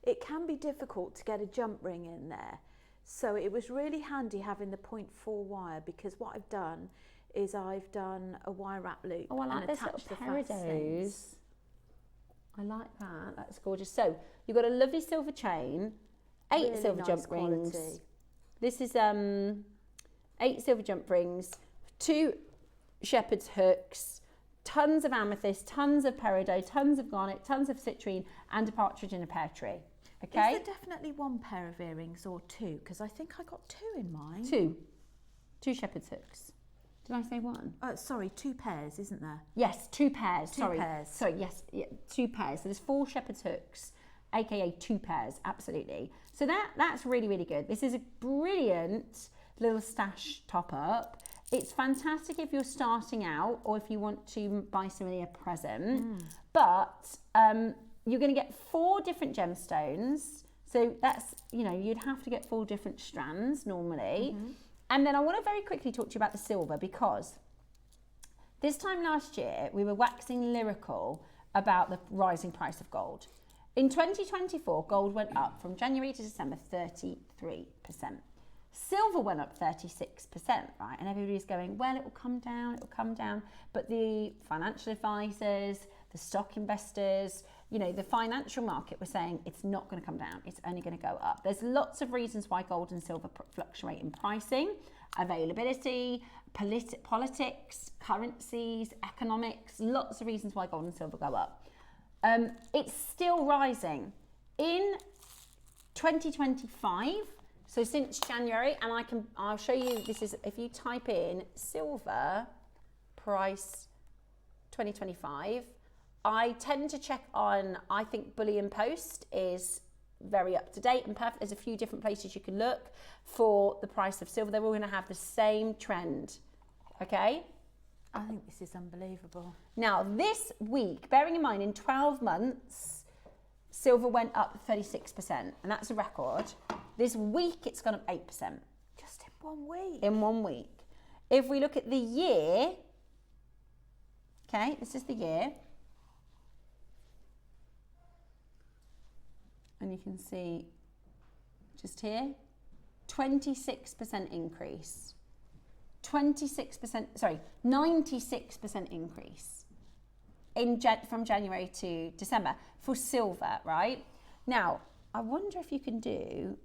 it can be difficult to get a jump ring in there. So it was really handy having the 0.4 wire, because what I've done is I've done a wire wrap loop and attached the fastenings. I like that, that's gorgeous. So you've got a lovely silver chain, 8 really silver nice jump rings. quality. This is 8 silver jump rings, 2 shepherd's hooks, tons of amethyst, tons of peridot, tons of garnet, tons of citrine, and a partridge in a pear tree. Okay? Is there definitely 1 pair of earrings or 2? Because I think I got 2 in mine. 2 shepherd's hooks. Did I say 1? Sorry, 2 pairs, isn't there? Yes, 2 pairs. 2 sorry. pairs. Sorry, yes, 2 pairs. So there's 4 shepherd's hooks, aka 2 pairs, absolutely. So that's really, really good. This is a brilliant little stash top up. It's fantastic if you're starting out or if you want to buy somebody a present. But you're going to get 4 different gemstones. So that's, you'd have to get 4 different strands normally. And then I want to very quickly talk to you about the silver, because this time last year we were waxing lyrical about the rising price of gold. In 2024, gold went up from January to December 33%. Silver went up 36%, right? And everybody's going, well, it will come down, it will come down. But the financial advisors, the stock investors, the financial market were saying it's not going to come down, it's only going to go up. There's lots of reasons why gold and silver fluctuate in pricing: availability, politics, currencies, economics, lots of reasons why gold and silver go up. It's still rising. In 2025, so since January, and I'll show you, this is, if you type in silver price 2025, I tend to check on, I think Bullion Post is very up to date and perfect. There's a few different places you can look for the price of silver. They're all going to have the same trend, okay? I think this is unbelievable. Now, this week, bearing in mind, in 12 months, silver went up 36%, and that's a record. This week, it's gone up 8%. Just in 1 week? In 1 week. If we look at the year, okay, this is the year. And you can see just here, 26% increase. 96% increase from January to December for silver, right? Now, I wonder if you can do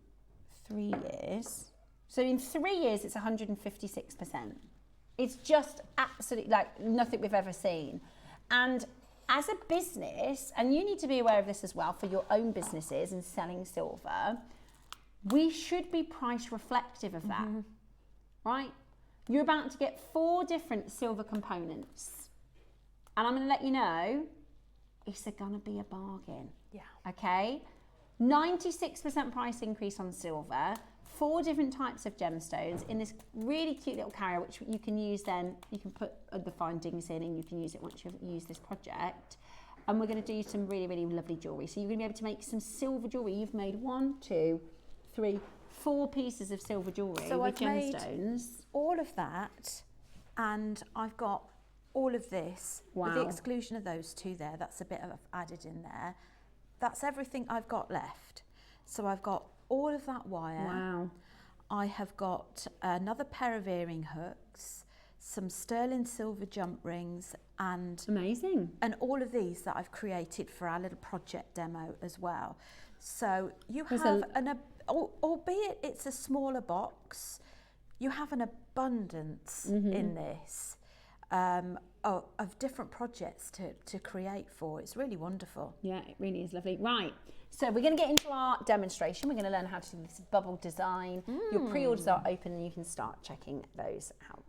3 years. So in 3 years, it's 156%. It's just absolutely like nothing we've ever seen. And as a business, and you need to be aware of this as well for your own businesses and selling silver, we should be price reflective of that, right? You're about to get 4 different silver components. And I'm going to let you know, it's going to be a bargain. Yeah. Okay? 96% price increase on silver, 4 different types of gemstones in this really cute little carrier, which you can use then, you can put the findings in and you can use it once you've used this project. And we're going to do some really, really lovely jewellery. So you're going to be able to make some silver jewellery. You've made 1, 2, 3, 4 pieces of silver jewellery with gemstones. Made all of that, and I've got all of this, with the exclusion of those 2 there, that's a bit of added in there. that's everything I've got left. So I've got all of that wire. Wow. I have got another pair of earring hooks, some sterling silver jump rings, and amazing. And all of these that I've created for our little project demo as well. So you have albeit it's a smaller box, you have an abundance in this of different projects to create for. It's really wonderful. Yeah, it really is lovely. Right, so we're going to get into our demonstration. We're going to learn how to do this bubble design. Your pre-orders are open and you can start checking those out.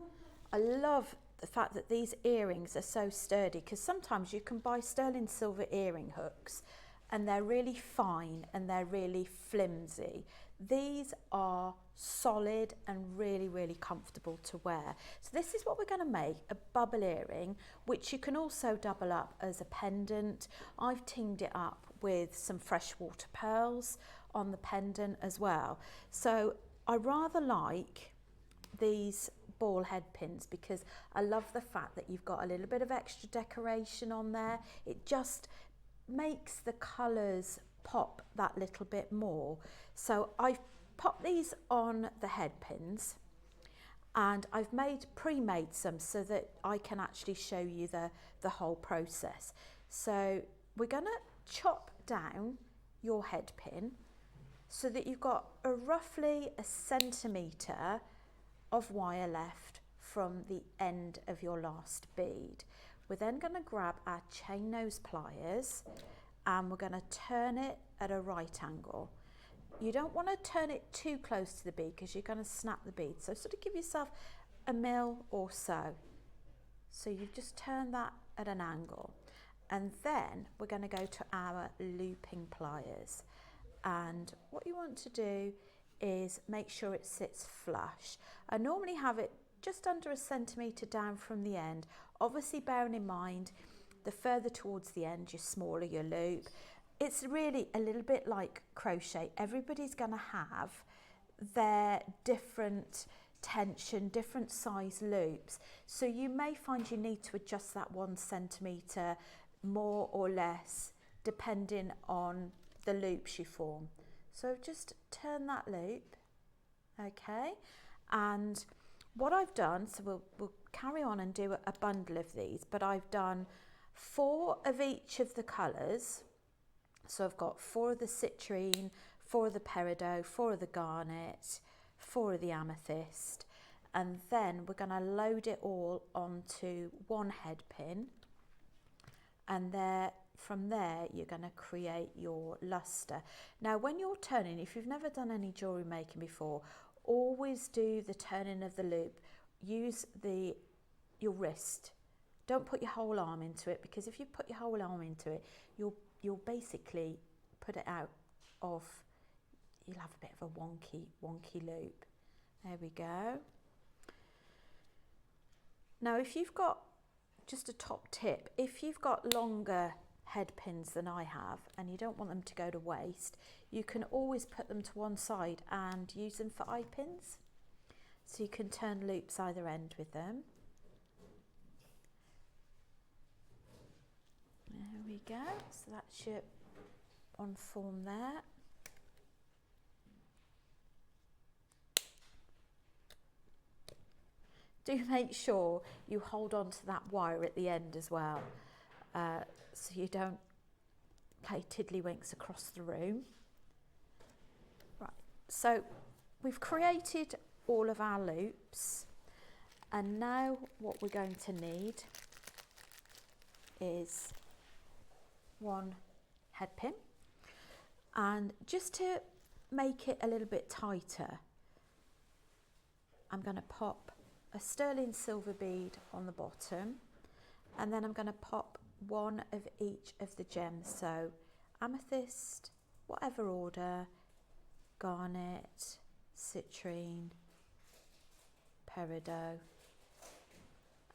I love the fact that these earrings are so sturdy, because sometimes you can buy sterling silver earring hooks and they're really fine and they're really flimsy. These are solid and really, really comfortable to wear. So this is what we're going to make, a bubble earring, which you can also double up as a pendant. I've teamed it up with some freshwater pearls on the pendant as well. So I rather like these ball head pins because I love the fact that you've got a little bit of extra decoration on there. It just makes the colours pop that little bit more. So I've popped these on the head pins, and I've pre-made some so that I can actually show you the whole process. So we're going to chop down your head pin so that you've got roughly a centimetre of wire left from the end of your last bead. We're then going to grab our chain nose pliers and we're going to turn it at a right angle. You don't want to turn it too close to the bead because you're going to snap the bead. So sort of give yourself a mil or so. So you've just turned that at an angle. And then we're going to go to our looping pliers. And what you want to do is make sure it sits flush. I normally have it just under a centimetre down from the end. Obviously bearing in mind, the further towards the end, the smaller your loop. It's really a little bit like crochet. Everybody's going to have their different tension, different size loops. So you may find you need to adjust that 1 centimetre more or less depending on the loops you form. So just turn that loop, okay? And what I've done, so we'll carry on and do a bundle of these, but I've done 4 of each of the colours. So I've got 4 of the citrine, 4 of the peridot, 4 of the garnet, 4 of the amethyst, and then we're going to load it all onto one head pin, and from there you're going to create your luster. Now when you're turning, if you've never done any jewellery making before, always do the turning of the loop. Use your wrist. Don't put your whole arm into it, because if you put your whole arm into it, you'll basically put it out of, you'll have a bit of a wonky loop. There we go. Now if you've got, just a top tip, if you've got longer head pins than I have and you don't want them to go to waste, you can always put them to one side and use them for eye pins. So you can turn loops either end with them. There we go, so that's your on form there. Do make sure you hold on to that wire at the end as well, so you don't play tiddlywinks across the room. Right, so we've created all of our loops, and now what we're going to need is one head pin, and just to make it a little bit tighter, I'm going to pop a sterling silver bead on the bottom, and then I'm going to pop one of each of the gems, so amethyst, whatever order, garnet, citrine, peridot,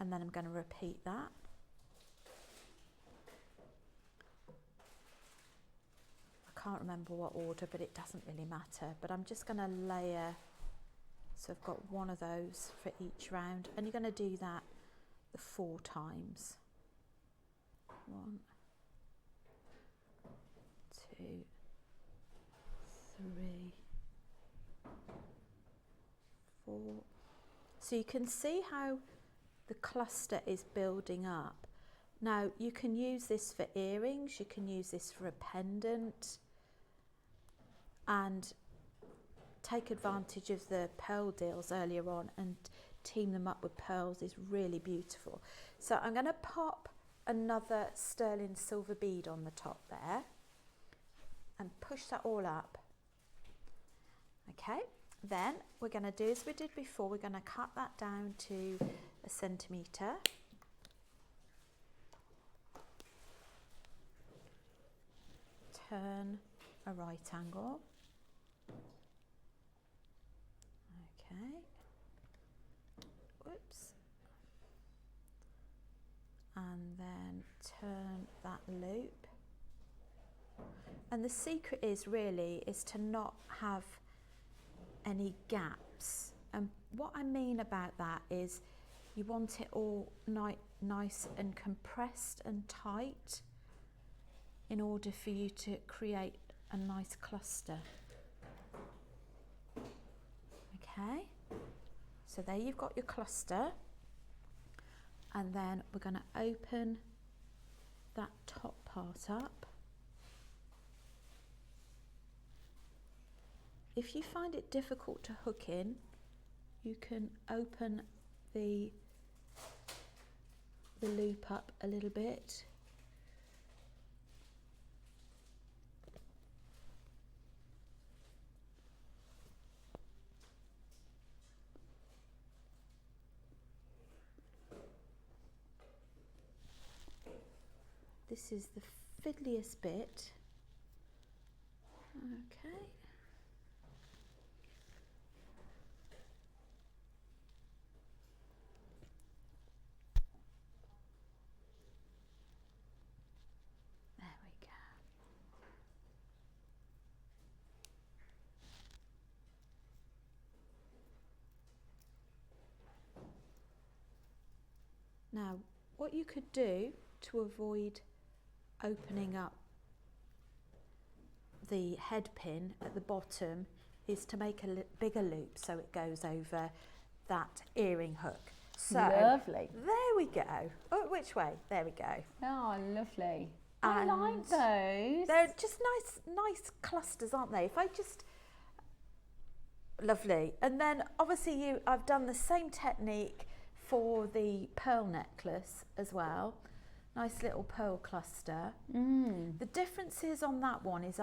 and then I'm going to repeat that. I can't remember what order, but it doesn't really matter, but I'm just going to layer. So I've got one of those for each round, and you're going to do that 4 times. 1, 2, 3, 4. So you can see how the cluster is building up. Now you can use this for earrings, you can use this for a pendant, and take advantage of the pearl deals earlier on and team them up with pearls is really beautiful. So I'm going to pop another sterling silver bead on the top there and push that all up. Okay, then we're going to do as we did before, we're going to cut that down to 1 centimetre. Turn a right angle. Okay. Whoops. And then turn that loop. And the secret is to not have any gaps. And what I mean about that is you want it all nice and compressed and tight in order for you to create a nice cluster. Okay, so there you've got your cluster, and then we're going to open that top part up. If you find it difficult to hook in, you can open the loop up a little bit. This is the fiddliest bit. Okay. There we go. Now, what you could do to avoid opening up the head pin at the bottom is to make a bigger loop so it goes over that earring hook. So lovely. There we go. Oh, which way? There we go. Oh, lovely. And I like those. They're just nice clusters, aren't they? If I just lovely. And then obviously I've done the same technique for the pearl necklace as well. Nice little pearl cluster. The difference is on that one is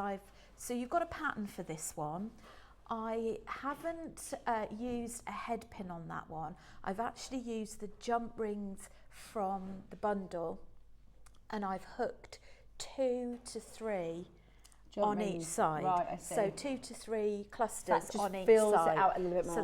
so you've got a pattern for this one. I haven't used a head pin on that one. I've actually used the jump rings from the bundle, and I've hooked 2 to 3 jump on rings. each side. Right, I see. So 2 to 3 clusters That just on each fills side. it out a little bit more. So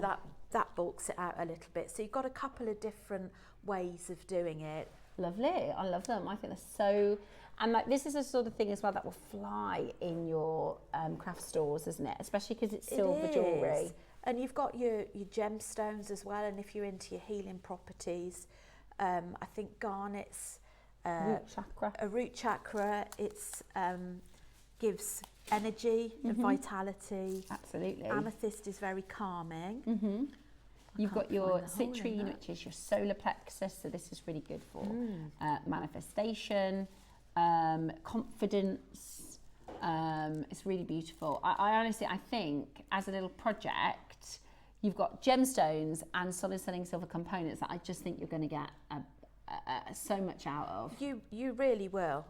that bulks it out a little bit. So you've got a couple of different ways of doing it. Lovely. I love them. I think they're so, and like this is a sort of thing as well that will fly in your craft stores, isn't it? Especially because it's silver jewellery. And you've got your gemstones as well, and if you're into your healing properties, I think garnet's root chakra. A root chakra. It's gives energy and vitality. Absolutely. Amethyst is very calming. You've got your citrine, which is your solar plexus, so this is really good for manifestation, confidence. It's really beautiful. I honestly, I think as a little project, you've got gemstones and solid selling silver components that I just think you're going to get so much out of. You really will.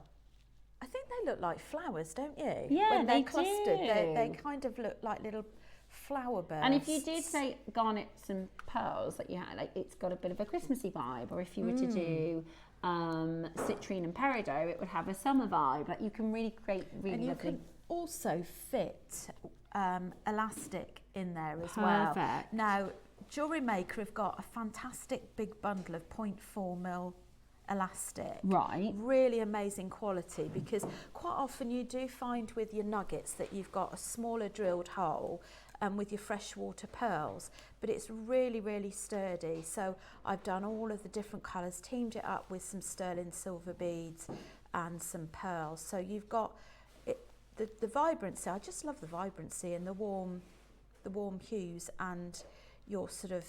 I think they look like flowers, don't you? Yeah, when they're they clustered, do. they kind of look like little flower bursts. And if you did say garnets and pearls that you had, like it's got a bit of a Christmassy vibe, or if you were to do citrine and peridot, it would have a summer vibe. Like you can really create really and you lovely. can also fit elastic in there as well. Perfect. Now, JewelleryMaker have got a fantastic big bundle of 0.4mm elastic. Right. Really amazing quality, because quite often you do find with your nuggets that you've got a smaller drilled hole with your freshwater pearls, but it's really sturdy. So I've done all of the different colours, teamed it up with some sterling silver beads and some pearls. So you've got the vibrancy. I just love the vibrancy and the warm hues, and your sort of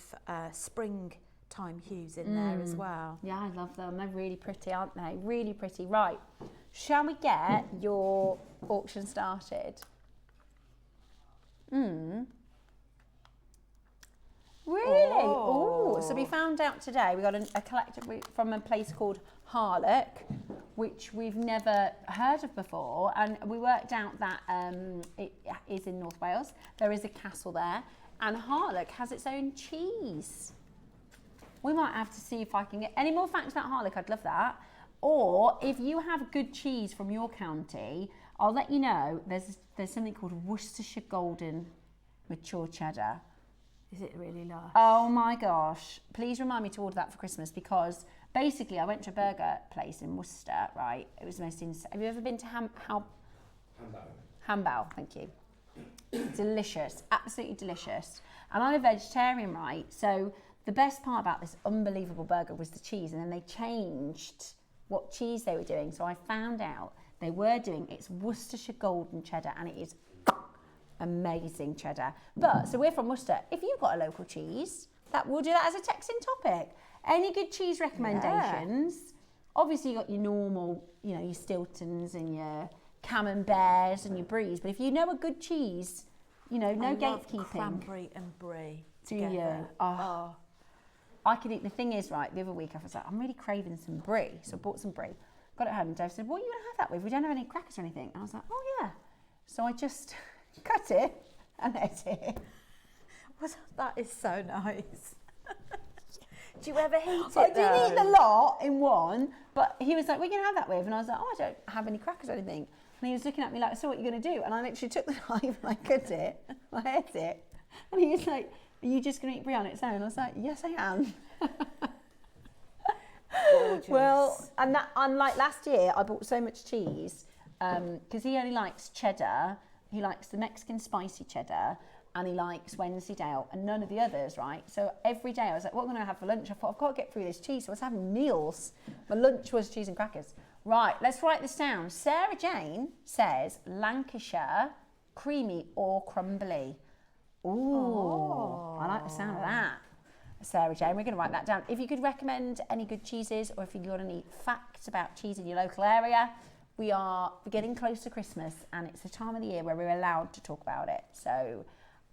springtime hues in there as well. Yeah, I love them. They're really pretty, aren't they? Really pretty. Right, shall we get your auction started? Really? Oh, so we found out today, we got a collective from a place called Harlock, which we've never heard of before, and we worked out that it is in North Wales. There is a castle there, and Harlock has its own cheese. We might have to see if I can get any more facts about Harlock. I'd love that. Or if you have good cheese from your county, I'll let you know. There's something called Worcestershire Golden Mature Cheddar. Is it really lush? Oh my gosh. Please remind me to order that for Christmas, because basically I went to a burger place in Worcester, right? It was the most insane. Have you ever been to Hambao, thank you. Delicious, absolutely delicious. And I'm a vegetarian, right? So the best part about this unbelievable burger was the cheese, and then they changed what cheese they were doing. So I found out they were doing, it's Worcestershire Golden Cheddar, and it is amazing cheddar. But so we're from Worcester. If you've got a local cheese, we'll do that as a texting topic. Any good cheese recommendations? Yeah. Obviously you got your normal, your Stiltons and your Camemberts and your Bries, but if you know a good cheese, no gatekeeping. Cranberry and brie together. Do you? Oh. I could eat. The thing is, right, the other week I was like, I'm really craving some brie, so I bought some brie. Got it home, and Dave said, "What are you going to have that with? We don't have any crackers or anything." And I was like, "Oh yeah." So I just cut it and ate it. That is so nice. Do you ever heat it? I didn't eat the lot in one, but he was like, "What are you going to have that with?" And I was like, "Oh, I don't have any crackers or anything." And he was looking at me like, "So what are you going to do?" And I literally took the knife and I cut it, I ate it. And he was like, "Are you just going to eat brie on its own?" And I was like, "Yes, I am." Gorgeous. Well, and that, unlike last year, I bought so much cheese because he only likes cheddar. He likes the Mexican spicy cheddar, and he likes Wensleydale, and none of the others, right? So every day I was like, what am I going to have for lunch? I thought, I've got to get through this cheese. So I was having meals. My lunch was cheese and crackers. Right, let's write this down. Sarah Jane says Lancashire, creamy or crumbly. Ooh, I like the sound of that. Sarah Jane, we're going to write that down. If you could recommend any good cheeses, or if you've got any facts about cheese in your local area, we're getting close to Christmas, and it's the time of the year where we're allowed to talk about it. So,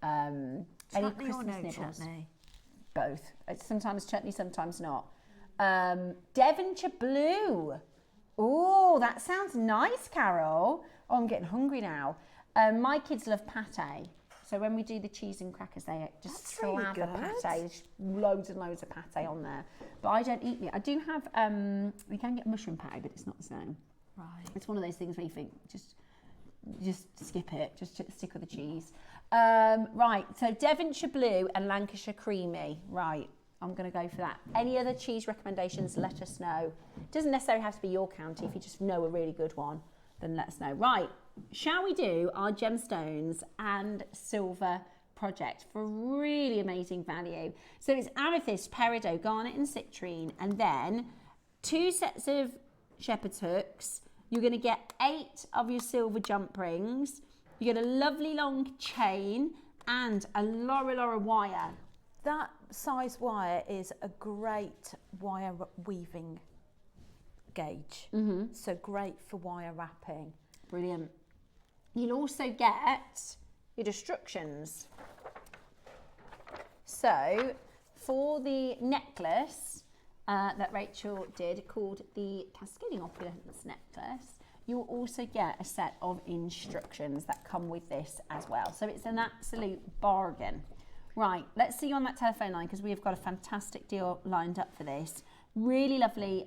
any Christmas nibbles? Chutney? Both. It's sometimes chutney, sometimes not. Devonshire Blue. Oh, that sounds nice, Carol. Oh, I'm getting hungry now. My kids love pate. So when we do the cheese and crackers, they just slap a pate. There's loads and loads of pate on there. But I don't eat it. I do have, we can get mushroom pate, but it's not the same. Right. It's one of those things where you think, just skip it, just stick with the cheese. Right, so Devonshire Blue and Lancashire Creamy. Right, I'm going to go for that. Any other cheese recommendations, let us know. It doesn't necessarily have to be your county. If you just know a really good one, then let us know. Right, shall we do our gemstones and silver project for really amazing value? So it's amethyst, peridot, garnet and citrine, and then 2 sets of shepherd's hooks. You're going to get 8 of your silver jump rings. You get a lovely long chain and a Laura wire. That size wire is a great wire weaving gauge. Mm-hmm. So great for wire wrapping. Brilliant. You'll also get your instructions. So for the necklace that Rachel did, called the Cascading Opulence necklace, you will also get a set of instructions that come with this as well. So it's an absolute bargain. Right, let's see you on that telephone line, because we've got a fantastic deal lined up for this. Really lovely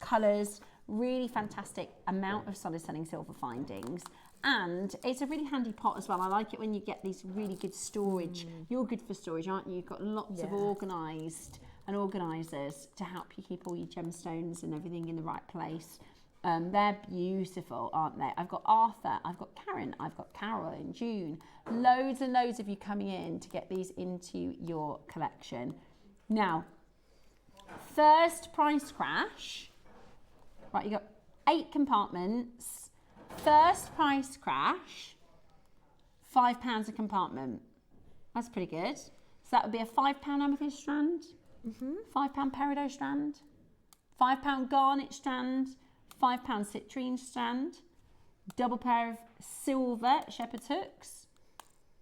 colours, really fantastic amount of solid selling silver findings. And it's a really handy pot as well. I like it when you get these really good storage. You're good for storage, aren't you? You've got lots of organised and organisers to help you keep all your gemstones and everything in the right place. They're beautiful, aren't they? I've got Arthur, I've got Karen, I've got Carol and June. Loads and loads of you coming in to get these into your collection. Now, first price crash. Right, you've got 8 compartments First price crash, £5 a compartment. That's pretty good. So that would be a £5 amethyst strand, £5 peridot strand, £5 garnet strand, £5 citrine strand, double pair of silver shepherd's hooks,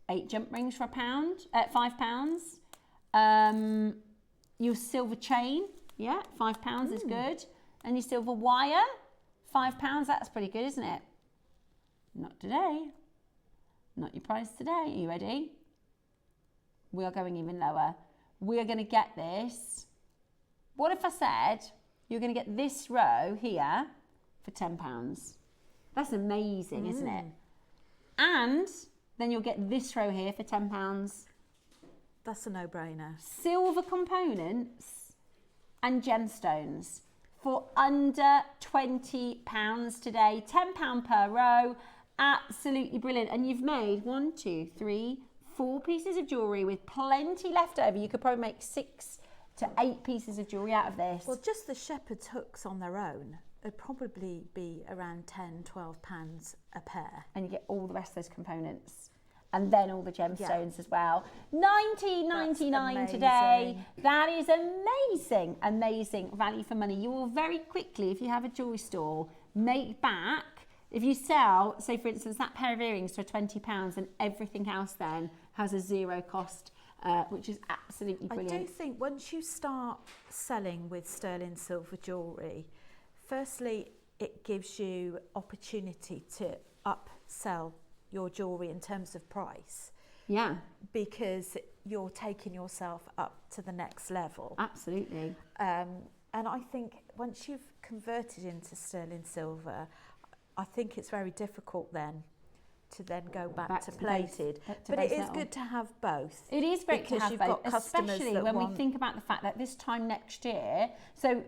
8 jump rings for £5. Your silver chain, yeah, £5 is good. And your silver wire, £5. That's pretty good, isn't it? Not today. Not your price today. Are you ready? We are going even lower. We are going to get this. What if I said you're going to get this row here for £10? That's amazing, isn't it? And then you'll get this row here for £10. That's a no-brainer. Silver components and gemstones for under £20 today. £10 per row. Absolutely brilliant. And you've made 1, 2, 3, 4 pieces of jewellery with plenty left over. You could probably make 6 to 8 pieces of jewellery out of this. Well, just the shepherd's hooks on their own, it'd probably be around £10, £12 a pair. And you get all the rest of those components. And then all the gemstones as well. $19.99 today. That is amazing, amazing value for money. You will very quickly, if you have a jewellery store, make back, if you sell, say for instance, that pair of earrings for £20 and everything else then has a 0 cost, which is absolutely brilliant. I do think once you start selling with sterling silver jewellery, firstly, it gives you opportunity to upsell your jewellery in terms of price. Yeah. Because you're taking yourself up to the next level. Absolutely. And I think once you've converted into sterling silver, I think it's very difficult then to then go back to plated. But it is good to have both. It is great to have both, especially when we think about the fact that this time next year, so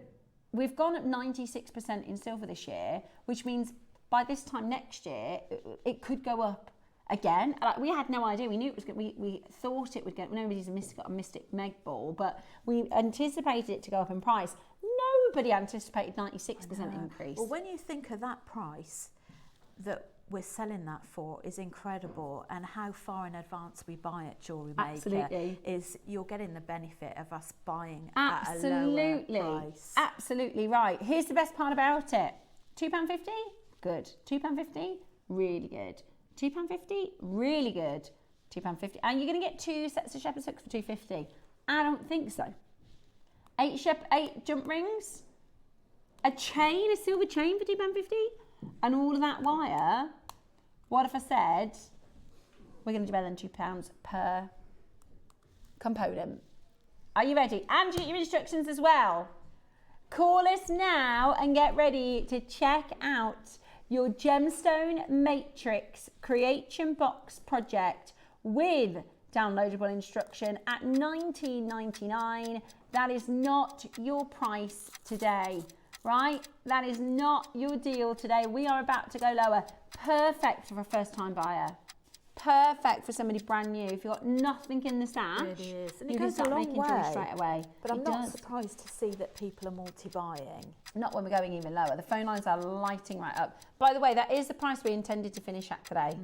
we've gone up 96% in silver this year, which means by this time next year, it could go up again. Like, we had no idea. We knew it was good. We thought it would go. Nobody's got a mystic meg ball, but we anticipated it to go up in price. Nobody anticipated 96% increase. Well, when you think of that price that we're selling that for is incredible, and how far in advance we buy at JewelleryMaker is you're getting the benefit of us buying at a lower price. Absolutely right. Here's the best part about it. £2.50? Good. £2.50? Really good. £2.50? Really good. £2.50. And you're going to get 2 sets of shepherd's hooks for £2.50. I don't think so. 8 jump rings, a chain, a silver chain for £2.50, and all of that wire. What if I said we're going to do better than £2 per component? Are you ready? And you get your instructions as well. Call us now and get ready to check out your Gemstone Matrix Creation Box project with downloadable instruction at $19.99. That is not your price today, right? That is not your deal today. We are about to go lower. Perfect for a first-time buyer. Perfect for somebody brand new. If you've got nothing in the stash, it really is. And you it can goes start a long making way. jewelry straight away. But I'm not surprised to see that people are multi-buying. Not when we're going even lower. The phone lines are lighting right up. By the way, that is the price we intended to finish at today.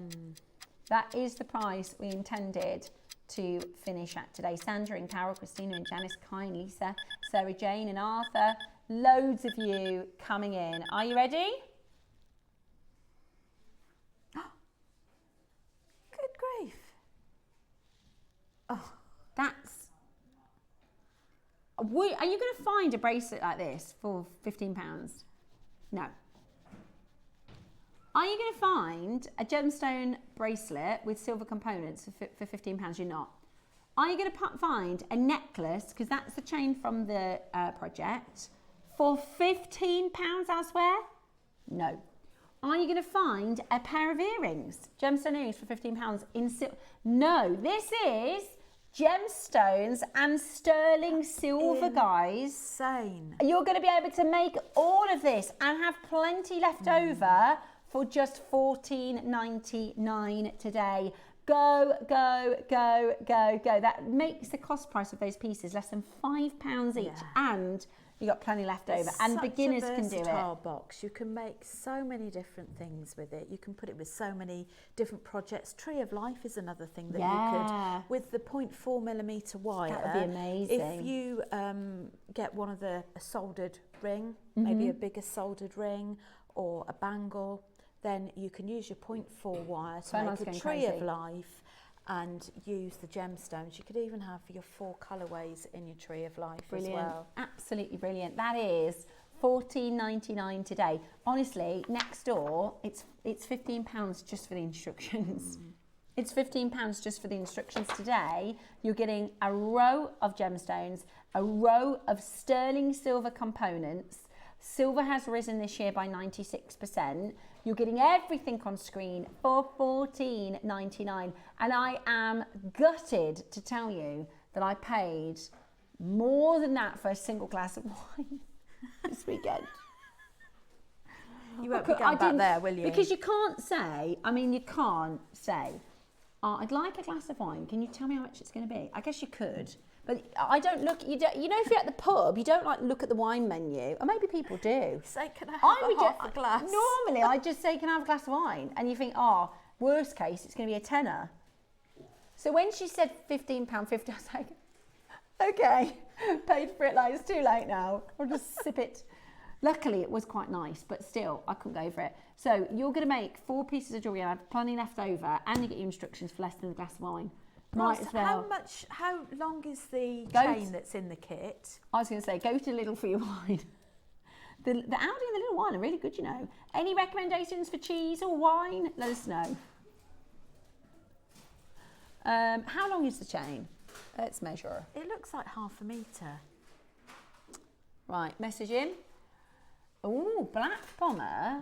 That is the price we intended to finish at today. Sandra and Carol, Christina and Janice, Kai and Lisa, Sarah Jane and Arthur. Loads of you coming in. Are you ready? Good grief. Oh, that's... Are you going to find a bracelet like this for £15? No. Are you going to find a gemstone bracelet with silver components for £15? You're not. Are you going to find a necklace, because that's the chain from the project, for £15 elsewhere? No. Are you going to find a pair of earrings, gemstone earrings for £15 in silver? No. This is gemstones and sterling silver, guys. Insane. You're going to be able to make all of this and have plenty left over for just $14.99 today. Go, go, go, go, go. That makes the cost price of those pieces less than £5 each, and you got plenty left over. And beginners can do it. Box. You can make so many different things with it. You can put it with so many different projects. Tree of Life is another thing that you could, with the 0.4mm wire. That would be amazing. If you get one of a soldered ring, maybe a bigger soldered ring or a bangle, then you can use your 0.4 wire to make a Tree of Life and use the gemstones. You could even have your 4 colourways in your Tree of Life as well. Absolutely brilliant. That is $14.99 today. Honestly, next door, it's £15 just for the instructions. It's £15 just for the instructions today. You're getting a row of gemstones, a row of sterling silver components. Silver has risen this year by 96%. You're getting everything on screen for $14.99. And I am gutted to tell you that I paid more than that for a single glass of wine this weekend. You won't be going back there, will you? Because you can't say, oh, I'd like a glass of wine. Can you tell me how much it's going to be? I guess you could. But I don't look, you know, if you're at the pub, you don't like look at the wine menu. Or maybe people do. Say, can I have half a glass? Normally, I just say, can I have a glass of wine? And you think, oh, worst case, it's going to be a tenner. So when she said £15.50, I was like, okay, paid for it, like it's too late now. I'll just sip it. Luckily, it was quite nice, but still, I couldn't go for it. So you're going to make 4 pieces of jewellery and I have plenty left over, and you get your instructions for less than a glass of wine. Might as well. How long is the chain that's in the kit? I was going to say, go to Lidl for your wine. The Aldi and the Lidl wine are really good, you know. Any recommendations for cheese or wine? Let us know. How long is the chain? Let's measure. It looks like ½ metre. Right, message in. Oh, Black Bomber.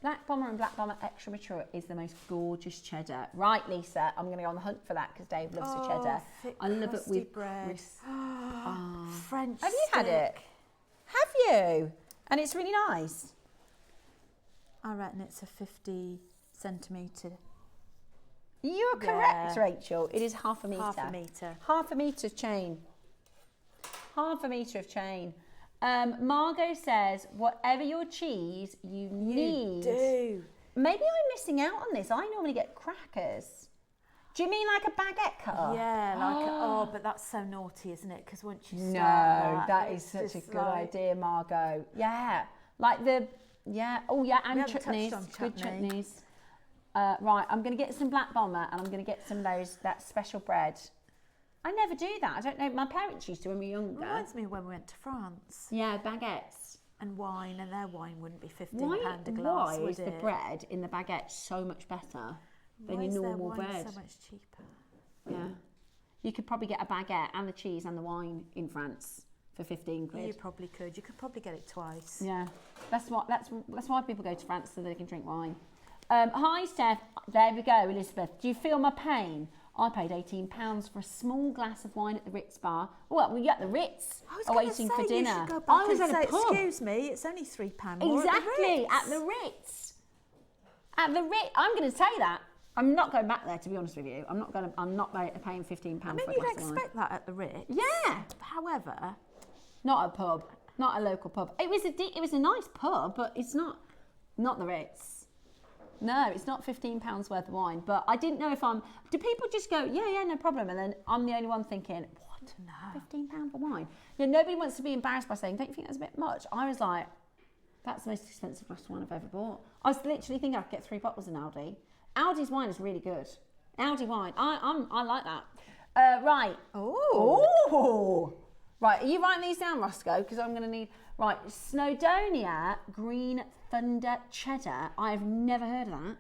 Black Bomber and Black Bomber Extra Mature is the most gorgeous cheddar. Right, Lisa, I'm going to go on the hunt for that because Dave loves the cheddar. I love it with bread. French Have you had it? Have you? And it's really nice. I reckon it's a 50 centimetre. You're correct, Rachel. It is ½ metre. ½ metre. ½ metre of chain. ½ metre of chain. Margot says, whatever your cheese you need. You do. Maybe I'm missing out on this. I normally get crackers. Do you mean like a baguette cutter? Yeah, like but that's so naughty, isn't it? Because once you start start that is such a good idea, Margot. Yeah, like and chutneys, good chutneys. Right, I'm going to get some Black Bomber and I'm going to get some of that special bread. I never do that. I don't know. My parents used to when we were younger. Reminds me of when we went to France. Yeah, baguettes. And wine, and their wine wouldn't be £15 a glass, Why is the bread in the baguette so much better than your normal bread? Why is their wine so much cheaper? Yeah. You could probably get a baguette and the cheese and the wine in France for 15 quid. You probably could. You could probably get it twice. Yeah. That's why people go to France, so they can drink wine. Hi, Steph. There we go, Elizabeth. Do you feel my pain? I paid £18 for a small glass of wine at the Ritz bar. Well, we got the Ritz waiting for dinner. You should go back I was and at a say, pub. excuse me, it's only £3 more Exactly, at the Ritz. At the Ritz. I'm going to say that. I'm not going back there, to be honest with you. I'm not paying £15 for a glass of wine. You'd expect that at the Ritz. Yeah. However, not a pub, not a local pub. It was a nice pub, but it's not the Ritz. No, it's not £15 worth of wine, but I didn't know if do people just go, yeah, no problem, and then I'm the only one thinking, what, no. £15 for wine? You know, nobody wants to be embarrassed by saying, don't you think that's a bit much? I was like, that's the most expensive glass of wine I've ever bought. I was literally thinking I could get 3 bottles in Aldi. Aldi's wine is really good. Aldi wine, I like that. Right. Ooh. Right, are you writing these down, Roscoe? Because I'm going to need... Right, Snowdonia Green Thunder Cheddar. I've never heard of that.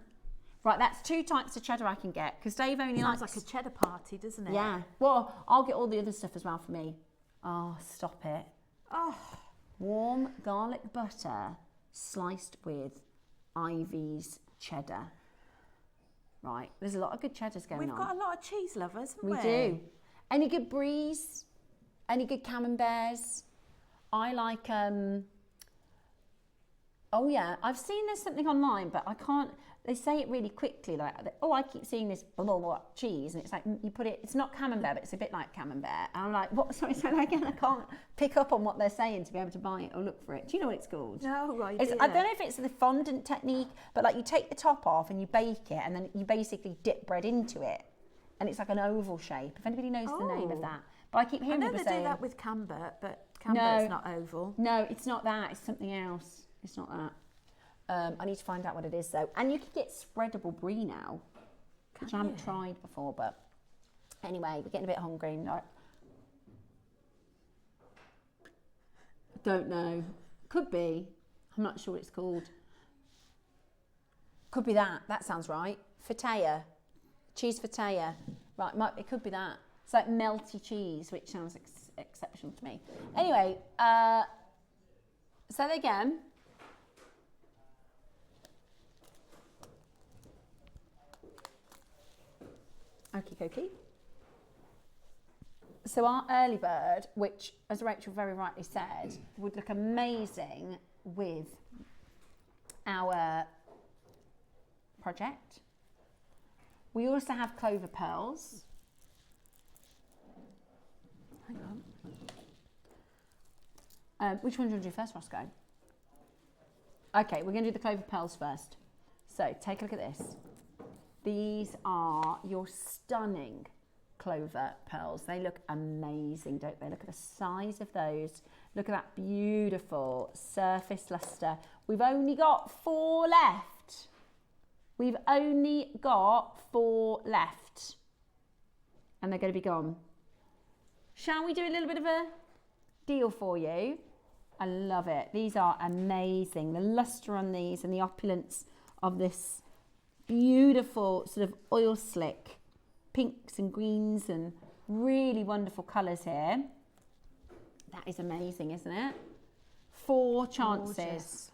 Right, that's 2 types of cheddar I can get, because Dave only likes... Sounds like a cheddar party, doesn't it? Yeah. Well, I'll get all the other stuff as well for me. Oh, stop it. Oh. Warm garlic butter sliced with Ivy's cheddar. Right, there's a lot of good cheddars going on. We've got a lot of cheese lovers, haven't we? We do. Any good bries? Any good camemberts? I like Oh yeah, I've seen there's something online, but I can't. They say it really quickly, like, oh, I keep seeing this blah, blah, blah, cheese, and it's like you put it. It's not camembert, but it's a bit like camembert. And I'm like, what? Sorry, say that again. I can't pick up on what they're saying to be able to buy it or look for it. Do you know what it's called? No, I don't know if it's the fondant technique, but like you take the top off and you bake it, and then you basically dip bread into it, and it's like an oval shape. If anybody knows the name of that, but I keep hearing people saying I know they do that with camembert, but camembert's not oval. No, it's not that. It's something else. It's not that. I need to find out what it is though. And you can get spreadable brie now, which I haven't tried before. But anyway, we're getting a bit hungry. No, don't know. Could be. I'm not sure what it's called. Could be that. That sounds right. Fataya. Cheese fataya. Right, it could be that. It's like melty cheese, which sounds exceptional to me. Anyway, say that again. Okie dokie. So our early bird, which, as Rachel very rightly said, would look amazing with our project. We also have Clover pearls. Hang on. Which one do you want to do first, Roscoe? Okay, we're going to do the Clover pearls first. So take a look at this. These are your stunning Clover pearls. They look amazing, don't they? Look at the size of those. Look at that beautiful surface luster. We've only got 4 left. We've only got 4 left. And they're going to be gone. Shall we do a little bit of a deal for you? I love it. These are amazing. The luster on these and the opulence of this beautiful sort of oil slick pinks and greens and really wonderful colours here. That is amazing, isn't it? 4 chances. Gorgeous.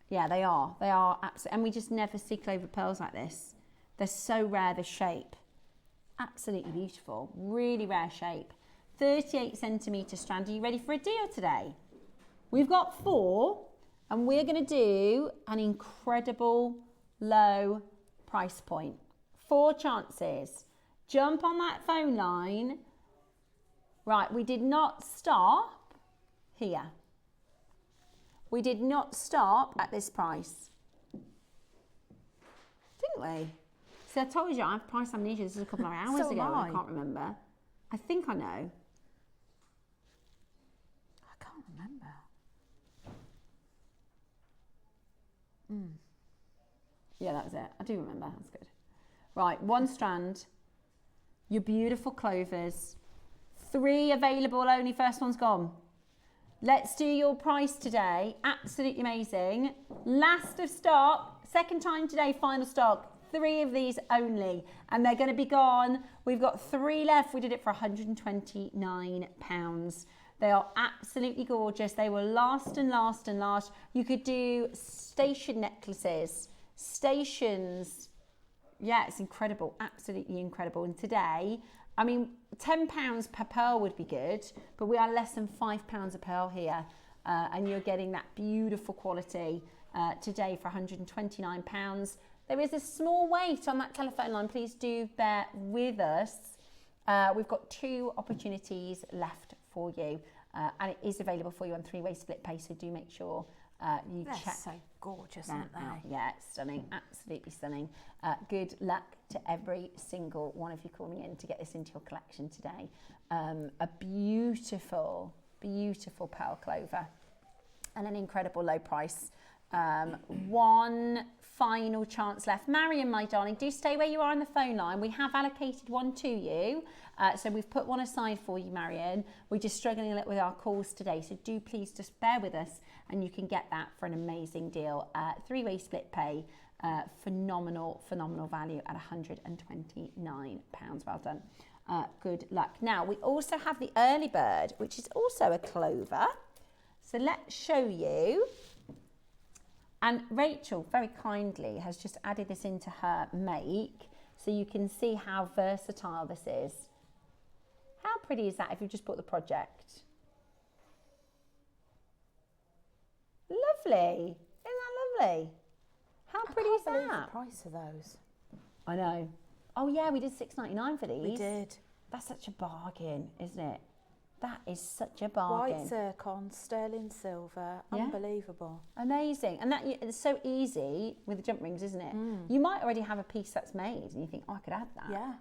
Yeah, they are. They are absolutely. And we just never see Clover pearls like this. They're so rare, the shape. Absolutely beautiful. Really rare shape. 38 centimetre strand. Are you ready for a deal today? We've got 4 and we're going to do an incredible low price point. 4 chances. Jump on that phone line. Right, we did not stop here. We did not stop at this price. Didn't we? See, I told you I have price amnesia. This is a couple of hours ago. I can't remember. I think I know. I can't remember. Yeah, that was it. I do remember. That's good. Right, 1 strand. Your beautiful clovers. 3 available only. First one's gone. Let's do your price today. Absolutely amazing. Last of stock. Second time today, final stock. 3 of these only. And they're going to be gone. We've got 3 left. We did it for £129. They are absolutely gorgeous. They will last and last and last. You could do station necklaces. Stations. Yeah, it's incredible. Absolutely incredible. And today, I mean, £10 per pearl would be good, but we are less than £5 a pearl here. And you're getting that beautiful quality today for £129. There is a small wait on that telephone line. Please do bear with us. We've got 2 opportunities left for you. And it is available for you on 3-way split pay, so do make sure you check. They're so gorgeous, aren't they? Yeah, it's stunning, absolutely stunning. Good luck to every single one of you calling in to get this into your collection today. A beautiful, beautiful pearl clover and an incredible low price. 1 final chance left. Marion, my darling, do stay where you are on the phone line. We have allocated 1 to you. So we've put 1 aside for you, Marion. We're just struggling a little with our calls today. So do please just bear with us and you can get that for an amazing deal. 3-way split pay, phenomenal, phenomenal value at £129. Well done. Good luck. Now, we also have the early bird, which is also a clover. So let's show you. And Rachel very kindly has just added this into her make so you can see how versatile this is. How pretty is that if you just bought the project? lovely? Isn't that lovely? How pretty is believe that? the price of those. I know. Oh yeah, we did $6.99 for these. We did. That's such a bargain, isn't it? That is such a bargain. White zircon, sterling silver, Yeah. unbelievable. Amazing. And that it's so easy with the jump rings, isn't it? You might already have a piece that's made and you think, oh, I could add that. Yeah.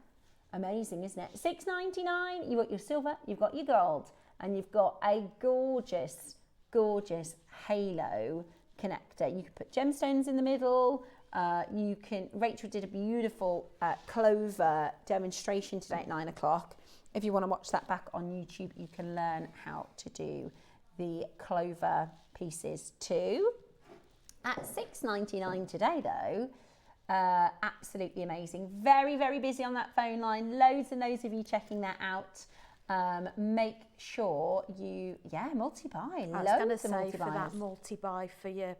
Amazing, isn't it? $6.99, you've got your silver, you've got your gold, and you've got a gorgeous, gorgeous halo connector. You can put gemstones in the middle. Rachel did a beautiful Clover demonstration today at 9 o'clock. If you want to watch that back on YouTube, you can learn how to do the Clover pieces too. At $6.99 today though, absolutely amazing. Very, very busy on that phone line. Loads and loads of you checking that out. Make sure you, multi-buy. I was going to say for that multi-buy for your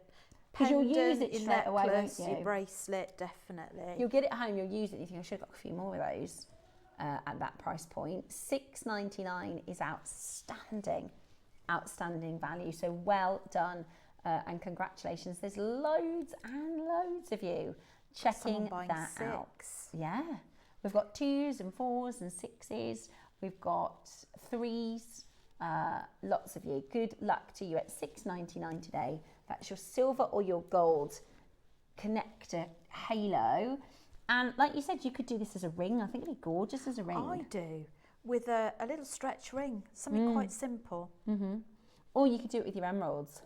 because you'll pendant, use it your straight away, won't necklace, you? your bracelet, definitely. You'll get it home, you'll use it, you think I should have got a few more of those at that price point. $6.99 is outstanding, outstanding value. So well done and congratulations. There's loads and loads of you checking that out. Yeah, we've got 2s and 4s and 6s. We've got 3s. Lots of you. Good luck to you at $6.99 today. That's your silver or your gold connector halo. And like you said, you could do this as a ring. I think it'd be gorgeous as a ring. I do. With a little stretch ring. Something quite simple. Or you could do it with your emeralds.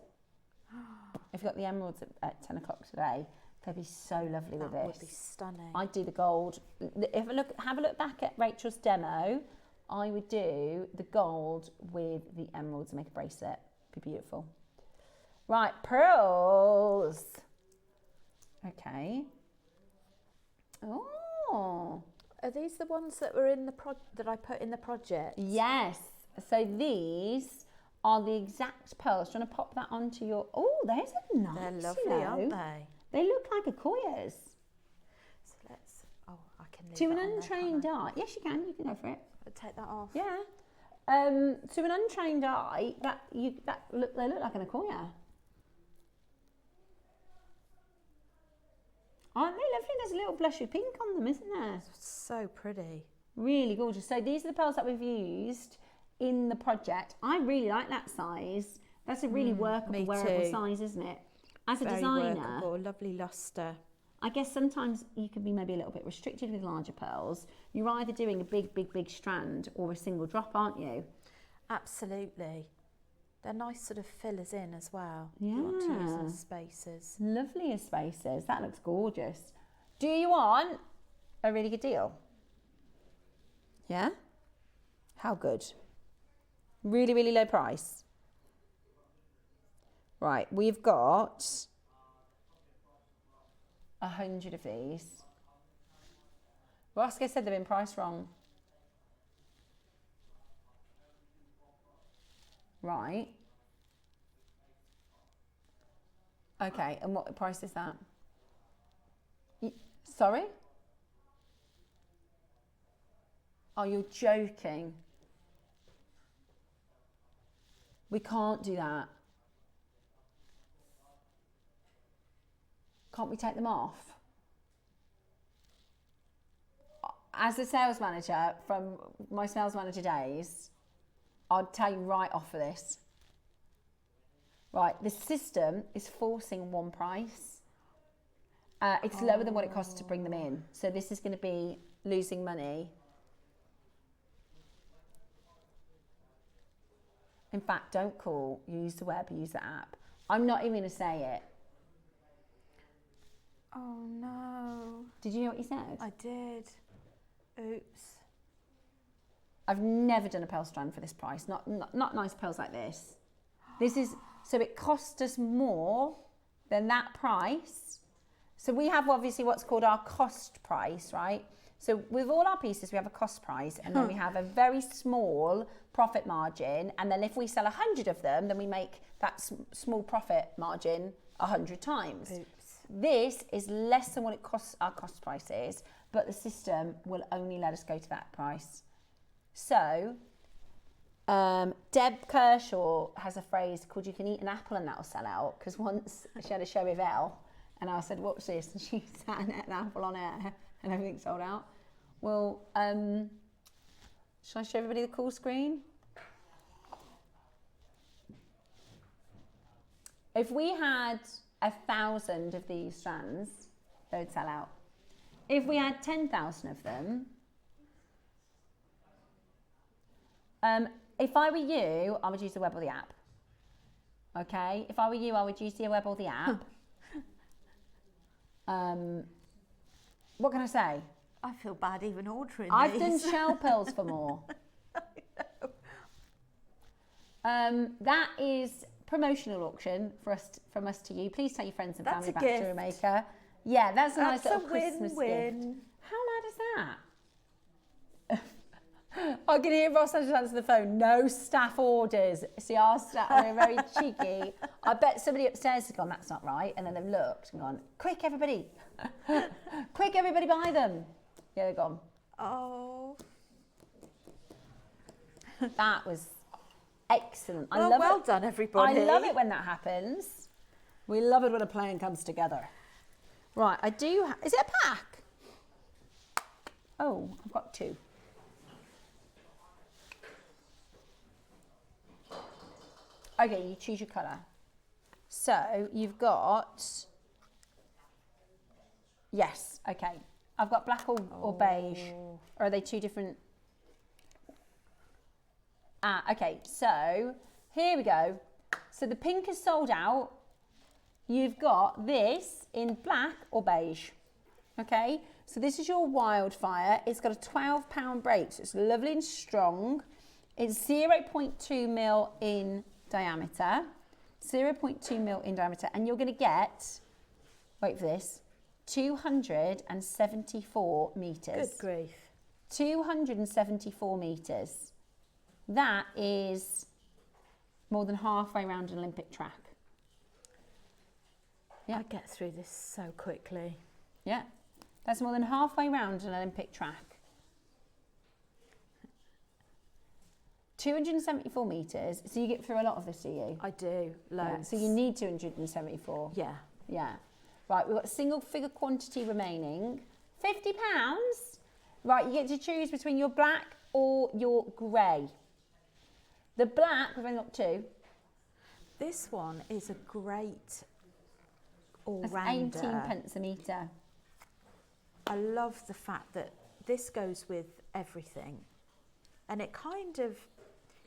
If you've got the emeralds at 10 o'clock today, they'd be so lovely with this. That would be stunning. I'd do the gold. Have a look back at Rachel's demo. I would do the gold with the emeralds and make a bracelet. Be beautiful. Right, pearls. Okay. Oh. Are these the ones that were in the that I put in the project? Yes. So these are the exact pearls. Do you want to pop that onto your... Oh, those are nice. They're lovely, aren't they? They look like Akoya's. So let's... Oh, I can leave To an that on there, untrained can't eye. Yes, you can. You can go for it. I? Take that off. Yeah. To an untrained eye, they look like an Akoya. Aren't they lovely? There's a little blush of pink on them, isn't there? So pretty. Really gorgeous. So these are the pearls that we've used in the project. I really like that size. That's a really workable, wearable size, isn't it? As a designer, workable, lovely luster. I guess sometimes you can be maybe a little bit restricted with larger pearls. You're either doing a big, big, big strand or a single drop, aren't you? Absolutely. They're nice sort of fillers in as well. Yeah. You want to use them as spacers. Lovely as spacers. That looks gorgeous. Do you want a really good deal? Yeah? How good? Really, really low price. Right, we've got 100 of these. Roscoe said they've been priced wrong. Right. Okay, and what price is that? Sorry? Oh, you're joking. We can't do that. Can't we take them off? As a sales manager from my sales manager days, I'd tell you right off for this. Right, the system is forcing one price. It's lower than what it costs to bring them in. So this is going to be losing money. In fact, don't call, use the web, use the app. I'm not even going to say it. Oh no. Did you hear what you said? I did. Oops. I've never done a pearl strand for this price. Not nice pearls like this. This is, so it cost us more than that price. So we have obviously what's called our cost price, right? So with all our pieces, we have a cost price and then we have a very small profit margin. And then if we sell 100 of them, then we make that small profit margin 100 times. Oops. This is less than what it costs, our cost price is, but the system will only let us go to that price. So Deb Kershaw has a phrase called "you can eat an apple and that'll sell out." Because once she had a show with Elle, and I said, "What's this?" and she sat and ate an apple on air, and everything sold out. Well, shall I show everybody the cool screen? If we had 1,000 of these strands, they would sell out. If we had 10,000 of them, if I were you, I would use the web or the app. Okay? If I were you, I would use the web or the app. What can I say? I feel bad even ordering I've these. done shell pearls for more. That is promotional auction from us to you. Please tell your friends and family about JewelleryMaker. Yeah, that's a nice little Christmas gift. How mad is that? I can hear Ross answer the phone. No staff orders. See, our staff are very cheeky. I bet somebody upstairs has gone, that's not right. And then they've looked and gone, quick, everybody. Quick, everybody, buy them. Yeah, they're gone. Oh. That was excellent. Well, well done, everybody. I love it when that happens. We love it when a plan comes together. Right, I do. Is it a pack? Oh, I've got 2. Okay, you choose your colour. So you've got. Yes, okay. I've got black or beige. Or are they 2 different? Okay, so here we go. So the pink is sold out. You've got this in black or beige. Okay, so this is your wildfire. It's got a 12-pound break, so it's lovely and strong. It's 0.2 mil in diameter. 0.2 mil in diameter, and you're going to get, wait for this, 274 metres. Good grief. 274 metres. That is more than halfway around an Olympic track. Yeah. I get through this so quickly. Yeah, that's more than halfway around an Olympic track. 274 metres, so you get through a lot of this, do you? I do, loads. Yeah, so you need 274. Yeah. Yeah. Right, we've got a single figure quantity remaining. £50. Right, you get to choose between your black or your grey. The black, we've only got 2. This one is a great That's all-rounder. 18 pence a metre. I love the fact that this goes with everything. And it kind of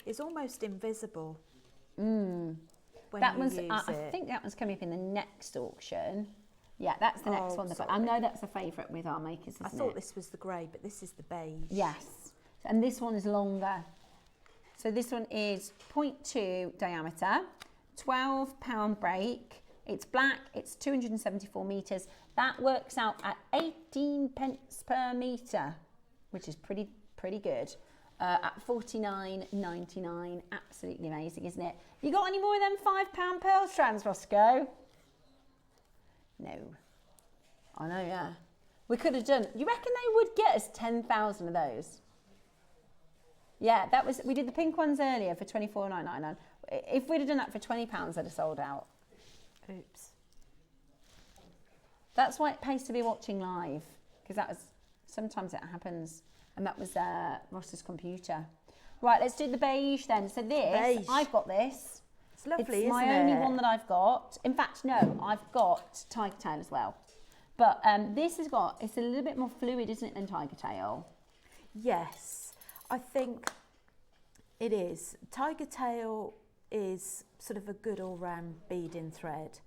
is almost invisible. When That you was, use I it. think that one's coming up in the next auction. Yeah, that's the next one. sorry. I know that's a favourite with our makers, isn't I thought it? this was the grey, but this is the beige. Yes. And this one is longer. So this one is 0.2 diameter, 12-pound break. It's black, it's 274 metres. That works out at 18 pence per metre, which is pretty good. At $49.99, absolutely amazing, isn't it? You got any more of them £5 pearl strands, Roscoe? No. I know, yeah. We could have done. You reckon they would get us 10,000 of those? Yeah, that was. We did the pink ones earlier for $24.99. If we'd have done that for £20, they'd have sold out. Oops. That's why it pays to be watching live, because that was sometimes it happens, and that was Ross's computer. Right, let's do the beige then. So this, Beige. I've got this. It's lovely, It's my isn't only it? one that I've got. In fact, no, I've got tiger tail as well. But this has got, it's a little bit more fluid, isn't it, than tiger tail? Yes, I think it is. Tiger tail is sort of a good all-round beading thread.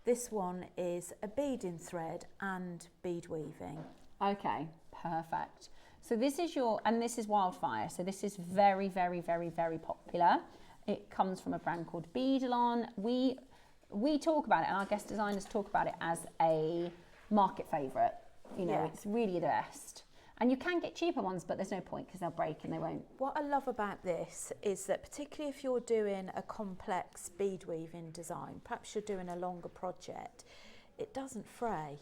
This one is a beading thread and bead weaving. Okay, perfect. So this is your, and this is Wildfire. So this is very, very, very, very popular. It comes from a brand called Beadalon. We talk about it, and our guest designers talk about it as a market favourite. You know, Yeah. it's really the best. And you can get cheaper ones, but there's no point because they'll break and they won't. What I love about this is that particularly if you're doing a complex bead weaving design, perhaps you're doing a longer project, it doesn't fray.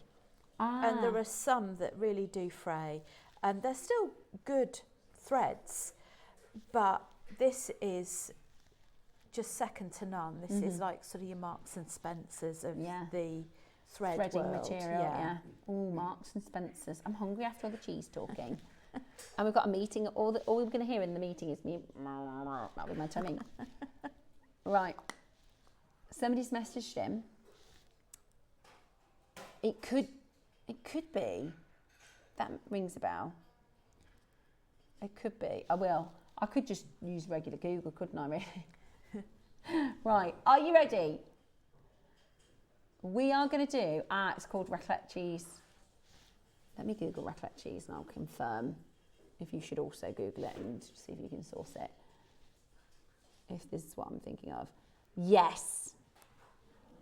And there are some that really do fray. And they're still good threads, but This is just second to none. This is like sort of your Marks and Spencers of the threading world. Material. Yeah. Oh, Marks and Spencers. I'm hungry after all the cheese talking. And we've got a meeting. All we're going to hear in the meeting is me with my tummy. Right. Somebody's messaged him. It could be. That rings a bell. It could be. I will. I could just use regular Google, couldn't I, really? Right. Are you ready? We are going to do, it's called raclette cheese. Let me Google raclette cheese and I'll confirm if you should also Google it and see if you can source it. If this is what I'm thinking of. Yes.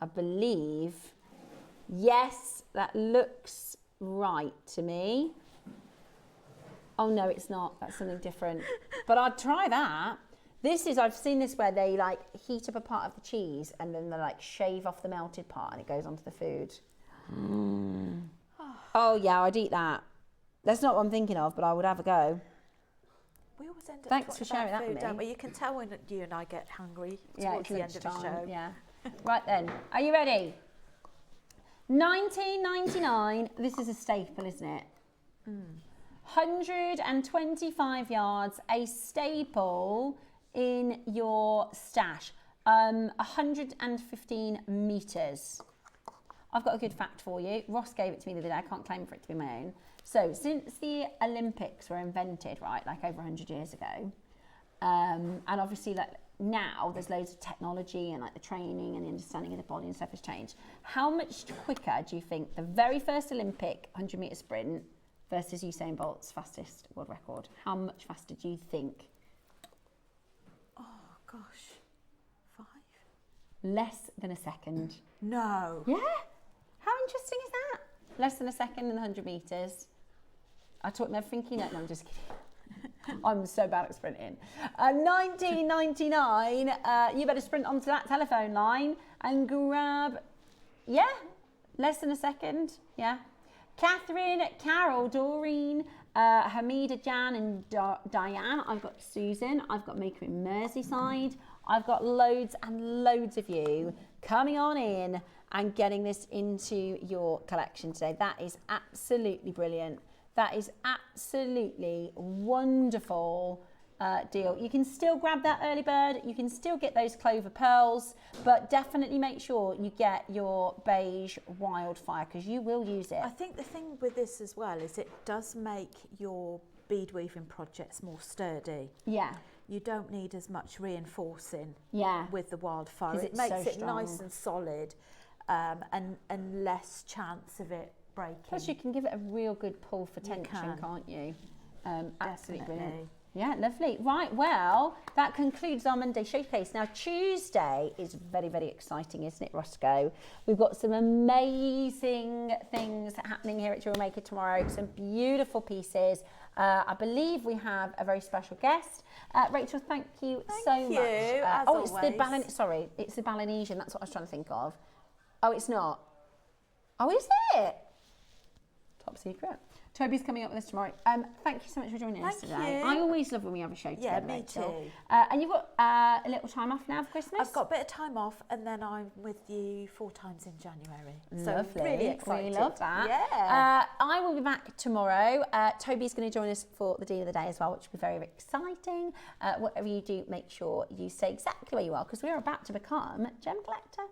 I believe. Yes, that looks right to me. Oh no, it's not. That's something different. But I'd try that. I've seen this where they like heat up a part of the cheese and then they like shave off the melted part and it goes onto the food. Oh yeah, I'd eat that. That's not what I'm thinking of, but I would have a go. We always end up Thanks for sharing that food, with me. don't we? You can tell when you and I get hungry towards the end of the show. Yeah. Right then, are you ready? 1999. This is a staple, isn't it? 125 yards, a staple in your stash. 115 metres. I've got a good fact for you. Ross gave it to me the other day. I can't claim for it to be my own. So since the Olympics were invented, right, like over 100 years ago, and obviously like now there's loads of technology and like the training and the understanding of the body and stuff has changed. How much quicker do you think the very first Olympic 100-metre sprint versus Usain Bolt's fastest world record? How much faster do you think? Oh, gosh. 5? Less than a second. No. Yeah? How interesting is that? Less than a second in the 100 metres. I taught them thinking, no, I'm just kidding. I'm so bad at sprinting. 1999, you better sprint onto that telephone line and grab, less than a second, Catherine, Carol, Doreen, Hamida, Jan and Diane. I've got Susan, I've got Maker in Merseyside. I've got loads and loads of you coming on in and getting this into your collection today. That is absolutely brilliant. That is absolutely wonderful deal. You can still grab that early bird. You can still get those Clover pearls, but definitely make sure you get your beige wildfire because you will use it. I think the thing with this as well is it does make your bead weaving projects more sturdy. Yeah. You don't need as much reinforcing with the wildfire. It makes makes it it nice and solid and less chance of it breaking. Plus you can give it a real good pull for tension, can't you? Absolutely brilliant. Yeah, lovely. Right, well, that concludes our Monday showcase. Now, Tuesday is very, very exciting, isn't it, Roscoe? We've got some amazing things happening here at JewelleryMaker tomorrow, some beautiful pieces. I believe we have a very special guest. Rachel, thank you so much. As always. It's the Balinesian. That's what I was trying to think of. Oh, it's not. Oh, is it? Top secret. Toby's coming up with us tomorrow. Thank you so much for joining us today. I always love when we have a show together. Yeah, me Rachel. too. And you've got a little time off now for Christmas? I've got a bit of time off and then I'm with you 4 times in January. Lovely. So really excited. We love that. Yeah. I will be back tomorrow. Toby's going to join us for the Deal of the Day as well, which will be very, very exciting. Whatever you do, make sure you stay exactly where you are because we're about to become Gem Collector